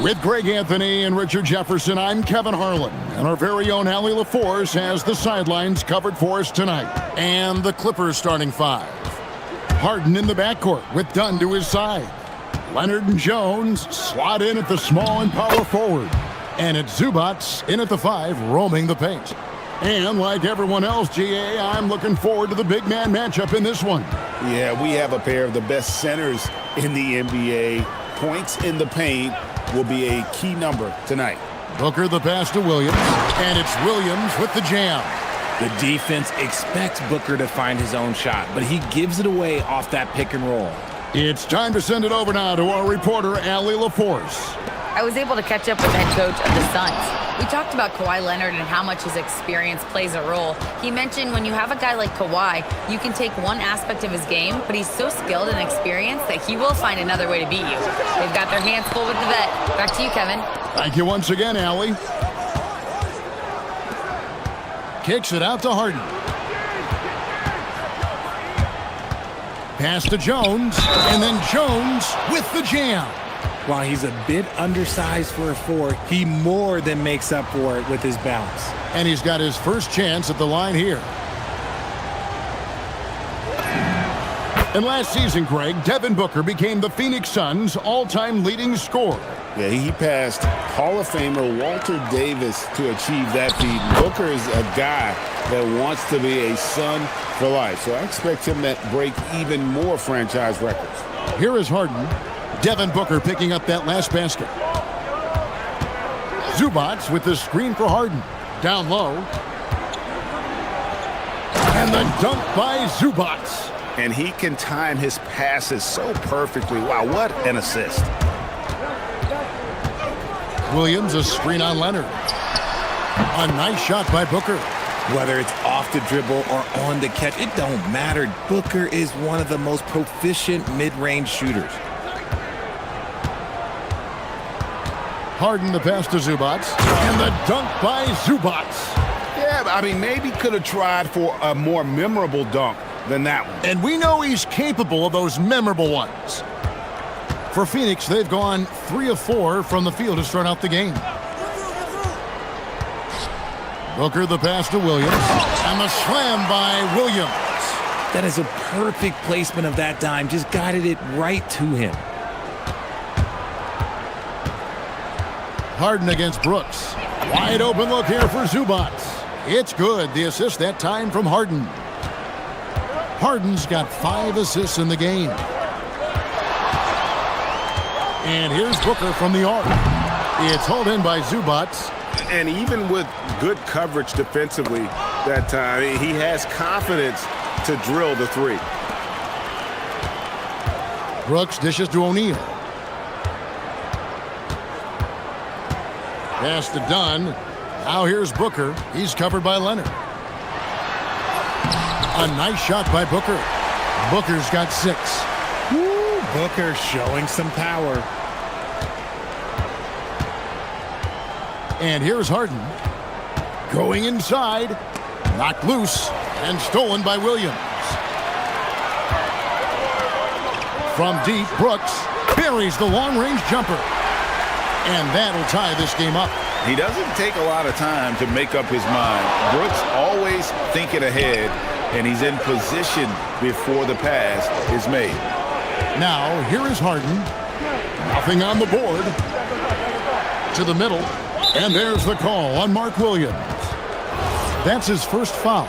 S1: With Greg Anthony and Richard Jefferson, I'm Kevin Harlan. And our very own Allie LaForce has the sidelines covered for us tonight. And the Clippers starting five. Harden in the backcourt with Dunn to his side. Leonard and Jones slot in at the small and power forward. And it's Zubats in at the 5, roaming the paint. And like everyone else, GA, I'm looking forward to the big man matchup in this one.
S5: Yeah, we have a pair of the best centers in the NBA. Points in the paint will be a key number tonight.
S1: Booker the pass to Williams, and it's Williams with the jam.
S13: The defense expects Booker to find his own shot, but he gives it away off that pick and roll.
S1: It's time to send it over now to our reporter, Allie LaForce.
S4: I was able to catch up with the head coach of the Suns. We talked about Kawhi Leonard and how much his experience plays a role. He mentioned when you have a guy like Kawhi, you can take one aspect of his game, but he's so skilled and experienced that he will find another way to beat you. They've got their hands full with the vet. Back to you, Kevin.
S1: Thank you once again, Allie. Kicks it out to Harden. Pass to Jones, and then Jones with the jam.
S13: While he's a bit undersized for a 4, he more than makes up for it with his bounce.
S1: And he's got his first chance at the line here. And last season, Greg, Devin Booker became the Phoenix Suns' all-time leading scorer.
S5: Yeah, he passed Hall of Famer Walter Davis to achieve that feat. Booker is a guy that wants to be a Sun for life, so I expect him to break even more franchise records.
S1: Here is Harden. Devin Booker picking up that last basket. Zubats with the screen for Harden. Down low. And the dunk by Zubats.
S2: And he can time his passes so perfectly. Wow, what an assist.
S1: Williams, a screen on Leonard. A nice shot by Booker.
S13: Whether it's off the dribble or on the catch, it don't matter. Booker is one of the most proficient mid-range shooters.
S1: Harden the pass to Zubats. And the dunk by Zubats.
S2: Yeah, I mean, maybe could have tried for a more memorable dunk than that one.
S1: And we know he's capable of those memorable ones. For Phoenix, they've gone 3 of 4 from the field to start out the game. Booker the pass to Williams. And the slam by Williams.
S13: That is a perfect placement of that dime. Just guided it right to him.
S1: Harden against Brooks. Wide open look here for Zubats. It's good. The assist that time from Harden. Harden's got 5 assists in the game. And here's Booker from the arc. It's hauled in by Zubats.
S5: And even with good coverage defensively that time, he has confidence to drill the 3.
S1: Brooks dishes to O'Neal. Pass to Dunn. Now here's Booker. He's covered by Leonard. A nice shot by Booker. Booker's got 6.
S13: Woo, Booker showing some power.
S1: And here's Harden. Going inside. Knocked loose and stolen by Williams. From deep, Brooks buries the long-range jumper. And that'll tie this game up.
S2: He doesn't take a lot of time to make up his mind. Brooks always thinking ahead, and he's in position before the pass is made.
S1: Now, here is Harden. Nothing on the board. To the middle. And there's the call on Mark Williams. That's his first foul.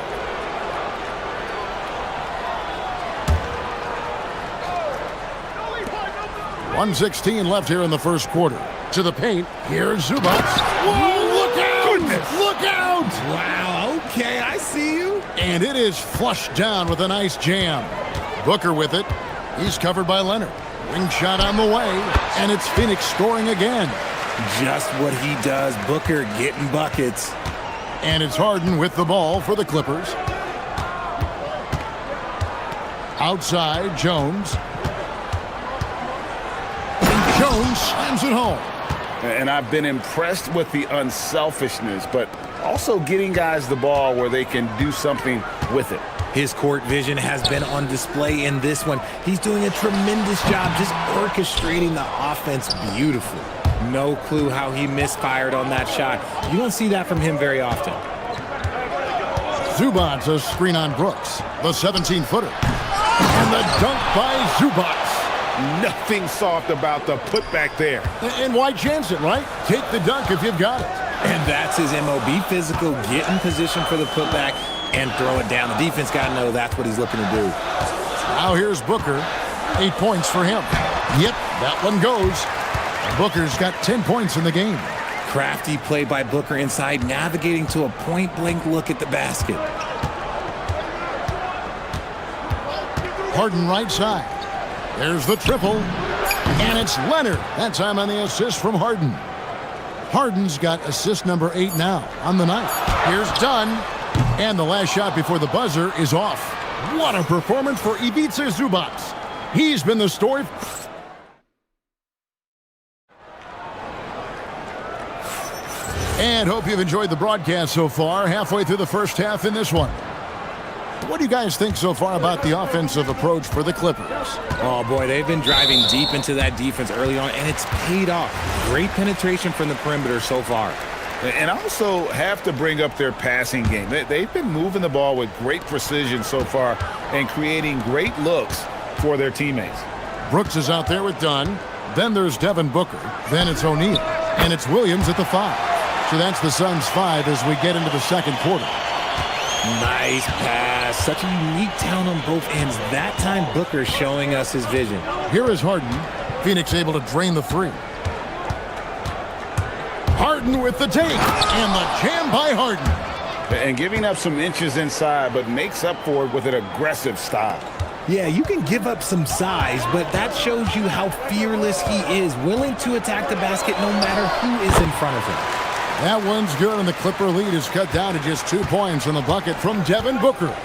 S1: .116 left here in the first quarter. To the paint. Here's Zubats. Whoa, look out! Goodness. Look out!
S13: Wow, okay, I see you.
S1: And it is flushed down with a nice jam. Booker with it. He's covered by Leonard. Wing shot on the way. And it's Phoenix scoring again.
S13: Just what he does. Booker getting buckets.
S1: And it's Harden with the ball for the Clippers. Outside, Jones. And Jones slams it home.
S2: And I've been impressed with the unselfishness, but also getting guys the ball where they can do something with it.
S13: His court vision has been on display in this one. He's doing a tremendous job just orchestrating the offense beautifully. No clue how he misfired on that shot. You don't see that from him very often.
S1: Zubats a screen on Brooks. The 17-footer. And the dunk by Zubats.
S2: Nothing soft about the putback there.
S1: And why chance it, right? Take the dunk if you've got it.
S13: And that's his MO. Be physical, get in position for the putback, and throw it down. The defense got to know that's what he's looking to do.
S1: Now here's Booker. 8 points for him. Yep, that one goes. Booker's got 10 points in the game.
S13: Crafty play by Booker inside, navigating to a point-blank look at the basket.
S1: Harden right side. There's the triple. And it's Leonard. That time on the assist from Harden. Harden's got assist number 8 now on the night. Here's Dunn. And the last shot before the buzzer is off. What a performance for Ivica Zubats. He's been the story. And hope you've enjoyed the broadcast so far. Halfway through the first half in this one. What do you guys think so far about the offensive approach for the Clippers?
S13: Oh, boy, they've been driving deep into that defense early on, and it's paid off. Great penetration from the perimeter so far.
S2: And also have to bring up their passing game. They've been moving the ball with great precision so far and creating great looks for their teammates.
S1: Brooks is out there with Dunn. Then there's Devin Booker. Then it's O'Neal. And it's Williams at the 5. So that's the Suns' 5 as we get into the second quarter.
S13: Nice pass. Such a unique talent on both ends. That time, Booker showing us his vision.
S1: Here is Harden. Phoenix able to drain the 3. Harden with the take. And the jam by Harden.
S2: And giving up some inches inside, but makes up for it with an aggressive style.
S13: Yeah, you can give up some size, but that shows you how fearless he is, willing to attack the basket no matter who is in front of him.
S1: That one's good, and the Clipper lead is cut down to just 2 points on the bucket from Devin Booker.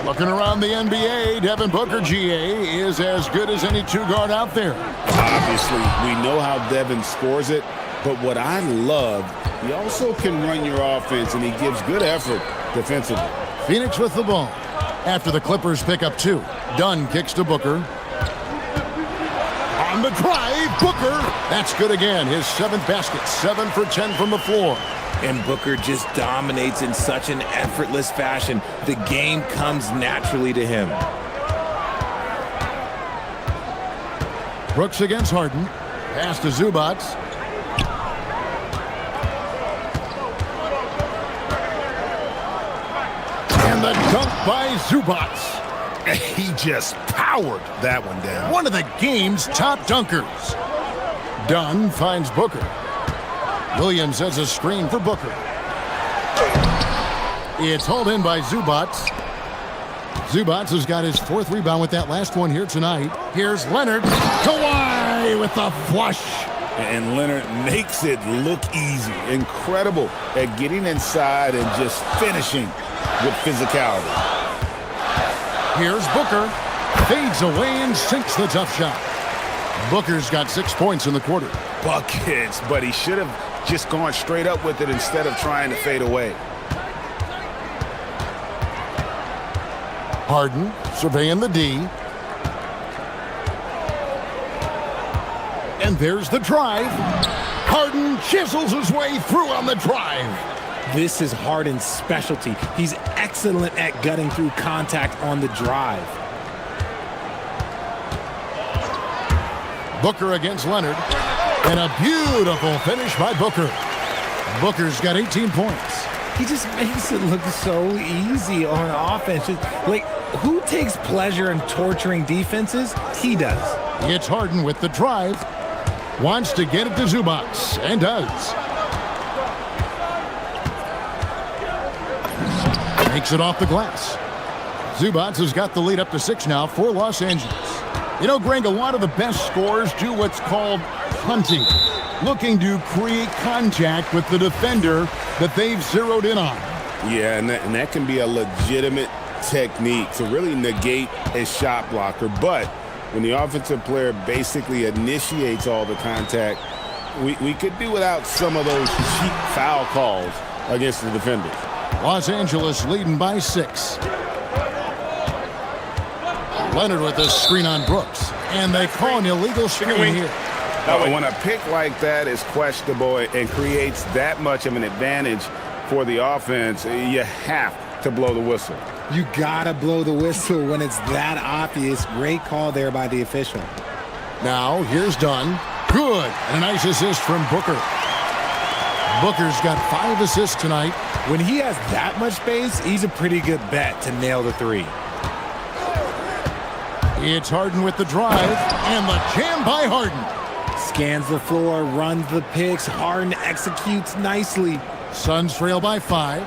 S1: Looking around the NBA, Devin Booker, GA, is as good as any 2-guard out there.
S5: Obviously, we know how Devin scores it, but what I love, he also can run your offense, and he gives good effort defensively.
S1: Phoenix with the ball. After the Clippers pick up 2. Dunn kicks to Booker. On the drive, Booker. That's good again. His 7th basket. 7 for 10 from the floor.
S13: And Booker just dominates in such an effortless fashion. The game comes naturally to him.
S1: Brooks against Harden. Pass to Zubats. And the dunk by Zubats.
S2: He just powered that one down.
S1: One of the game's top dunkers. Dunn finds Booker. Williams has a screen for Booker. It's hauled in by Zubats. Zubats has got his 4th rebound with that last one here tonight. Here's Leonard. Kawhi with the flush.
S5: And Leonard makes it look easy. Incredible at getting inside and just finishing with physicality.
S1: Here's Booker. Fades away and sinks the tough shot. Booker's got 6 points in the quarter.
S2: Buckets, but he should have just gone straight up with it instead of trying to fade away.
S1: Harden surveying the D. And there's the drive. Harden chisels his way through on the drive.
S13: This is Harden's specialty. He's excellent at gutting through contact on the drive.
S1: Booker against Leonard. And a beautiful finish by Booker. Booker's got 18 points.
S13: He just makes it look so easy on offense. Like, who takes pleasure in torturing defenses? He does.
S1: It's Harden with the drive. Wants to get it to Zubats, and does. Makes it off the glass. Zubats has got the lead up to 6 now for Los Angeles. You know, Greg, a lot of the best scorers do what's called hunting, looking to create contact with the defender that they've zeroed in on.
S5: Yeah, and that can be a legitimate technique to really negate a shot blocker. But when the offensive player basically initiates all the contact, we could do without some of those cheap foul calls against the defenders.
S1: Los Angeles leading by 6. Leonard with a screen on Brooks. And they call an illegal screen here.
S5: When a pick like that is questionable and creates that much of an advantage for the offense, you have to blow the whistle.
S13: You gotta blow the whistle when it's that obvious. Great call there by the official.
S1: Now, here's Dunn. Good. And a nice assist from Booker. Booker's got 5 assists tonight.
S13: When he has that much space, he's a pretty good bet to nail the three.
S1: It's Harden with the drive, and the jam by Harden.
S13: Scans the floor, runs the picks. Harden executes nicely.
S1: Suns trail by 5.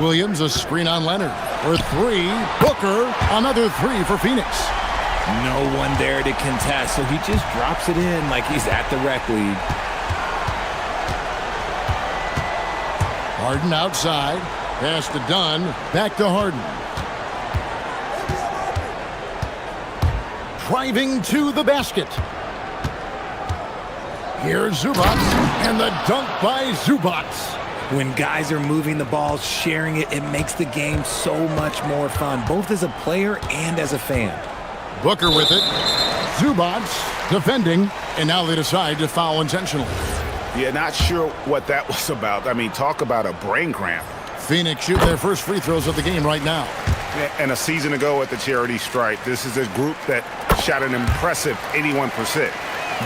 S1: Williams, a screen on Leonard. For 3, Booker, another 3 for Phoenix.
S13: No one there to contest, so he just drops it in like he's at the rec league.
S1: Harden outside. Pass to Dunn. Back to Harden. Driving to the basket. Here's Zubac, and the dunk by Zubac.
S13: When guys are moving the ball, sharing it, it makes the game so much more fun, both as a player and as a fan.
S1: Booker with it. Zubac defending, and now they decide to foul intentionally.
S2: Yeah, not sure what that was about. I mean, talk about a brain cramp.
S1: Phoenix shoot their first free throws of the game right now.
S2: And a season ago at the charity stripe, this is a group that shot an impressive 81%.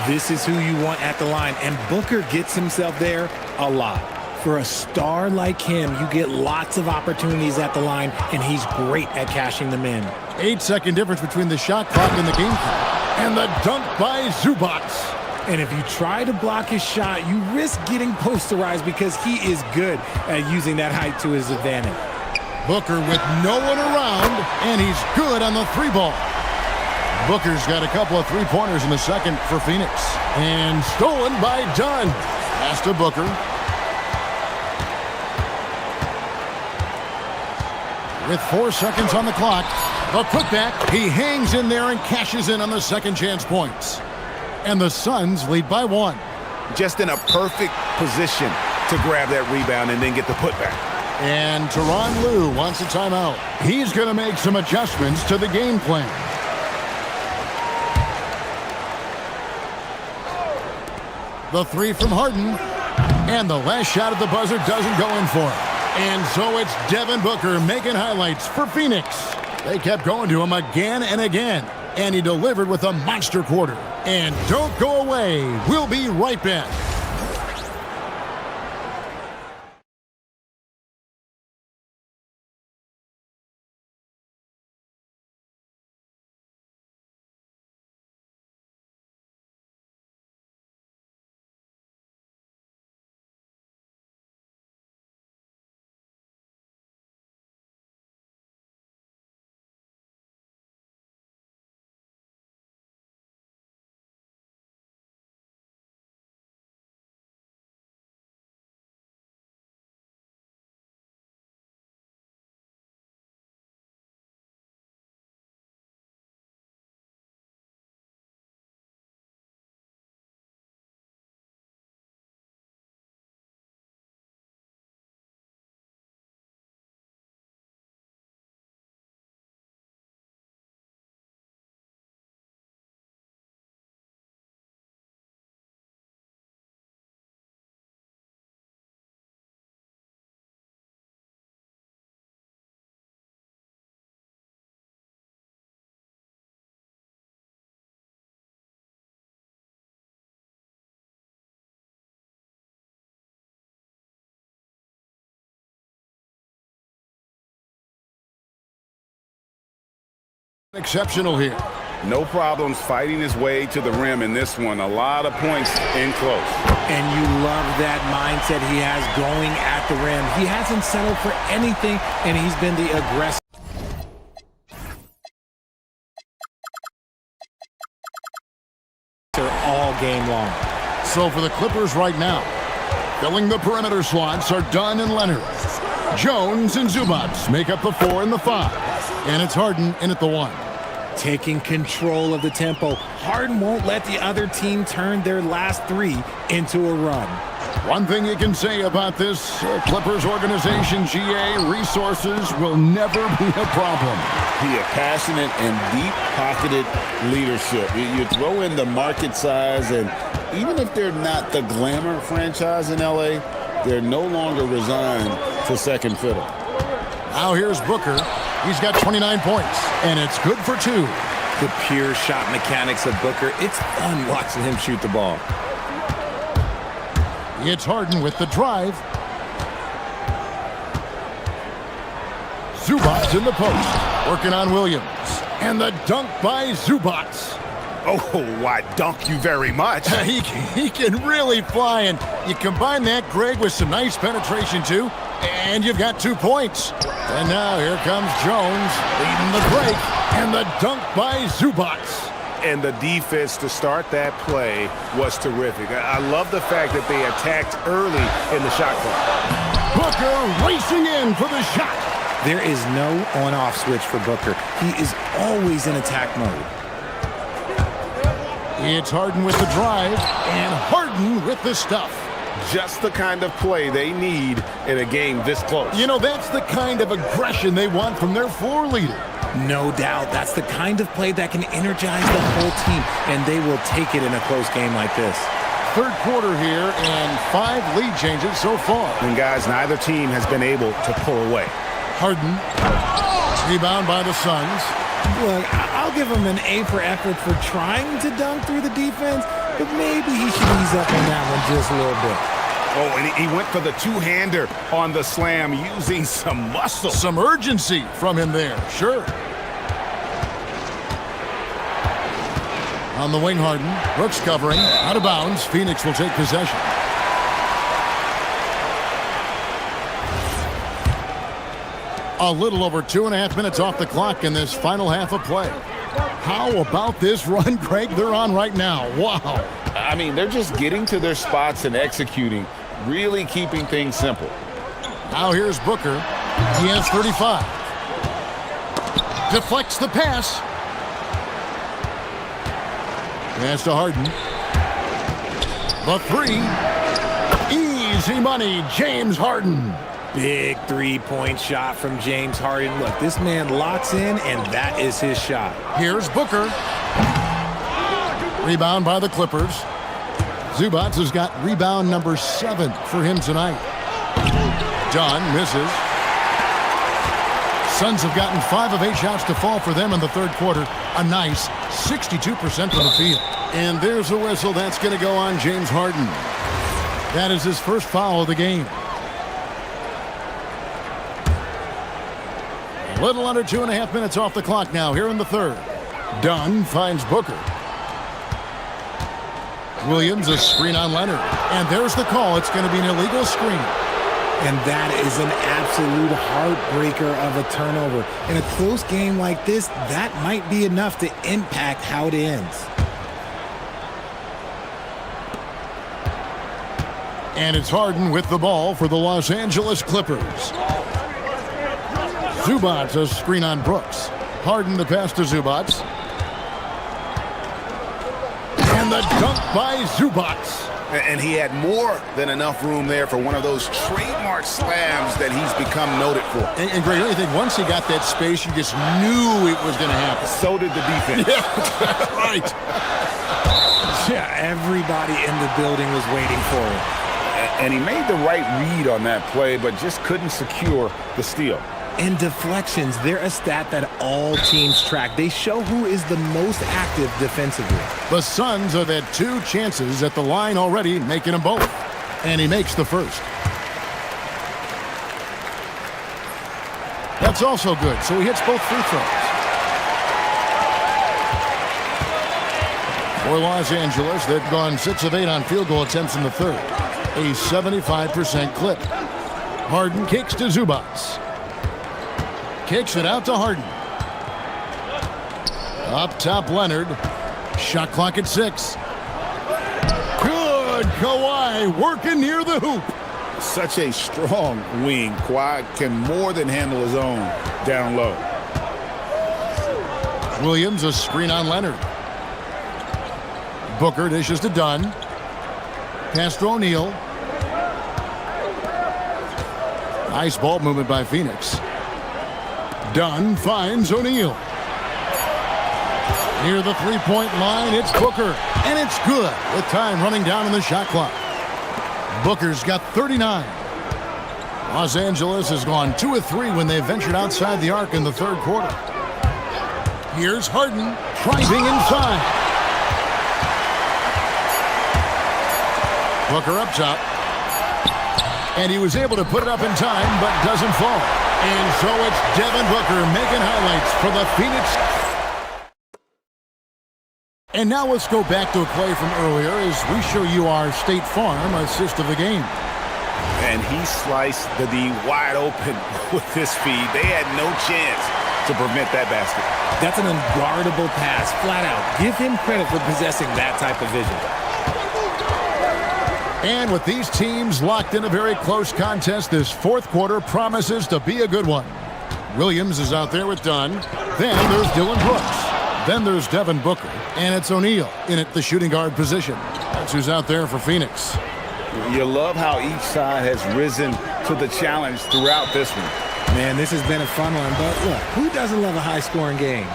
S13: This is who you want at the line, and Booker gets himself there a lot. For a star like him, you get lots of opportunities at the line, and he's great at cashing them in.
S1: 8-second difference between the shot clock and the game clock. And the dunk by Zubac.
S13: And if you try to block his shot, you risk getting posterized because he is good at using that height to his advantage.
S1: Booker with no one around, and he's good on the 3-ball. Booker's got a couple of 3-pointers in the second for Phoenix. And stolen by Dunn. Pass to Booker. With 4 seconds on the clock, a putback. He hangs in there and cashes in on the second chance points. And the Suns lead by 1.
S2: Just in a perfect position to grab that rebound and then get the putback.
S1: And Tyronn Lue wants a timeout. He's going to make some adjustments to the game plan. The 3 from Harden. And the last shot at the buzzer doesn't go in for him. And so it's Devin Booker making highlights for Phoenix. They kept going to him again and again. And he delivered with a monster quarter. And don't go away. We'll be right back. Exceptional here.
S5: No problems fighting his way to the rim in this one. A lot of points in close.
S13: And you love that mindset he has going at the rim. He hasn't settled for anything, and he's been the aggressor all game long.
S1: So for the Clippers right now, filling the perimeter slots are Dunn and Leonard. Jones and Zubac make up the 4 and the 5. And it's Harden in at the 1.
S13: Taking control of the tempo. Harden won't let the other team turn their last 3 into a run.
S1: One thing you can say about this Clippers organization, GA, resources will never be a problem.
S5: He has passionate and deep-pocketed leadership. You throw in the market size, and even if they're not the glamour franchise in LA, they're no longer resigned to second fiddle.
S1: Now here's Booker. He's got 29 points, and it's good for 2.
S13: The pure shot mechanics of Booker, it's fun watching him shoot the ball.
S1: It's Harden with the drive. Zubats in the post, working on Williams. And the dunk by Zubats.
S2: Oh, why, dunk you very much.
S1: he can really fly, and you combine that, Greg, with some nice penetration, too, and you've got 2 points. And now here comes Jones, leading the break, and the dunk by Zubats.
S2: And the defense to start that play was terrific. I love the fact that they attacked early in the shot clock.
S1: Booker racing in for the shot.
S13: There is no on-off switch for Booker. He is always in attack mode.
S1: It's Harden with the drive, and Harden with the stuff.
S2: Just the kind of play they need in a game this close.
S1: You know, that's the kind of aggression they want from their floor leader.
S13: No doubt. That's the kind of play that can energize the whole team, and they will take it in a close game like this.
S1: Third quarter here, and 5 lead changes so far.
S2: And guys, neither team has been able to pull away.
S1: Harden, rebound by the Suns.
S13: Look, I'll give him an A for effort for trying to dunk through the defense, but maybe he should ease up on that one just a little bit.
S2: Oh, and he went for the two-hander on the slam, using some muscle.
S1: Some urgency from him there, sure. On the wing, Harden. Brooks covering. Out of bounds. Phoenix will take possession. A little over 2.5 minutes off the clock in this final half of play. How about this run, Greg, they're on right now? Wow.
S5: I mean, they're just getting to their spots and executing, really keeping things simple.
S1: Now here's Booker. He has 35. Deflects the pass. Pass to Harden. The 3. Easy money, James Harden.
S13: Big three-point shot from James Harden. Look, this man locks in, and that is his shot.
S1: Here's Booker. Rebound by the Clippers. Zubats has got rebound number 7 for him tonight. John misses. Suns have gotten 5 of 8 shots to fall for them in the third quarter. A nice 62% from the field. And there's a whistle. That's going to go on James Harden. That is his first foul of the game. A little under 2.5 minutes off the clock now here in the third. Dunn finds Booker. Williams, a screen on Leonard. And there's the call. It's going to be an illegal screen.
S13: And that is an absolute heartbreaker of a turnover. In a close game like this, that might be enough to impact how it ends.
S1: And it's Harden with the ball for the Los Angeles Clippers. Zubats, a screen on Brooks. Harden the pass to Zubats. And the dunk by Zubats.
S2: And he had more than enough room there for one of those trademark slams that he's become noted for.
S1: And Greg, I think once he got that space, you just knew it was going to happen.
S2: So did the defense.
S1: Yeah, right.
S13: Yeah, everybody in the building was waiting for it.
S2: And he made the right read on that play, but just couldn't secure the steal.
S13: And deflections, they're a stat that all teams track. They show who is the most active defensively.
S1: The Suns have had 2 chances at the line already, making them both. And he makes the first. That's also good, so he hits both free throws. For Los Angeles, they've gone 6 of 8 on field goal attempts in the third. A 75% clip. Harden kicks to Zubats. Kicks it out to Harden. Up top, Leonard. Shot clock at 6. Good, Kawhi working near the hoop.
S5: Such a strong wing. Kawhi can more than handle his own down low.
S1: Williams, a screen on Leonard. Booker dishes to Dunn. Pass to O'Neal. Nice ball movement by Phoenix. Dunn finds O'Neal. Near the three-point line, it's Booker. And it's good with time running down on the shot clock. Booker's got 39. Los Angeles has gone 2 of 3 when they ventured outside the arc in the third quarter. Here's Harden driving inside. Booker up top. And he was able to put it up in time, but doesn't fall. And so it's Devin Booker making highlights for the Phoenix. And now let's go back to a play from earlier as we show you our State Farm assist of the game.
S2: And he sliced the D wide open with his speed. They had no chance to prevent that basket.
S13: That's an unguardable pass, flat out. Give him credit for possessing that type of vision.
S1: And with these teams locked in a very close contest, this fourth quarter promises to be a good one. Williams is out there with Dunn. Then there's Dylan Brooks. Then there's Devin Booker. And it's O'Neal in at the shooting guard position. That's who's out there for Phoenix.
S2: You love how each side has risen to the challenge throughout this one.
S13: Man, this has been a fun one, but look, who doesn't love a high-scoring game?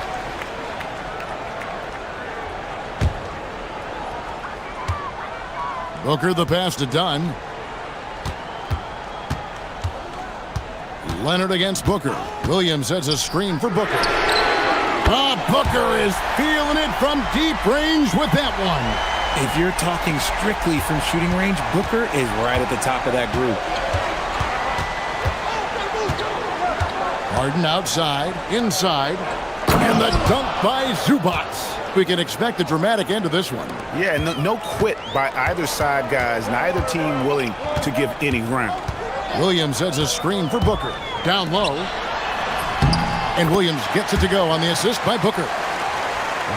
S1: Booker the pass to Dunn. Leonard against Booker. Williams sets a screen for Booker. Booker is feeling it from deep range with that one.
S13: If you're talking strictly from shooting range, Booker is right at the top of that group.
S1: Harden outside, inside, and the dunk by Zubac. We can expect a dramatic end to this one.
S2: Yeah, no quit by either side, guys. Neither team willing to give any ground.
S1: Williams sets a screen for Booker. Down low. And Williams gets it to go on the assist by Booker.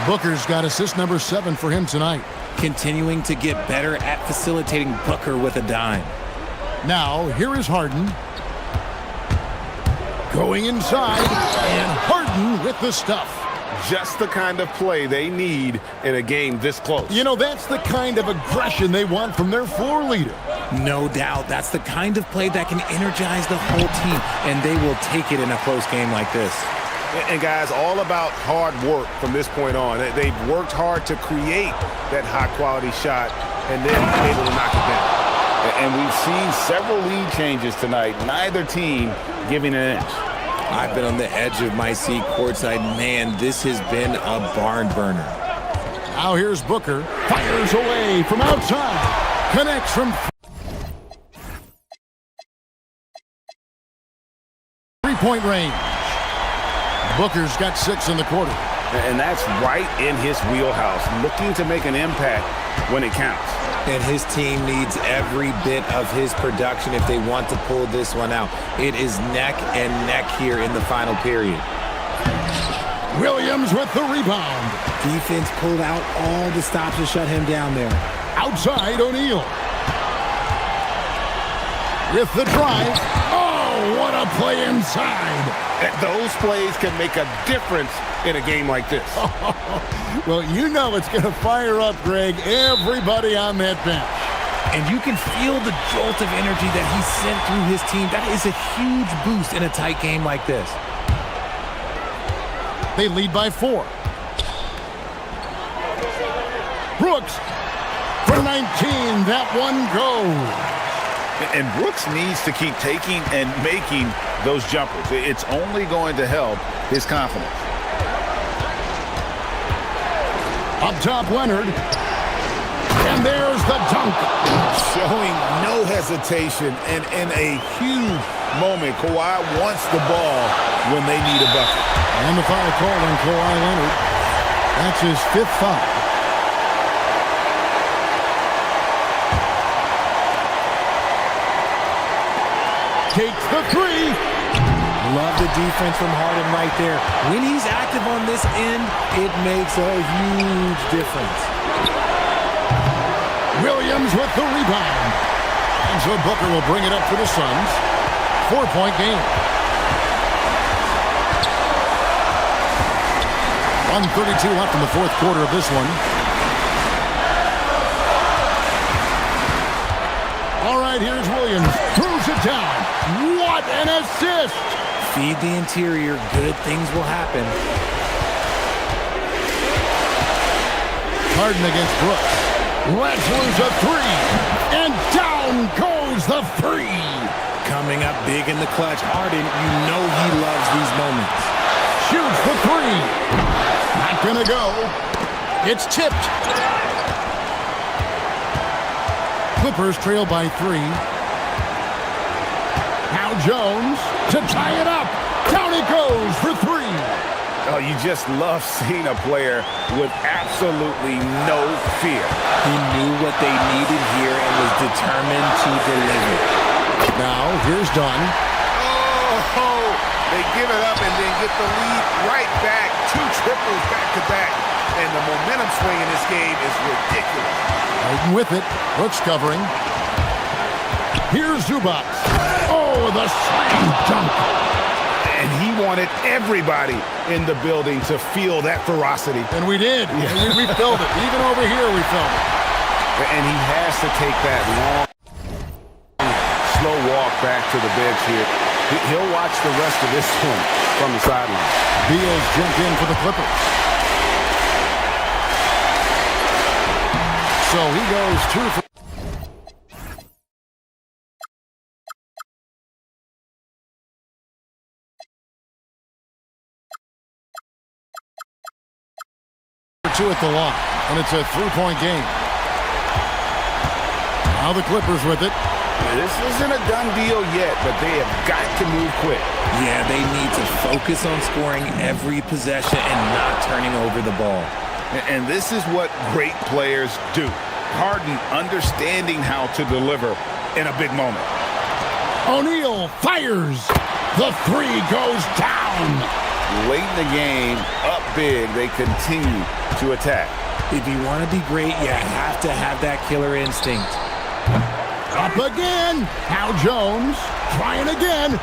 S1: Booker's got assist number 7 for him tonight.
S13: Continuing to get better at facilitating Booker with a dime.
S1: Now, here is Harden. Going inside, and Harden with the stuff.
S2: Just the kind of play they need in a game this close.
S1: You know, that's the kind of aggression they want from their floor leader.
S13: No doubt. That's the kind of play that can energize the whole team, and they will take it in a close game like this.
S2: And guys, all about hard work from this point on. They've worked hard to create that high-quality shot and then able to knock it down. And we've seen several lead changes tonight, neither team giving an inch.
S13: I've been on the edge of my seat courtside. Man, this has been a barn burner.
S1: Now here's Booker. Fires away from outside. Connects from three-point range. Booker's got 6 in the quarter.
S2: And that's right in his wheelhouse, looking to make an impact when it counts.
S13: And his team needs every bit of his production if they want to pull this one out. It is neck and neck here in the final period.
S1: Williams with the rebound.
S13: Defense pulled out all the stops to shut him down there.
S1: Outside, O'Neal. With the drive. Oh, what a play inside.
S2: Those plays can make a difference in a game like this.
S1: Well, you know it's going to fire up, Greg, everybody on that bench.
S13: And you can feel the jolt of energy that he sent through his team. That is a huge boost in a tight game like this.
S1: They lead by 4. Brooks for 19. That one goes.
S2: And Brooks needs to keep taking and making those jumpers. It's only going to help his confidence.
S1: Up top, Leonard. And there's the dunk.
S5: Showing no hesitation and in a huge moment. Kawhi wants the ball when they need a bucket.
S1: And the foul call on Kawhi Leonard. That's his 5th foul. Takes the 3.
S13: Love the defense from Harden right there. When he's active on this end, it makes a huge difference.
S1: Williams with the rebound. And so Booker will bring it up for the Suns. 4-point game. 1:32 left in the fourth quarter of this one. All right, here's Williams. Throws it down. What an assist!
S13: Feed the interior, good things will happen.
S1: Harden against Brooks. Let's lose a three. And down goes the three.
S13: Coming up big in the clutch. Harden, you know he loves these moments.
S1: Shoots the three. Not gonna go. It's tipped. Clippers trail by three. Now Jones to tie it up. Down it goes for three.
S2: Oh, you just love seeing a player with absolutely no fear.
S13: He knew what they needed here and was determined to deliver.
S1: Now, here's Dunn.
S5: Oh, they give it up and then get the lead right back. 2 triples back-to-back. And the momentum swing in this game is ridiculous.
S1: Harden with it. Brooks covering. Here's Zubac. Oh, the slam dunk.
S2: And he wanted everybody in the building to feel that ferocity.
S1: And we did. Yeah. We felt it. Even over here, we felt it.
S2: And he has to take that long, slow walk back to the bench here. He'll watch the rest of this one from the sideline.
S1: Beals jumped in for the Clippers. So he goes 2 for... two at the line, and it's a 3-point game. Now the Clippers with it.
S2: This isn't a done deal yet, but they have got to move quick.
S13: Yeah, they need to focus on scoring every possession and not turning over the ball.
S2: And this is what great players do. Harden understanding how to deliver in a big moment.
S1: O'Neal fires. The three goes down.
S2: Late in the game, up big, they continue to attack.
S13: If you want to be great, you have to have that killer instinct.
S1: Up again. Now Jones trying again.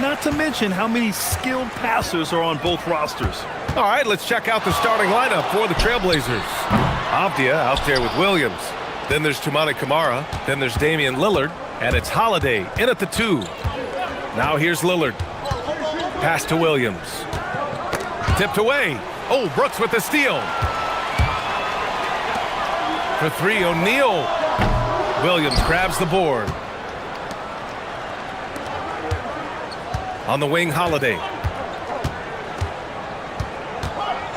S8: Not to mention how many skilled passers are on both rosters.
S7: All right, let's check out the starting lineup for the Trailblazers. Avdia out there with Williams. Then there's Toumani Camara. Then there's Damian Lillard. And it's Holiday in at the 2. Now here's Lillard. Pass to Williams. Tipped away. Oh, Brooks with the steal. For 3, O'Neal. Williams grabs the board. On the wing, Holiday.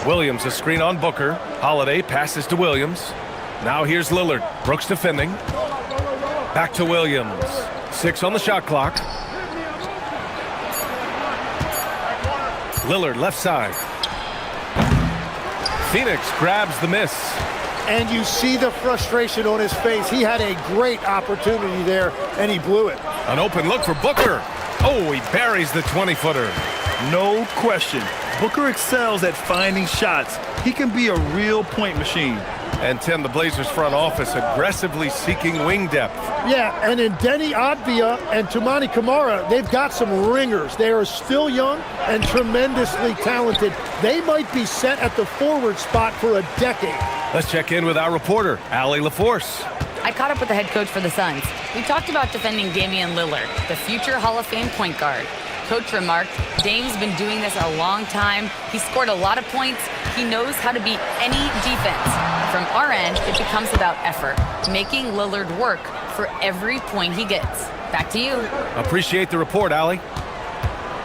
S7: Williams, a screen on Booker. Holiday passes to Williams. Now here's Lillard. Brooks defending. Back to Williams. 6 on the shot clock. Lillard left side. Phoenix grabs the miss.
S3: And you see the frustration on his face. He had a great opportunity there, and he blew it.
S7: An open look for Booker. Oh, he buries the 20-footer.
S8: No question. Booker excels at finding shots. He can be a real point machine.
S7: And Tim, the Blazers front office aggressively seeking wing depth.
S3: Yeah, and in Denny Advia and Toumani Camara, they've got some ringers. They are still young and tremendously talented. They might be set at the forward spot for a decade.
S7: Let's check in with our reporter, Allie LaForce.
S4: I caught up with the head coach for the Suns. We talked about defending Damian Lillard, the future Hall of Fame point guard. Coach remarked, Dame's been doing this a long time. He scored a lot of points. He knows how to beat any defense. From our end, it becomes about effort, making Lillard work for every point he gets. Back to you.
S7: Appreciate the report, Allie.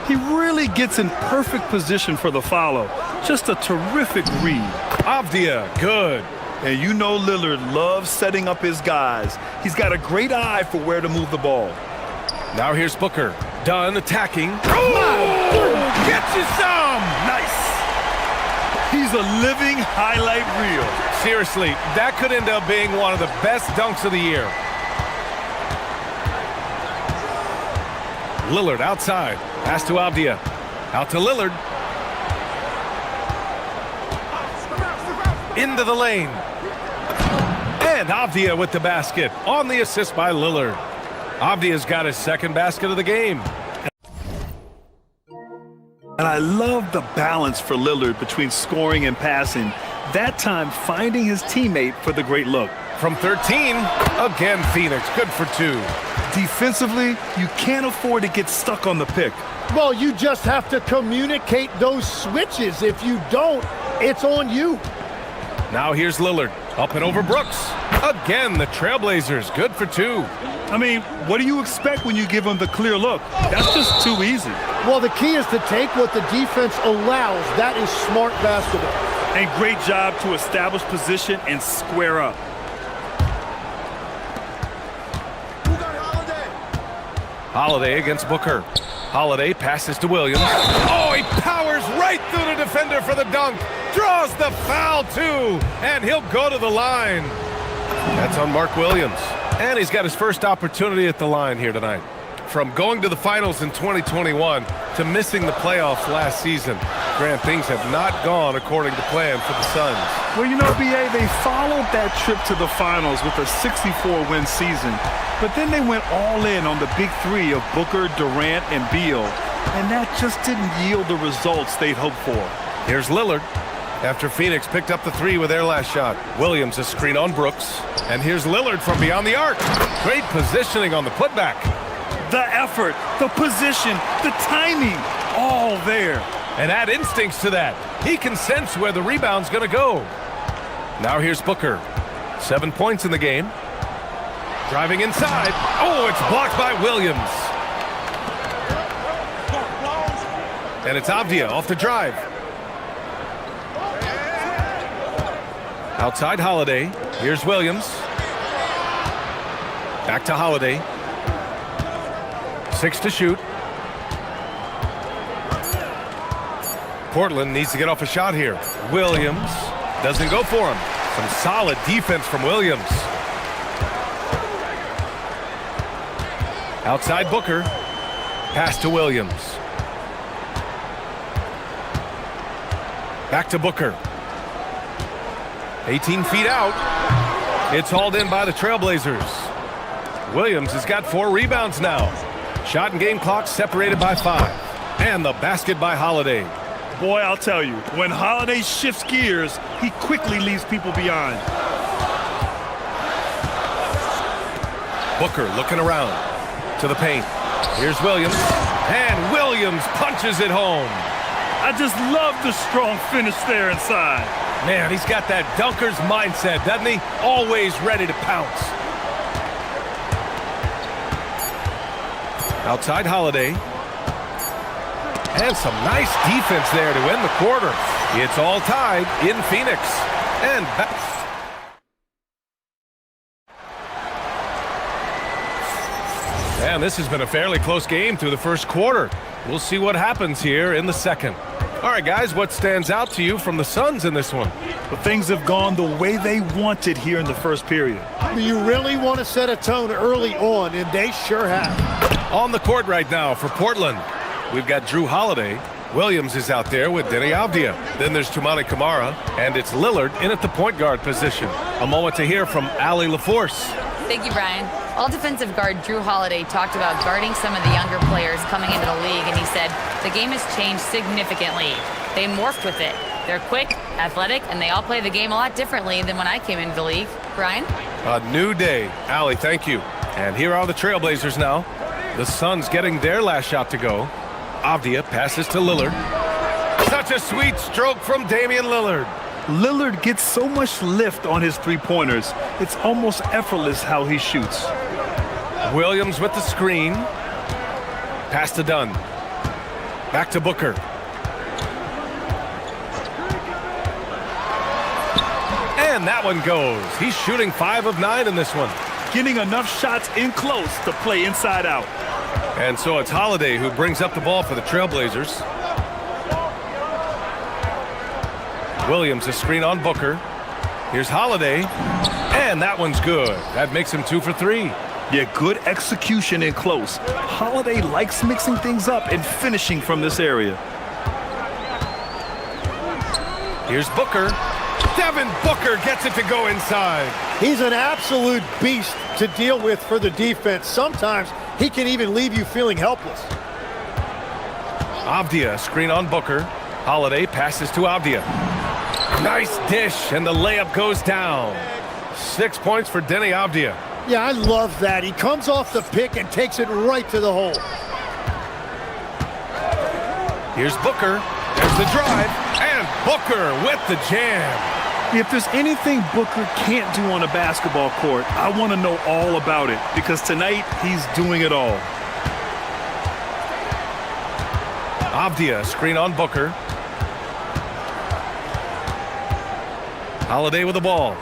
S8: He really gets in perfect position for the follow. Just a terrific read.
S7: Avdia, good.
S8: And you know Lillard loves setting up his guys. He's got a great eye for where to move the ball.
S7: Now here's Booker. Done attacking. Oh! Gets you some!
S8: Nice. He's a living highlight reel.
S7: Seriously, that could end up being one of the best dunks of the year. Lillard outside. Pass to Avdia. Out to Lillard. Into the lane. And Avdia with the basket. On the assist by Lillard. Avdia's got his second basket of the game.
S8: And I love the balance for Lillard between scoring and passing. That time finding his teammate for the great look.
S7: From 13, again Phoenix, good for 2.
S8: Defensively, you can't afford to get stuck on the pick.
S3: Well, you just have to communicate those switches. If you don't, it's on you.
S7: Now here's Lillard, up and over Brooks. Again, the Trailblazers, good for 2.
S8: I mean, what do you expect when you give them the clear look? That's just too easy.
S3: Well, the key is to take what the defense allows. That is smart basketball.
S8: And great job to establish position and square up.
S7: Holiday against Booker. Holiday passes to Williams. Oh, he powers right through the defender for the dunk. Draws the foul, too. And he'll go to the line. That's on Mark Williams. And he's got his first opportunity at the line here tonight. From going to the finals in 2021 to missing the playoffs last season, Grant, things have not gone according to plan for the Suns.
S8: Well, you know, B.A., they followed that trip to the finals with a 64-win season. But then they went all in on the big three of Booker, Durant, and Beal. And that just didn't yield the results they'd hoped for.
S7: Here's Lillard. After Phoenix picked up the 3 with their last shot. Williams a screen on Brooks. And here's Lillard from beyond the arc. Great positioning on the putback.
S8: The effort, the position, the timing, all there.
S7: And add instincts to that. He can sense where the rebound's going to go. Now here's Booker. 7 points in the game. Driving inside. Oh, it's blocked by Williams. And it's Avdia off the drive. Outside Holiday. Here's Williams. Back to Holiday. 6 to shoot. Portland needs to get off a shot here. Williams doesn't go for him. Some solid defense from Williams. Outside Booker. Pass to Williams. Back to Booker. 18 feet out. It's hauled in by the Trailblazers. Williams has got 4 rebounds now. Shot and game clock separated by 5. And the basket by Holiday.
S8: Boy, I'll tell you, when Holiday shifts gears, he quickly leaves people behind.
S7: Booker looking around to the paint. Here's Williams. And Williams punches it home.
S8: I just love the strong finish there inside.
S7: Man, he's got that dunker's mindset, doesn't he? Always ready to pounce. Outside Holiday. And some nice defense there to end the quarter. It's all tied in Phoenix. And this has been a fairly close game through the first quarter. We'll see what happens here in the second. All right, guys, what stands out to you from the Suns in this one?
S8: But things have gone the way they wanted here in the first period.
S3: You really want to set a tone early on, and they sure have.
S7: On the court right now for Portland, we've got Drew Holiday. Williams is out there with Denny Avdia. Then there's Toumani Camara, and it's Lillard in at the point guard position. A moment to hear from Allie LaForce.
S4: Thank you, Brian. All defensive guard Drew Holiday talked about guarding some of the younger players coming into the league, and he said, the game has changed significantly. They morphed with it. They're quick, athletic, and they all play the game a lot differently than when I came into the league. Brian?
S7: A new day. Allie, thank you. And here are the Trailblazers now. The Suns getting their last shot to go. Avdia passes to Lillard. Such a sweet stroke from Damian Lillard.
S8: Lillard gets so much lift on his three-pointers, it's almost effortless how he shoots.
S7: Williams with the screen. Pass to Dunn. Back to Booker. And that one goes. He's shooting 5 of 9 in this one.
S8: Getting enough shots in close to play inside out.
S7: And so it's Holiday who brings up the ball for the Trailblazers. Williams, a screen on Booker. Here's Holiday. And that one's good. That makes him 2 for 3.
S8: Yeah, good execution in close. Holiday likes mixing things up and finishing from this area.
S7: Here's Booker. Devin Booker gets it to go inside.
S3: He's an absolute beast to deal with for the defense. Sometimes he can even leave you feeling helpless.
S7: Avdia, screen on Booker. Holiday passes to Avdia. Nice dish, and the layup goes down. 6 points for Denny Avdia.
S3: Yeah, I love that. He comes off the pick and takes it right to the hole.
S7: Here's Booker. There's the drive, and Booker with the jam.
S8: If there's anything Booker can't do on a basketball court, I want to know all about it, because tonight he's doing it all.
S7: Avdia, screen on Booker. Holiday with the ball.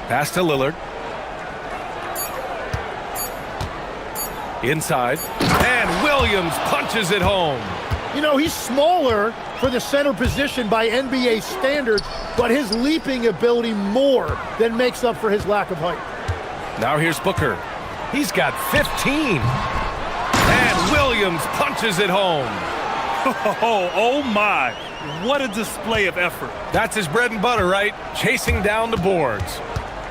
S7: Pass to Lillard. Inside. And Williams punches it home.
S3: You know, he's smaller for the center position by NBA standards, but his leaping ability more than makes up for his lack of height.
S7: Now here's Booker. He's got 15. And Williams punches it home.
S8: Oh my. What a display of effort.
S7: That's his bread and butter, right? Chasing down the boards.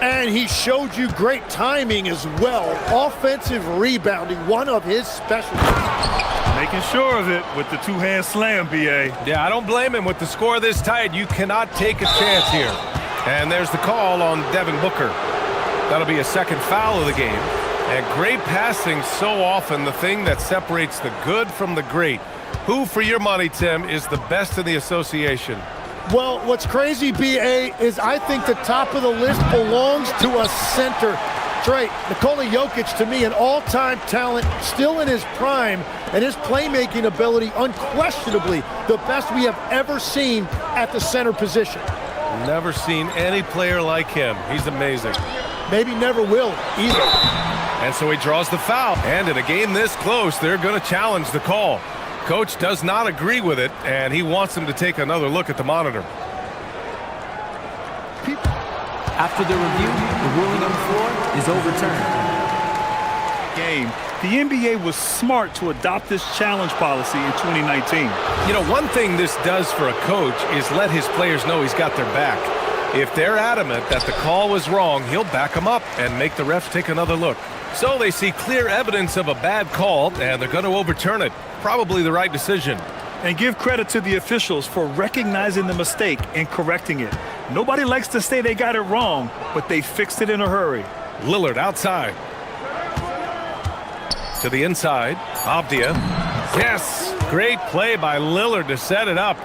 S3: And he showed you great timing as well. Offensive rebounding, one of his specialties.
S8: Making sure of it with the two-hand slam, B.A.
S7: Yeah, I don't blame him. With the score this tight, you cannot take a chance here. And there's the call on Devin Booker. That'll be a second foul of the game. And great passing, so often the thing that separates the good from the great. Who, for your money, Tim, is the best in the association?
S3: Well, what's crazy, B.A., is I think the top of the list belongs to a center. Trey, Nikola Jokic, to me, an all-time talent, still in his prime, and his playmaking ability, unquestionably, the best we have ever seen at the center position.
S7: Never seen any player like him. He's amazing.
S3: Maybe never will, either.
S7: And so he draws the foul. And in a game this close, they're going to challenge the call. Coach does not agree with it, and he wants him to take another look at the monitor.
S10: After the review, the ruling on the floor is overturned.
S8: Game. The NBA was smart to adopt this challenge policy in 2019.
S7: You know, one thing this does for a coach is let his players know he's got their back. If they're adamant that the call was wrong, he'll back them up and make the refs take another look. So they see clear evidence of a bad call, and they're going to overturn it. Probably the right decision.
S8: And give credit to the officials for recognizing the mistake and correcting it. Nobody likes to say they got it wrong, but they fixed it in a hurry.
S7: Lillard outside. To the inside. Avdia. Yes! Great play by Lillard to set it up.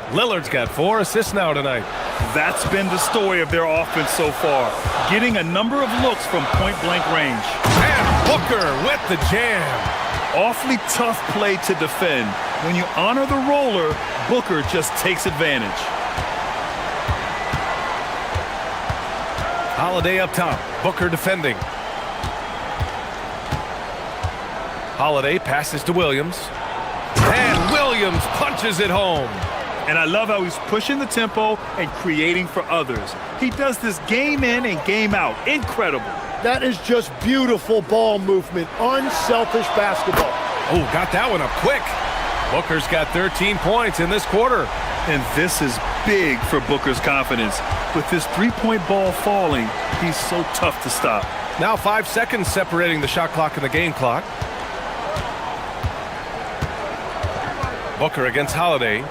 S7: Lillard's got 4 assists now tonight.
S8: That's been the story of their offense so far, getting a number of looks from point-blank range.
S7: And Booker with the jam.
S8: Awfully tough play to defend. When you honor the roller, Booker just takes advantage.
S7: Holiday up top. Booker defending. Holiday passes to Williams. And Williams punches it home.
S8: And I love how he's pushing the tempo and creating for others. He does this game in and game out. Incredible.
S3: That is just beautiful ball movement. Unselfish basketball.
S7: Oh, got that one up quick. Booker's got 13 points in this quarter.
S8: And this is big for Booker's confidence. With this three-point ball falling, he's so tough to stop.
S7: Now 5 seconds separating the shot clock and the game clock. Booker against Holiday.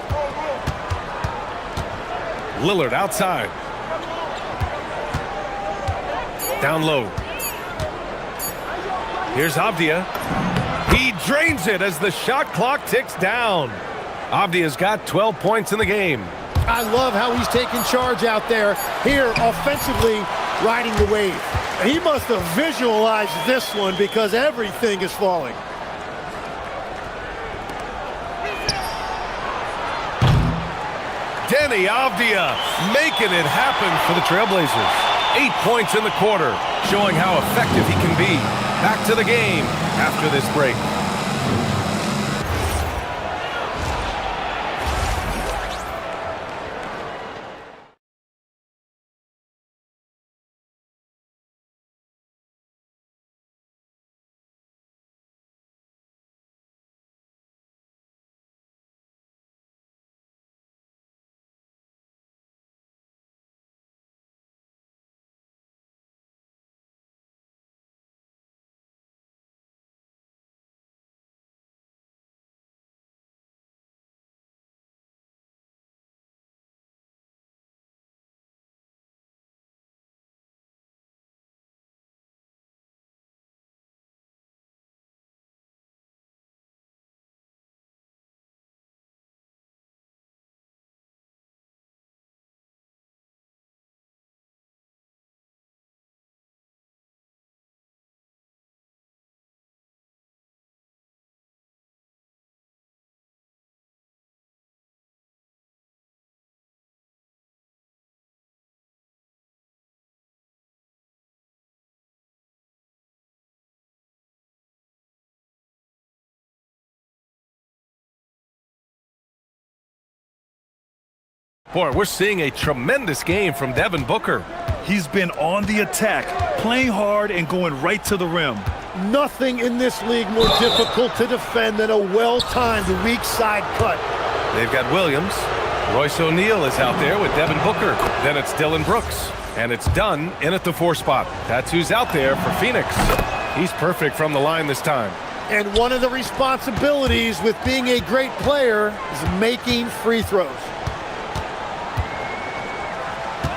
S7: Lillard outside. Down low. Here's Avdia. He drains it as the shot clock ticks down. Avdia's got 12 points in the game.
S3: I love how he's taking charge out there. Here, offensively, riding the wave. He must have visualized this one because everything is falling.
S7: Denny Avdia making it happen for the Trailblazers. 8 points in the quarter, showing how effective he can be. Back to the game after this break. Boy, we're seeing a tremendous game from Devin Booker.
S8: He's been on the attack, playing hard and going right to the rim.
S3: Nothing in this league more difficult to defend than a well-timed weak side cut.
S7: They've got Williams. Royce O'Neal is out there with Devin Booker. Then it's Dylan Brooks. And it's Dunn in at the 4 spot. That's who's out there for Phoenix. He's perfect from the line this time.
S3: And one of the responsibilities with being a great player is making free throws.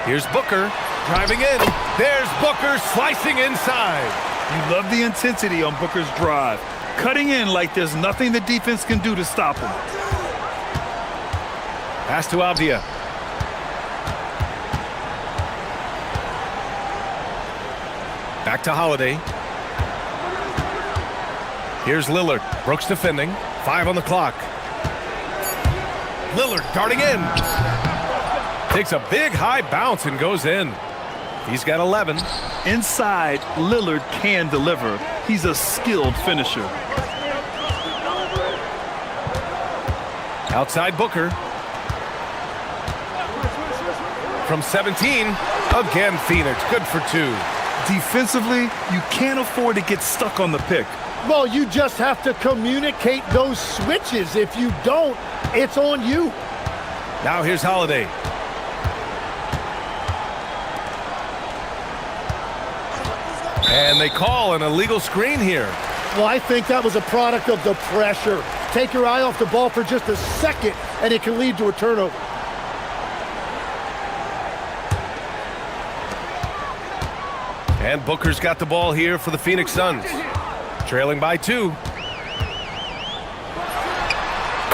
S7: Here's Booker driving in. There's Booker slicing inside.
S8: You love the intensity on Booker's drive. Cutting in like there's nothing the defense can do to stop him.
S7: Pass to Avdia. Back to Holiday. Here's Lillard. Brooks defending. 5 on the clock. Lillard darting in. Takes a big high bounce and goes in. He's got 11.
S8: Inside, Lillard can deliver. He's a skilled finisher.
S7: Outside Booker. From 17, again Phoenix, good for 2.
S8: Defensively, you can't afford to get stuck on the pick.
S3: Well, you just have to communicate those switches. If you don't, it's on you.
S7: Now here's Holiday. And they call an illegal screen here.
S3: Well, I think that was a product of the pressure. Take your eye off the ball for just a second, and it can lead to a turnover.
S7: And Booker's got the ball here for the Phoenix Suns. Trailing by 2.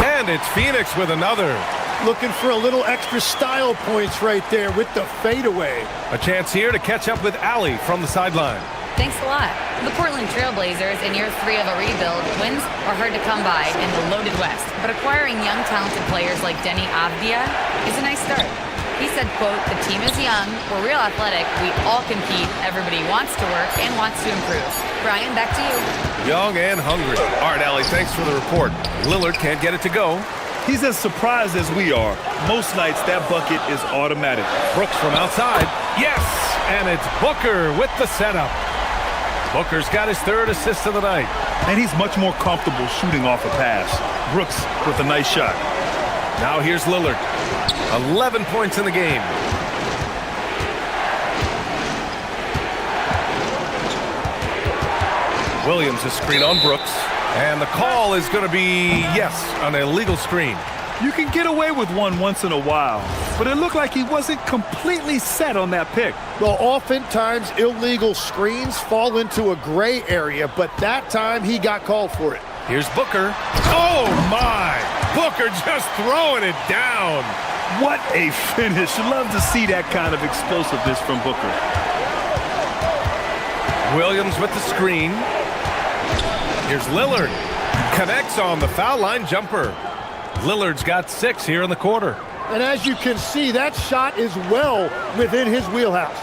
S7: And it's Phoenix with another.
S3: Looking for a little extra style points right there with the fadeaway.
S7: A chance here to catch up with Allie from the sideline.
S4: Thanks a lot. The Portland Trailblazers, in year 3 of a rebuild, wins are hard to come by in the loaded West. But acquiring young, talented players like Denny Avdia is a nice start. He said, quote, "The team is young, we're real athletic, we all compete, everybody wants to work and wants to improve." Brian, back to you.
S7: Young and hungry. All right, Allie, thanks for the report. Lillard can't get it to go.
S8: He's as surprised as we are. Most nights, that bucket is automatic.
S7: Brooks from outside. Yes! And it's Booker with the setup. Booker's got his 3rd assist of the night.
S8: And he's much more comfortable shooting off a pass. Brooks with a nice shot.
S7: Now here's Lillard. 11 points in the game. Williams a screen on Brooks. And the call is going to be, yes, an illegal screen.
S8: You can get away with one once in a while, but it looked like he wasn't completely set on that pick.
S3: Well, oftentimes illegal screens fall into a gray area, but that time he got called for it.
S7: Here's Booker. Oh, my! Booker just throwing it down.
S8: What a finish. Love to see that kind of explosiveness from Booker.
S7: Williams with the screen. Here's Lillard. Connects on the foul line jumper. Lillard's got 6 here in the quarter.
S3: And as you can see, that shot is well within his wheelhouse.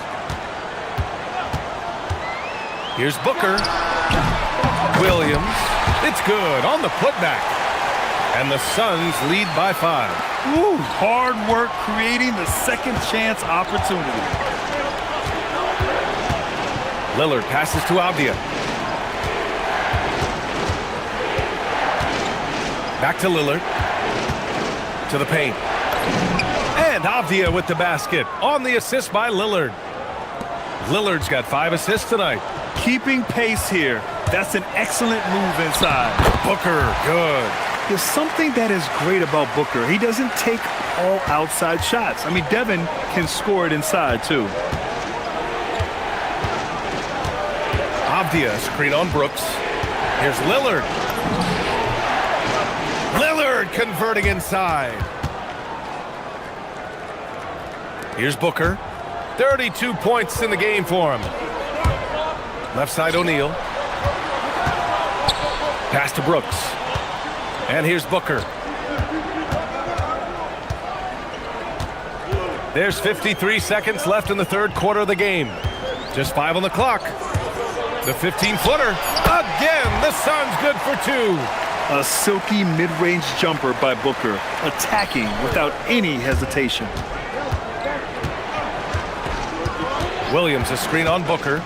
S7: Here's Booker. Williams. It's good on the putback. And the Suns lead by 5.
S8: Ooh, hard work creating the second chance opportunity.
S7: Lillard passes to Avdia. Back to Lillard. To the paint. And Avdia with the basket on the assist by Lillard. Lillard's got 5 assists tonight.
S8: Keeping pace here. That's an excellent move inside.
S7: Booker, good.
S8: There's something that is great about Booker. He doesn't take all outside shots. I mean, Devin can score it inside, too.
S7: Avdia, screen on Brooks. Here's Lillard. Lillard converting inside. Here's Booker. 32 points in the game for him. Left side O'Neal. Pass to Brooks. And here's Booker. There's 53 seconds left in the 3rd quarter of the game. Just 5 on the clock. The 15-footer. Again, the Suns good for 2.
S8: A silky mid-range jumper by Booker, attacking without any hesitation.
S7: Williams a screen on Booker.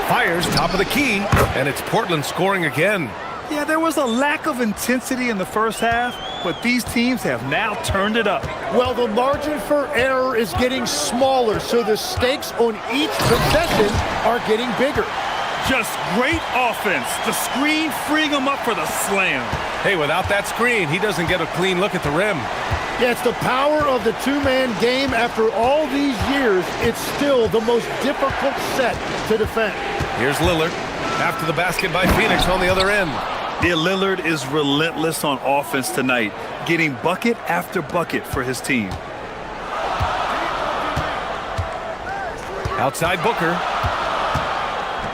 S7: Fires top of the key, and it's Portland scoring again.
S8: Yeah, there was a lack of intensity in the first half, but these teams have now turned it up.
S3: Well, the margin for error is getting smaller, so the stakes on each possession are getting bigger.
S8: Just great offense. The screen freeing him up for the slam.
S7: Hey, without that screen, he doesn't get a clean look at the rim.
S3: Yeah, it's the power of the two-man game. After all these years, it's still the most difficult set to defend.
S7: Here's Lillard after the basket by Phoenix on the other end.
S8: Yeah, Lillard is relentless on offense tonight, getting bucket after bucket for his team.
S7: Outside Booker.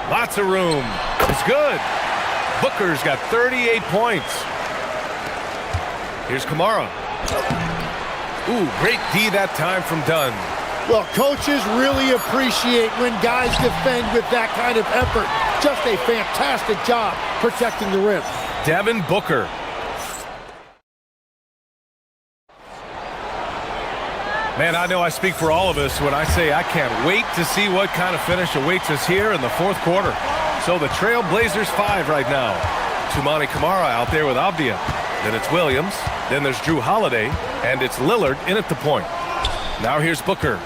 S7: Lots of room. It's good. Booker's got 38 points. Here's Kamara. Ooh, great D that time from Dunn.
S3: Well, coaches really appreciate when guys defend with that kind of effort. Just a fantastic job protecting the rim.
S7: Devin Booker. Man, I know I speak for all of us when I say I can't wait to see what kind of finish awaits us here in the 4th quarter. So the Trailblazers 5 right now. Toumani Camara out there with Avdia. Then it's Williams. Then there's Drew Holiday. And it's Lillard in at the point. Now here's Booker.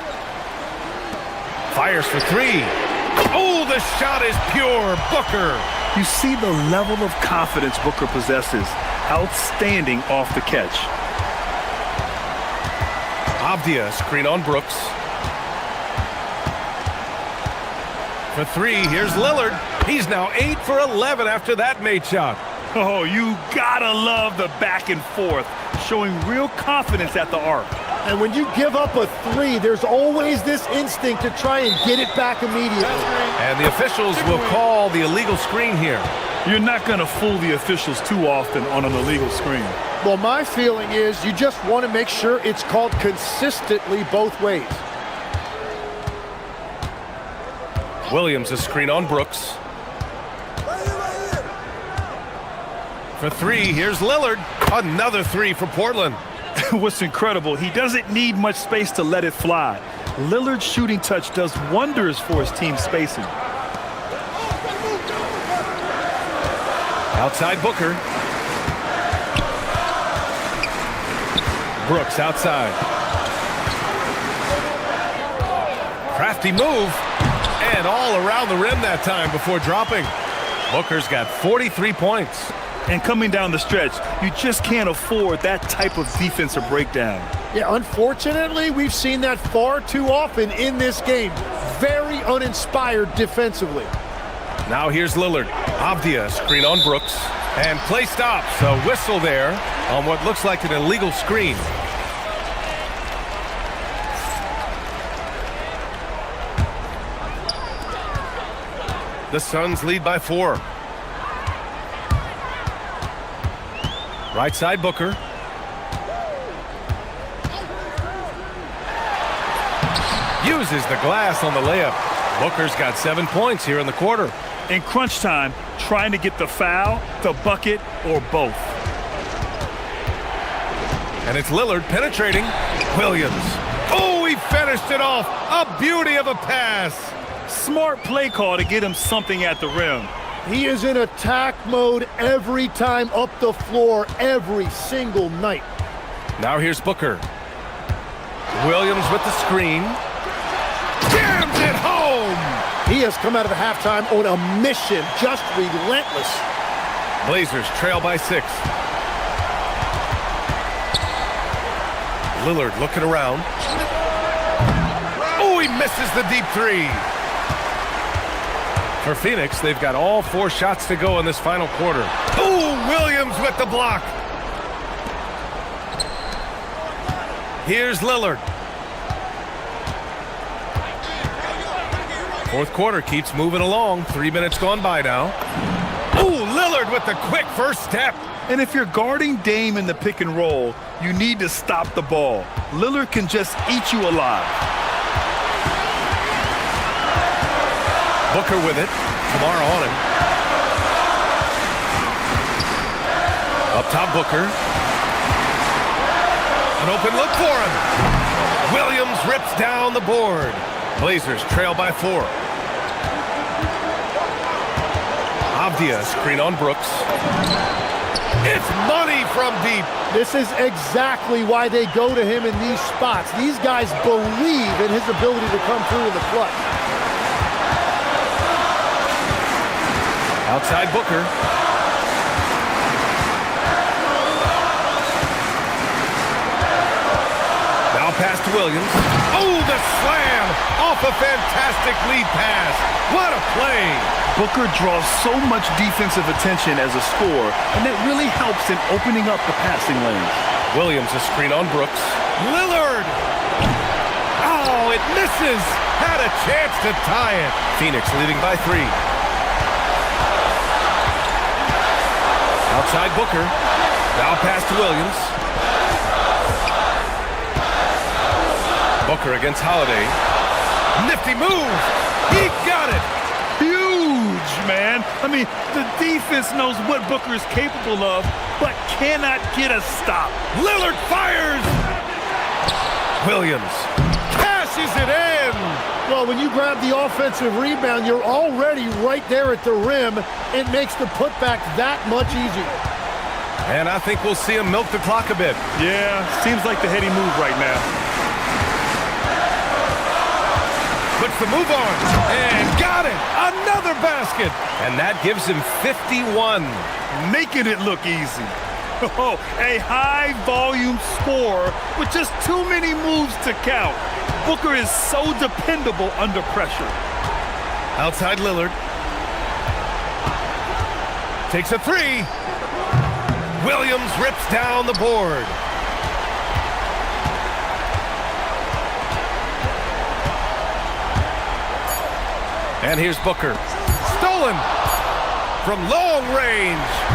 S7: Fires for 3. Oh, the shot is pure. Booker.
S8: You see the level of confidence Booker possesses. Outstanding off the catch.
S7: Avdia, screen on Brooks. For three, here's Lillard. He's now 8 for 11 after that made shot.
S8: Oh, you gotta love the back and forth, showing real confidence at the arc.
S3: And when you give up a three, there's always this instinct to try and get it back immediately.
S7: And the officials will call the illegal screen here.
S8: You're not gonna fool the officials too often on an illegal screen.
S3: Well, my feeling is you just want to make sure it's called consistently both ways.
S7: Williams, a screen on Brooks. For three, here's Lillard. Another three for Portland.
S8: What's incredible, he doesn't need much space to let it fly. Lillard's shooting touch does wonders for his team spacing.
S7: Outside Booker. Brooks outside. Crafty move. And all around the rim that time before dropping. Booker's got 43 points.
S8: And coming down the stretch, you just can't afford that type of defensive breakdown.
S3: Yeah, unfortunately, we've seen that far too often in this game. Very uninspired defensively.
S7: Now here's Lillard. Avdia, screen on Brooks. And play stops. A whistle there on what looks like an illegal screen. The Suns lead by 4. Right side Booker. Uses the glass on the layup. Booker's got 7 points here in the quarter.
S8: In crunch time, trying to get the foul, the bucket, or both.
S7: And it's Lillard penetrating. Williams. Oh, he finished it off. A beauty of a pass.
S8: Smart play call to get him something at the rim.
S3: He is in attack mode every time up the floor, every single night.
S7: Now here's Booker. Williams with the screen. Jams it home!
S3: He has come out of the halftime on a mission, just relentless.
S7: Blazers trail by 6. Lillard looking around. Oh, he misses the deep three. For Phoenix, they've got all 4 shots to go in this final quarter. Oh, Williams with the block. Here's Lillard. Fourth quarter keeps moving along. 3 minutes gone by now. Oh, Lillard with the quick first step.
S8: And if you're guarding Dame in the pick and roll, you need to stop the ball. Lillard can just eat you alive.
S7: Booker with it. Kamara on him. Up top, Booker. An open look for him. Williams rips down the board. Blazers trail by 4. Avdia, screen on Brooks. It's money from deep.
S3: This is exactly why they go to him in these spots. These guys believe in his ability to come through in the clutch.
S7: Outside Booker. Now pass to Williams. Oh, the slam off a fantastic lead pass. What a play.
S8: Booker draws so much defensive attention as a scorer, and that really helps in opening up the passing lanes.
S7: Williams, a screen on Brooks. Lillard. Oh, it misses. Had a chance to tie it. Phoenix leading by 3. Outside Booker. Now pass to Williams. Booker against Holiday. Nifty move. He got it.
S8: Huge, man. I mean, the defense knows what Booker is capable of, but cannot get a stop.
S7: Lillard fires. Williams cashes it in.
S3: Well, when you grab the offensive rebound, you're already right there at the rim. It makes the putback that much easier.
S7: And I think we'll see him milk the clock a bit.
S8: Yeah, seems like the heady move right now.
S7: But the move on. And got it. Another basket. And that gives him 51.
S8: Making it look easy. Oh, a high-volume score with just too many moves to count. Booker is so dependable under pressure.
S7: Outside Lillard. Takes a three. Williams rips down the board. And here's Booker. Stolen from long range.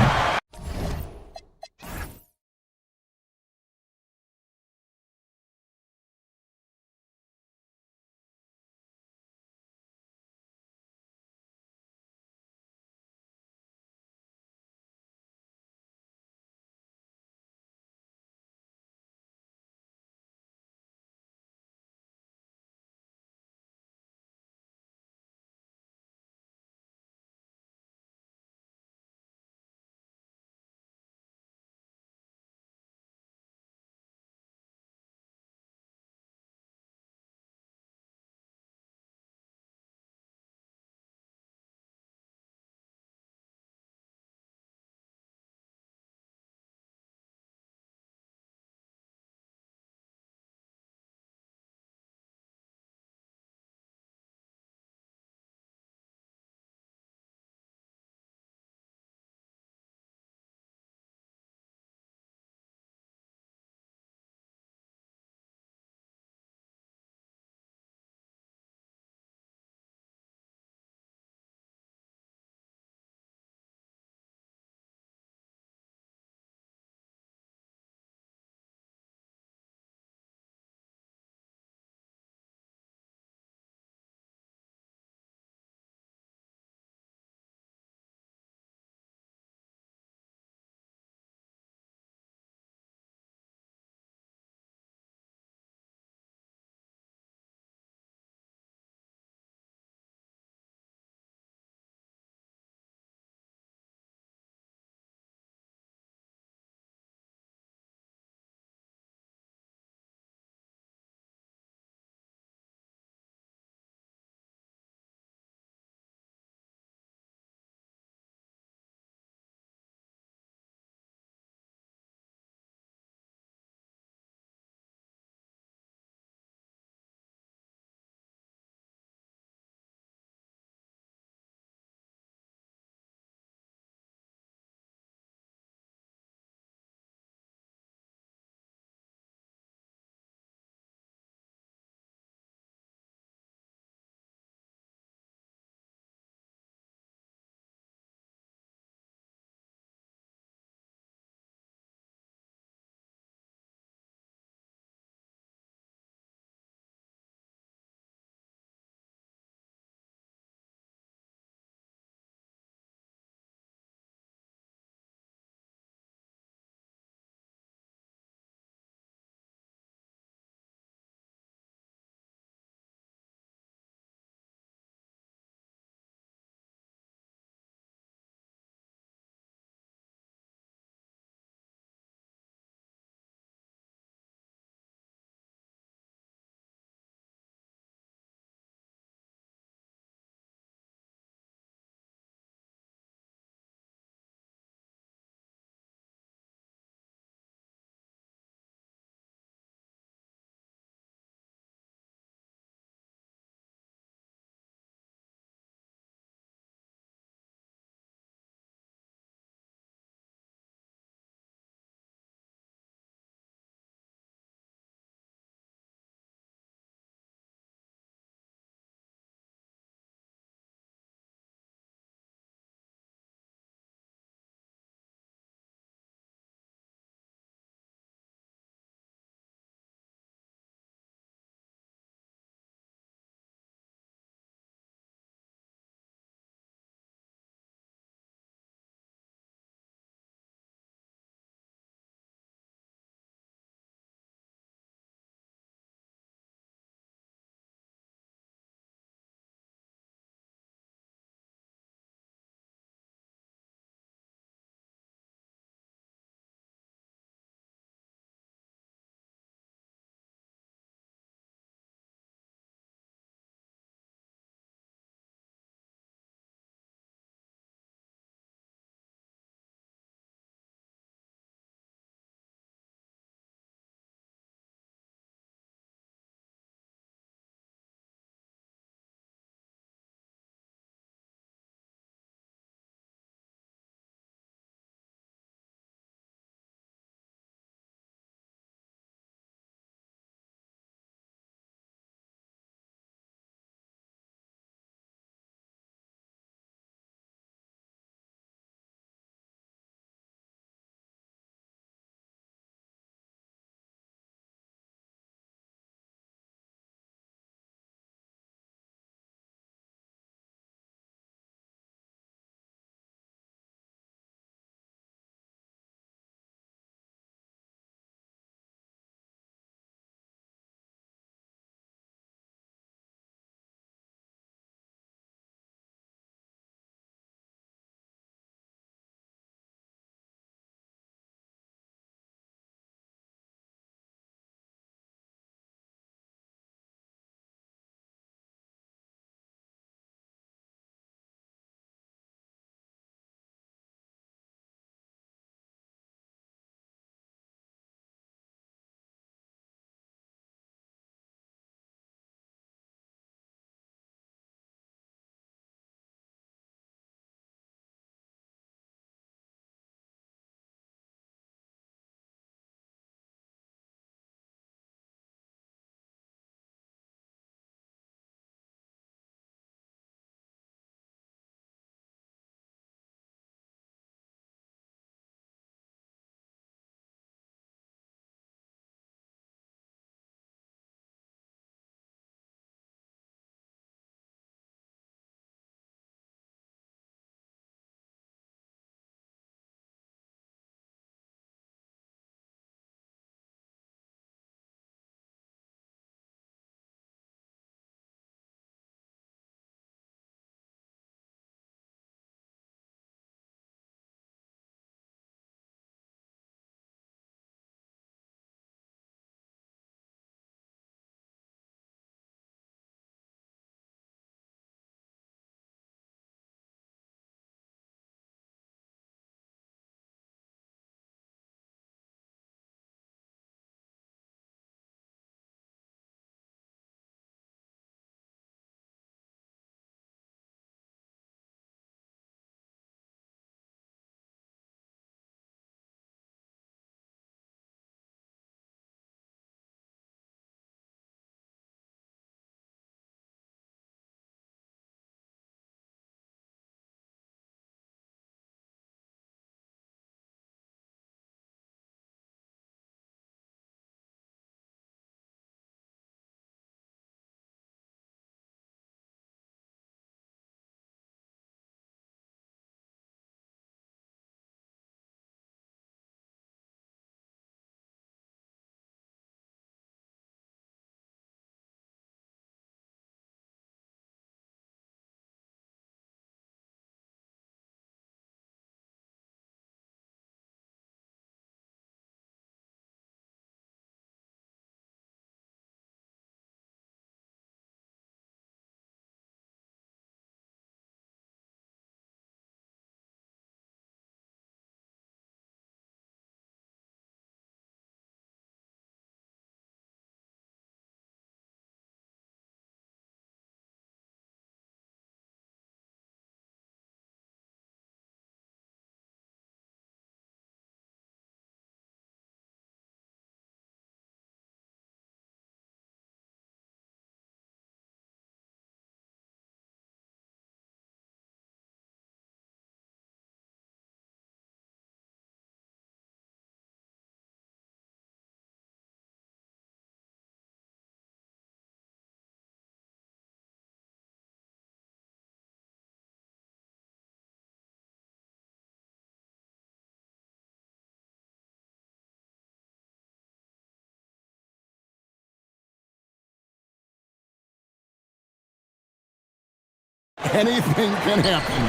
S1: anything can happen.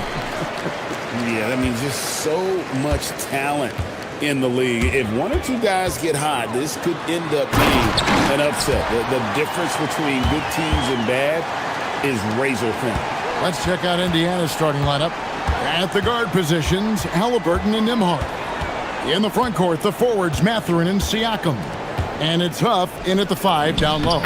S5: Yeah, I mean, just so much talent in the league. If one or two guys get hot, this could end up being an upset. The difference between good teams and bad is razor thin.
S1: Let's check out Indiana's starting lineup. At the guard positions, Halliburton and Nembhard. In the front court, the forwards, Mathurin and Siakam. And it's Huff in at the 5 down low.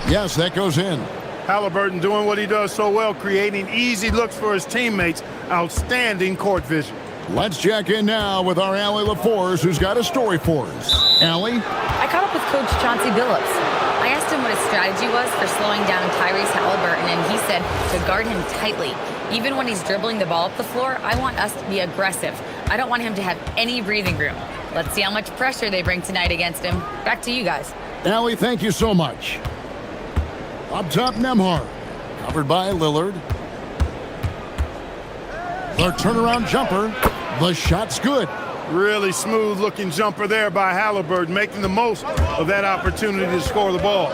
S1: Yes, that goes in.
S6: Halliburton doing what he does so well, creating easy looks for his teammates. Outstanding court vision.
S1: Let's check in now with our Allie LaForce, who's got a story for us. Allie?
S4: I caught up with Coach Chauncey Billups. I asked him what his strategy was for slowing down Tyrese Halliburton, and he said to guard him tightly. Even when he's dribbling the ball up the floor, I want us to be aggressive. I don't want him to have any breathing room. Let's see how much pressure they bring tonight against him. Back to you guys.
S1: Allie, thank you so much. Up top, Nembhard. Covered by Lillard. The turnaround jumper. The shot's good.
S6: Really smooth looking jumper there by Halliburton, making the most of that opportunity to score the ball.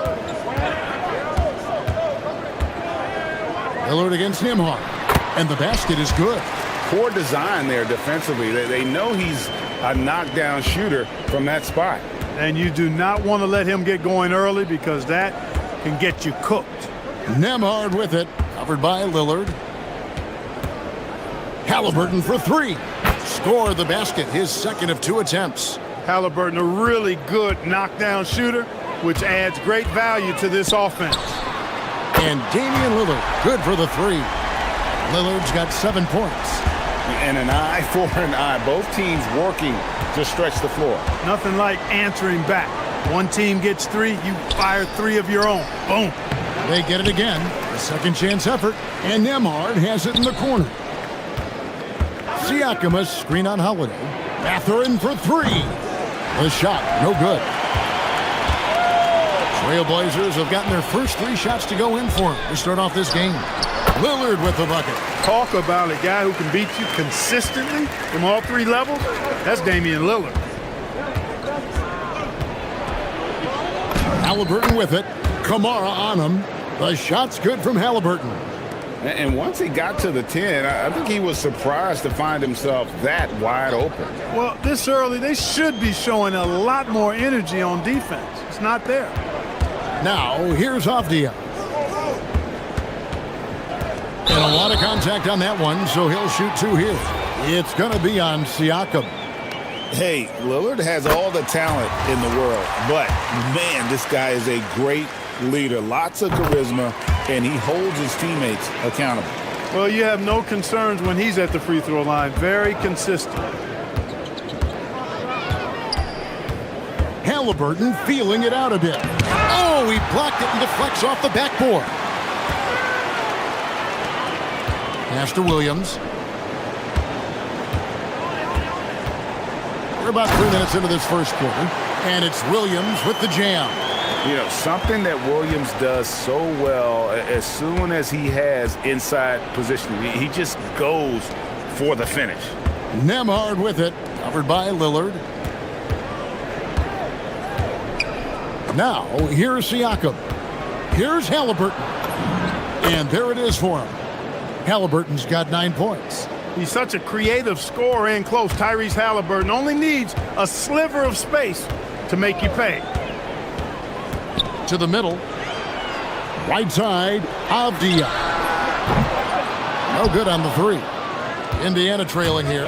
S1: Lillard against Nembhard. And the basket is good.
S2: Poor design there defensively. They know he's a knockdown shooter from that spot.
S6: And you do not want to let him get going early because that can get you cooked.
S1: Nembhard with it. Covered by Lillard. Halliburton for 3. Score the basket, his second of 2 attempts.
S6: Halliburton, a really good knockdown shooter, which adds great value to this offense.
S1: And Damian Lillard, good for the 3. Lillard's got 7 points.
S2: And an eye for an eye. Both teams working to stretch the floor.
S6: Nothing like answering back. One team gets 3, you fire 3 of your own. Boom.
S1: They get it again. A second chance effort. And Nembhard has it in the corner. Siakam, a screen on Holiday. Mathurin for 3. The shot, no good. Trailblazers have gotten their first 3 shots to go in for them to start off this game. Lillard with the bucket.
S6: Talk about a guy who can beat you consistently from all 3 levels. That's Damian Lillard.
S1: Halliburton with it. Kamara on him. The shot's good from Halliburton.
S2: And once he got to the 10, I think he was surprised to find himself that wide open.
S6: Well, this early, they should be showing a lot more energy on defense. It's not there.
S1: Now, here's Avdia. And a lot of contact on that one, so he'll shoot 2 here. It's going to be on Siakam.
S5: Hey, Lillard has all the talent in the world, but, man, this guy is a great leader. Lots of charisma, and he holds his teammates accountable.
S6: Well, you have no concerns when he's at the free throw line. Very consistent.
S1: Halliburton feeling it out a bit. Oh, he blocked it and deflects off the backboard. Pass to Williams. We're about 3 minutes into this first quarter, and it's Williams with the jam.
S2: You know, something that Williams does so well, as soon as he has inside position, he just goes for the finish.
S1: Nembhard with it, covered by Lillard. Now, here's Siakam. Here's Halliburton. And there it is for him. Halliburton's got 9 points.
S6: He's such a creative scorer in close. Tyrese Halliburton only needs a sliver of space to make you pay.
S1: To the middle. Right side, Avdia. No good on the 3. Indiana trailing here.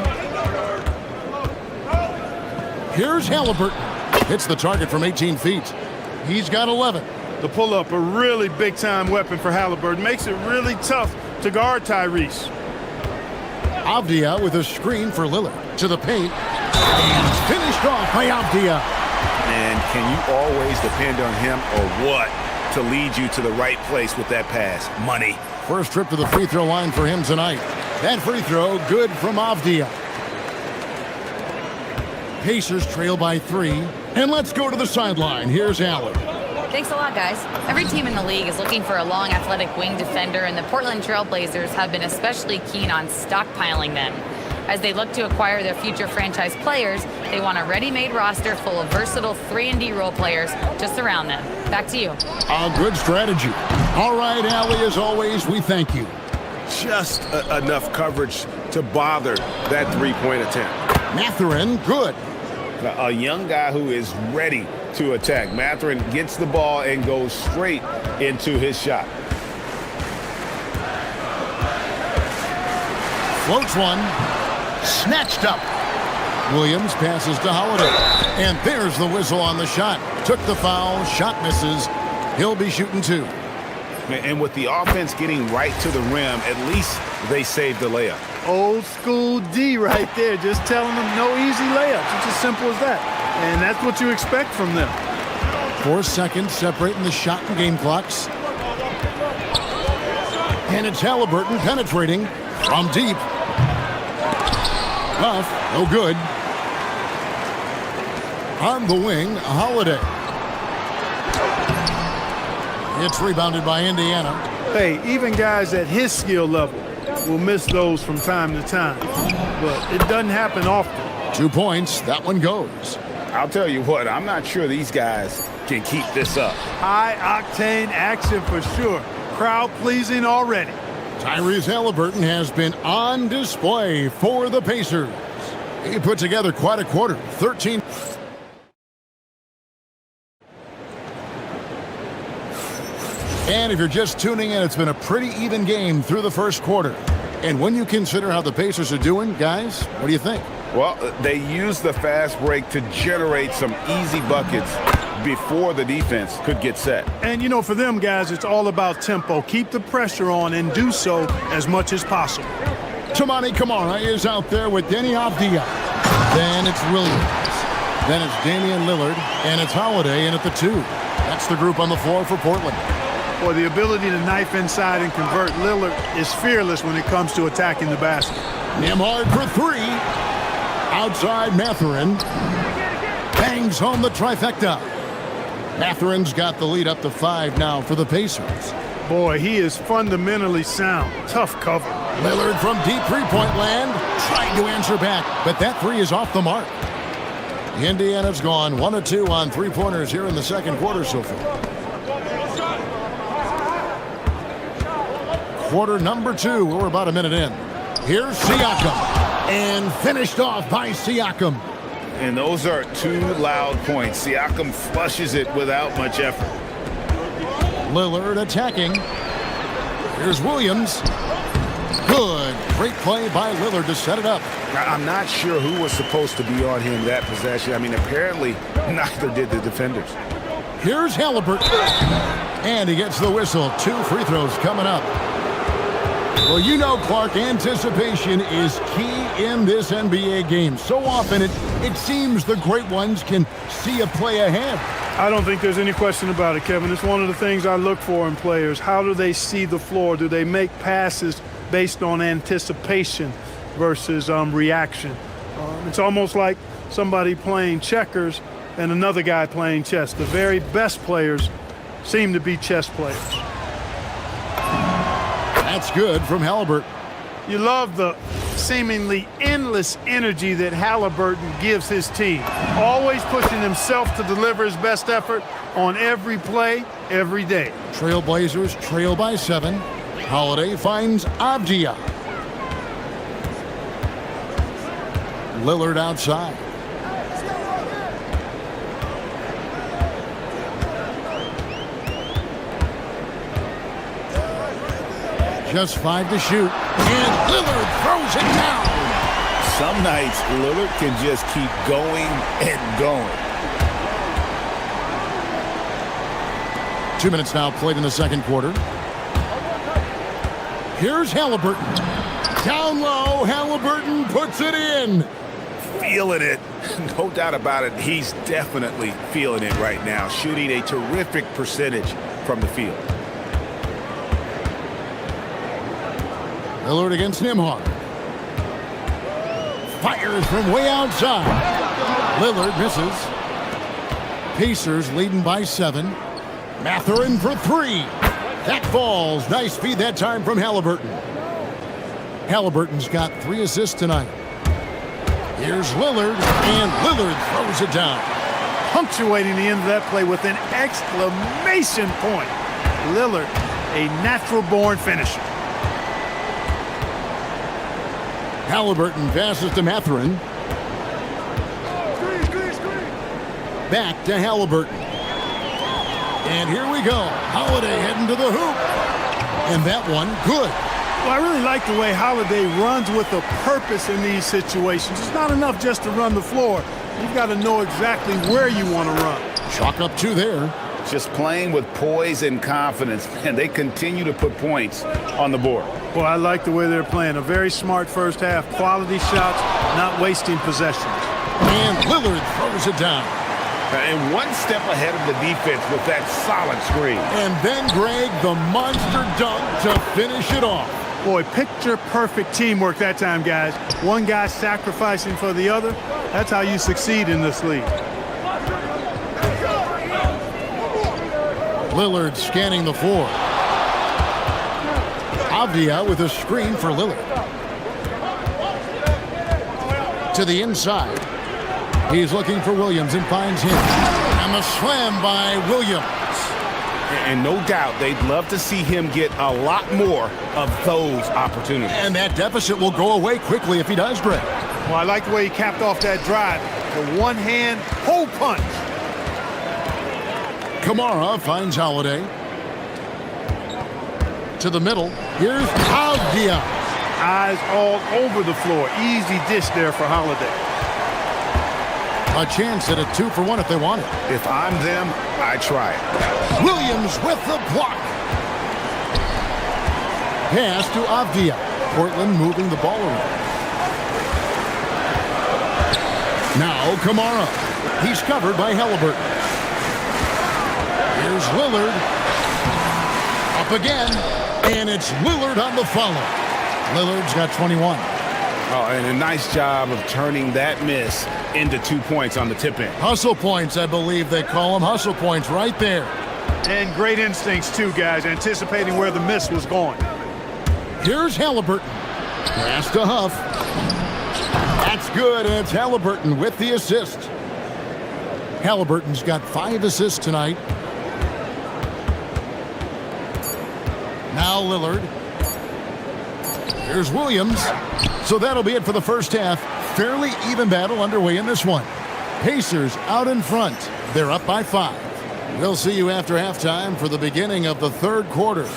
S1: Here's Halliburton. Hits the target from 18 feet. He's got 11.
S6: The pull-up, a really big-time weapon for Halliburton. Makes it really tough to guard Tyrese.
S1: Avdia with a screen for Lillard. To the paint. And finished off by Avdia.
S2: And can you always depend on him or what to lead you to the right place with that pass? Money.
S1: First trip to the free throw line for him tonight. That free throw good from Avdia. Pacers trail by 3. And let's go to the sideline. Here's Allen.
S4: Thanks a lot, guys. Every team in the league is looking for a long, athletic wing defender, and the Portland Trail Blazers have been especially keen on stockpiling them. As they look to acquire their future franchise players, they want a ready-made roster full of versatile 3-and-D role players to surround them. Back to you.
S1: A good strategy. All right, Allie, as always, we thank you.
S5: just enough coverage to bother that three-point attempt.
S1: Mathurin, good.
S2: A young guy who is ready to attack. Mathurin gets the ball and goes straight into his shot.
S1: Floats one. Snatched up. Williams passes to Holiday. And there's the whistle on the shot. Took the foul. Shot misses. He'll be shooting two.
S2: And with the offense getting right to the rim, at least they saved the layup.
S6: Old school D right there, just telling them no easy layups. It's as simple as that. And that's what you expect from them.
S1: 4 seconds separating the shot and game clocks. And it's Halliburton penetrating from deep. Off, no good. On the wing, Holiday. It's rebounded by Indiana.
S6: Hey, even guys at his skill level will miss those from time to time. But it doesn't happen often.
S1: 2 points, that one goes.
S2: I'll tell you what, I'm not sure these guys can keep this up.
S6: High-octane action for sure. Crowd-pleasing already.
S1: Tyrese Halliburton has been on display for the Pacers. He put together quite a quarter, 13. And if you're just tuning in, it's been a pretty even game through the first quarter. And when you consider how the Pacers are doing, guys, what do you think?
S2: Well, they used the fast break to generate some easy buckets before the defense could get set.
S6: And, you know, for them guys, it's all about tempo. Keep the pressure on and do so as much as possible.
S1: Toumani Camara is out there with Denny Avdia. Then it's Williams. Then it's Damian Lillard. And it's Holiday in at the 2. That's the group on the floor for Portland.
S6: Boy, the ability to knife inside and convert. Lillard is fearless when it comes to attacking the basket.
S1: Nembhard for 3. Outside Mathurin. Bangs home the trifecta. Mathurin's got the lead up to 5 now for the Pacers.
S6: Boy, he is fundamentally sound. Tough cover.
S1: Lillard from deep three-point land. Tried to answer back, but that 3 is off the mark. Indiana's gone 1 of 2 on three-pointers here in the second quarter so far. Quarter number 2. We're about a minute in. Here's Siakam. And finished off by Siakam.
S2: And those are 2 loud points. Siakam flushes it without much effort.
S1: Lillard attacking. Here's Williams. Good. Great play by Lillard to set it up.
S2: I'm not sure who was supposed to be on him that possession. I mean, apparently neither did the defenders.
S1: Here's Halliburton. And he gets the whistle. 2 free throws coming up. Well, you know, Clark, anticipation is key in this NBA game. So often it seems the great ones can see a play ahead.
S6: I don't think there's any question about it, Kevin. It's one of the things I look for in players. How do they see the floor? Do they make passes based on anticipation versus reaction? It's almost like somebody playing checkers and another guy playing chess. The very best players seem to be chess players.
S1: That's good from Halliburton.
S6: You love the seemingly endless energy that Halliburton gives his team. Always pushing himself to deliver his best effort on every play, every day.
S1: Trailblazers trail by 7. Holiday finds Avdia. Lillard outside. Just 5 to shoot. And Lillard throws it down.
S2: Some nights, Lillard can just keep going and going.
S1: 2 minutes now played in the second quarter. Here's Halliburton. Down low, Halliburton puts it in.
S2: Feeling it. No doubt about it. He's definitely feeling it right now. Shooting a terrific percentage from the field.
S1: Lillard against Nembhard. Fires from way outside. Lillard misses. Pacers leading by 7. Mathurin for 3. That falls. Nice feed that time from Halliburton. Halliburton's got 3 assists tonight. Here's Lillard, and Lillard throws it down.
S6: Punctuating the end of that play with an exclamation point. Lillard, a natural-born finisher.
S1: Halliburton passes to Mathurin. Back to Halliburton. And here we go. Holiday heading to the hoop. And that one, good.
S6: Well, I really like the way Holiday runs with a purpose in these situations. It's not enough just to run the floor. You've got to know exactly where you want to run.
S1: Chalk up 2 there.
S2: Just playing with poise and confidence, and they continue to put points on the board.
S6: Well, I like the way they're playing. A very smart first half. Quality shots, not wasting possessions.
S1: And Lillard throws it down.
S2: And one step ahead of the defense with that solid screen.
S1: And then Greg, the monster dunk to finish it off.
S6: Boy, picture-perfect teamwork that time, guys. One guy sacrificing for the other. That's how you succeed in this league.
S1: Lillard scanning the floor. Avdia with a screen for Lillard. To the inside. He's looking for Williams and finds him. And the slam by Williams.
S5: And no doubt they'd love to see him get a lot more of those opportunities.
S1: And that deficit will go away quickly if he does, Greg.
S6: Well, I like the way he capped off that drive. The one-hand hole punch.
S1: Kamara finds Holiday. To the middle. Here's Avdia.
S6: Eyes all over the floor. Easy dish there for Holiday.
S1: A chance at a 2-for-1 if they want it.
S2: If I'm them, I try it.
S1: Williams with the block. Pass to Avdia. Portland moving the ball around. Now Kamara. He's covered by Halliburton. Here's Lillard. Up again. And it's Lillard on the follow. Lillard's got 21.
S5: Oh, and a nice job of turning that miss into 2 points on the tip-in.
S1: Hustle points, I believe they call them. Hustle points right there.
S6: And great instincts, too, guys, anticipating where the miss was going.
S1: Here's Halliburton. Pass to Huff. That's good, and it's Halliburton with the assist. Halliburton's got 5 assists tonight. Now Lillard. Here's Williams. So that'll be it for the first half. Fairly even battle underway in this one. Pacers out in front. They're up by 5. We'll see you after halftime for the beginning of the third quarter.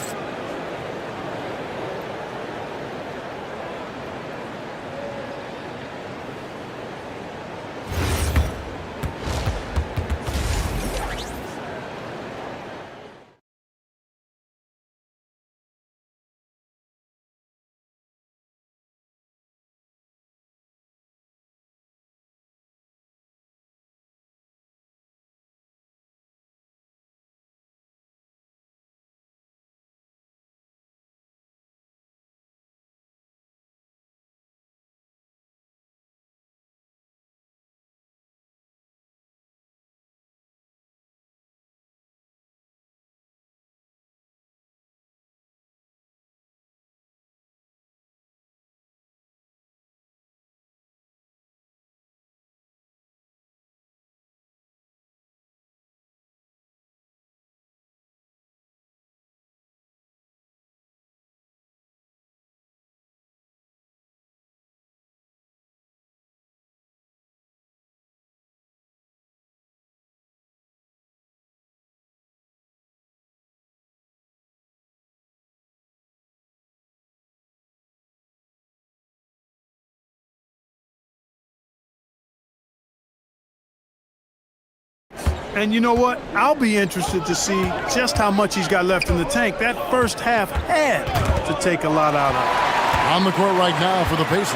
S6: And you know what? I'll be interested to see just how much he's got left in the tank. That first half had to take a lot out of it.
S1: On the court right now for the Pacers.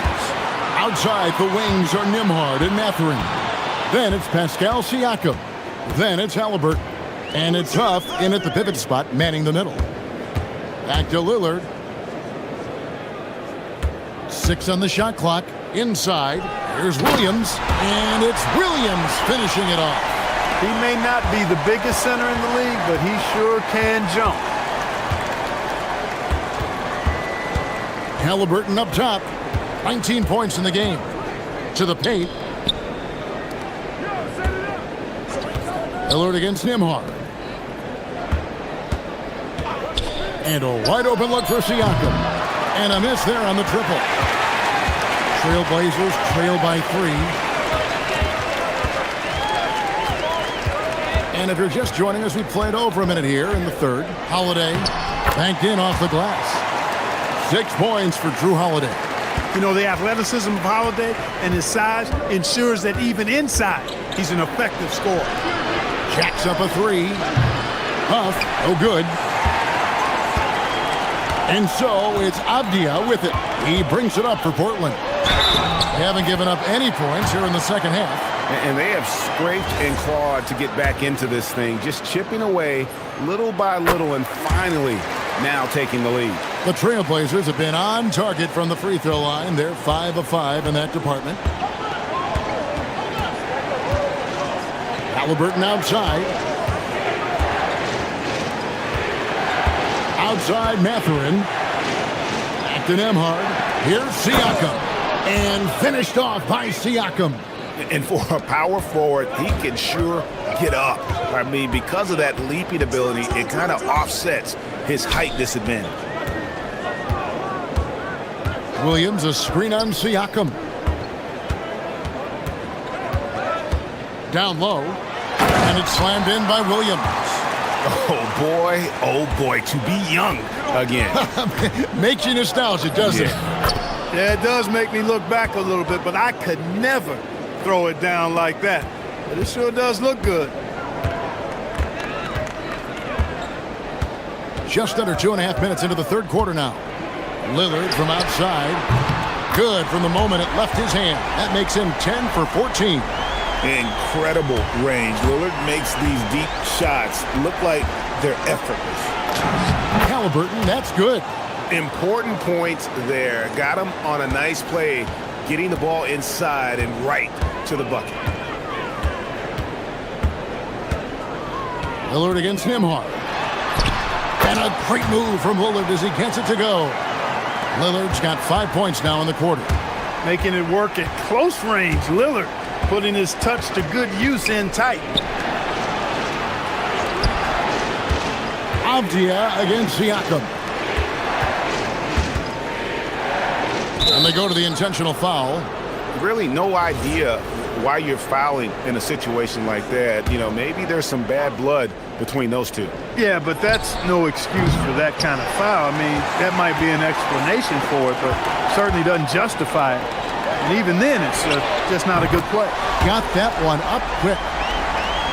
S1: Outside the wings are Nembhard and Mathurin. Then it's Pascal Siakam. Then it's Halliburton. And it's Huff in at the pivot spot, manning the middle. Back to Lillard. 6 on the shot clock. Inside. Here's Williams. And it's Williams finishing it off.
S6: He may not be the biggest center in the league, but he sure can jump.
S1: Halliburton up top. 19 points in the game. To the paint. Lillard against Nembhard. And a wide open look for Siakam. And a miss there on the triple. Trailblazers trail by 3. And if you're just joining us, we played over a minute here in the third. Holiday banked in off the glass. 6 points for Drew Holiday.
S6: You know, the athleticism of Holiday and his size ensures that even inside, he's an effective scorer.
S1: Jacks up a 3. Huff, no good. And so it's Avdia with it. He brings it up for Portland. They haven't given up any points here in the second half.
S2: And they have scraped and clawed to get back into this thing, just chipping away little by little and finally now taking the lead.
S1: The Trailblazers have been on target from the free throw line. They're 5 of 5 in that department. Halliburton outside. Outside Mathurin. Back to Nembhard. Here's Siakam. And finished off by Siakam.
S2: And for a power forward, he can sure get up. I mean, because of that leaping ability, it kind of offsets his height disadvantage.
S1: Williams, a screen on Siakam. Down low. And it's slammed in by Williams.
S2: Oh boy, to be young again.
S1: Makes you nostalgic, doesn't it?
S6: Yeah, it does make me look back a little bit, but I could never throw it down like that. But it sure does look good.
S1: Just under 2.5 minutes into the third quarter now. Lillard from outside. Good from the moment it left his hand. That makes him 10 for 14.
S2: Incredible range. Lillard makes these deep shots look like they're effortless.
S1: Halliburton, that's good.
S2: Important points there. Got him on a nice play, getting the ball inside and right to the bucket.
S1: Lillard against Nembhard. And a great move from Lillard as he gets it to go. Lillard's got 5 points now in the quarter.
S6: Making it work at close range. Lillard putting his touch to good use in tight.
S1: Avdia against Siakam. And they go to the intentional foul.
S2: Really no idea why you're fouling in a situation like that. You know, maybe there's some bad blood between those two.
S6: Yeah, but that's no excuse for that kind of foul. I mean, that might be an explanation for it, but certainly doesn't justify it. And even then, it's just not a good play.
S1: Got that one up quick.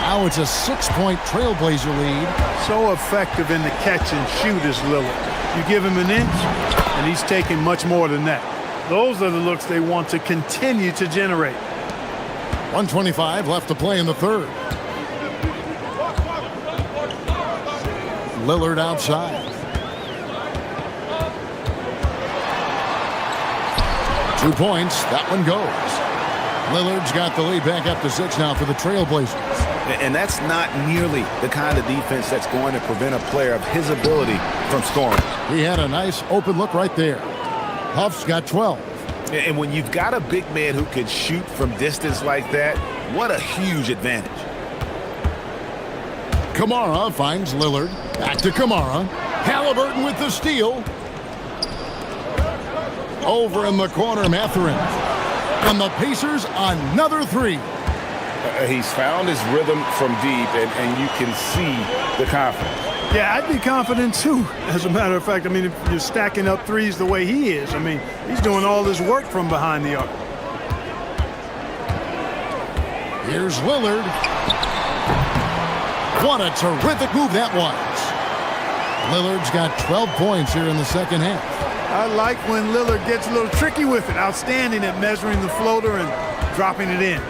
S1: Now it's a 6-point Trailblazer lead.
S6: So effective in the catch and shoot is Lillard. You give him an inch, and he's taking much more than that. Those are the looks they want to continue to generate.
S1: 1:25 left to play in the third. Lillard outside. 2 points. That one goes. Lillard's got the lead back up to 6 now for the Trailblazers.
S2: And that's not nearly the kind of defense that's going to prevent a player of his ability from scoring.
S1: He had a nice open look right there. Huff's got 12.
S2: And when you've got a big man who can shoot from distance like that, what a huge advantage.
S1: Kamara finds Lillard. Back to Kamara. Halliburton with the steal. Over in the corner, Mathurin. And the Pacers, another 3.
S2: He's found his rhythm from deep, and you can see the confidence.
S6: Yeah, I'd be confident too. As a matter of fact, I mean, if you're stacking up threes the way he is, I mean, he's doing all this work from behind the arc.
S1: Here's Lillard. What a terrific move that was. Lillard's got 12 points here in the second half.
S6: I like when Lillard gets a little tricky with it. Outstanding at measuring the floater and dropping it in.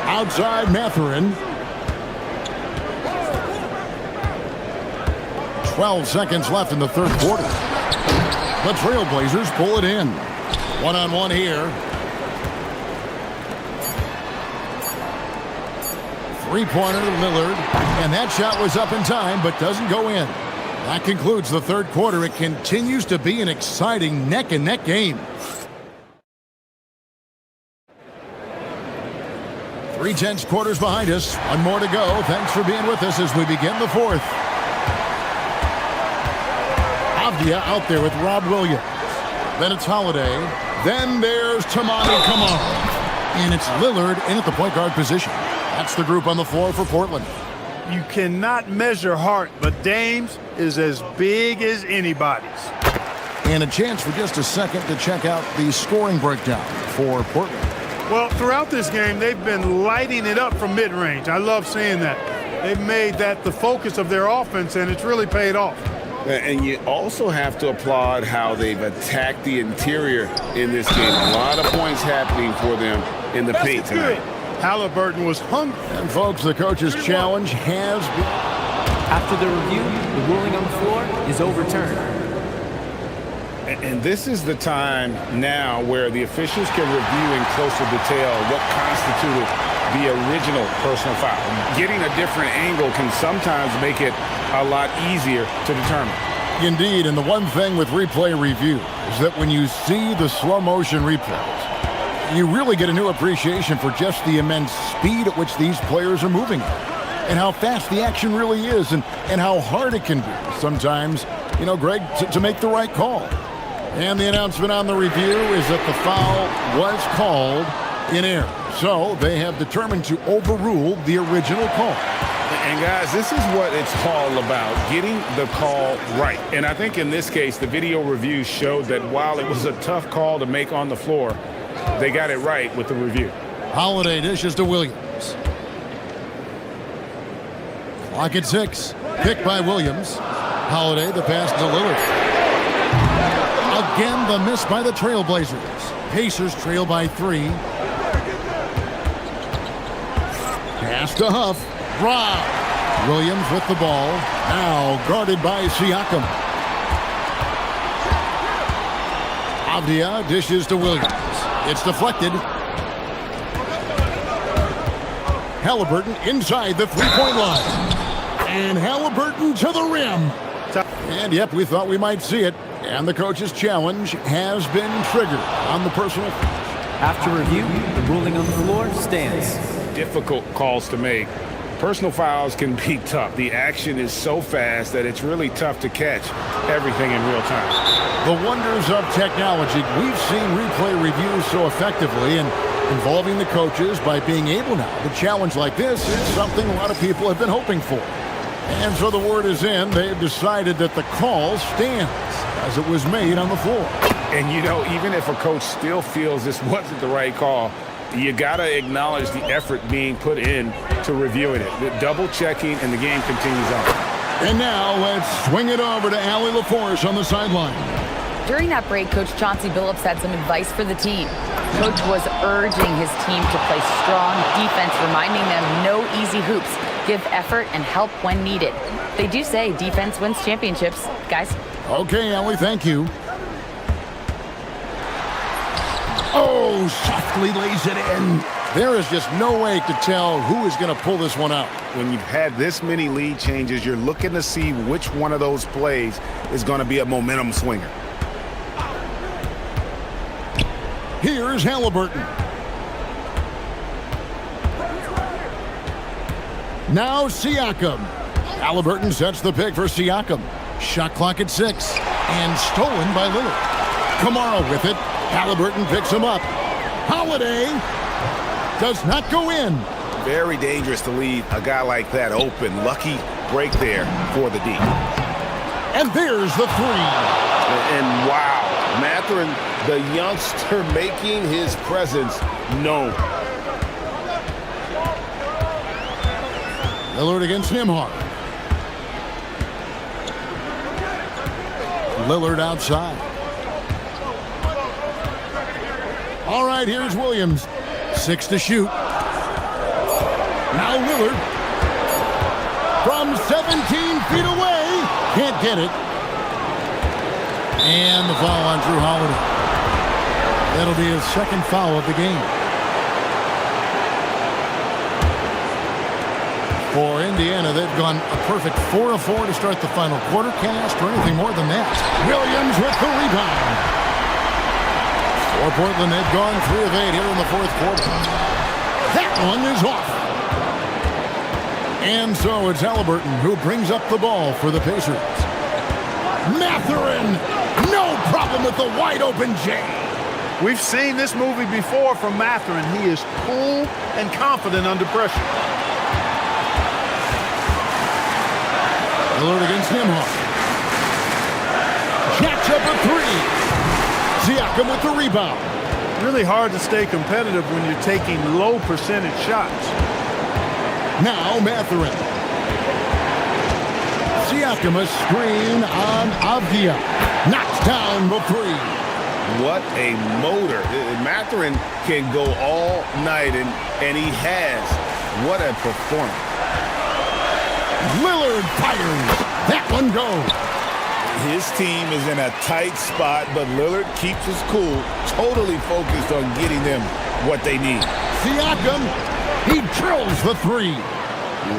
S1: Outside Mathurin. 12 seconds left in the third quarter. The Trailblazers pull it in. One-on-one here. 3-pointer to Lillard. And that shot was up in time, but doesn't go in. That concludes the third quarter. It continues to be an exciting neck-and-neck game. 3 quarters behind us. One more to go. Thanks for being with us as we begin the fourth. Avdia out there with Rob Williams. Then it's Holiday. Then there's Tamani Kamara. And it's Lillard in at the point guard position. That's the group on the floor for Portland.
S6: You cannot measure heart, but Dame's is as big as anybody's.
S1: And a chance for just a second to check out the scoring breakdown for Portland.
S6: Well, throughout this game, they've been lighting it up from mid-range. I love seeing that. They've made that the focus of their offense, and it's really paid off.
S5: And you also have to applaud how they've attacked the interior in this game. A lot of points happening for them in the paint tonight.
S6: Halliburton was hungry.
S1: And folks, the coach's challenge has been...
S10: After the review, the ruling on the floor is overturned.
S5: And this is the time now where the officials can review in closer detail what constituted the original personal foul. Getting a different angle can sometimes make it a lot easier to determine.
S1: Indeed, and the one thing with replay review is that when you see the slow motion replays, you really get a new appreciation for just the immense speed at which these players are moving and how fast the action really is and how hard it can be sometimes, you know, Greg, to make the right call. And the announcement on the review is that the foul was called in error. So they have determined to overrule the original call.
S5: And guys, this is what it's all about, getting the call right. And I think in this case, the video review showed that while it was a tough call to make on the floor, they got it right with the review.
S1: Holiday dishes to Williams. Clock at 6. Pick by Williams. Holiday, the pass to Lillard. Again, the miss by the Trailblazers. Pacers trail by 3. Pass to Huff. Rob. Williams with the ball. Now guarded by Siakam. Avdia dishes to Williams. It's deflected. Halliburton inside the three-point line. And Halliburton to the rim. And yep, we thought we might see it. And the coach's challenge has been triggered on the personal.
S10: After review, the ruling on the floor stands.
S5: Difficult calls to make. Personal fouls can be tough. The action is so fast that it's really tough to catch everything in real time.
S1: The wonders of technology. We've seen replay reviews so effectively and involving the coaches by being able now to challenge like this is something a lot of people have been hoping for. And so the word is in. They've decided that the call stands as it was made on the floor.
S5: And you know, even if a coach still feels this wasn't the right call, you got to acknowledge the effort being put in to reviewing it. The double checking, and the game continues on.
S1: And now let's swing it over to Allie LaForce on the sideline.
S4: During that break, Coach Chauncey Billups had some advice for the team. Coach was urging his team to play strong defense, reminding them no easy hoops, give effort and help when needed. They do say defense wins championships, guys.
S1: Okay, Allie, thank you. Oh, softly lays it in. There is just no way to tell who is going to pull this one out.
S5: When you've had this many lead changes, you're looking to see which one of those plays is going to be a momentum swinger.
S1: Here's Halliburton. Now Siakam. Halliburton sets the pick for Siakam. Shot clock at 6. And stolen by Lillard. Kamara with it. Halliburton picks him up. Holiday does not go in.
S5: Very dangerous to leave a guy like that open. Lucky break there for the D.
S1: And there's the 3.
S5: And wow, Mathurin, the youngster, making his presence known.
S1: Lillard against Nembhard. Lillard outside. All right, here's Williams. 6 to shoot. Now Lillard. From 17 feet away. Can't get it. And the foul on Drew Holiday. That'll be his second foul of the game. For Indiana, they've gone a perfect 4 of 4 to start the final quarter. Can't ask for anything more than that. Williams with the rebound. For Portland, they've gone 3 of 8 here in the fourth quarter. That one is off. And so it's Halliburton who brings up the ball for the Pacers. Mathurin, no problem with the wide open J.
S6: We've seen this movie before from Mathurin. He is cool and confident under pressure.
S1: Lillard against Nembhard. Jacks up a three. Siakam with the rebound.
S6: Really hard to stay competitive when you're taking low percentage shots.
S1: Now Mathurin. Siakam a screen on Avdia. Knocks down the three.
S2: What a motor. Mathurin can go all night, and he has. What a performance.
S1: Lillard fires. That one goes.
S5: His team is in a tight spot, but Lillard keeps his cool, totally focused on getting them what they need.
S1: Siakam, he drills the three.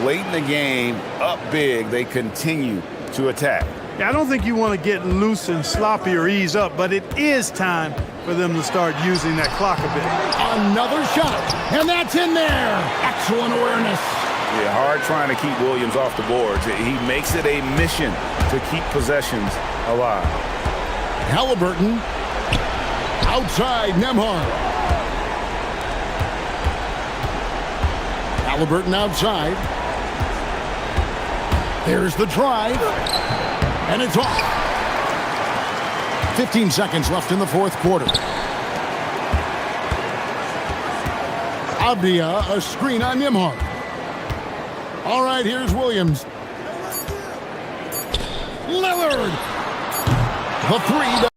S2: Late in the game, up big, they continue to attack.
S6: Yeah, I don't think you want to get loose and sloppy or ease up, but it is time for them to start using that clock a bit.
S1: Another shot, and that's in there. Excellent awareness.
S2: Yeah, hard trying to keep Williams off the boards. He makes it a mission to keep possessions alive.
S1: Halliburton outside Nembhard. Halliburton outside. There's the drive. And it's off. 15 seconds left in the fourth quarter. Avdia, a screen on Nembhard. All right, here's Williams. Lillard. The three.